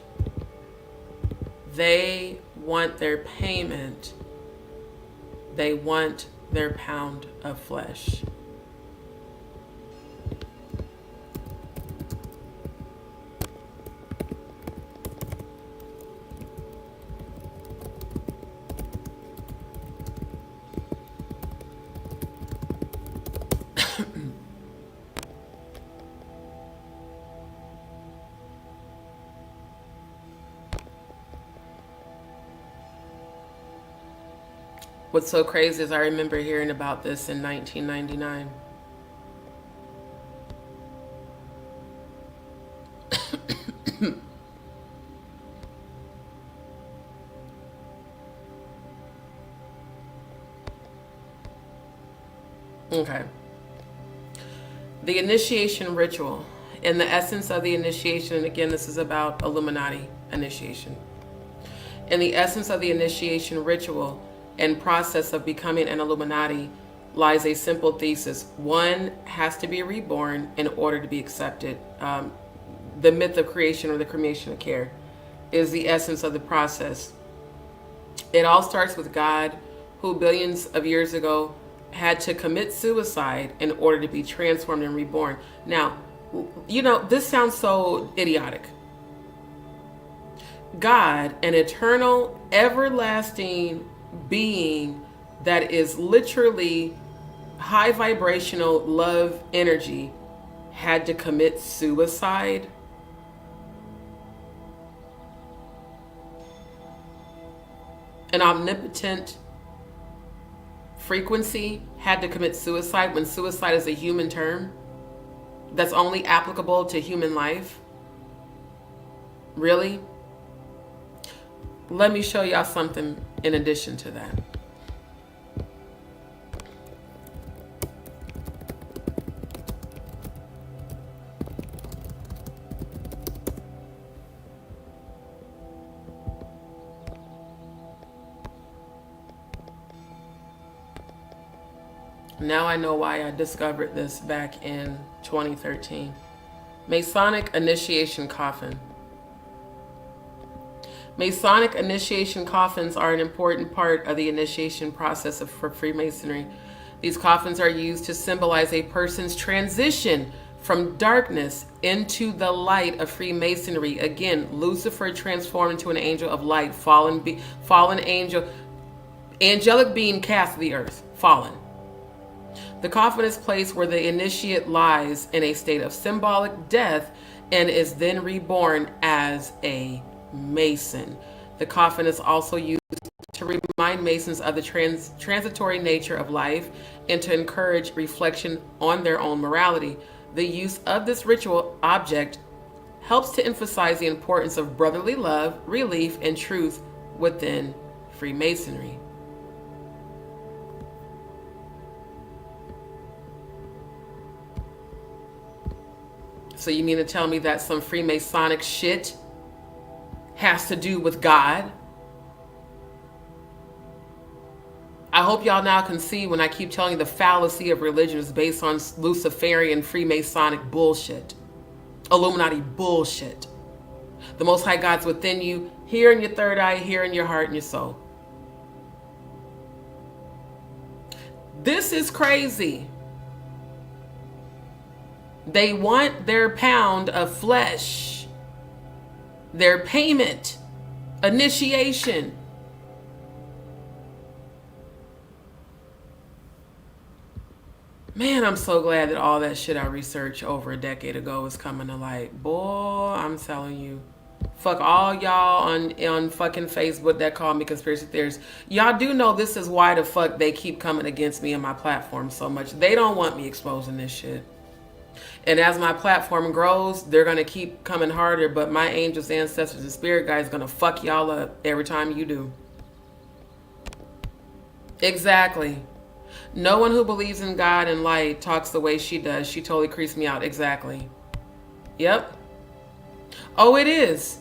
They want their payment. They want their pound of flesh. What's so crazy is I remember hearing about this in 1999. Okay. The initiation ritual. And the essence of the initiation, and again, this is about Illuminati initiation. In the essence of the initiation ritual and process of becoming an Illuminati lies a simple thesis. One has to be reborn in order to be accepted. The myth of creation or the cremation of care is the essence of the process. It all starts with God, who billions of years ago had to commit suicide in order to be transformed and reborn. Now, you know, this sounds so idiotic. God, an eternal, everlasting being that is literally high vibrational love energy, had to commit suicide. An omnipotent frequency had to commit suicide when suicide is a human term that's only applicable to human life. Really? Let me show y'all something in addition to that. Now I know why I discovered this back in 2013. Masonic initiation coffin. Masonic initiation coffins are an important part of the initiation process for Freemasonry. These coffins are used to symbolize a person's transition from darkness into the light of Freemasonry. Again, Lucifer transformed into an angel of light, fallen angel, angelic being cast to the earth, fallen. The coffin is placed where the initiate lies in a state of symbolic death and is then reborn as a Mason. The coffin is also used to remind Masons of the transitory nature of life and to encourage reflection on their own morality. The use of this ritual object helps to emphasize the importance of brotherly love, relief, and truth within Freemasonry. So you mean to tell me that some Freemasonic shit has to do with God? I hope y'all now can see when I keep telling you the fallacy of religion is based on Luciferian Freemasonic bullshit. Illuminati bullshit. The Most High God's within you, here in your third eye, here in your heart and your soul. This is crazy. They want their pound of flesh, their payment, initiation. Man, I'm so glad that all that shit I researched over a decade ago is coming to light. Boy, I'm telling you. Fuck all y'all on fucking Facebook that call me conspiracy theorists. Y'all do know this is why the fuck they keep coming against me and my platform so much. They don't want me exposing this shit. And as my platform grows, they're going to keep coming harder. But my angels, ancestors, and spirit guides going to fuck y'all up every time you do. Exactly. No one who believes in God and light talks the way she does. She totally creeps me out. Exactly. Yep. Oh, it is.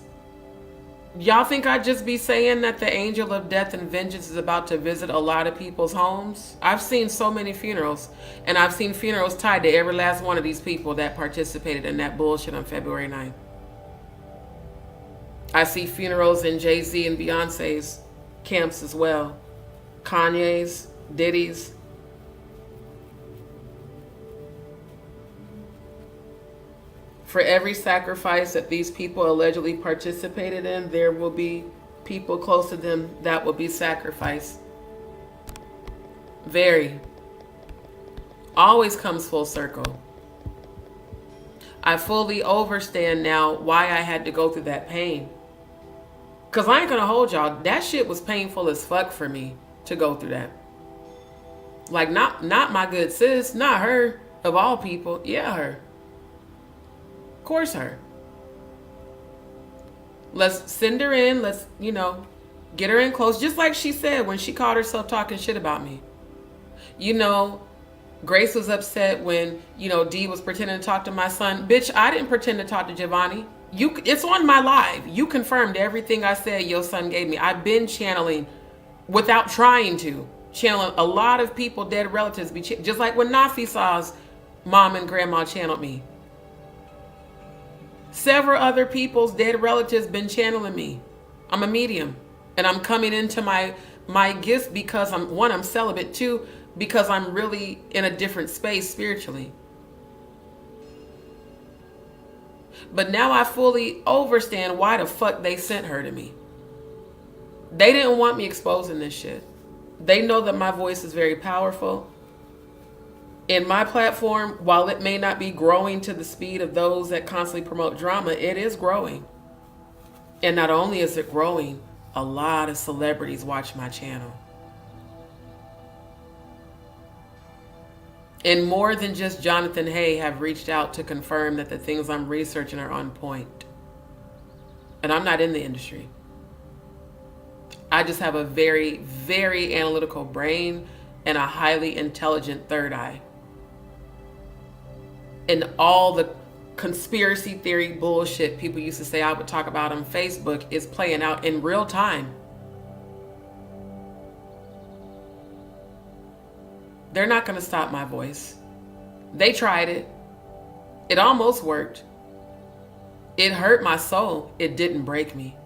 Y'all think I'd just be saying that the angel of death and vengeance is about to visit a lot of people's homes? I've seen so many funerals, and I've seen funerals tied to every last one of these people that participated in that bullshit on February 9th. I see funerals in Jay-Z and Beyonce's camps as well. Kanye's, Diddy's. For every sacrifice that these people allegedly participated in, there will be people close to them that will be sacrificed. Very. Always comes full circle. I fully understand now why I had to go through that pain. Because I ain't going to hold y'all. That shit was painful as fuck for me to go through that. Like, not my good sis, not her, of all people. Yeah, her. Of course her. Let's send her in. Let's, get her in close. Just like she said when she caught herself talking shit about me. Grace was upset when, Dee was pretending to talk to my son. Bitch, I didn't pretend to talk to Giovanni. It's on my live. You confirmed everything I said your son gave me. I've been channeling without trying to. Channeling a lot of people, dead relatives. Just like when Nafisa's mom and grandma channeled me. Several other people's dead relatives been channeling me. I'm a medium. And I'm coming into my gifts because I'm celibate. Two, because I'm really in a different space spiritually. But now I fully understand why the fuck they sent her to me. They didn't want me exposing this shit. They know that my voice is very powerful. In my platform, while it may not be growing to the speed of those that constantly promote drama, it is growing. And not only is it growing, a lot of celebrities watch my channel. And more than just Jonathan Hay have reached out to confirm that the things I'm researching are on point. And I'm not in the industry. I just have a very, very analytical brain and a highly intelligent third eye. And all the conspiracy theory bullshit people used to say I would talk about on Facebook is playing out in real time. They're not going to stop my voice. They tried it. It almost worked. It hurt my soul. It didn't break me.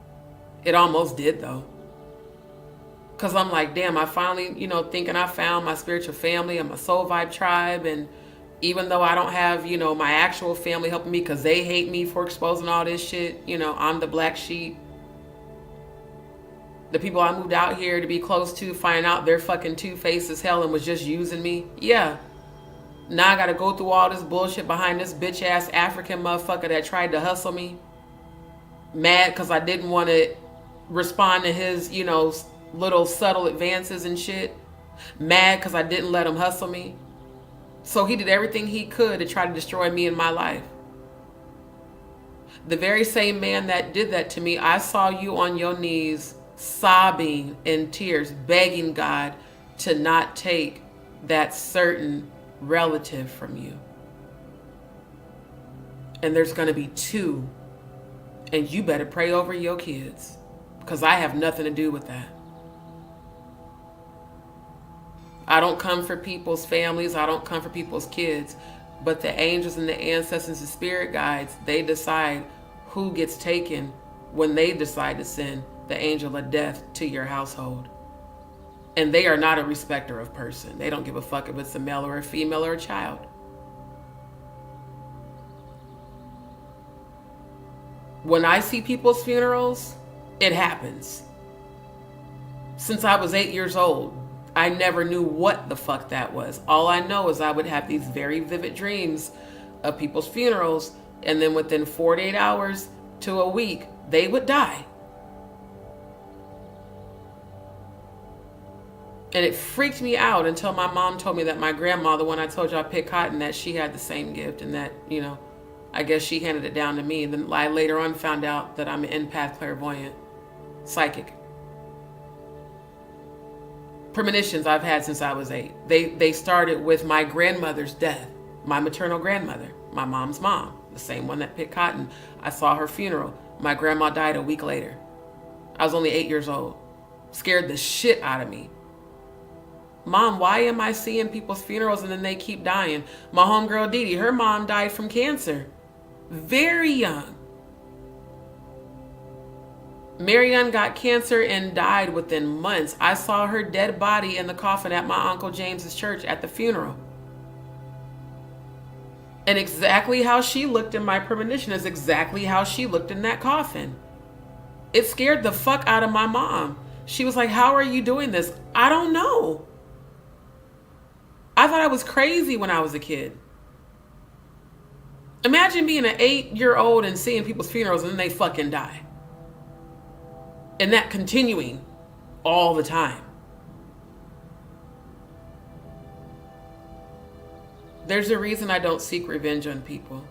It almost did though. Because I'm like, damn, I finally, thinking I found my spiritual family and my soul vibe tribe. And even though I don't have, my actual family helping me because they hate me for exposing all this shit, I'm the black sheep. The people I moved out here to be close to find out they're fucking two-faced as hell and was just using me. Yeah. Now I gotta go through all this bullshit behind this bitch-ass African motherfucker that tried to hustle me. Mad because I didn't want to respond to his, little subtle advances and shit. Mad because I didn't let him hustle me. So he did everything he could to try to destroy me in my life. The very same man that did that to me, I saw you on your knees sobbing in tears, begging God to not take that certain relative from you. And there's going to be two. And you better pray over your kids, because I have nothing to do with that. I don't come for people's families. I don't come for people's kids. But the angels and the ancestors and spirit guides, they decide who gets taken when they decide to send the angel of death to your household. And they are not a respecter of person. They don't give a fuck if it's a male or a female or a child. When I see people's funerals, it happens. Since I was 8 years old, I never knew what the fuck that was. All I know is I would have these very vivid dreams of people's funerals, and then within 48 hours, to a week, they would die. And it freaked me out until my mom told me that my grandma, the one I told you I picked cotton, that she had the same gift, and that, you know, I guess she handed it down to me. And then I later on found out that I'm an empath, clairvoyant, psychic. Premonitions I've had since I was 8. They started with my grandmother's death, my maternal grandmother, my mom's mom, the same one that picked cotton. I saw her funeral. My grandma died a week later. I was only 8 years old. Scared the shit out of me. Mom, why am I seeing people's funerals and then they keep dying? My homegirl Didi, her mom died from cancer. Very young. Marianne got cancer and died within months. I saw her dead body in the coffin at my Uncle James's church at the funeral. And exactly how she looked in my premonition is exactly how she looked in that coffin. It scared the fuck out of my mom. She was like, how are you doing this? I don't know. I thought I was crazy when I was a kid. Imagine being an 8-year-old and seeing people's funerals and then they fucking die. And that continuing all the time. There's a reason I don't seek revenge on people.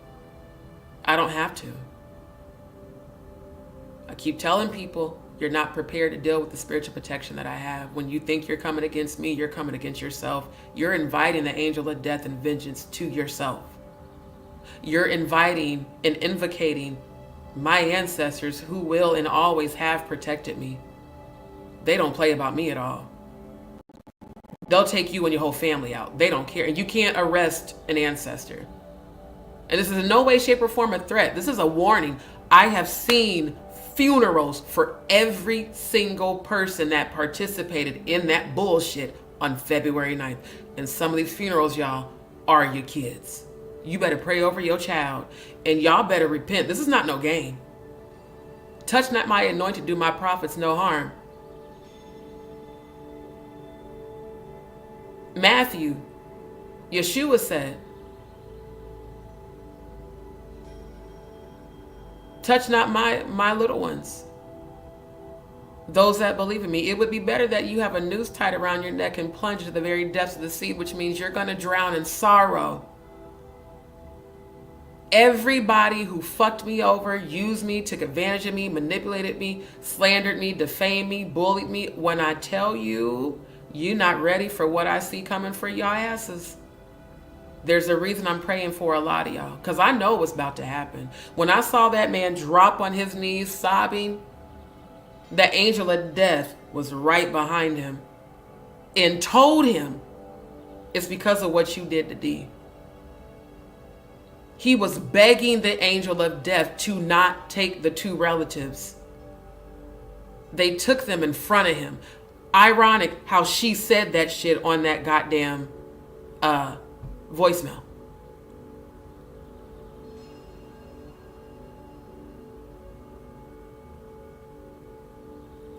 I don't have to. I keep telling people, you're not prepared to deal with the spiritual protection that I have. When you think you're coming against me, you're coming against yourself. You're inviting the angel of death and vengeance to yourself. You're inviting and invocating my ancestors who will and always have protected me. They don't play about me at all. They'll take you and your whole family out. They don't care. And you can't arrest an ancestor. And this is in no way, shape, or form a threat. This is a warning. I have seen funerals for every single person that participated in that bullshit on February 9th. And some of these funerals, y'all, are your kids. You better pray over your child. And y'all better repent. This is not no game. Touch not my anointed, do my prophets no harm. Matthew, Yeshua said, touch not my little ones, those that believe in me. It would be better that you have a noose tied around your neck and plunge to the very depths of the sea, which means you're going to drown in sorrow. Everybody who fucked me over, used me, took advantage of me, manipulated me, slandered me, defamed me, bullied me, when I tell you, you're not ready for what I see coming for y'all asses. There's a reason I'm praying for a lot of y'all, because I know what's about to happen. When I saw that man drop on his knees sobbing, the angel of death was right behind him and told him, it's because of what you did to D. He was begging the angel of death to not take the two relatives. They took them in front of him. Ironic how she said that shit on that goddamn voicemail.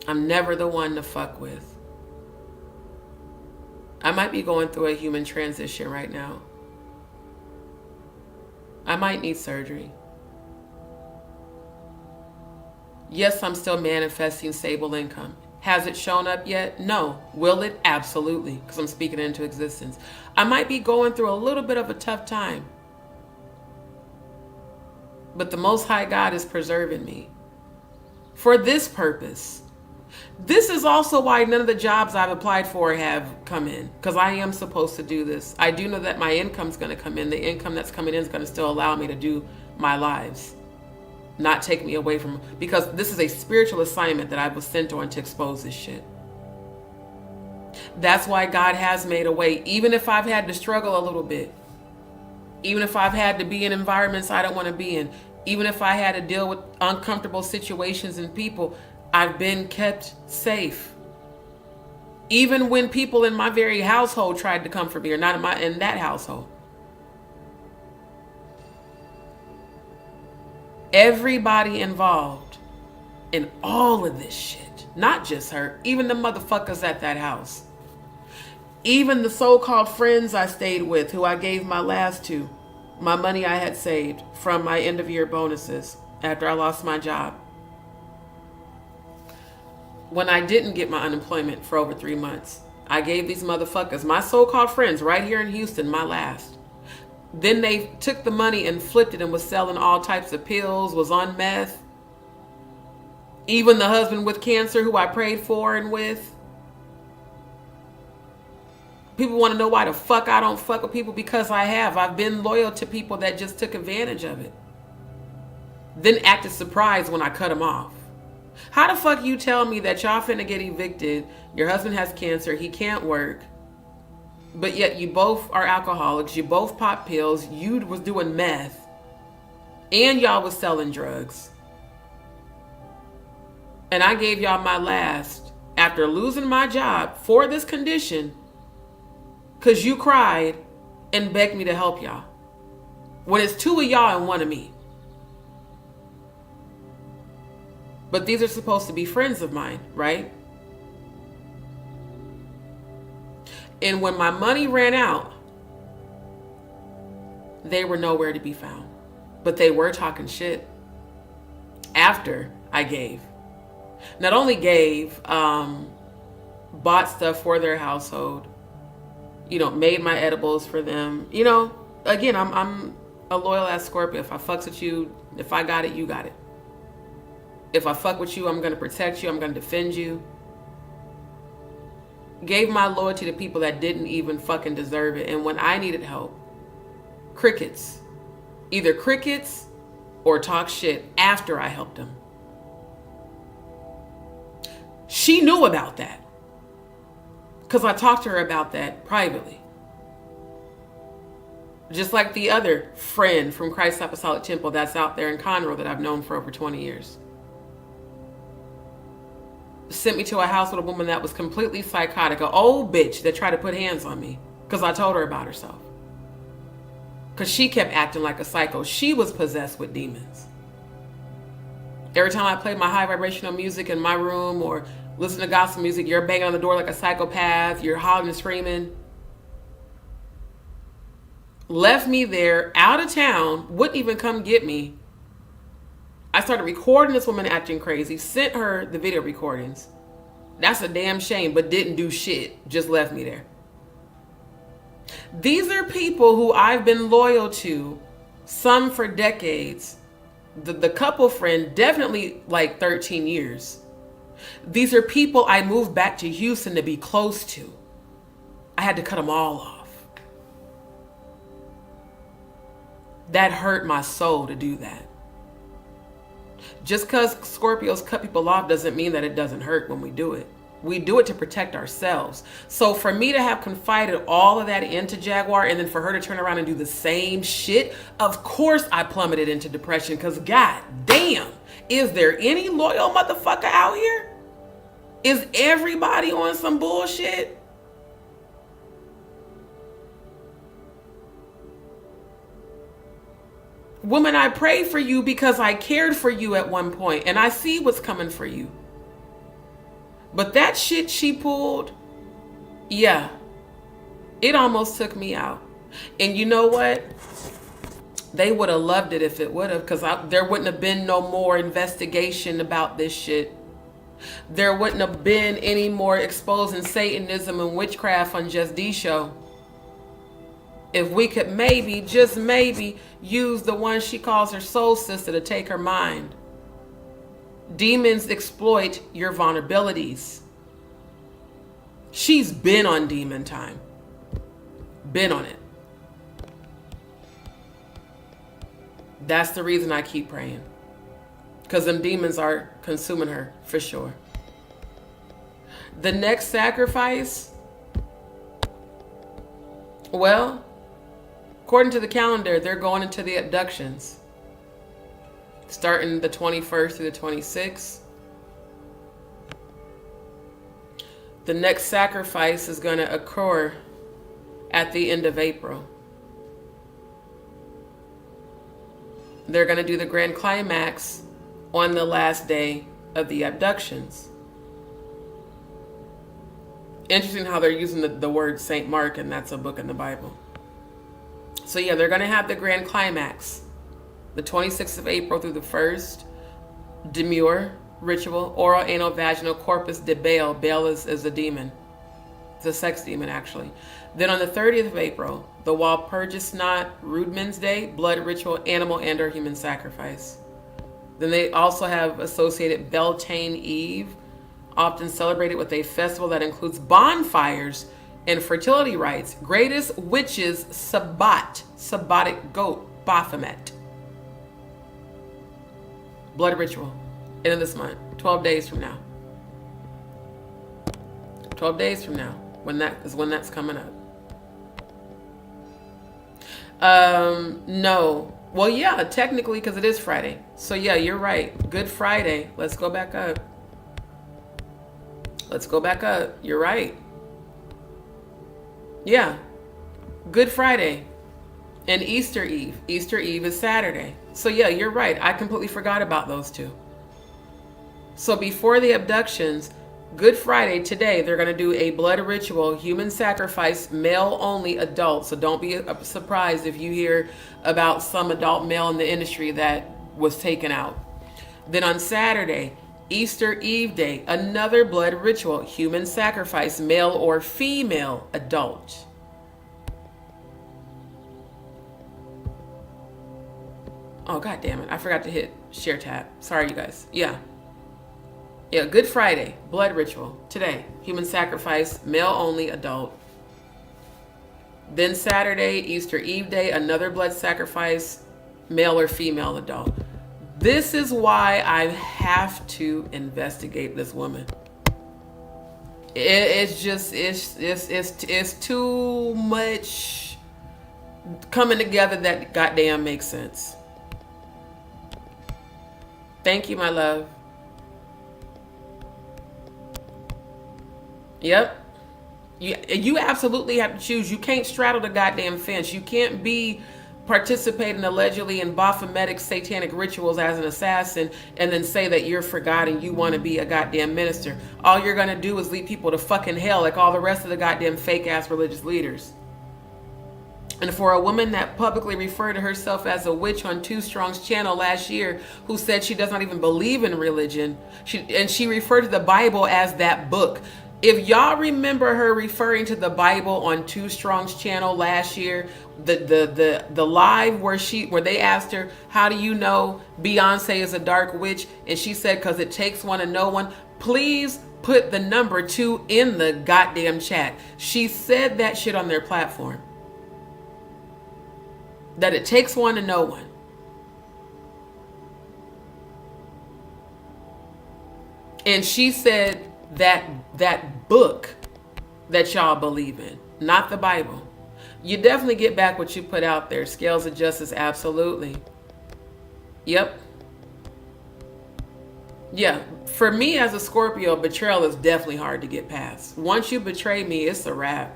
I'm never the one to fuck with. I might be going through a human transition right now. I might need surgery. Yes, I'm still manifesting stable income. Has it shown up yet? No. Will it? Absolutely, because I'm speaking it into existence. I might be going through a little bit of a tough time. But the Most High God is preserving me for this purpose. This is also why none of the jobs I've applied for have come in, because I am supposed to do this. I do know that my income's going to come in. The income that's coming in is going to still allow me to do my lives, not take me away from, because this is a spiritual assignment that I was sent on to expose this shit. That's why God has made a way, even if I've had to struggle a little bit, even if I've had to be in environments I don't want to be in, even if I had to deal with uncomfortable situations and people, I've been kept safe. Even when people in my very household tried to come for me, or not in that household. Everybody involved in all of this shit, not just her, even the motherfuckers at that house, even the so-called friends I stayed with, who I gave my last to, my money I had saved from my end of year bonuses. after I lost my job. When I didn't get my unemployment for over 3 months, I gave these motherfuckers, my so-called friends right here in Houston, my last. Then they took the money and flipped it and was selling all types of pills, was on meth. Even the husband with cancer who I prayed for and with. People want to know why the fuck I don't fuck with people, because I have. I've been loyal to people that just took advantage of it. Then acted surprised when I cut them off. How the fuck you tell me that y'all finna get evicted, your husband has cancer, he can't work, but yet you both are alcoholics, you both pop pills, you was doing meth, and y'all was selling drugs. And I gave y'all my last after losing my job for this condition because you cried and begged me to help y'all. When it's 2 of y'all and 1 of me. But these are supposed to be friends of mine, right? And when my money ran out, they were nowhere to be found. But they were talking shit after I gave. Not only gave, bought stuff for their household, made my edibles for them. Again, I'm a loyal ass Scorpio. If I fucks with you, if I got it, you got it. If I fuck with you, I'm going to protect you. I'm going to defend you. Gave my loyalty to people that didn't even fucking deserve it. And when I needed help, crickets. Either crickets or talk shit after I helped them. She knew about that. Because I talked to her about that privately. Just like the other friend from Christ Apostolic Temple that's out there in Conroe that I've known for over 20 years. Sent me to a house with a woman that was completely psychotic, an old bitch that tried to put hands on me because I told her about herself. Because she kept acting like a psycho. She was possessed with demons. Every time I played my high vibrational music in my room or listen to gospel music, you're banging on the door like a psychopath, you're hollering and screaming. Left me there, out of town, wouldn't even come get me. I started recording this woman acting crazy, sent her the video recordings. That's a damn shame, but didn't do shit. Just left me there. These are people who I've been loyal to, some for decades. The couple friend, definitely like 13 years. These are people I moved back to Houston to be close to. I had to cut them all off. That hurt my soul to do that. Just because Scorpios cut people off doesn't mean that it doesn't hurt when we do it. We do it to protect ourselves. So for me to have confided all of that into Jaguar and then for her to turn around and do the same shit, of course I plummeted into depression because god damn, is there any loyal motherfucker out here? Is everybody on some bullshit? Woman, I prayed for you because I cared for you at one point, and I see what's coming for you. But that shit she pulled, yeah, it almost took me out. And you know what? They would have loved it if it would have, because there wouldn't have been no more investigation about this shit. There wouldn't have been any more exposing Satanism and witchcraft on Just D show. If we could maybe, just maybe, use the one she calls her soul sister to take her mind. Demons exploit your vulnerabilities. She's been on demon time. Been on it. That's the reason I keep praying. Because them demons are consuming her, for sure. The next sacrifice, well, according to the calendar, they're going into the abductions. Starting the 21st through the 26th. The next sacrifice is going to occur at the end of April. They're going to do the grand climax on the last day of the abductions. Interesting how they're using the word St. Mark, and that's a book in the Bible. So yeah, they're going to have the grand climax the 26th of April through the 1st, demure ritual, oral, anal, vaginal, corpus de Baal. Baal is a demon. It's a sex demon, actually. Then on the 30th of April, the Walpurgis Knot, Rude Men's Day, blood ritual, animal and or human sacrifice. Then they also have associated Beltane Eve, often celebrated with a festival that includes bonfires and fertility rites. Greatest witches Sabbat, Sabbatic goat, Baphomet. Blood ritual, end of this month, 12 days from now. 12 days from now, when that's coming up. No. Well, yeah, technically, because it is Friday. So yeah, you're right. Good Friday. Let's go back up. Let's go back up. You're right. Yeah. Good Friday. And Easter Eve. Easter Eve is Saturday. So yeah, you're right. I completely forgot about those two. So before the abductions, Good Friday today, they're going to do a blood ritual, human sacrifice, male only, adult. So don't be surprised if you hear about some adult male in the industry that was taken out. Then on Saturday, Easter Eve day, another blood ritual, human sacrifice, male or female, adult. Oh, God damn it. I forgot to hit share tab. Sorry, you guys. Yeah. Yeah, Good Friday, blood ritual. Today, human sacrifice, male only, adult. Then Saturday, Easter Eve day, another blood sacrifice, male or female, adult. This is why I have to investigate this woman. It's just, it's too much coming together that goddamn makes sense. Thank you, my love. Yep. You absolutely have to choose. You can't straddle the goddamn fence. You can't be participating allegedly in Baphometic satanic rituals as an assassin and then say that you're for God and you want to be a goddamn minister. All you're going to do is lead people to fucking hell like all the rest of the goddamn fake ass religious leaders. And for a woman that publicly referred to herself as a witch on Too Strong's channel last year, who said she does not even believe in religion, she referred to the Bible as that book. If y'all remember her referring to the Bible on Too Strong's channel last year, the live where they asked her, how do you know Beyonce is a dark witch? And she said, because it takes one to know one. Please put the number 2 in the goddamn chat. She said that shit on their platform. That it takes one to know one. And she said that book that y'all believe in, not the Bible. You definitely get back what you put out there. Scales of justice, absolutely. Yep. Yeah, for me as a Scorpio, betrayal is definitely hard to get past. Once you betray me, it's a wrap.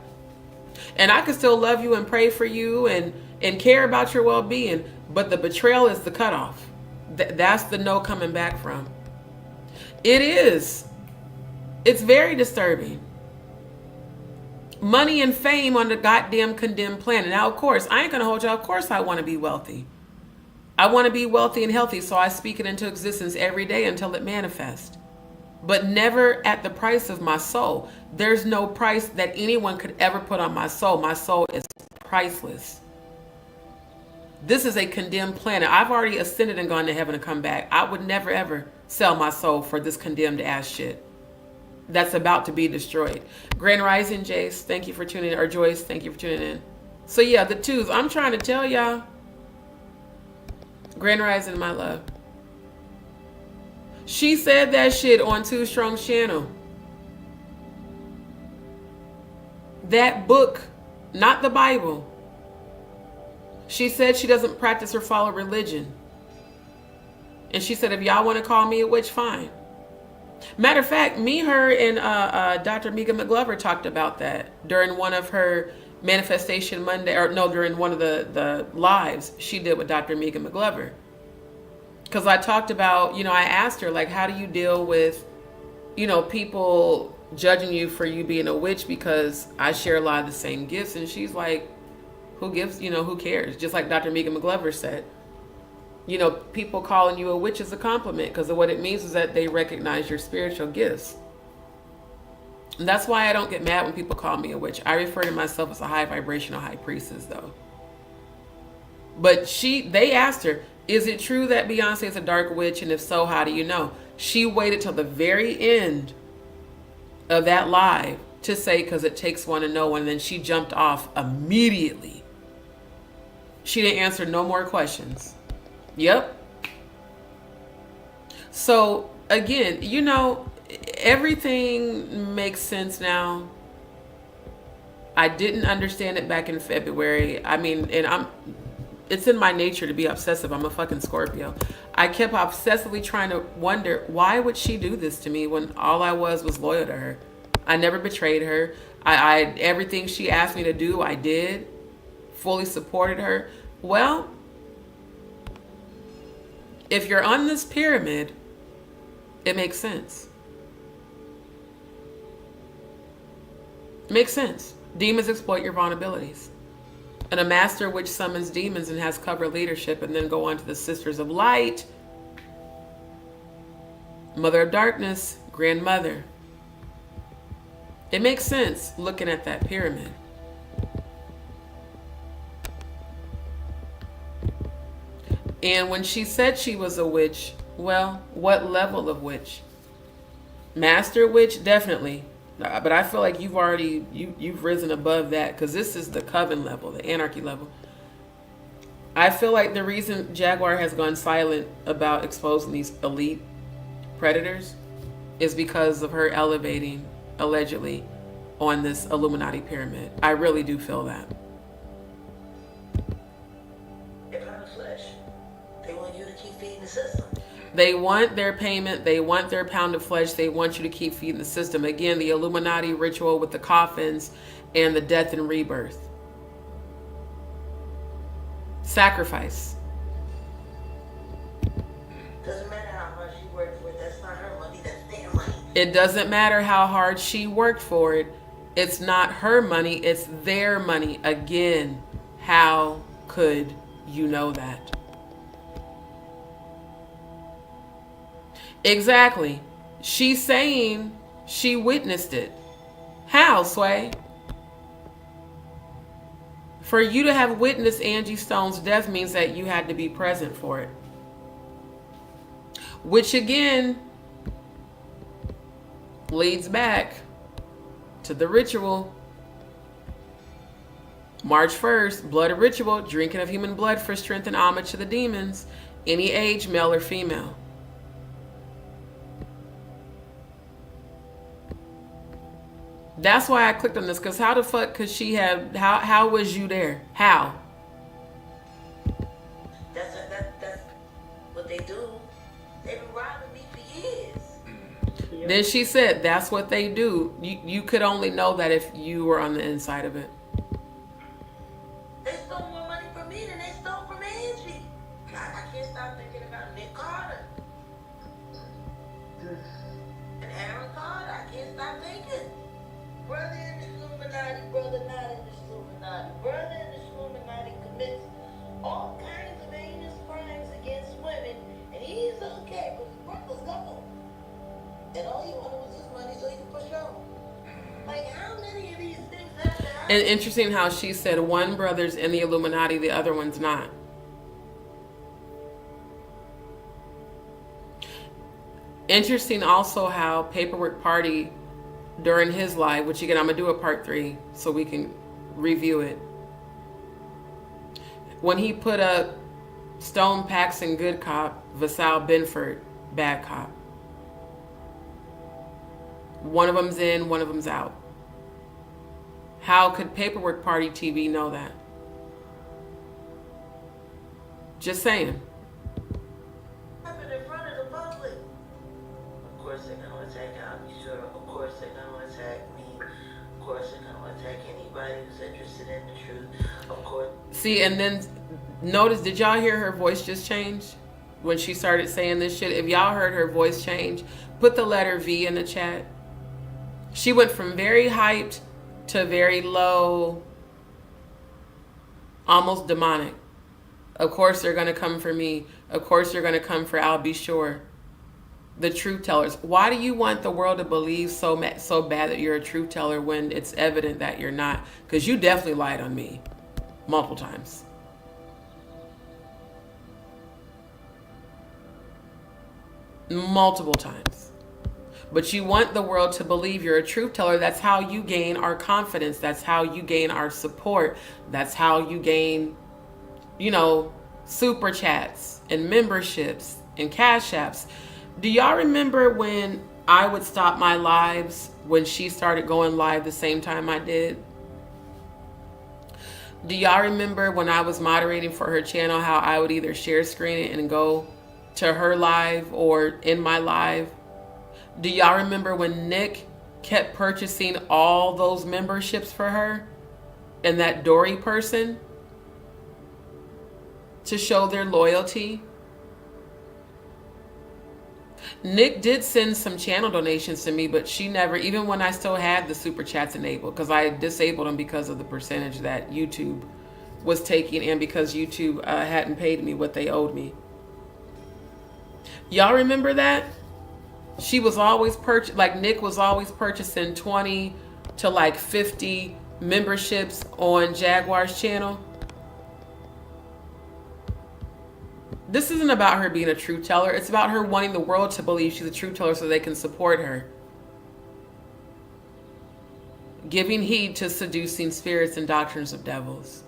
And I can still love you and pray for you and care about your well-being, but the betrayal is the cutoff. That's the no coming back from. It is. It's very disturbing. Money and fame on the goddamn condemned planet. Now, of course, I ain't gonna hold y'all. Of course I want to be wealthy. I want to be wealthy and healthy, so I speak it into existence every day until it manifests. But never at the price of my soul. There's no price that anyone could ever put on my soul. My soul is priceless. This is a condemned planet. I've already ascended and gone to heaven and come back. I would never ever sell my soul for this condemned ass shit that's about to be destroyed. Grand Rising, Jace, thank you for tuning in. Or Joyce, thank you for tuning in. So yeah, the twos. I'm trying to tell y'all. Grand Rising, my love. She said that shit on Too Strong's channel. That book, not the Bible. She said she doesn't practice or follow religion. And she said, if y'all want to call me a witch, fine. Matter of fact, me, her, and Dr. Mika McGlover talked about that during one of her Manifestation Monday, or no, during one of the lives she did with Dr. Mika McGlover. Because I talked about, I asked her, like, how do you deal with, people judging you for you being a witch because I share a lot of the same gifts. And she's like, who gives, who cares? Just like Dr. Mika McGlover said. You know, people calling you a witch is a compliment because what it means is that they recognize your spiritual gifts. And that's why I don't get mad when people call me a witch. I refer to myself as a high vibrational high priestess though. But they asked her, is it true that Beyonce is a dark witch? And if so, how do you know? She waited till the very end of that live to say, because it takes one to know one. And then she jumped off immediately. She didn't answer no more questions. Yep. So again, you know, everything makes sense now. I didn't understand it back in February. I mean, and it's in my nature to be obsessive. I'm a fucking Scorpio. I kept obsessively trying to wonder, why would she do this to me when all I was loyal to her? I never betrayed her. I everything she asked me to do, I did. Fully supported her. Well, if you're on this pyramid, it makes sense. It makes sense. Demons exploit your vulnerabilities. And a master witch summons demons and has cover leadership, and then go on to the Sisters of Light, Mother of Darkness, Grandmother. It makes sense looking at that pyramid. And when she said she was a witch, well, what level of witch? Master witch, definitely. But I feel like you've risen above that, because this is the coven level, the anarchy level. I feel like the reason Jaguar has gone silent about exposing these elite predators is because of her elevating, allegedly, on this Illuminati pyramid. I really do feel that. They're pound of flesh. They want you to keep feeding the system. They want their payment. They want their pound of flesh. They want you to keep feeding the system. Again, the Illuminati ritual with the coffins and the death and rebirth. Sacrifice. Doesn't matter how hard she worked for it. That's not her money. That's their money. It doesn't matter how hard she worked for it. It's not her money. It's their money. Again, how could you know that? Exactly. She's saying she witnessed it. How, Sway? For you to have witnessed Angie Stone's death means that you had to be present for it. Which again leads back to the ritual. March 1st, blood of ritual, drinking of human blood for strength and homage to the demons, any age, male or female. That's why I clicked on this, because how the fuck could she have, how was you there? How? That's what they do. They've been robbing me for years. Then she said, that's what they do. You could only know that if you were on the inside of it. They stole more money from me than they stole from Angie. I can't stop thinking about Nick Carter. And Aaron Carter, I can't stop thinking. Brother in the Illuminati, brother not in the Illuminati. Brother in the Illuminati commits all kinds of heinous crimes against women, and he's okay, but his brother's gone. And all he wanted was his money so he could push on. Like, how many of these things have to happen? And interesting how she said one brother's in the Illuminati, the other one's not. Interesting also how Paperwork Party, during his live, which again, I'm going to do a part 3 so we can review it. When he put up Stone Paxton, good cop, Vassal Benford, bad cop. One of them's in, one of them's out. How could Paperwork Party TV know that? Just saying. Happened in front of the public. Of course they're going to attack I'll be sure. Of course they're going to attack me. Of course they're going to attack anybody who's interested in the truth. Of course. See, and then notice, did y'all hear her voice just change when she started saying this shit? If y'all heard her voice change, put the letter V in the chat. She went from very hyped to very low, almost demonic. Of course they're going to come for me. Of course they're going to come for I'll Be Sure. The truth tellers. Why do you want the world to believe so bad that you're a truth teller when it's evident that you're not? Because you definitely lied on me multiple times. Multiple times. But you want the world to believe you're a truth teller. That's how you gain our confidence. That's how you gain our support. That's how you gain, you know, super chats and memberships and cash apps. Do y'all remember when I would stop my lives when she started going live the same time I did? Do y'all remember when I was moderating for her channel how I would either share screen it and go to her live or in my live? Do y'all remember when Nick kept purchasing all those memberships for her and that Dory person to show their loyalty? Nick did send some channel donations to me, but she never, even when I still had the super chats enabled, because I disabled them because of the percentage that YouTube was taking and because YouTube hadn't paid me what they owed me. Y'all remember that? She was always Nick was always purchasing 20 to like 50 memberships on Jaguar's channel. This isn't about her being a truth teller. It's about her wanting the world to believe she's a truth teller so they can support her. Giving heed to seducing spirits and doctrines of devils.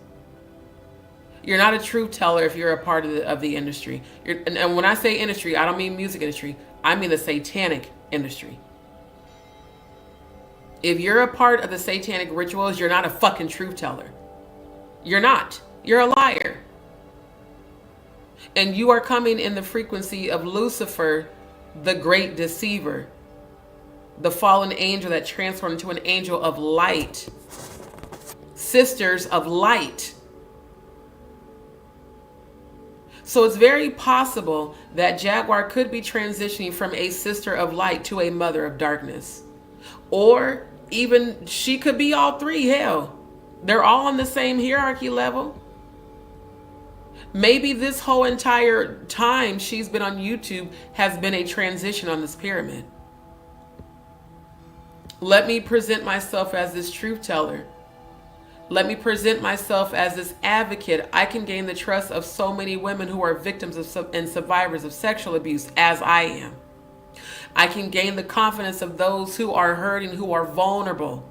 You're not a truth teller if you're a part of the industry. And when I say industry, I don't mean music industry. I mean the satanic industry. If you're a part of the satanic rituals, you're not a fucking truth teller. You're not. You're a liar. And you are coming in the frequency of Lucifer, the great deceiver, the fallen angel that transformed into an angel of light, sisters of light. So it's very possible that Jaguar could be transitioning from a sister of light to a mother of darkness. Or even she could be all three. Hell, they're all on the same hierarchy level. Maybe this whole entire time she's been on YouTube has been a transition on this pyramid. Let me present myself as this truth teller. Let me present myself as this advocate. I can gain the trust of so many women who are victims of and survivors of sexual abuse as I am. I can gain the confidence of those who are hurting, who are vulnerable.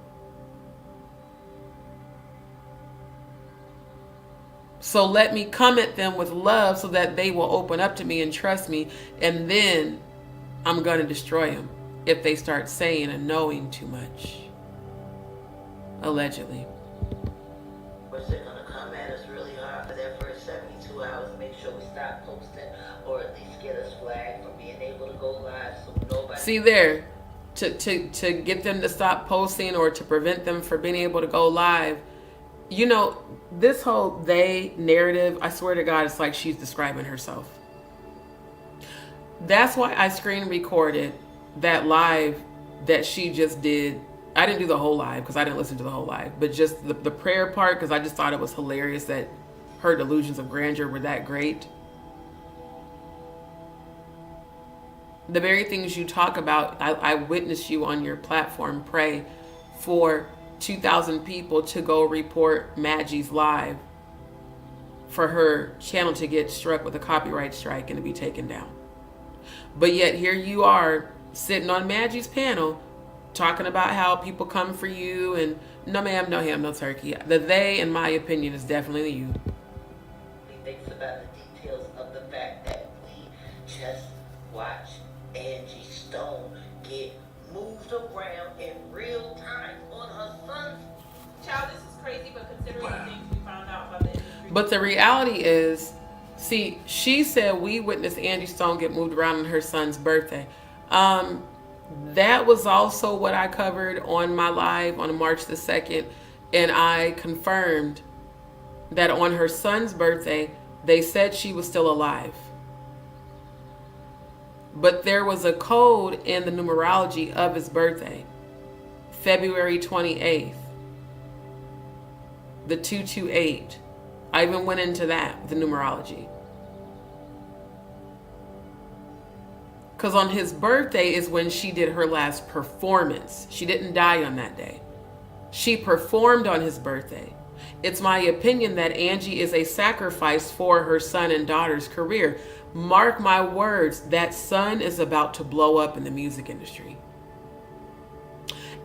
So let me come at them with love so that they will open up to me and trust me. And then I'm going to destroy them if they start saying and knowing too much. Allegedly. But they're going to come at us really hard for that first 72 hours. Make sure we stop posting or at least get us flagged for being able to go live so nobody... See there, to get them to stop posting or to prevent them from being able to go live. You know, this whole they narrative, I swear to God, it's like she's describing herself. That's why I screen recorded that live that she just did. I didn't do the whole live because I didn't listen to the whole live, but just the prayer part because I just thought it was hilarious that her delusions of grandeur were that great. The very things you talk about, I witnessed you on your platform pray for 2,000 people to go report Maggie's live for her channel to get struck with a copyright strike and to be taken down. But yet here you are sitting on Maggie's panel talking about how people come for you and no ma'am, no ham, no turkey. The they, in my opinion, is definitely you. He thinks about the details of the fact that we just watched Angie Stone get moved around in real time on her son's. Child, this is crazy, but considering the things we found out about the industry. But the reality is, see, she said we witnessed Angie Stone get moved around on her son's birthday. That was also what I covered on my live on March the 2nd. And I confirmed that on her son's birthday, they said she was still alive. But there was a code in the numerology of his birthday, February 28th, the 228. I even went into that, the numerology. Because on his birthday is when she did her last performance. She didn't die on that day. She performed on his birthday. It's my opinion that Angie is a sacrifice for her son and daughter's career. Mark my words, that son is about to blow up in the music industry.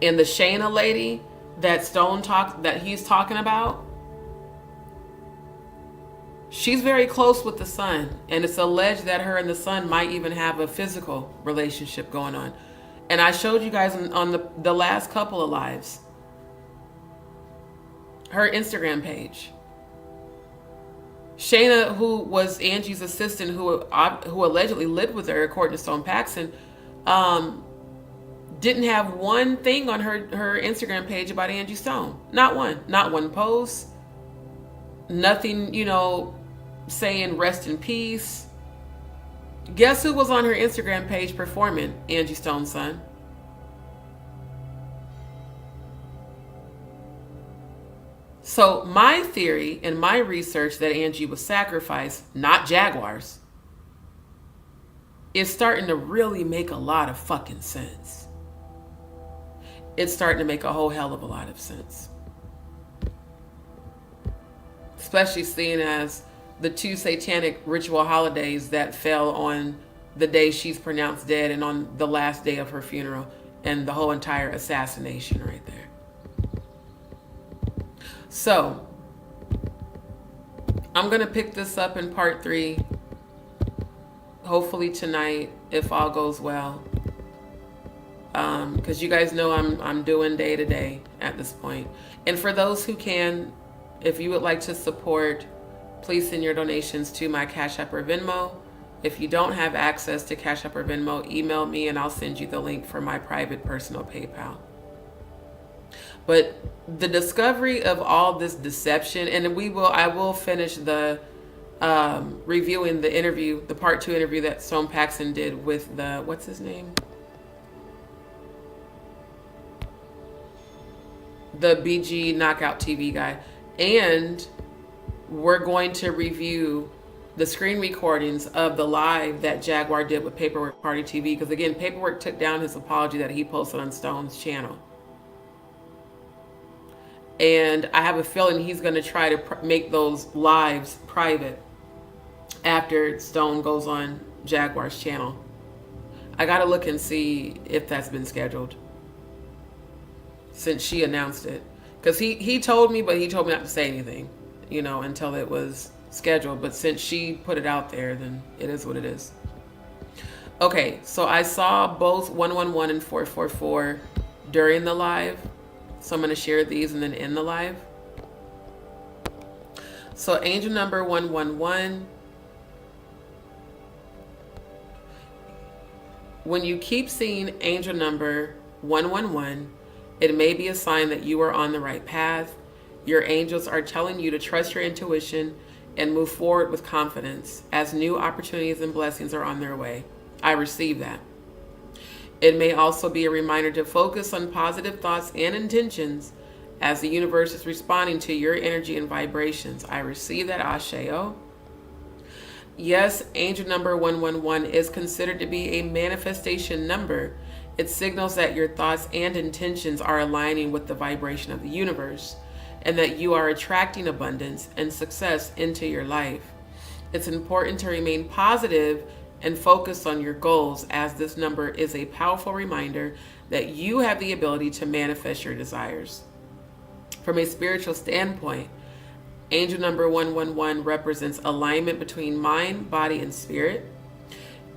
And the Shayna lady that he's talking about, she's very close with the son, and it's alleged that her and the son might even have a physical relationship going on. And I showed you guys on the last couple of lives her Instagram page. Shayna, who was Angie's assistant, who allegedly lived with her, according to Stone Paxton, didn't have one thing on her Instagram page about Angie Stone. Not one post. Nothing, saying rest in peace. Guess who was on her Instagram page performing Angie Stone's son? So my theory and my research that Angie was sacrificed, not Jaguars, is starting to really make a lot of fucking sense. It's starting to make a whole hell of a lot of sense. Especially seeing as the 2 satanic ritual holidays that fell on the day she's pronounced dead and on the last day of her funeral, and the whole entire assassination right there. So, I'm going to pick this up in part 3, hopefully tonight, if all goes well. Because you guys know I'm doing day to day at this point. And for those who can, if you would like to support, please send your donations to my Cash App or Venmo. If you don't have access to Cash App or Venmo, email me and I'll send you the link for my private personal PayPal. But the discovery of all this deception, and I will finish the reviewing the interview, the part 2 interview that Stone Paxton did with what's his name? The BG Knockout TV guy. And we're going to review the screen recordings of the live that Jaguar did with Paperwork Party TV. Because again, Paperwork took down his apology that he posted on Stone's channel. And I have a feeling he's going to try to make those lives private after Stone goes on Jaguar's channel. I got to look and see if that's been scheduled since she announced it. Because he told me, but he told me not to say anything, until it was scheduled. But since she put it out there, then it is what it is. Okay, so I saw both 111 and 444 during the live. So I'm going to share these and then end the live. So angel number 111. When you keep seeing angel number 111, it may be a sign that you are on the right path. Your angels are telling you to trust your intuition and move forward with confidence as new opportunities and blessings are on their way. I receive that. It may also be a reminder to focus on positive thoughts and intentions as the universe is responding to your energy and vibrations. I receive that, Asheo. Yes, angel number 111 is considered to be a manifestation number. It signals that your thoughts and intentions are aligning with the vibration of the universe and that you are attracting abundance and success into your life. It's important to remain positive and focus on your goals, as this number is a powerful reminder that you have the ability to manifest your desires. From a spiritual standpoint, angel number 111 represents alignment between mind, body, and spirit.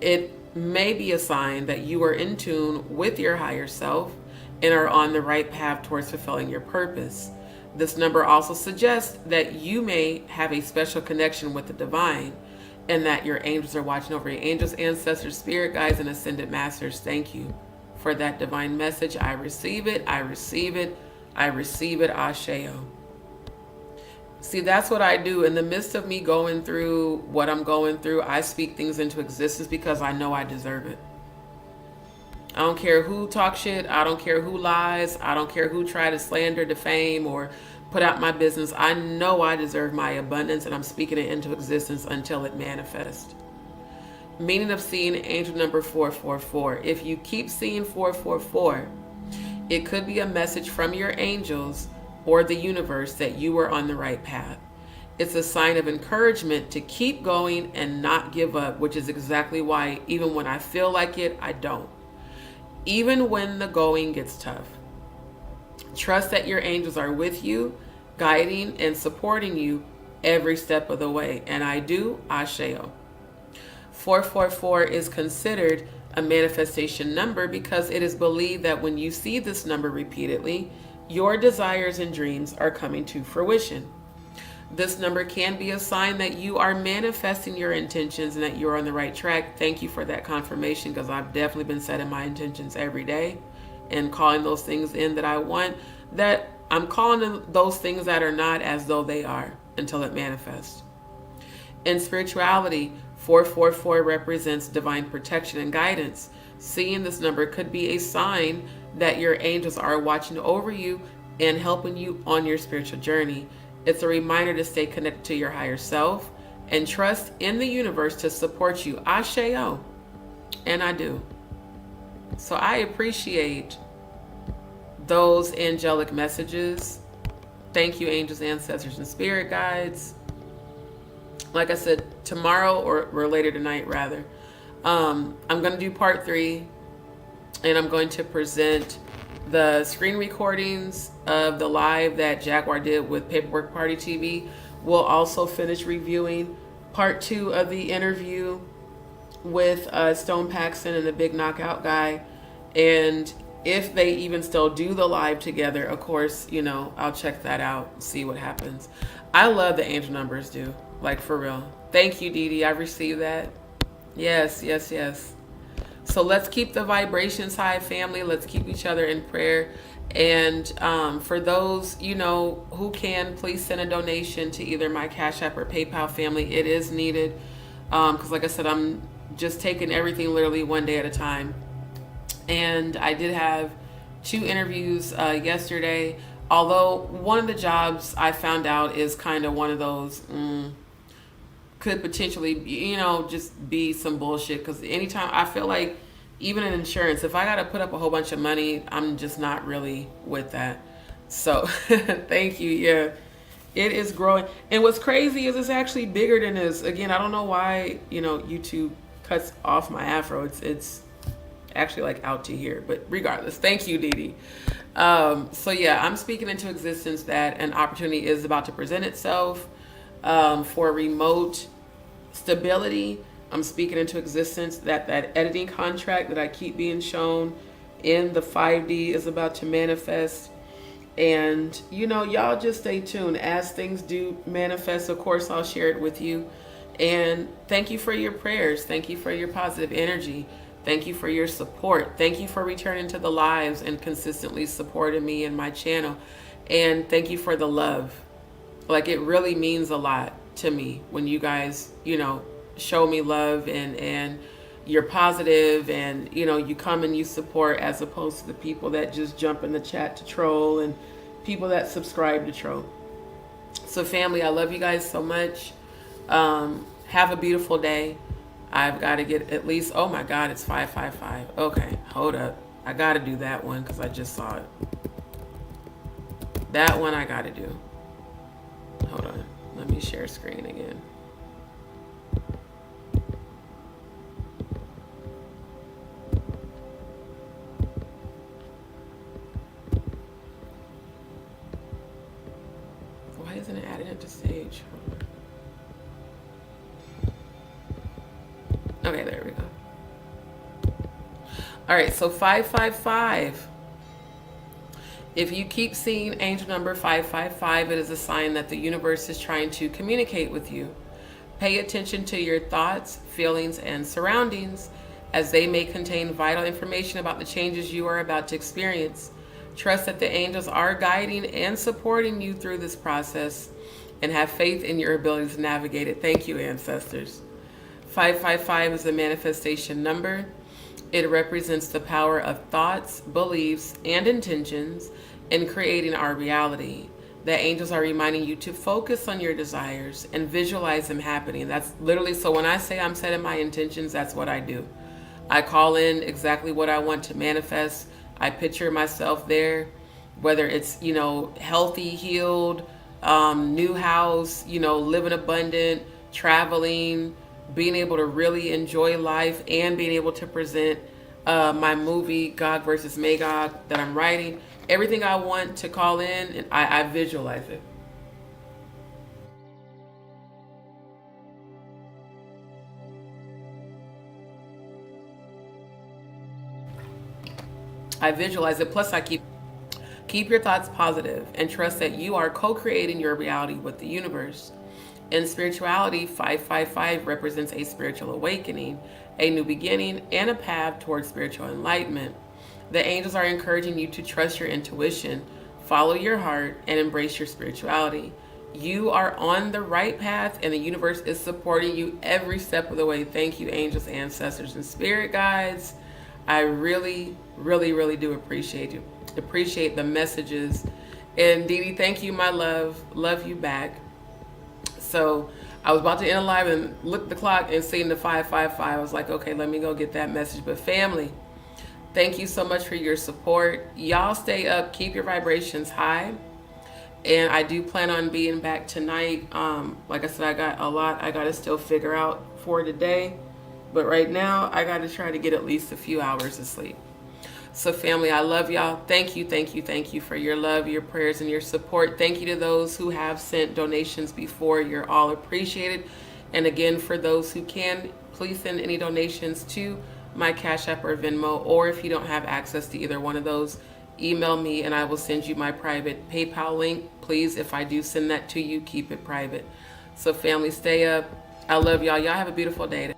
It may be a sign that you are in tune with your higher self and are on the right path towards fulfilling your purpose. This number also suggests that you may have a special connection with the divine, and that your angels are watching over you. Angels, ancestors, spirit guides, and ascended masters, thank you for that divine message. I receive it. I receive it. I receive it. Asheo. See, that's what I do. In the midst of me going through what I'm going through, I speak things into existence because I know I deserve it. I don't care who talks shit. I don't care who lies. I don't care who try to slander, defame, or put out my business. I know I deserve my abundance, and I'm speaking it into existence until it manifests. Meaning of seeing angel number 444. If you keep seeing 444, it could be a message from your angels or the universe that you are on the right path. It's a sign of encouragement to keep going and not give up, which is exactly why even when I feel like it, I don't. Even when the going gets tough. Trust that your angels are with you, guiding and supporting you every step of the way. And I do, Asheo. 444 is considered a manifestation number because it is believed that when you see this number repeatedly, your desires and dreams are coming to fruition. This number can be a sign that you are manifesting your intentions and that you're on the right track. Thank you for that confirmation, because I've definitely been setting my intentions every day and calling those things in that I want, that I'm calling those things that are not as though they are until it manifests. In spirituality, 444 represents divine protection and guidance. Seeing this number could be a sign that your angels are watching over you and helping you on your spiritual journey. It's a reminder to stay connected to your higher self and trust in the universe to support you. Asheo. And I do. So I appreciate those angelic messages. Thank you, angels, ancestors, and spirit guides. Like I said, tomorrow or later tonight, rather, I'm going to do part 3, and I'm going to present the screen recordings of the live that Jaguar did with Paperwork Party TV. We'll also finish reviewing part 2 of the interview with Stone Paxton and the Big Knockout guy. And if they even still do the live together, of course, you know, I'll check that out, see what happens. I love the angel numbers, dude. Like, for real. Thank you, Dee Dee. I received that. Yes, yes, yes. So let's keep the vibrations high, family. Let's keep each other in prayer. And for those, you know, who can, please send a donation to either my Cash App or PayPal, family. It is needed. Because like I said, I'm just taking everything literally one day at a time. And I did have 2 interviews yesterday. Although one of the jobs I found out is kind of one of those, could potentially, you know, just be some bullshit. Because anytime I feel like, even in insurance, if I got to put up a whole bunch of money, I'm just not really with that. So thank you. Yeah, it is growing. And what's crazy is it's actually bigger than this. Again, I don't know why, you know, YouTube cuts off my afro. It's actually like out to here, but regardless, thank you, Dee Dee. So yeah, I'm speaking into existence that an opportunity is about to present itself for remote stability. I'm speaking into existence that editing contract that I keep being shown in the 5D is about to manifest. And, you know, y'all just stay tuned. As things do manifest, of course, I'll share it with you. And thank you for your prayers. Thank you for your positive energy. Thank you for your support. Thank you for returning to the lives and consistently supporting me and my channel. And thank you for the love. Like, it really means a lot to me when you guys, you know, show me love and you're positive and, you know, you come and you support, as opposed to the people that just jump in the chat to troll and people that subscribe to troll. So family, I love you guys so much. Have a beautiful day. I've got to get at least, oh my God, it's 555. Okay, hold up. I got to do that one because I just saw it. That one I got to do. Hold on. Let me share screen again. Why isn't it added into stage? Okay, there we go. All right, so 555. If you keep seeing angel number 555, it is a sign that the universe is trying to communicate with you. Pay attention to your thoughts, feelings, and surroundings, as they may contain vital information about the changes you are about to experience. Trust that the angels are guiding and supporting you through this process, and have faith in your ability to navigate it. Thank you, ancestors. 555 is a manifestation number. It represents the power of thoughts, beliefs, and intentions in creating our reality. The angels are reminding you to focus on your desires and visualize them happening. That's literally, so when I say I'm setting my intentions, that's what I do. I call in exactly what I want to manifest. I picture myself there, whether it's, healthy, healed, new house, living abundant, traveling, being able to really enjoy life, and being able to present my movie, Gog versus Magog, that I'm writing. Everything I want to call in, and I visualize it. I visualize it. Plus, I keep your thoughts positive and trust that you are co-creating your reality with the universe. In spirituality, 555 represents a spiritual awakening, a new beginning, and a path towards spiritual enlightenment. The angels are encouraging you to trust your intuition, follow your heart, and embrace your spirituality. You are on the right path, and the universe is supporting you every step of the way. Thank you, angels, ancestors, and spirit guides. I really, really, really do appreciate you. Appreciate the messages. And Didi, thank you, my love. Love you back. So I was about to end a live and look at the clock and seeing the 555. I was like, okay, let me go get that message. But family, thank you so much for your support. Y'all stay up, keep your vibrations high. And I do plan on being back tonight. Like I said, I got a lot I got to still figure out for today. But right now, I got to try to get at least a few hours of sleep. So family, I love y'all. Thank you, thank you, thank you for your love, your prayers, and your support. Thank you to those who have sent donations before. You're all appreciated. And again, for those who can, please send any donations to my Cash App or Venmo. Or if you don't have access to either one of those, email me and I will send you my private PayPal link. Please, if I do send that to you, keep it private. So family, stay up. I love y'all. Y'all have a beautiful day.